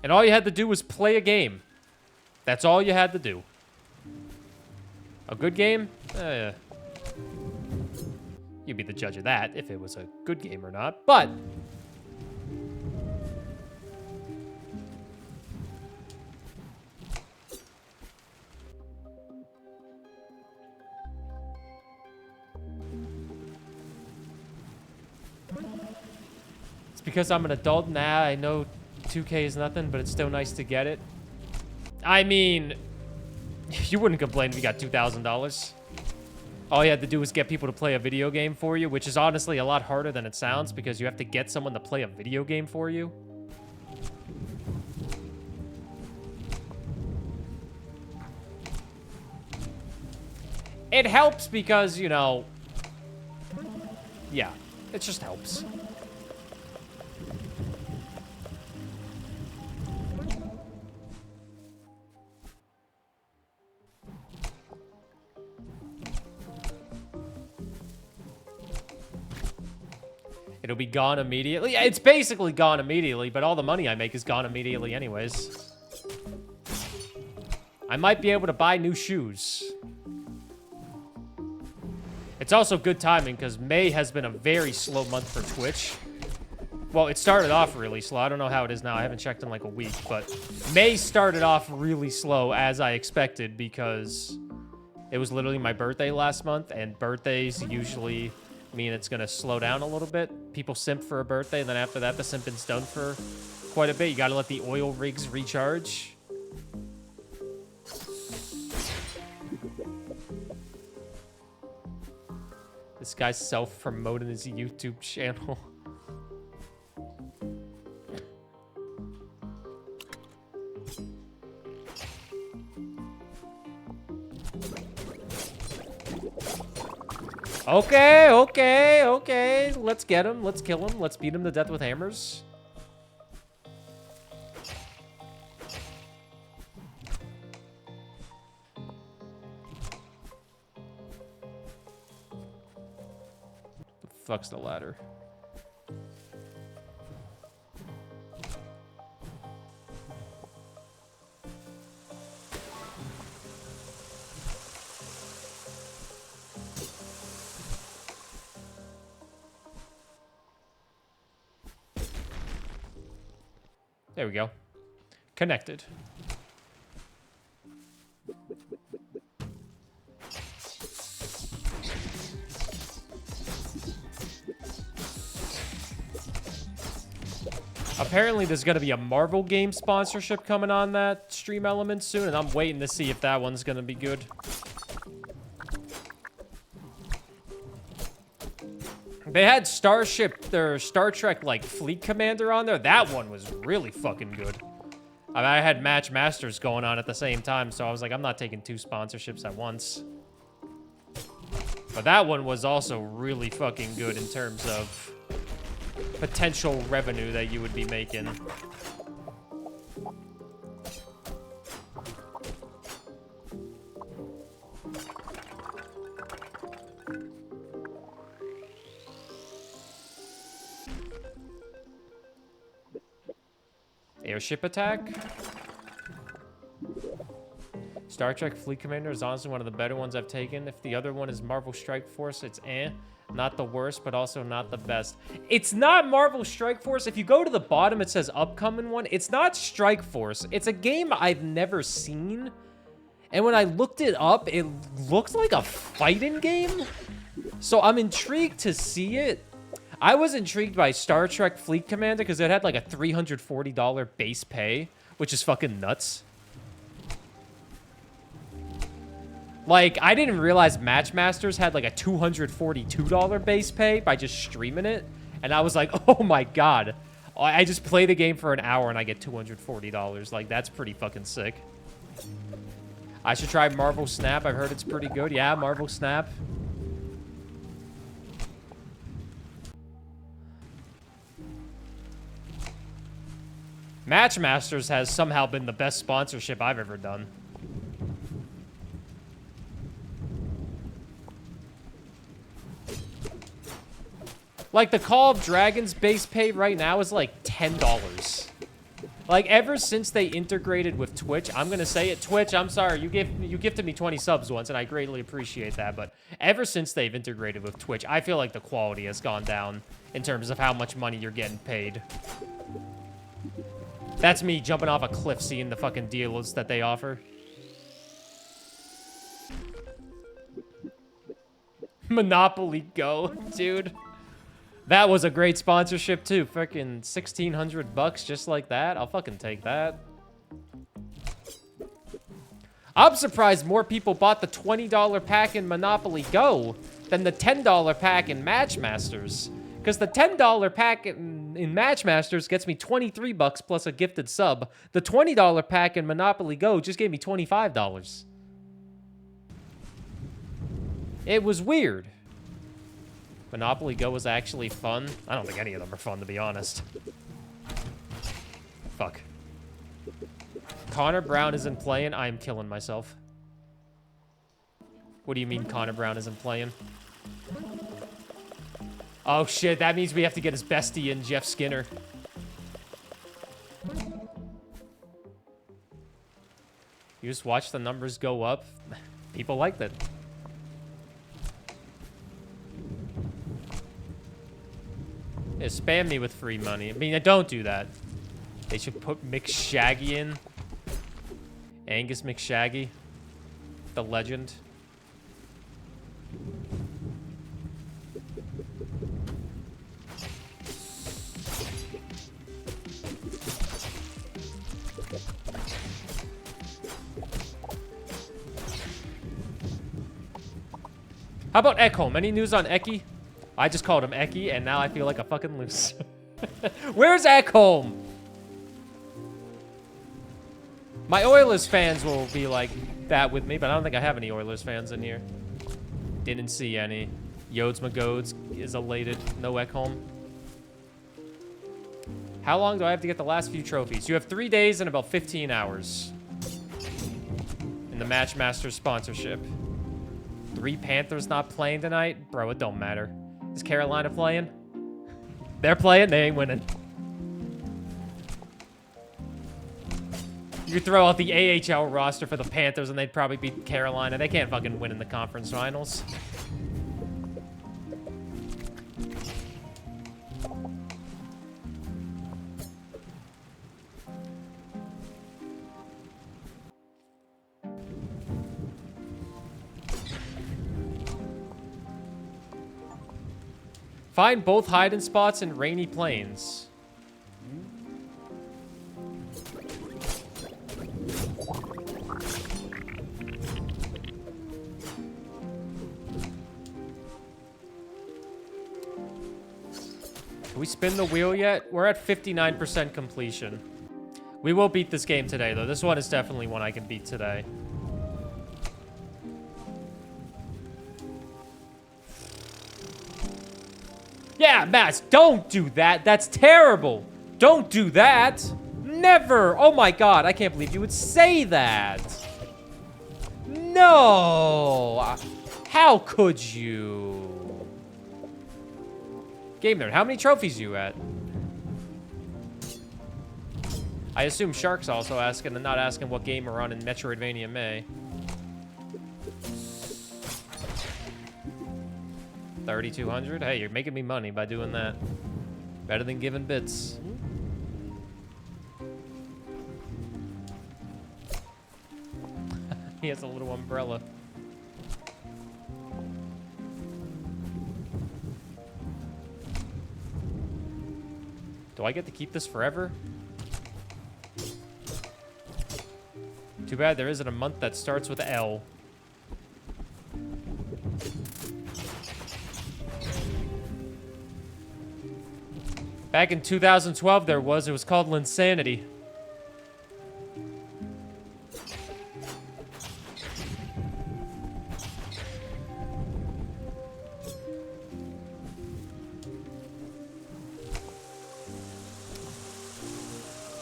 And all you had to do was play a game. That's all you had to do. A good game? You'd be the judge of that if it was a good game or not. But it's because I'm an adult. Nah, I know 2K is nothing, but it's still nice to get it. I mean, you wouldn't complain if you got $2,000. All you had to do was get people to play a video game for you, which is honestly a lot harder than it sounds because you have to get someone to play a video game for you. It helps because, you know, yeah, it just helps. It'll be gone immediately. Yeah, it's basically gone immediately, but all the money I make is gone immediately anyways. I might be able to buy new shoes. It's also good timing because May has been a very slow month for Twitch. Well, it started off really slow. I don't know how it is now. I haven't checked in like a week, but May started off really slow as I expected because it was literally my birthday last month, and birthdays usually mean it's going to slow down a little bit. People simp for a birthday, and then after that, the simping's done for quite a bit. You got to let the oil rigs recharge. This guy's self-promoting his YouTube channel. Okay, okay, okay. Let's get him. Let's kill him. Let's beat him to death with hammers. The fuck's the ladder? There we go. Connected. Apparently there's going to be a Marvel game sponsorship coming on that stream element soon, and I'm waiting to see if that one's going to be good. They had Starship, their Star Trek, like, Fleet Commander on there. That one was really fucking good. I mean, I had Match Masters going on at the same time, so I was like, I'm not taking 2 sponsorships at once. But that one was also really fucking good in terms of potential revenue that you would be making. Airship attack? Star Trek Fleet Commander is honestly one of the better ones I've taken. If the other one is Marvel Strike Force, it's not the worst, but also not the best. It's not Marvel Strike Force. If you go to the bottom, it says upcoming one. It's not Strike Force. It's a game I've never seen. And when I looked it up, it looked like a fighting game. So I'm intrigued to see it. I was intrigued by Star Trek Fleet Commander because it had like a $340 base pay, which is fucking nuts. Like, I didn't realize Match Masters had like a $242 base pay by just streaming it. And I was like, oh my god. I just play the game for an hour and I get $240. Like, that's pretty fucking sick. I should try Marvel Snap. I've heard it's pretty good. Yeah, Marvel Snap. Match Masters has somehow been the best sponsorship I've ever done. Like, the Call of Dragons base pay right now is like $10. Like, ever since they integrated with Twitch, I'm gonna say it, Twitch, I'm sorry, you gifted me 20 subs once, and I greatly appreciate that, but ever since they've integrated with Twitch, I feel like the quality has gone down in terms of how much money you're getting paid. That's me jumping off a cliff seeing the fucking deals that they offer. Monopoly Go, dude. That was a great sponsorship too. Freaking 1,600 bucks just like that. I'll fucking take that. I'm surprised more people bought the $20 pack in Monopoly Go than the $10 pack in Matchmasters. Because the $10 pack in Matchmasters gets me 23 bucks plus a gifted sub. The $20 pack in Monopoly Go just gave me $25. It was weird. Monopoly Go was actually fun. I don't think any of them are fun, to be honest. Fuck. Connor Brown isn't playing. I am killing myself. What do you mean Connor Brown isn't playing? Oh shit, that means we have to get his bestie in, Jeff Skinner. You just watch the numbers go up. People liked it. Yeah, spam me with free money. I mean, don't do that. They should put McShaggy in. Angus McShaggy. The legend. How about Ekholm? Any news on Eki? I just called him Eki, and now I feel like a fucking loser. Where's Ekholm? My Oilers fans will be like that with me, but I don't think I have any Oilers fans in here. Didn't see any. Yodes Magodes is elated. No Ekholm. How long do I have to get the last few trophies? You have 3 days and about 15 hours. In the Matchmaster sponsorship. 3 Panthers not playing tonight? Bro, it don't matter. Is Carolina playing? They're playing, they ain't winning. You throw out the AHL roster for the Panthers and they'd probably beat Carolina. They can't fucking win in the conference finals. Find both hiding spots in rainy plains. Can we spin the wheel yet? We're at 59% completion. We will beat this game today, though. This one is definitely one I can beat today. Yeah, Max, don't do that. That's terrible. Don't do that. Never. Oh my god, I can't believe you would say that. No. How could you? Game Nerd, how many trophies are you at? I assume Shark's also asking and not asking what game we're on in Metroidvania May. 3,200? Hey, you're making me money by doing that. Better than giving bits. He has a little umbrella. Do I get to keep this forever? Too bad there isn't a month that starts with L. Back in 2012 there was. It was called Linsanity.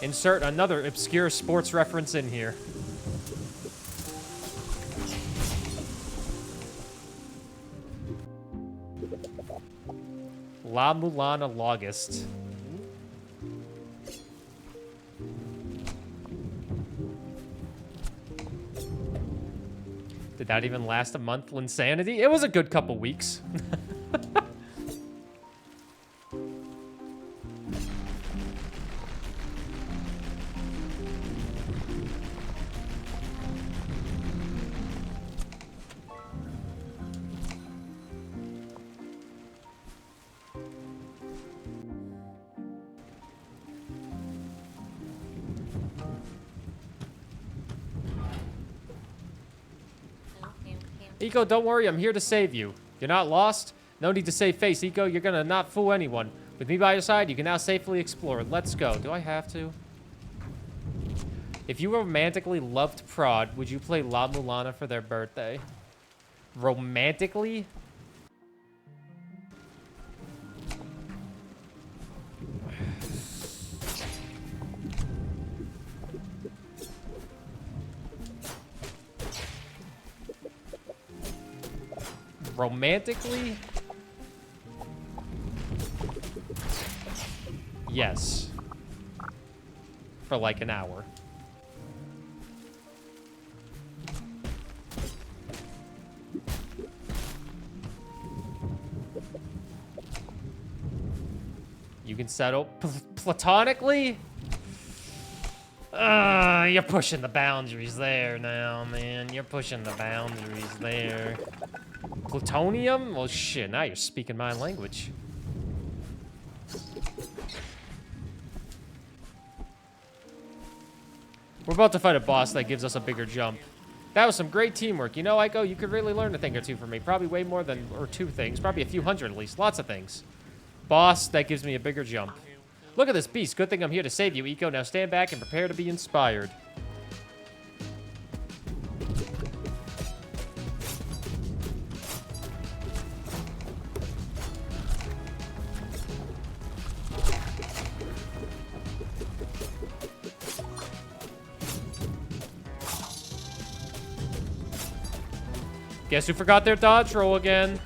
Insert another obscure sports reference in here. La Mulana Logist. Did that even last a month? Insanity? It was a good couple weeks. Eco, don't worry, I'm here to save you. You're not lost? No need to save face, Eco. You're gonna not fool anyone. With me by your side, you can now safely explore. Let's go. Do I have to? If you romantically loved Prod, would you play La Mulana for their birthday? Romantically? Romantically? Yes. For like an hour. You can settle platonically? You're pushing the boundaries there now, man. You're pushing the boundaries there. Plutonium? Well, shit, now you're speaking my language. We're about to fight a boss that gives us a bigger jump. That was some great teamwork. You know, Aiko, you could really learn a thing or two from me. Probably way more than, or two things. Probably a few hundred at least. Lots of things. Boss, that gives me a bigger jump. Look at this beast. Good thing I'm here to save you, Eiko. Now stand back and prepare to be inspired. Guess who forgot their dodge roll again?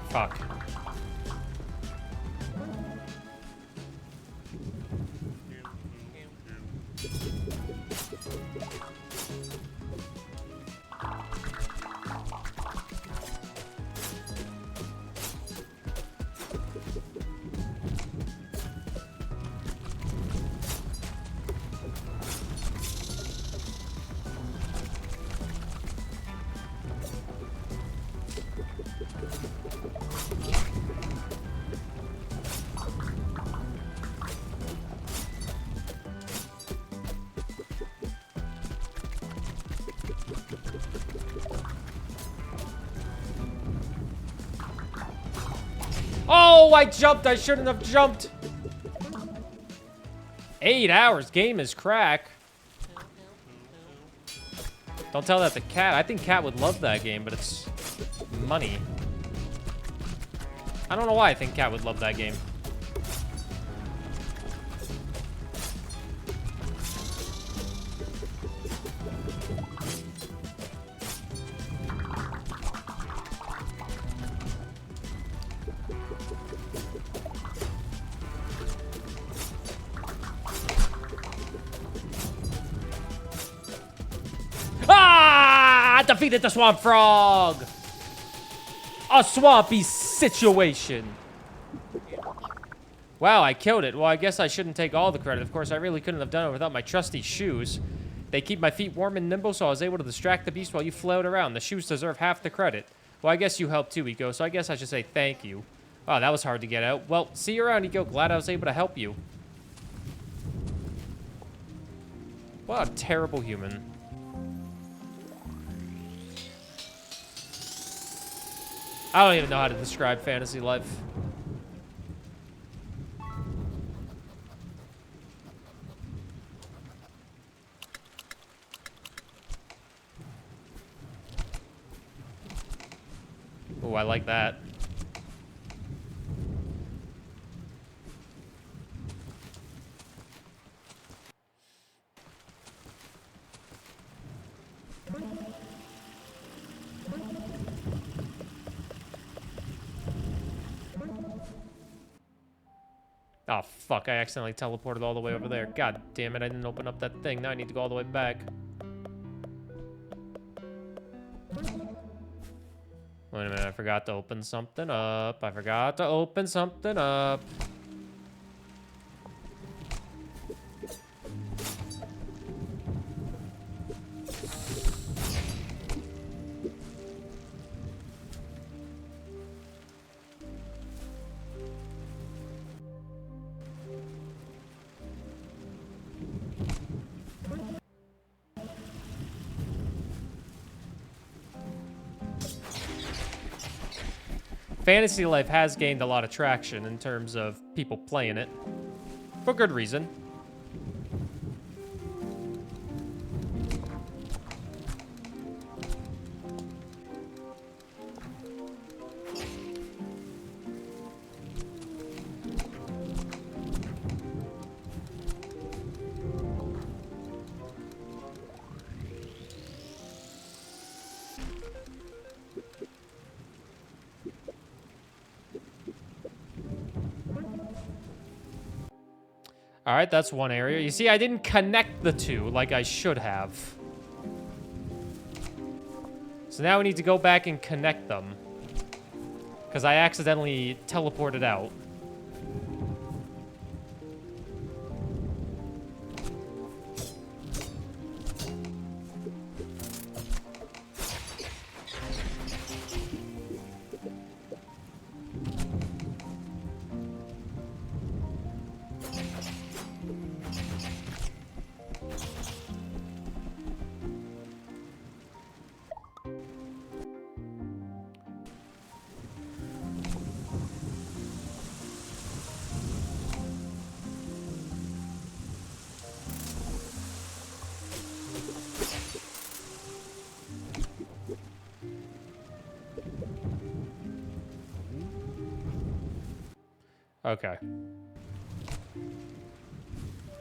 Fuck. Oh, I jumped. I shouldn't have jumped. 8 hours. Game is crack. Don't tell that to Cat. I think Cat would love that game, but it's money. I don't know why I think Cat would love that game. Defeated the swamp frog. A swampy situation. Wow, I killed it. Well, I guess I shouldn't take all the credit. Of course, I really couldn't have done it without my trusty shoes. They keep my feet warm and nimble, so I was able to distract the beast while you flailed around. The shoes deserve half the credit. Well, I guess you helped too, Eco, so I guess I should say thank you. Oh, that was hard to get out. Well, see you around, Eco. Glad I was able to help you. What a terrible human. I don't even know how to describe fantasy life. Oh, I like that. Oh, fuck, I accidentally teleported all the way over there. God damn it, I didn't open up that thing. Now I need to go all the way back. Wait a minute, I forgot to open something up. I forgot to open something up. Fantasy Life has gained a lot of traction in terms of people playing it. For good reason. All right, that's one area. You see, I didn't connect the two like I should have. So now we need to go back and connect them. Because I accidentally teleported out. Okay.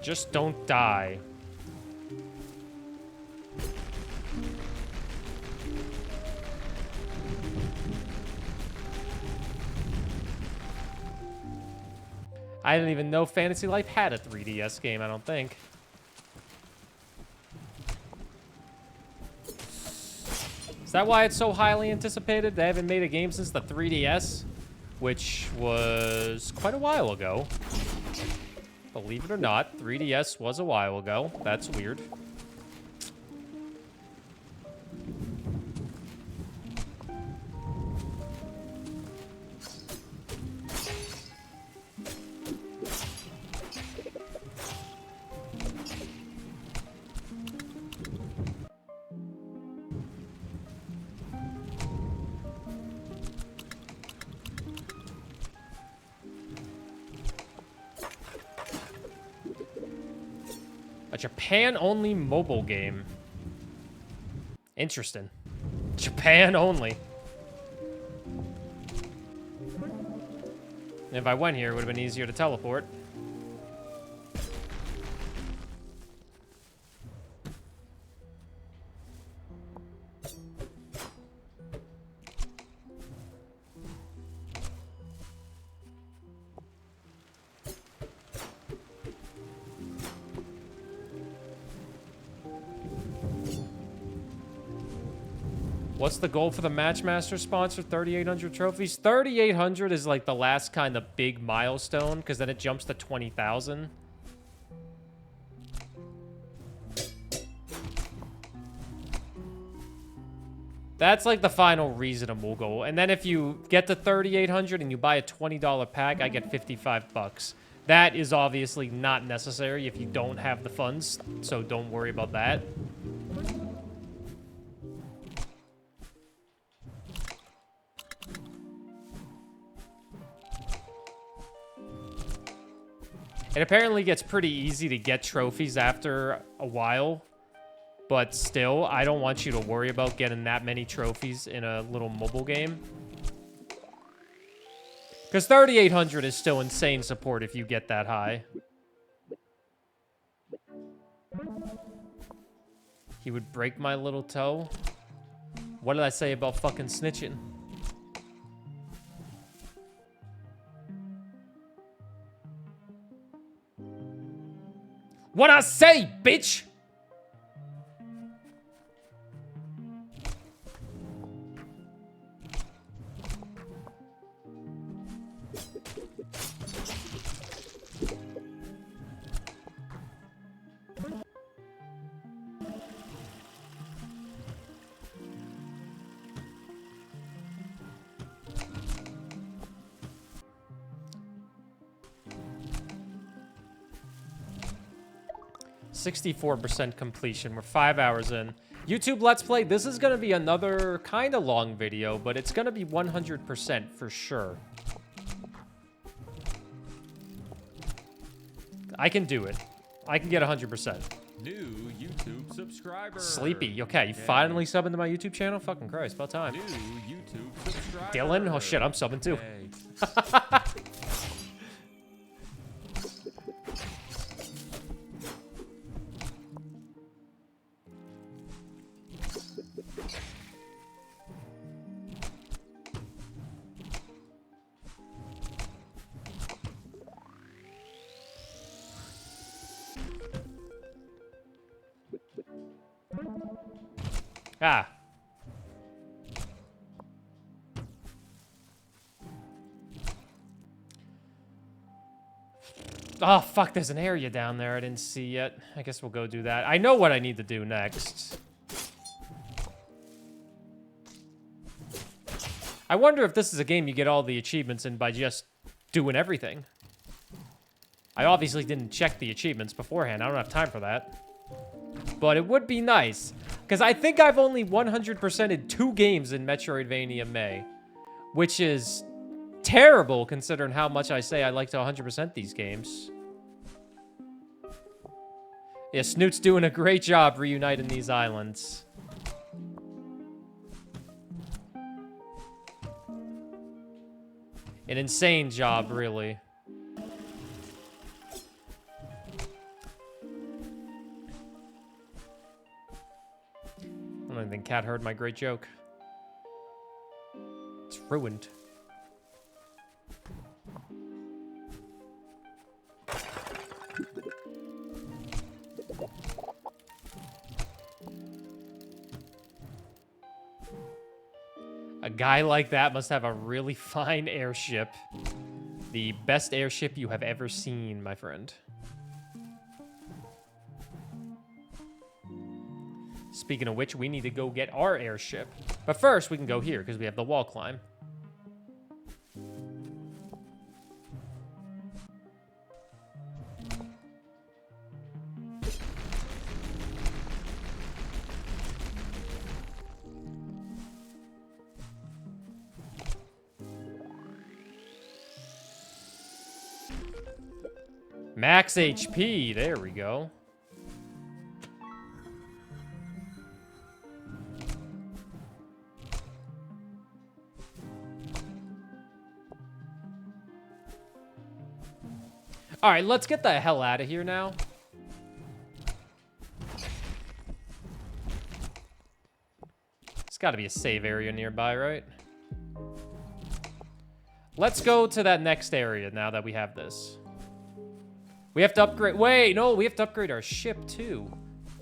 Just don't die. I didn't even know Fantasy Life had a 3DS game, I don't think. Is that why it's so highly anticipated? They haven't made a game since the 3DS? Which was quite a while ago. Believe it or not, 3DS was a while ago. That's weird. A Japan-only mobile game. Interesting. Japan only. If I went here, it would have been easier to teleport. What's the goal for the Matchmaster sponsor? 3,800 trophies? 3,800 is like the last kind of big milestone, because then it jumps to 20,000. That's like the final reasonable goal. And then if you get to 3,800 and you buy a $20 pack, I get 55 bucks. That is obviously not necessary if you don't have the funds, so don't worry about that. It apparently gets pretty easy to get trophies after a while. But still, I don't want you to worry about getting that many trophies in a little mobile game. Because 3,800 is still insane support if you get that high. He would break my little toe. What did I say about fucking snitching? What I say, bitch? %64 completion. We're 5 hours in. YouTube Let's Play, this is going to be another kind of long video, but it's going to be 100% for sure. I can do it. I can get 100%. New YouTube subscriber. Sleepy. Okay, you finally subbed into my YouTube channel? Fucking Christ, about time. New YouTube subscriber. Dylan? Oh shit, I'm subbing too. Hey. Ah. Oh, fuck, there's an area down there I didn't see yet. I guess we'll go do that. I know what I need to do next. I wonder if this is a game you get all the achievements in by just doing everything. I obviously didn't check the achievements beforehand. I don't have time for that. But it would be nice. Because I think I've only 100%ed 2 games in Metroidvania May. Which is terrible considering how much I say I like to 100% these games. Yeah, Snoot's doing a great job reuniting these islands. An insane job, really. I don't even think Cat heard my great joke. It's ruined. A guy like that must have a really fine airship. The best airship you have ever seen, my friend. Speaking of which, we need to go get our airship. But first, we can go here, because we have the wall climb. Max HP, there we go. All right, let's get the hell out of here now. There's got to be a save area nearby, right? Let's go to that next area now that we have this. We have to upgrade. Wait, no, we have to upgrade our ship too.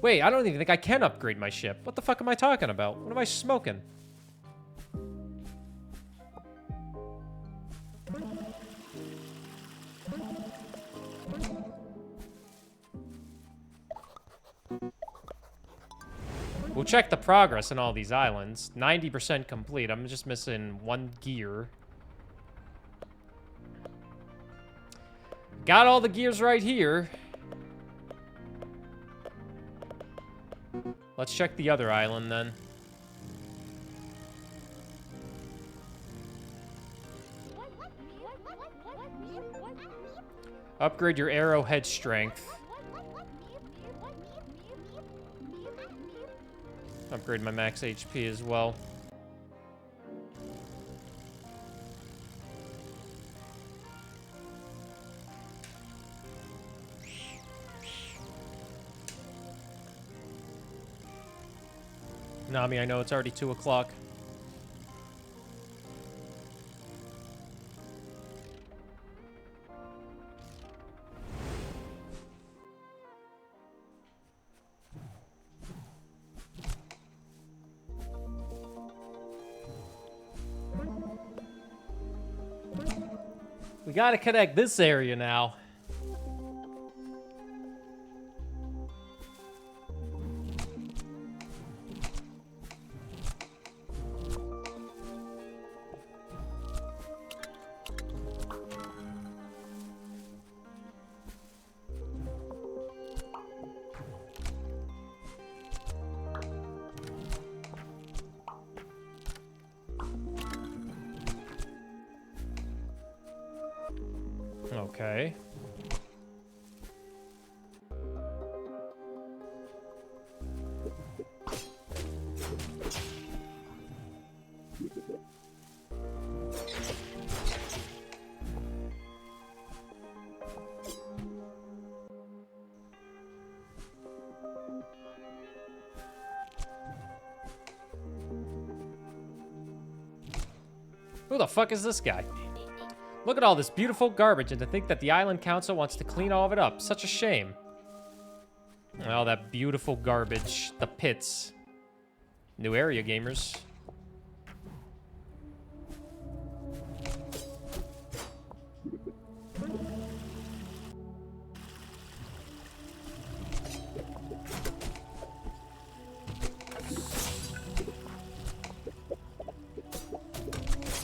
Wait, I don't even think I can upgrade my ship. What the fuck am I talking about? What am I smoking? We'll check the progress in all these islands. 90% complete. I'm just missing 1 gear. Got all the gears right here. Let's check the other island then. Upgrade your arrowhead strength. Upgrade my max HP as well. Nami, I know it's already 2 o'clock. We gotta connect this area now. Okay. Who the fuck is this guy? Look at all this beautiful garbage, and to think that the island council wants to clean all of it up. Such a shame. All that beautiful garbage. The pits. New area, gamers.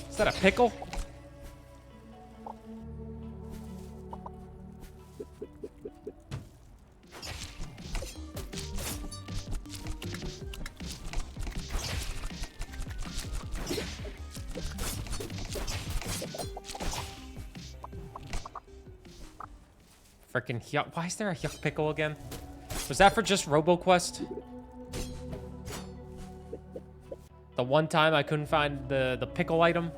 Is that a pickle? Frickin' yuck. Why is there a yuck pickle again? Was that for just RoboQuest? The one time I couldn't find the pickle item?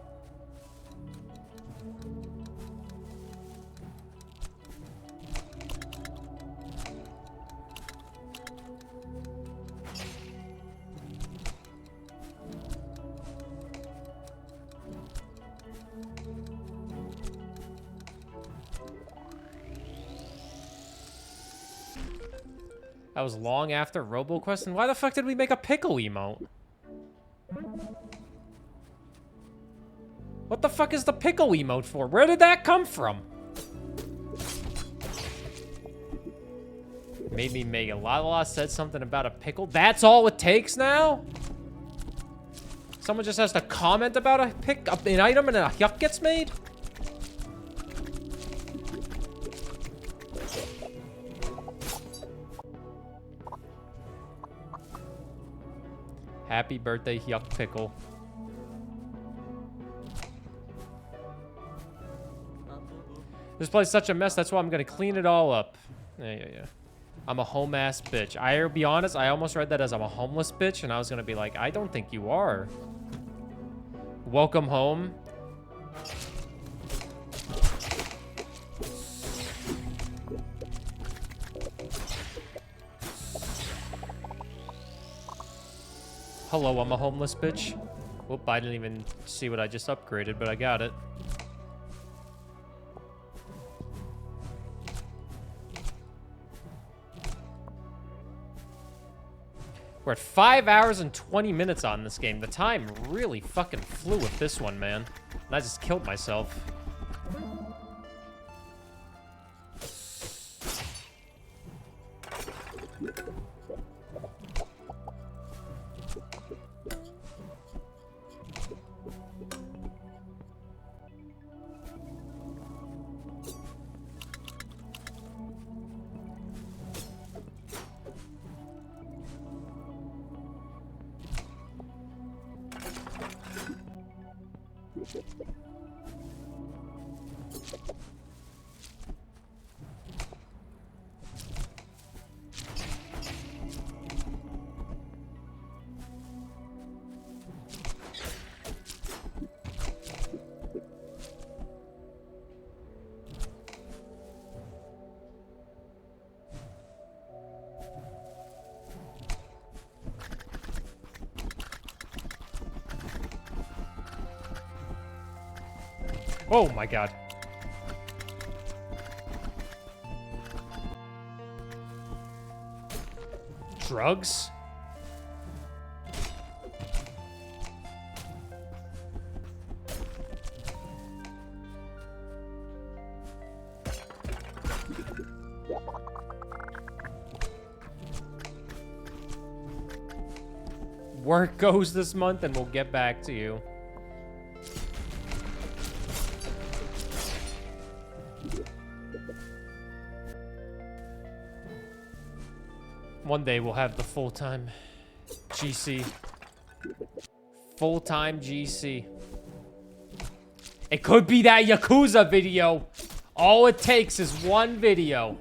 That was long after RoboQuest, and why the fuck did we make a pickle emote? What the fuck is the pickle emote for? Where did that come from? Made me make it. Lala said something about a pickle. That's all it takes now? Someone just has to comment about an item and a yuck gets made? Happy birthday, yuck pickle. This place is such a mess, that's why I'm gonna clean it all up. Yeah. I'm a home ass bitch. I'll be honest, I almost read that as I'm a homeless bitch, and I was gonna be like, I don't think you are. Welcome home. Hello, I'm a homeless bitch. Whoop, I didn't even see what I just upgraded, but I got it. We're at 5 hours and 20 minutes on this game. The time really fucking flew with this one, man. And I just killed myself. Oh my god. Drugs? Work goes this month and we'll get back to you. One day we'll have the full-time GC. Full-time GC. It could be that Yakuza video. All it takes is one video.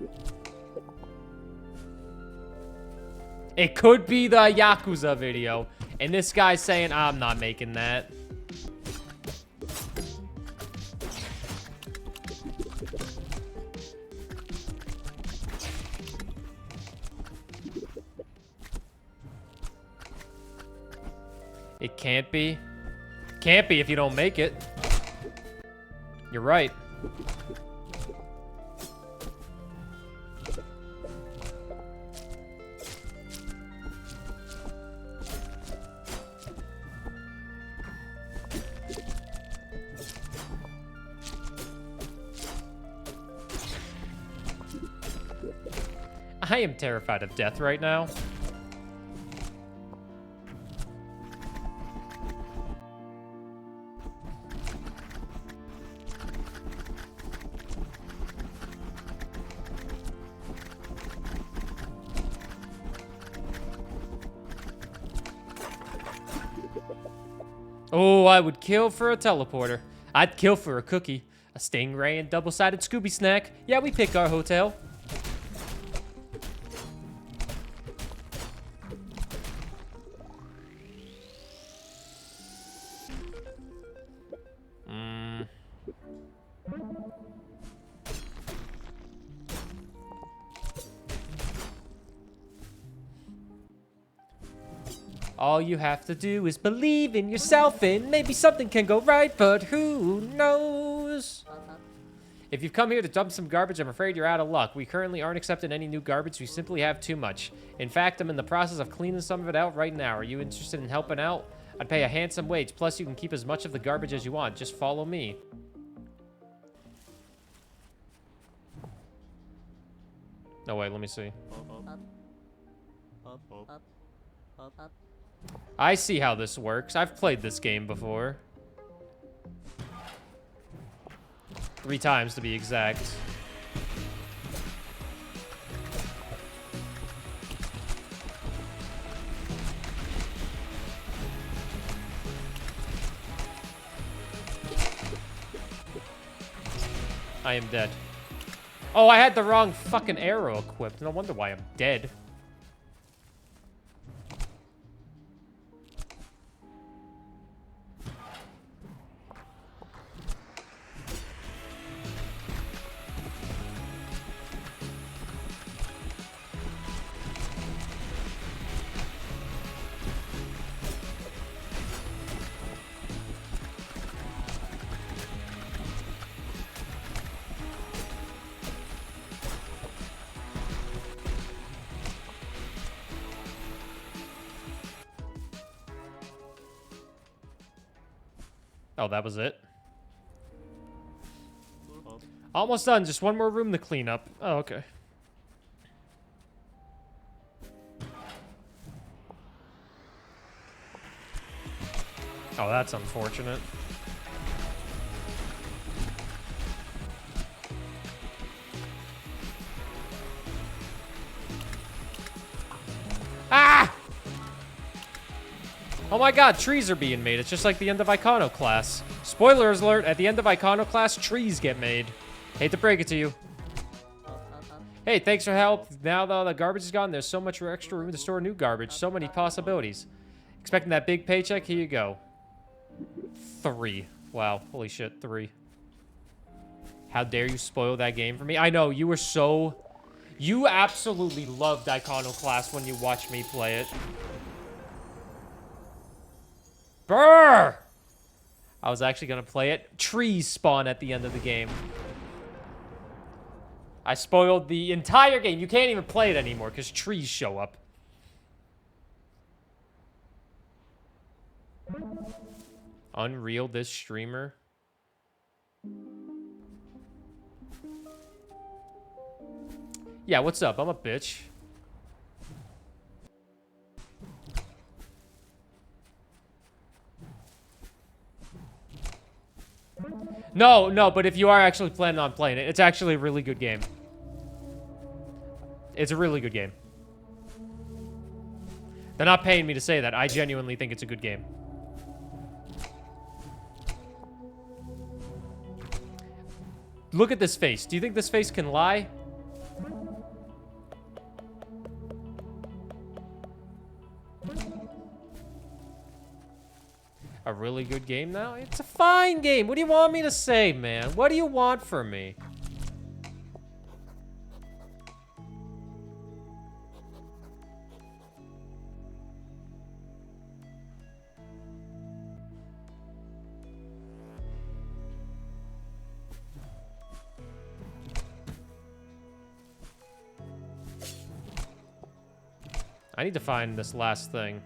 It could be the Yakuza video. And this guy's saying, I'm not making that. It can't be. Can't be if you don't make it. You're right. I am terrified of death right now. Oh, I would kill for a teleporter. I'd kill for a cookie, a stingray, and double-sided Scooby snack. Yeah, we pick our hotel. All you have to do is believe in yourself and maybe something can go right, but who knows? If you've come here to dump some garbage, I'm afraid you're out of luck. We currently aren't accepting any new garbage. We simply have too much. In fact, I'm in the process of cleaning some of it out right now. Are you interested in helping out? I'd pay a handsome wage. Plus, you can keep as much of the garbage as you want. Just follow me. No, wait, let me see. I see how this works. I've played this game before. 3 times to be exact. I am dead. Oh, I had the wrong fucking arrow equipped. No wonder why I'm dead. Oh, that was it? Almost done. Just one more room to clean up. Oh, okay. Oh, that's unfortunate. Ah! Oh my god, trees are being made. It's just like the end of Iconoclast. Spoilers alert, at the end of Iconoclast, trees get made. Hate to break it to you. Hey, thanks for help. Now that all the garbage is gone, there's so much extra room to store new garbage. So many possibilities. Expecting that big paycheck? Here you go. 3. Wow, holy shit, 3. How dare you spoil that game for me? I know, you were so... You absolutely loved Iconoclast when you watched me play it. Burr! I was actually gonna play it. Trees spawn at the end of the game. I spoiled the entire game. You can't even play it anymore because trees show up. Unreal, this streamer. Yeah, what's up? I'm a bitch. No, but if you are actually planning on playing it, it's actually a really good game. It's a really good game. They're not paying me to say that. I genuinely think it's a good game. Look at this face. Do you think this face can lie? A really good game now? It's a fine game. What do you want me to say, man? What do you want from me? I need to find this last thing.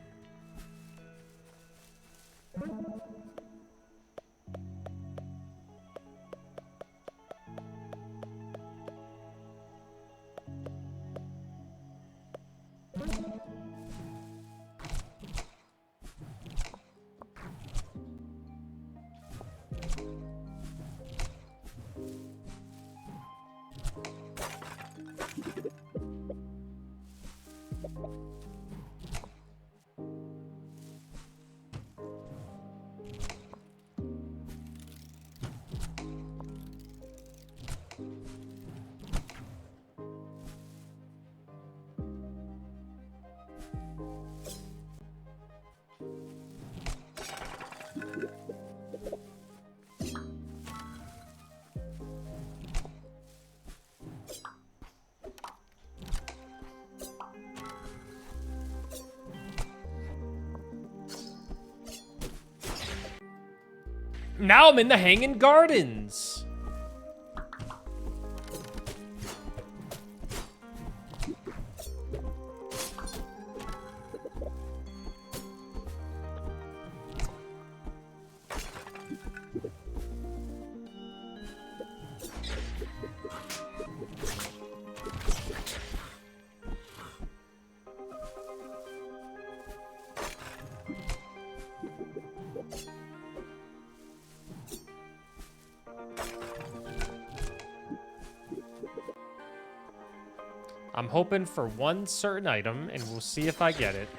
Now I'm in the Hanging Gardens. I'm hoping for one certain item, and we'll see if I get it.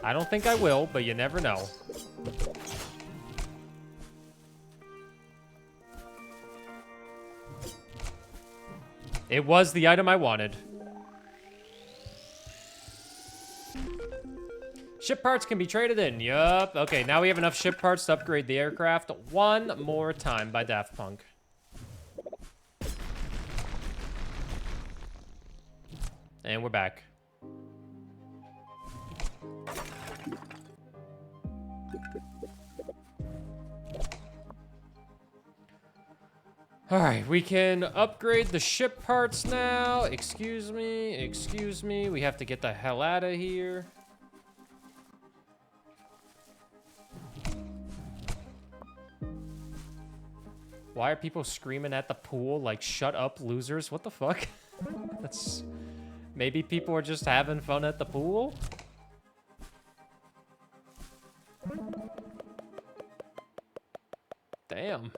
I don't think I will, but you never know. It was the item I wanted. Ship parts can be traded in. Yup. Okay, now we have enough ship parts to upgrade the aircraft one more time by Daft Punk. And we're back. Alright, we can upgrade the ship parts now. Excuse me. We have to get the hell out of here. Why are people screaming at the pool like, shut up, losers? What the fuck? That's... Maybe people are just having fun at the pool? Damn.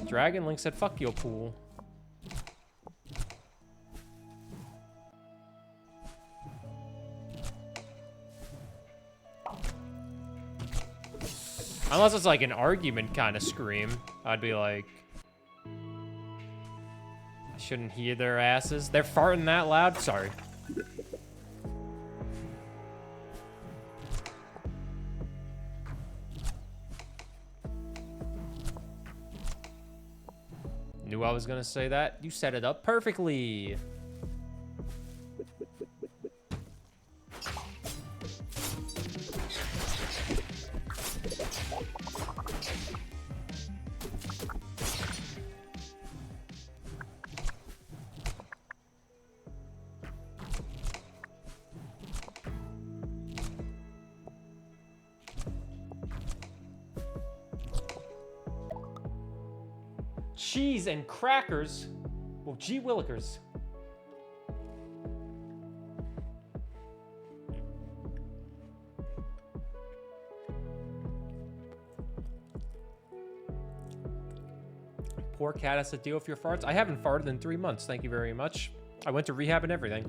Dragon Link said, fuck your pool. Unless it's like an argument kind of scream, I'd be like... Shouldn't hear their asses. They're farting that loud? Sorry. Knew I was gonna say that. You set it up perfectly. cheese and crackers. Well, gee willikers. Poor cat has to deal with your farts. I haven't farted in 3 months. Thank you very much. I went to rehab and everything.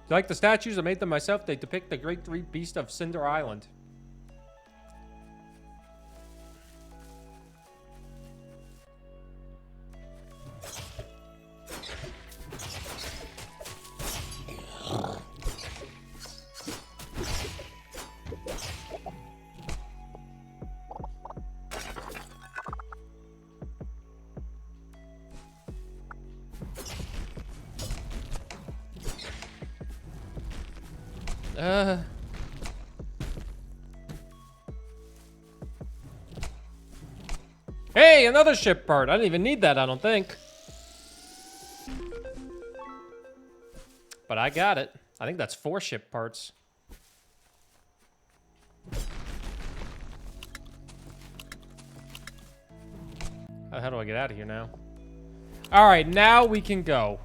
Like the statues, I made them myself. They depict the great three beasts of Cinder Island. Hey, another ship part. I didn't even need that, I don't think. But I got it. I think that's 4 ship parts. How the hell do I get out of here now? All right, now we can go.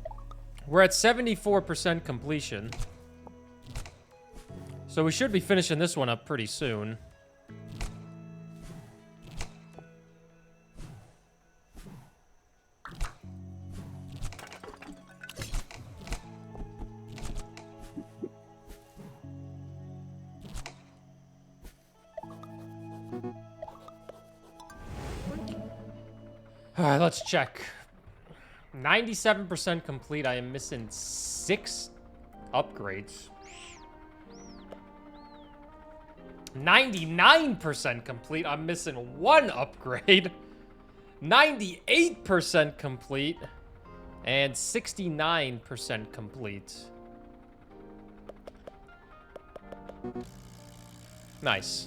We're at 74% completion. So we should be finishing this one up pretty soon. All right, let's check. 97% complete. I am missing 6 upgrades. 99% complete. I'm missing 1 upgrade. 98% complete. And 69% complete. Nice.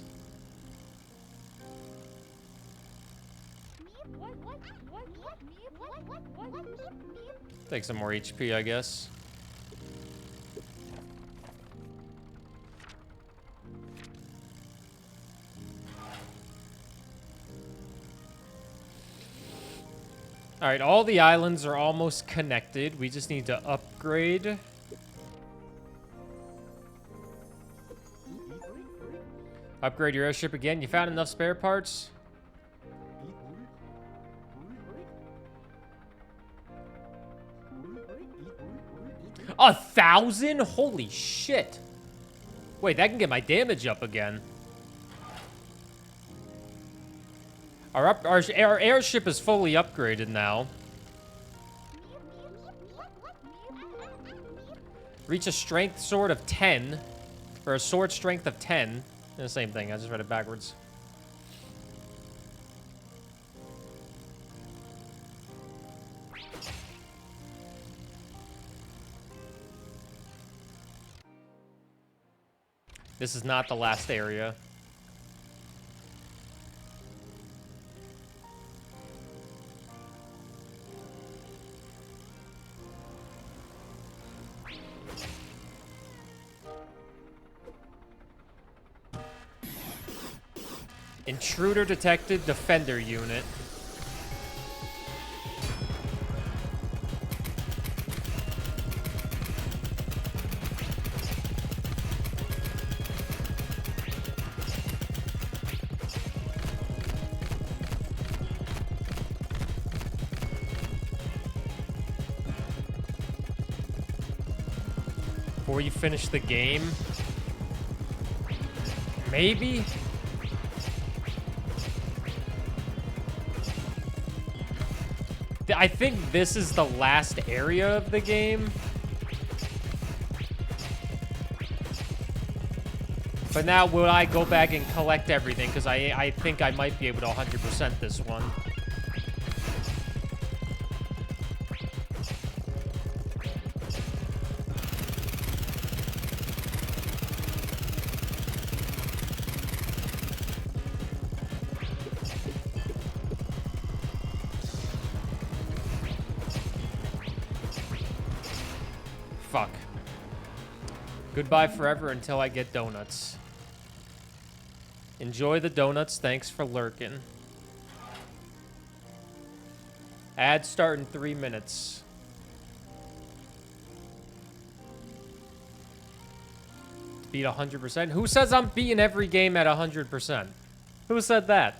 Take some more HP, I guess. All right, all the islands are almost connected. We just need to upgrade. Upgrade your airship again. You found enough spare parts? 1,000? Holy shit. Wait, that can get my damage up again. Our airship is fully upgraded now. Reach a strength sword of 10. Or a sword strength of 10. The same thing, I just read it backwards. This is not the last area. Intruder detected, defender unit. Before you finish the game? Maybe? I think this is the last area of the game. But now will I go back and collect everything? Because I think I might be able to 100% this one. fuck. Goodbye forever until I get donuts. Enjoy the donuts. Thanks for lurking. Ad start in 3 minutes. Beat 100%. Who says I'm beating every game at 100%? Who said that?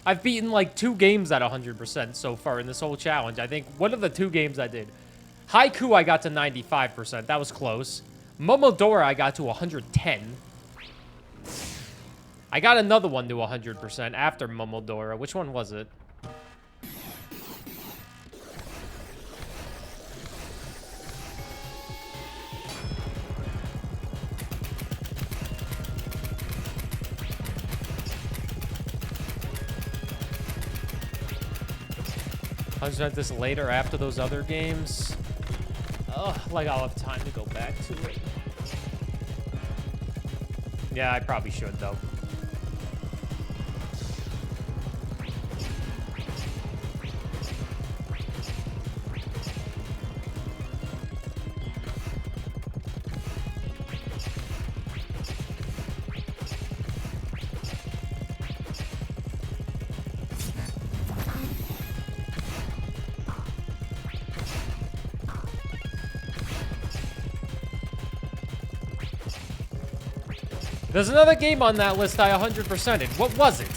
I've beaten like 2 games at 100% so far in this whole challenge. I think one of the 2 games I did. Haiku I got to 95%. That was close. Momodora I got to 110. I got another one to 100% after Momodora. Which one was it? I'll start this later after those other games. Oh, like I'll have time to go back to it. Yeah, I probably should though. There's another game on that list I 100%ed. What was it?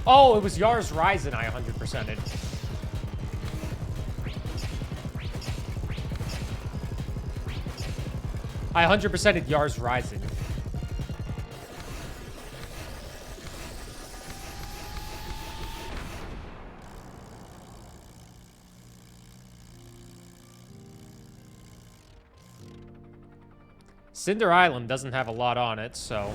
Oh, it was Yars Rising I 100%ed. I 100%ed Yars Rising. Cinder Island doesn't have a lot on it, so...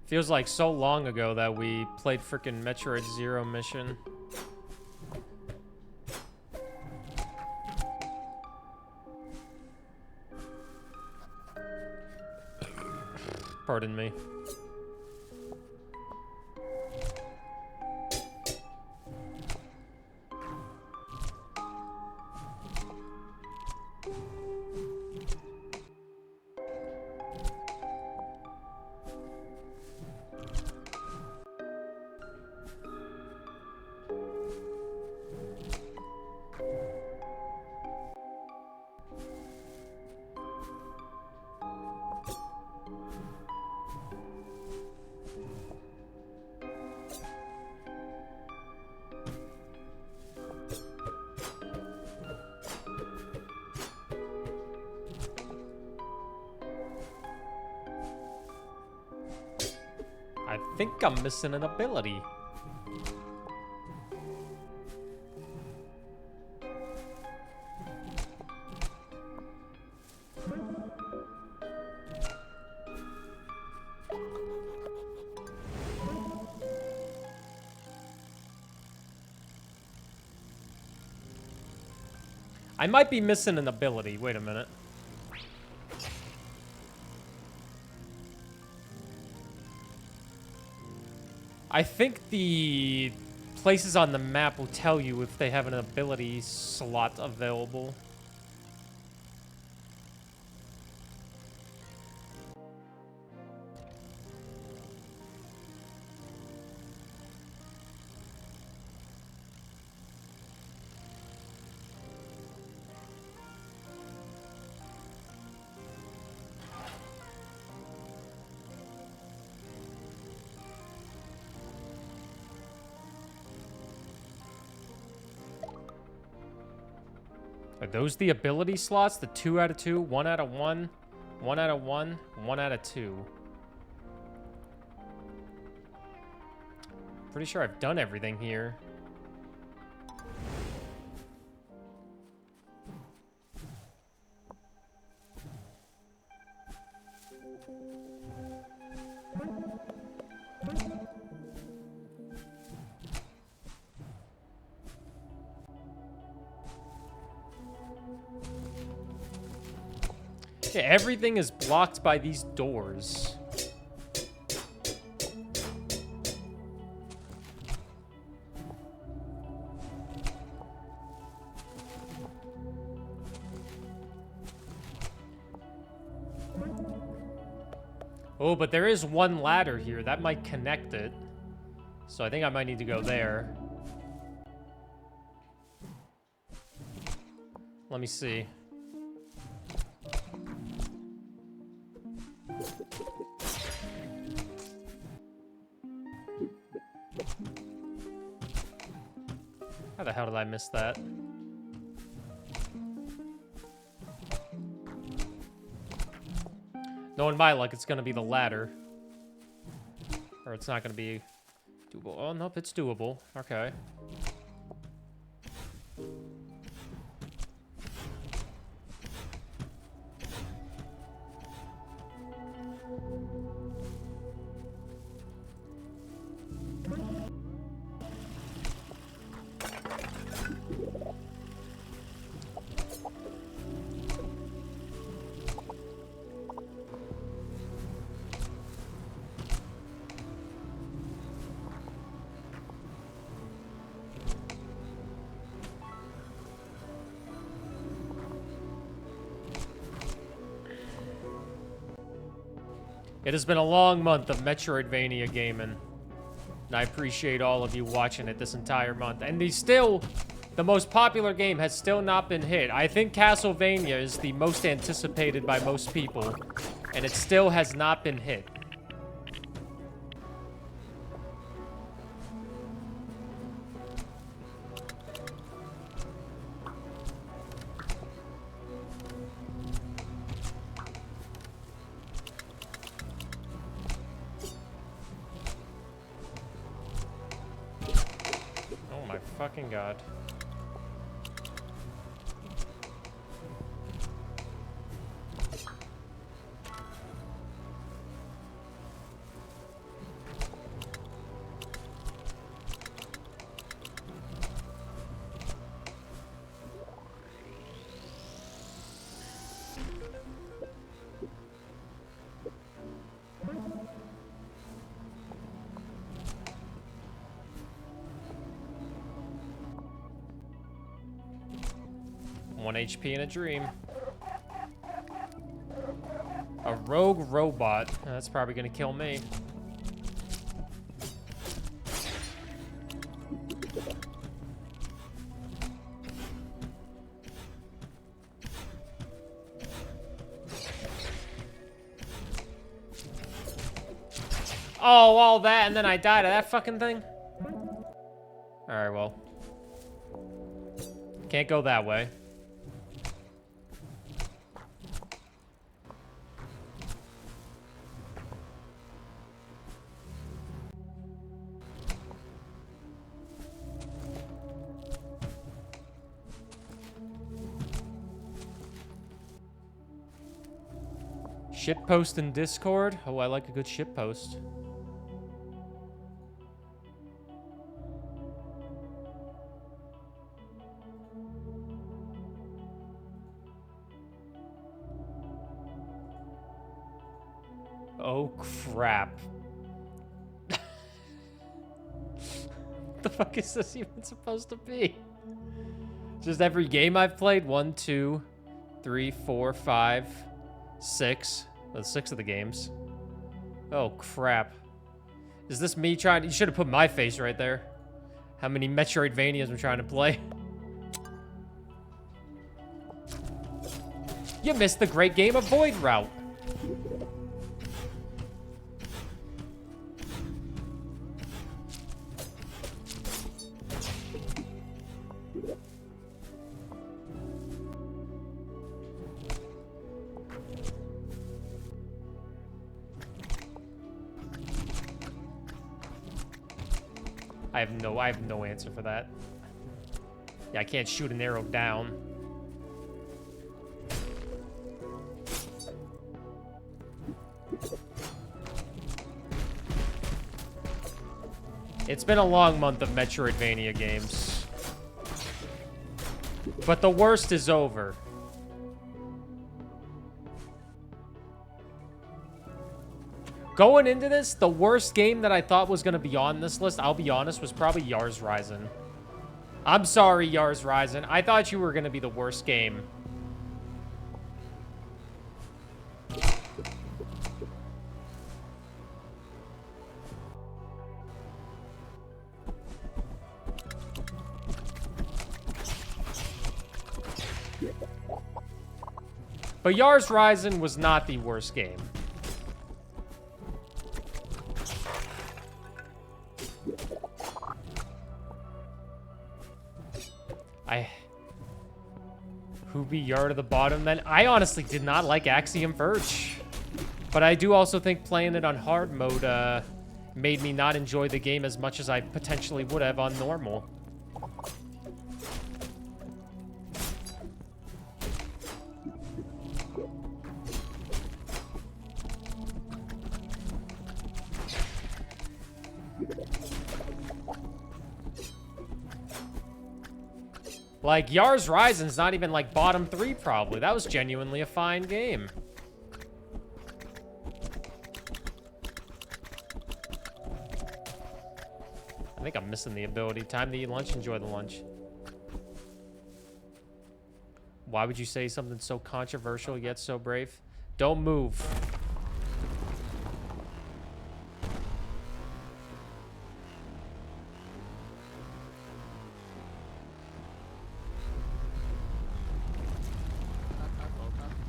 Feels like so long ago that we played frickin' Metroid Zero Mission. Pardon me. I think I'm missing an ability. I might be missing an ability. Wait a minute. I think the places on the map will tell you if they have an ability slot available. Are those the ability slots? The 2 out of 2, 1 out of 1, 1 out of 1, 1 out of 2. Pretty sure I've done everything here. Yeah, everything is blocked by these doors. Oh, but there is one ladder here. That might connect it. So I think I might need to go there. Let me see. How the hell did I miss that? Knowing my luck, it's gonna be the ladder. Or it's not gonna be doable. Oh, nope, it's doable. Okay. It has been a long month of Metroidvania gaming, and I appreciate all of you watching it this entire month. And the most popular game has still not been hit. I think Castlevania is the most anticipated by most people, and it still has not been hit. Fucking God. One HP in a dream. A rogue robot. That's probably gonna kill me. Oh, all that, and then I died of that fucking thing? Alright, well. Can't go that way. Shitpost in Discord? Oh, I like a good shitpost. Oh, crap. What the fuck is this even supposed to be? Just every game I've played? 1, 2, 3, 4, 5, 6. That's 6 of the games. Oh, crap. Is this me trying... You should have put my face right there. How many Metroidvanias I'm trying to play. You missed the great game of Void Route. I have no answer for that. Yeah, I can't shoot an arrow down. It's been a long month of Metroidvania games. But the worst is over. Going into this, the worst game that I thought was going to be on this list, I'll be honest, was probably Yars Ryzen. I'm sorry, Yars Ryzen. I thought you were going to be the worst game. But Yars Ryzen was not the worst game. Who be Yard at the bottom then? I honestly did not like Axiom Verge. But I do also think playing it on hard mode made me not enjoy the game as much as I potentially would have on normal. Like, Yars Ryzen's not even, like, bottom 3, probably. That was genuinely a fine game. I think I'm missing the ability. Time to eat lunch, enjoy the lunch. Why would you say something so controversial yet so brave? Don't move.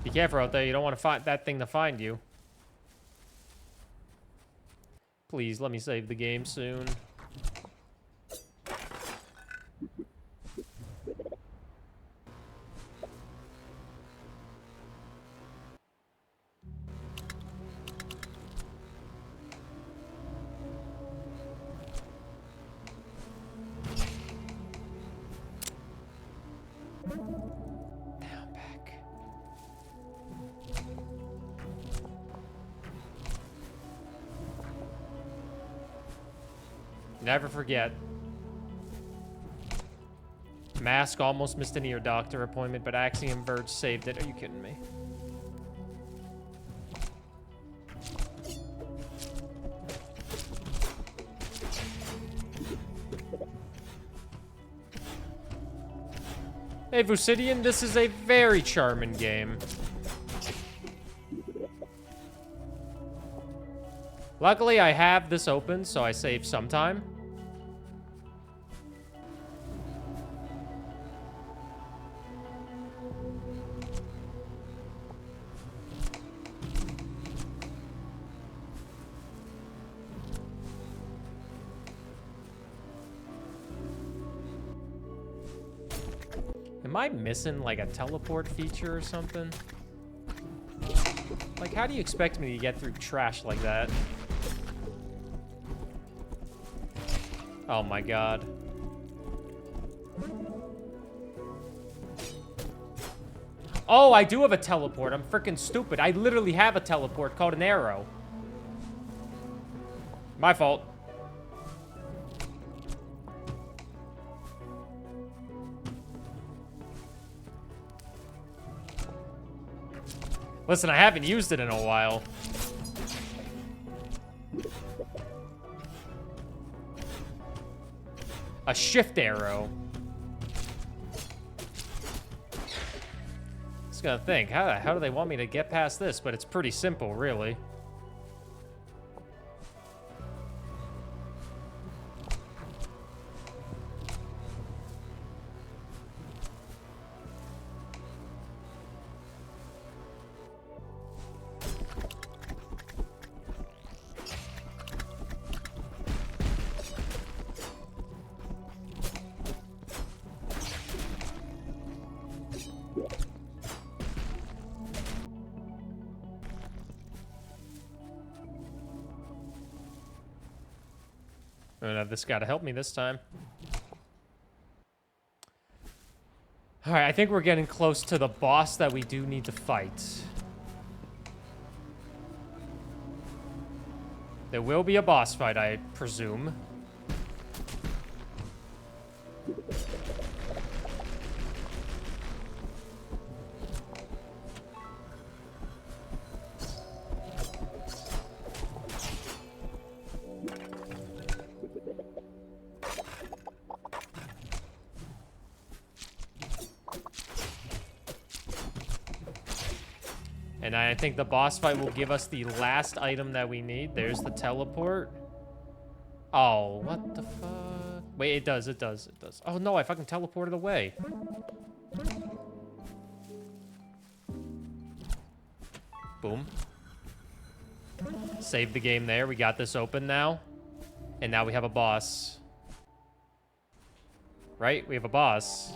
Be careful out there. You don't want to find that thing to find you. Please, let me save the game soon. Never forget. Mask almost missed an ear doctor appointment, but Axiom Verge saved it. Are you kidding me? Hey, Vusidian, this is a very charming game. Luckily, I have this open, so I save some time. Am I missing, like, a teleport feature or something? Like, how do you expect me to get through trash like that? Oh my god. Oh, I do have a teleport. I'm freaking stupid. I literally have a teleport called an arrow. My fault. Listen, I haven't used it in a while. A shift arrow. Just gonna think, how do they want me to get past this? But it's pretty simple, really. This gotta help me this time. Alright, I think we're getting close to the boss that we do need to fight. There will be a boss fight, I presume. And I think the boss fight will give us the last item that we need. There's the teleport. Oh, what the fuck? Wait, it does. Oh, no, I fucking teleported away. Boom. Save the game there. We got this open now. And now we have a boss. Right? We have a boss.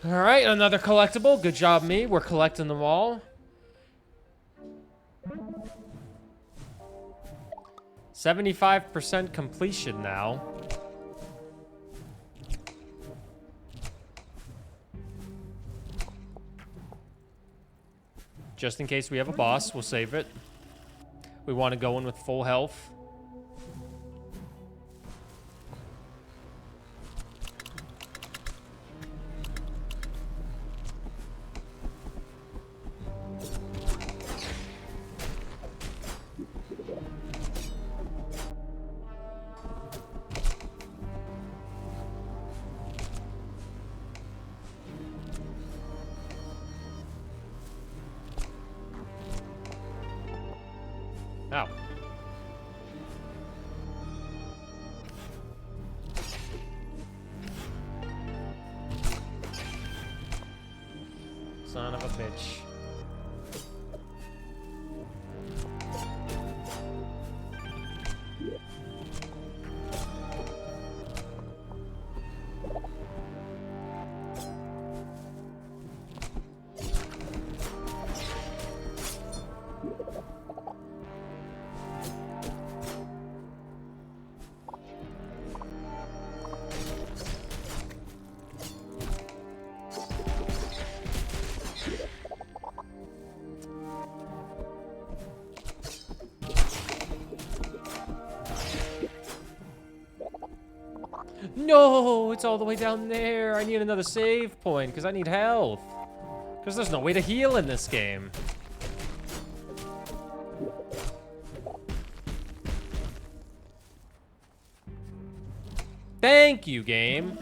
All right, another collectible. Good job, me. We're collecting them all. 75% completion now. Just in case we have a boss, we'll save it. We want to go in with full health. Ow. Son of a bitch. No, it's all the way down there. I need another save point because I need health. Because there's no way to heal in this game. Thank you, game.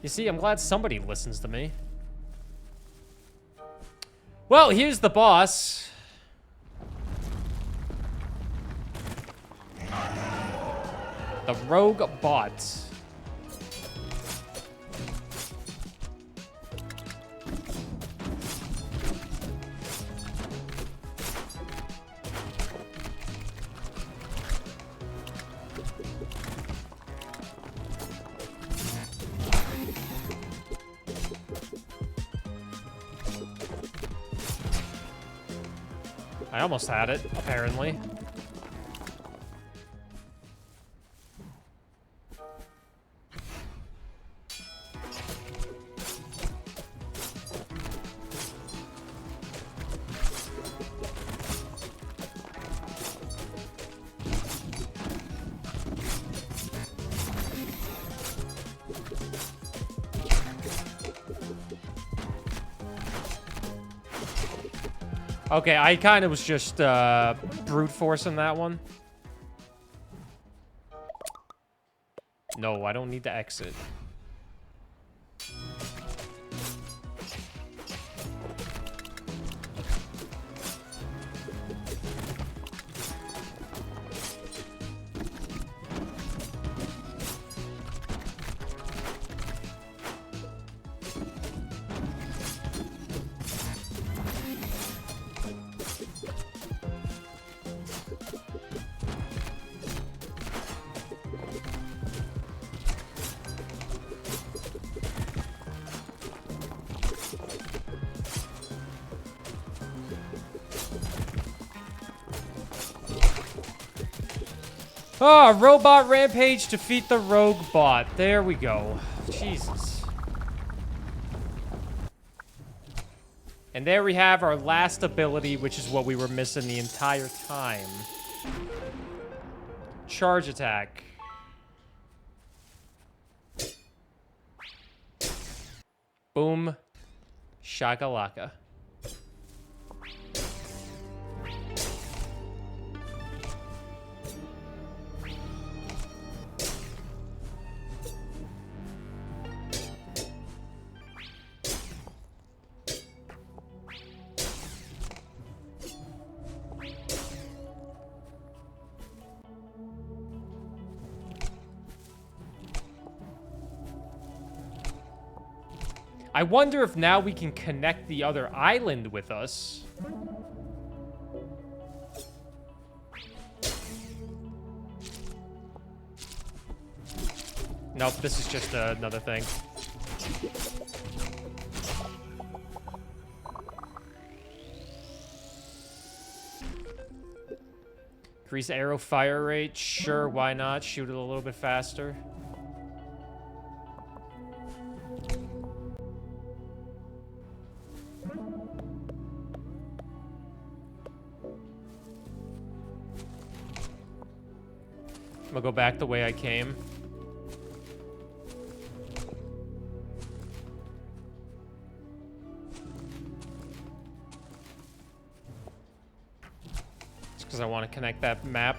You see, I'm glad somebody listens to me. Well, here's the boss. The rogue bot. I almost had it, apparently. Okay, I kind of was just brute forcing that one. No, I don't need to exit. Ah, robot rampage, defeat the rogue bot. There we go. Jesus. And there we have our last ability, which is what we were missing the entire time. Charge attack. Boom. Shakalaka. I wonder if now we can connect the other island with us. Nope, this is just another thing. Increase arrow fire rate. Sure, why not? Shoot it a little bit faster. I'm gonna go back the way I came. It's because I want to connect that map.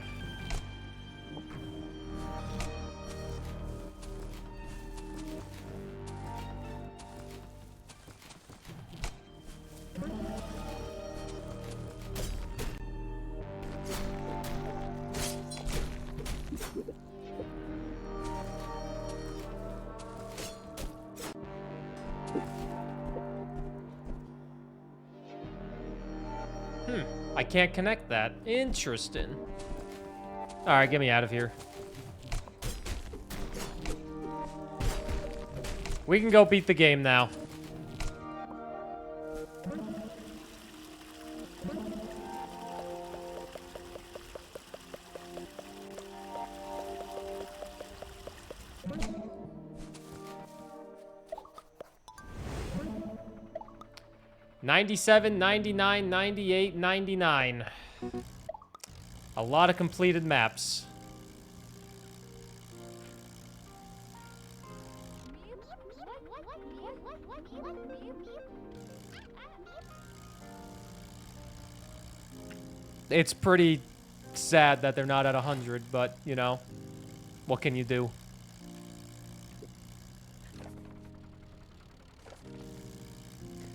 I can't connect that. Interesting. Alright, get me out of here. We can go beat the game now. $97, $99, $98, $99. A lot of completed maps. It's pretty sad that they're not at 100, but, you know, what can you do?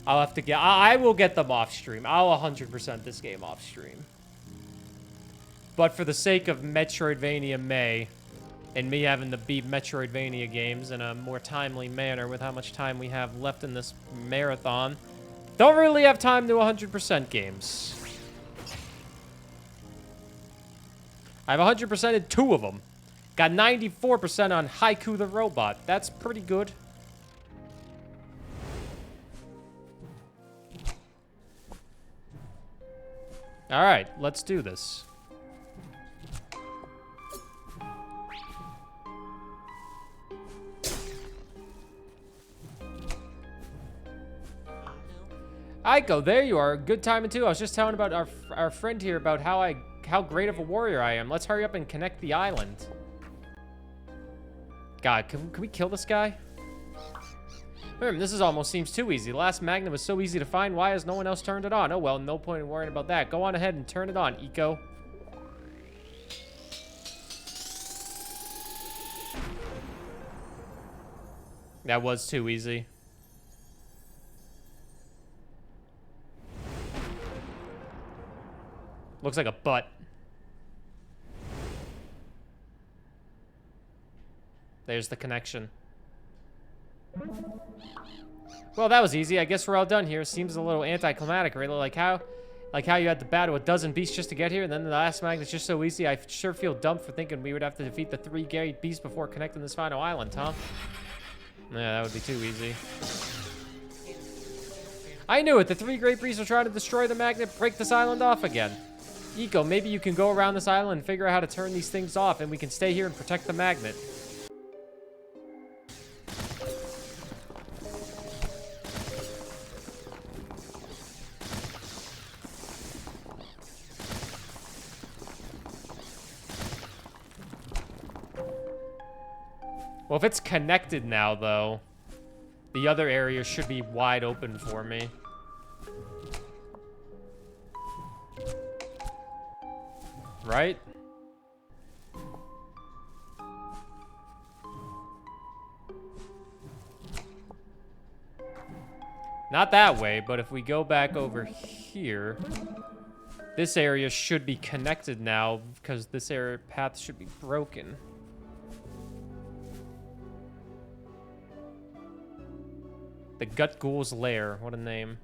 I'll have to get... I will get them off stream. I'll 100% this game off stream. But for the sake of Metroidvania May, and me having to beat Metroidvania games in a more timely manner with how much time we have left in this marathon, don't really have time to 100% games. I've 100%ed 2 of them. Got 94% on Haiku the Robot. That's pretty good. All right, let's do this. Aiko, there you are. Good timing too. I was just telling about our friend here about how great of a warrior I am. Let's hurry up and connect the island. God, can we kill this guy? This almost seems too easy. The last magnet was so easy to find. Why has no one else turned it on? Oh, well, no point in worrying about that. Go on ahead and turn it on, Eco. That was too easy. Looks like a butt. There's the connection. Well, that was easy. I guess we're all done here. Seems a little anticlimactic, really. Like how you had to battle a dozen beasts just to get here, and then the last magnet's just so easy. I sure feel dumb for thinking we would have to defeat the 3 great beasts before connecting this final island, huh? Yeah, that would be too easy. I knew it. The 3 great beasts are trying to destroy the magnet, break this island off again. Eco, maybe you can go around this island and figure out how to turn these things off, and we can stay here and protect the magnet. Well, if it's connected now, though, The other area should be wide open for me. Right? Not that way, but if we go back over here, this area should be connected now because this area path should be broken. The Gut Ghoul's Lair. What a name.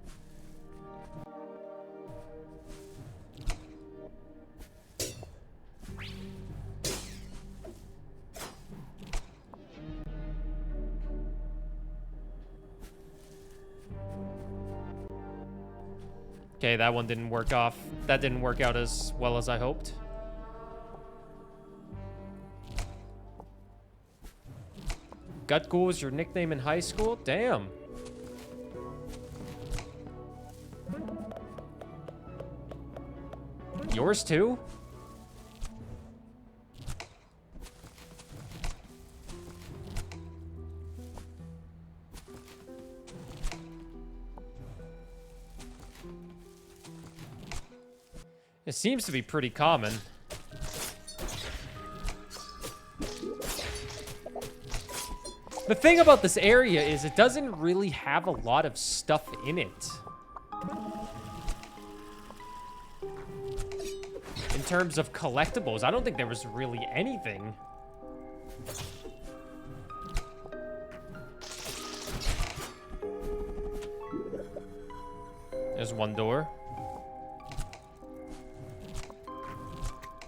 Okay, that one didn't work off. That didn't work out as well as I hoped. Gut Ghoul was your nickname in high school? Damn. Yours too? It seems to be pretty common. The thing about this area is it doesn't really have a lot of stuff in it. In terms of collectibles, I don't think there was really anything. There's one door.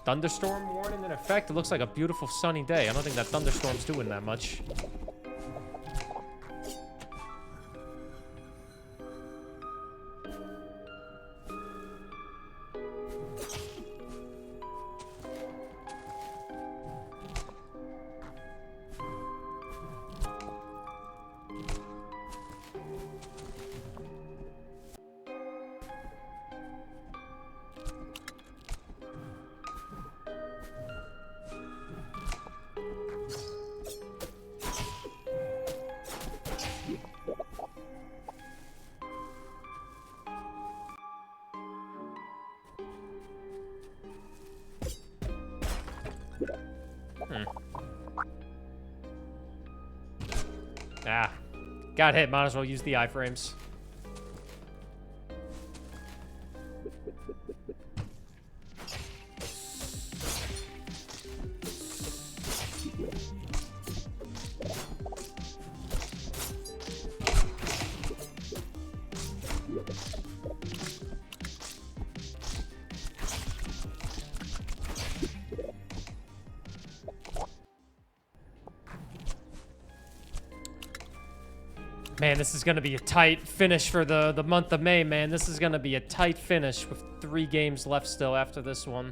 Thunderstorm warning in effect. It looks like a beautiful sunny day. I don't think that thunderstorm's doing that much. Ah. Got hit. Might as well use the iframes. Man, this is going to be a tight finish for the month of May, man. This is going to be a tight finish with 3 games left still after this one.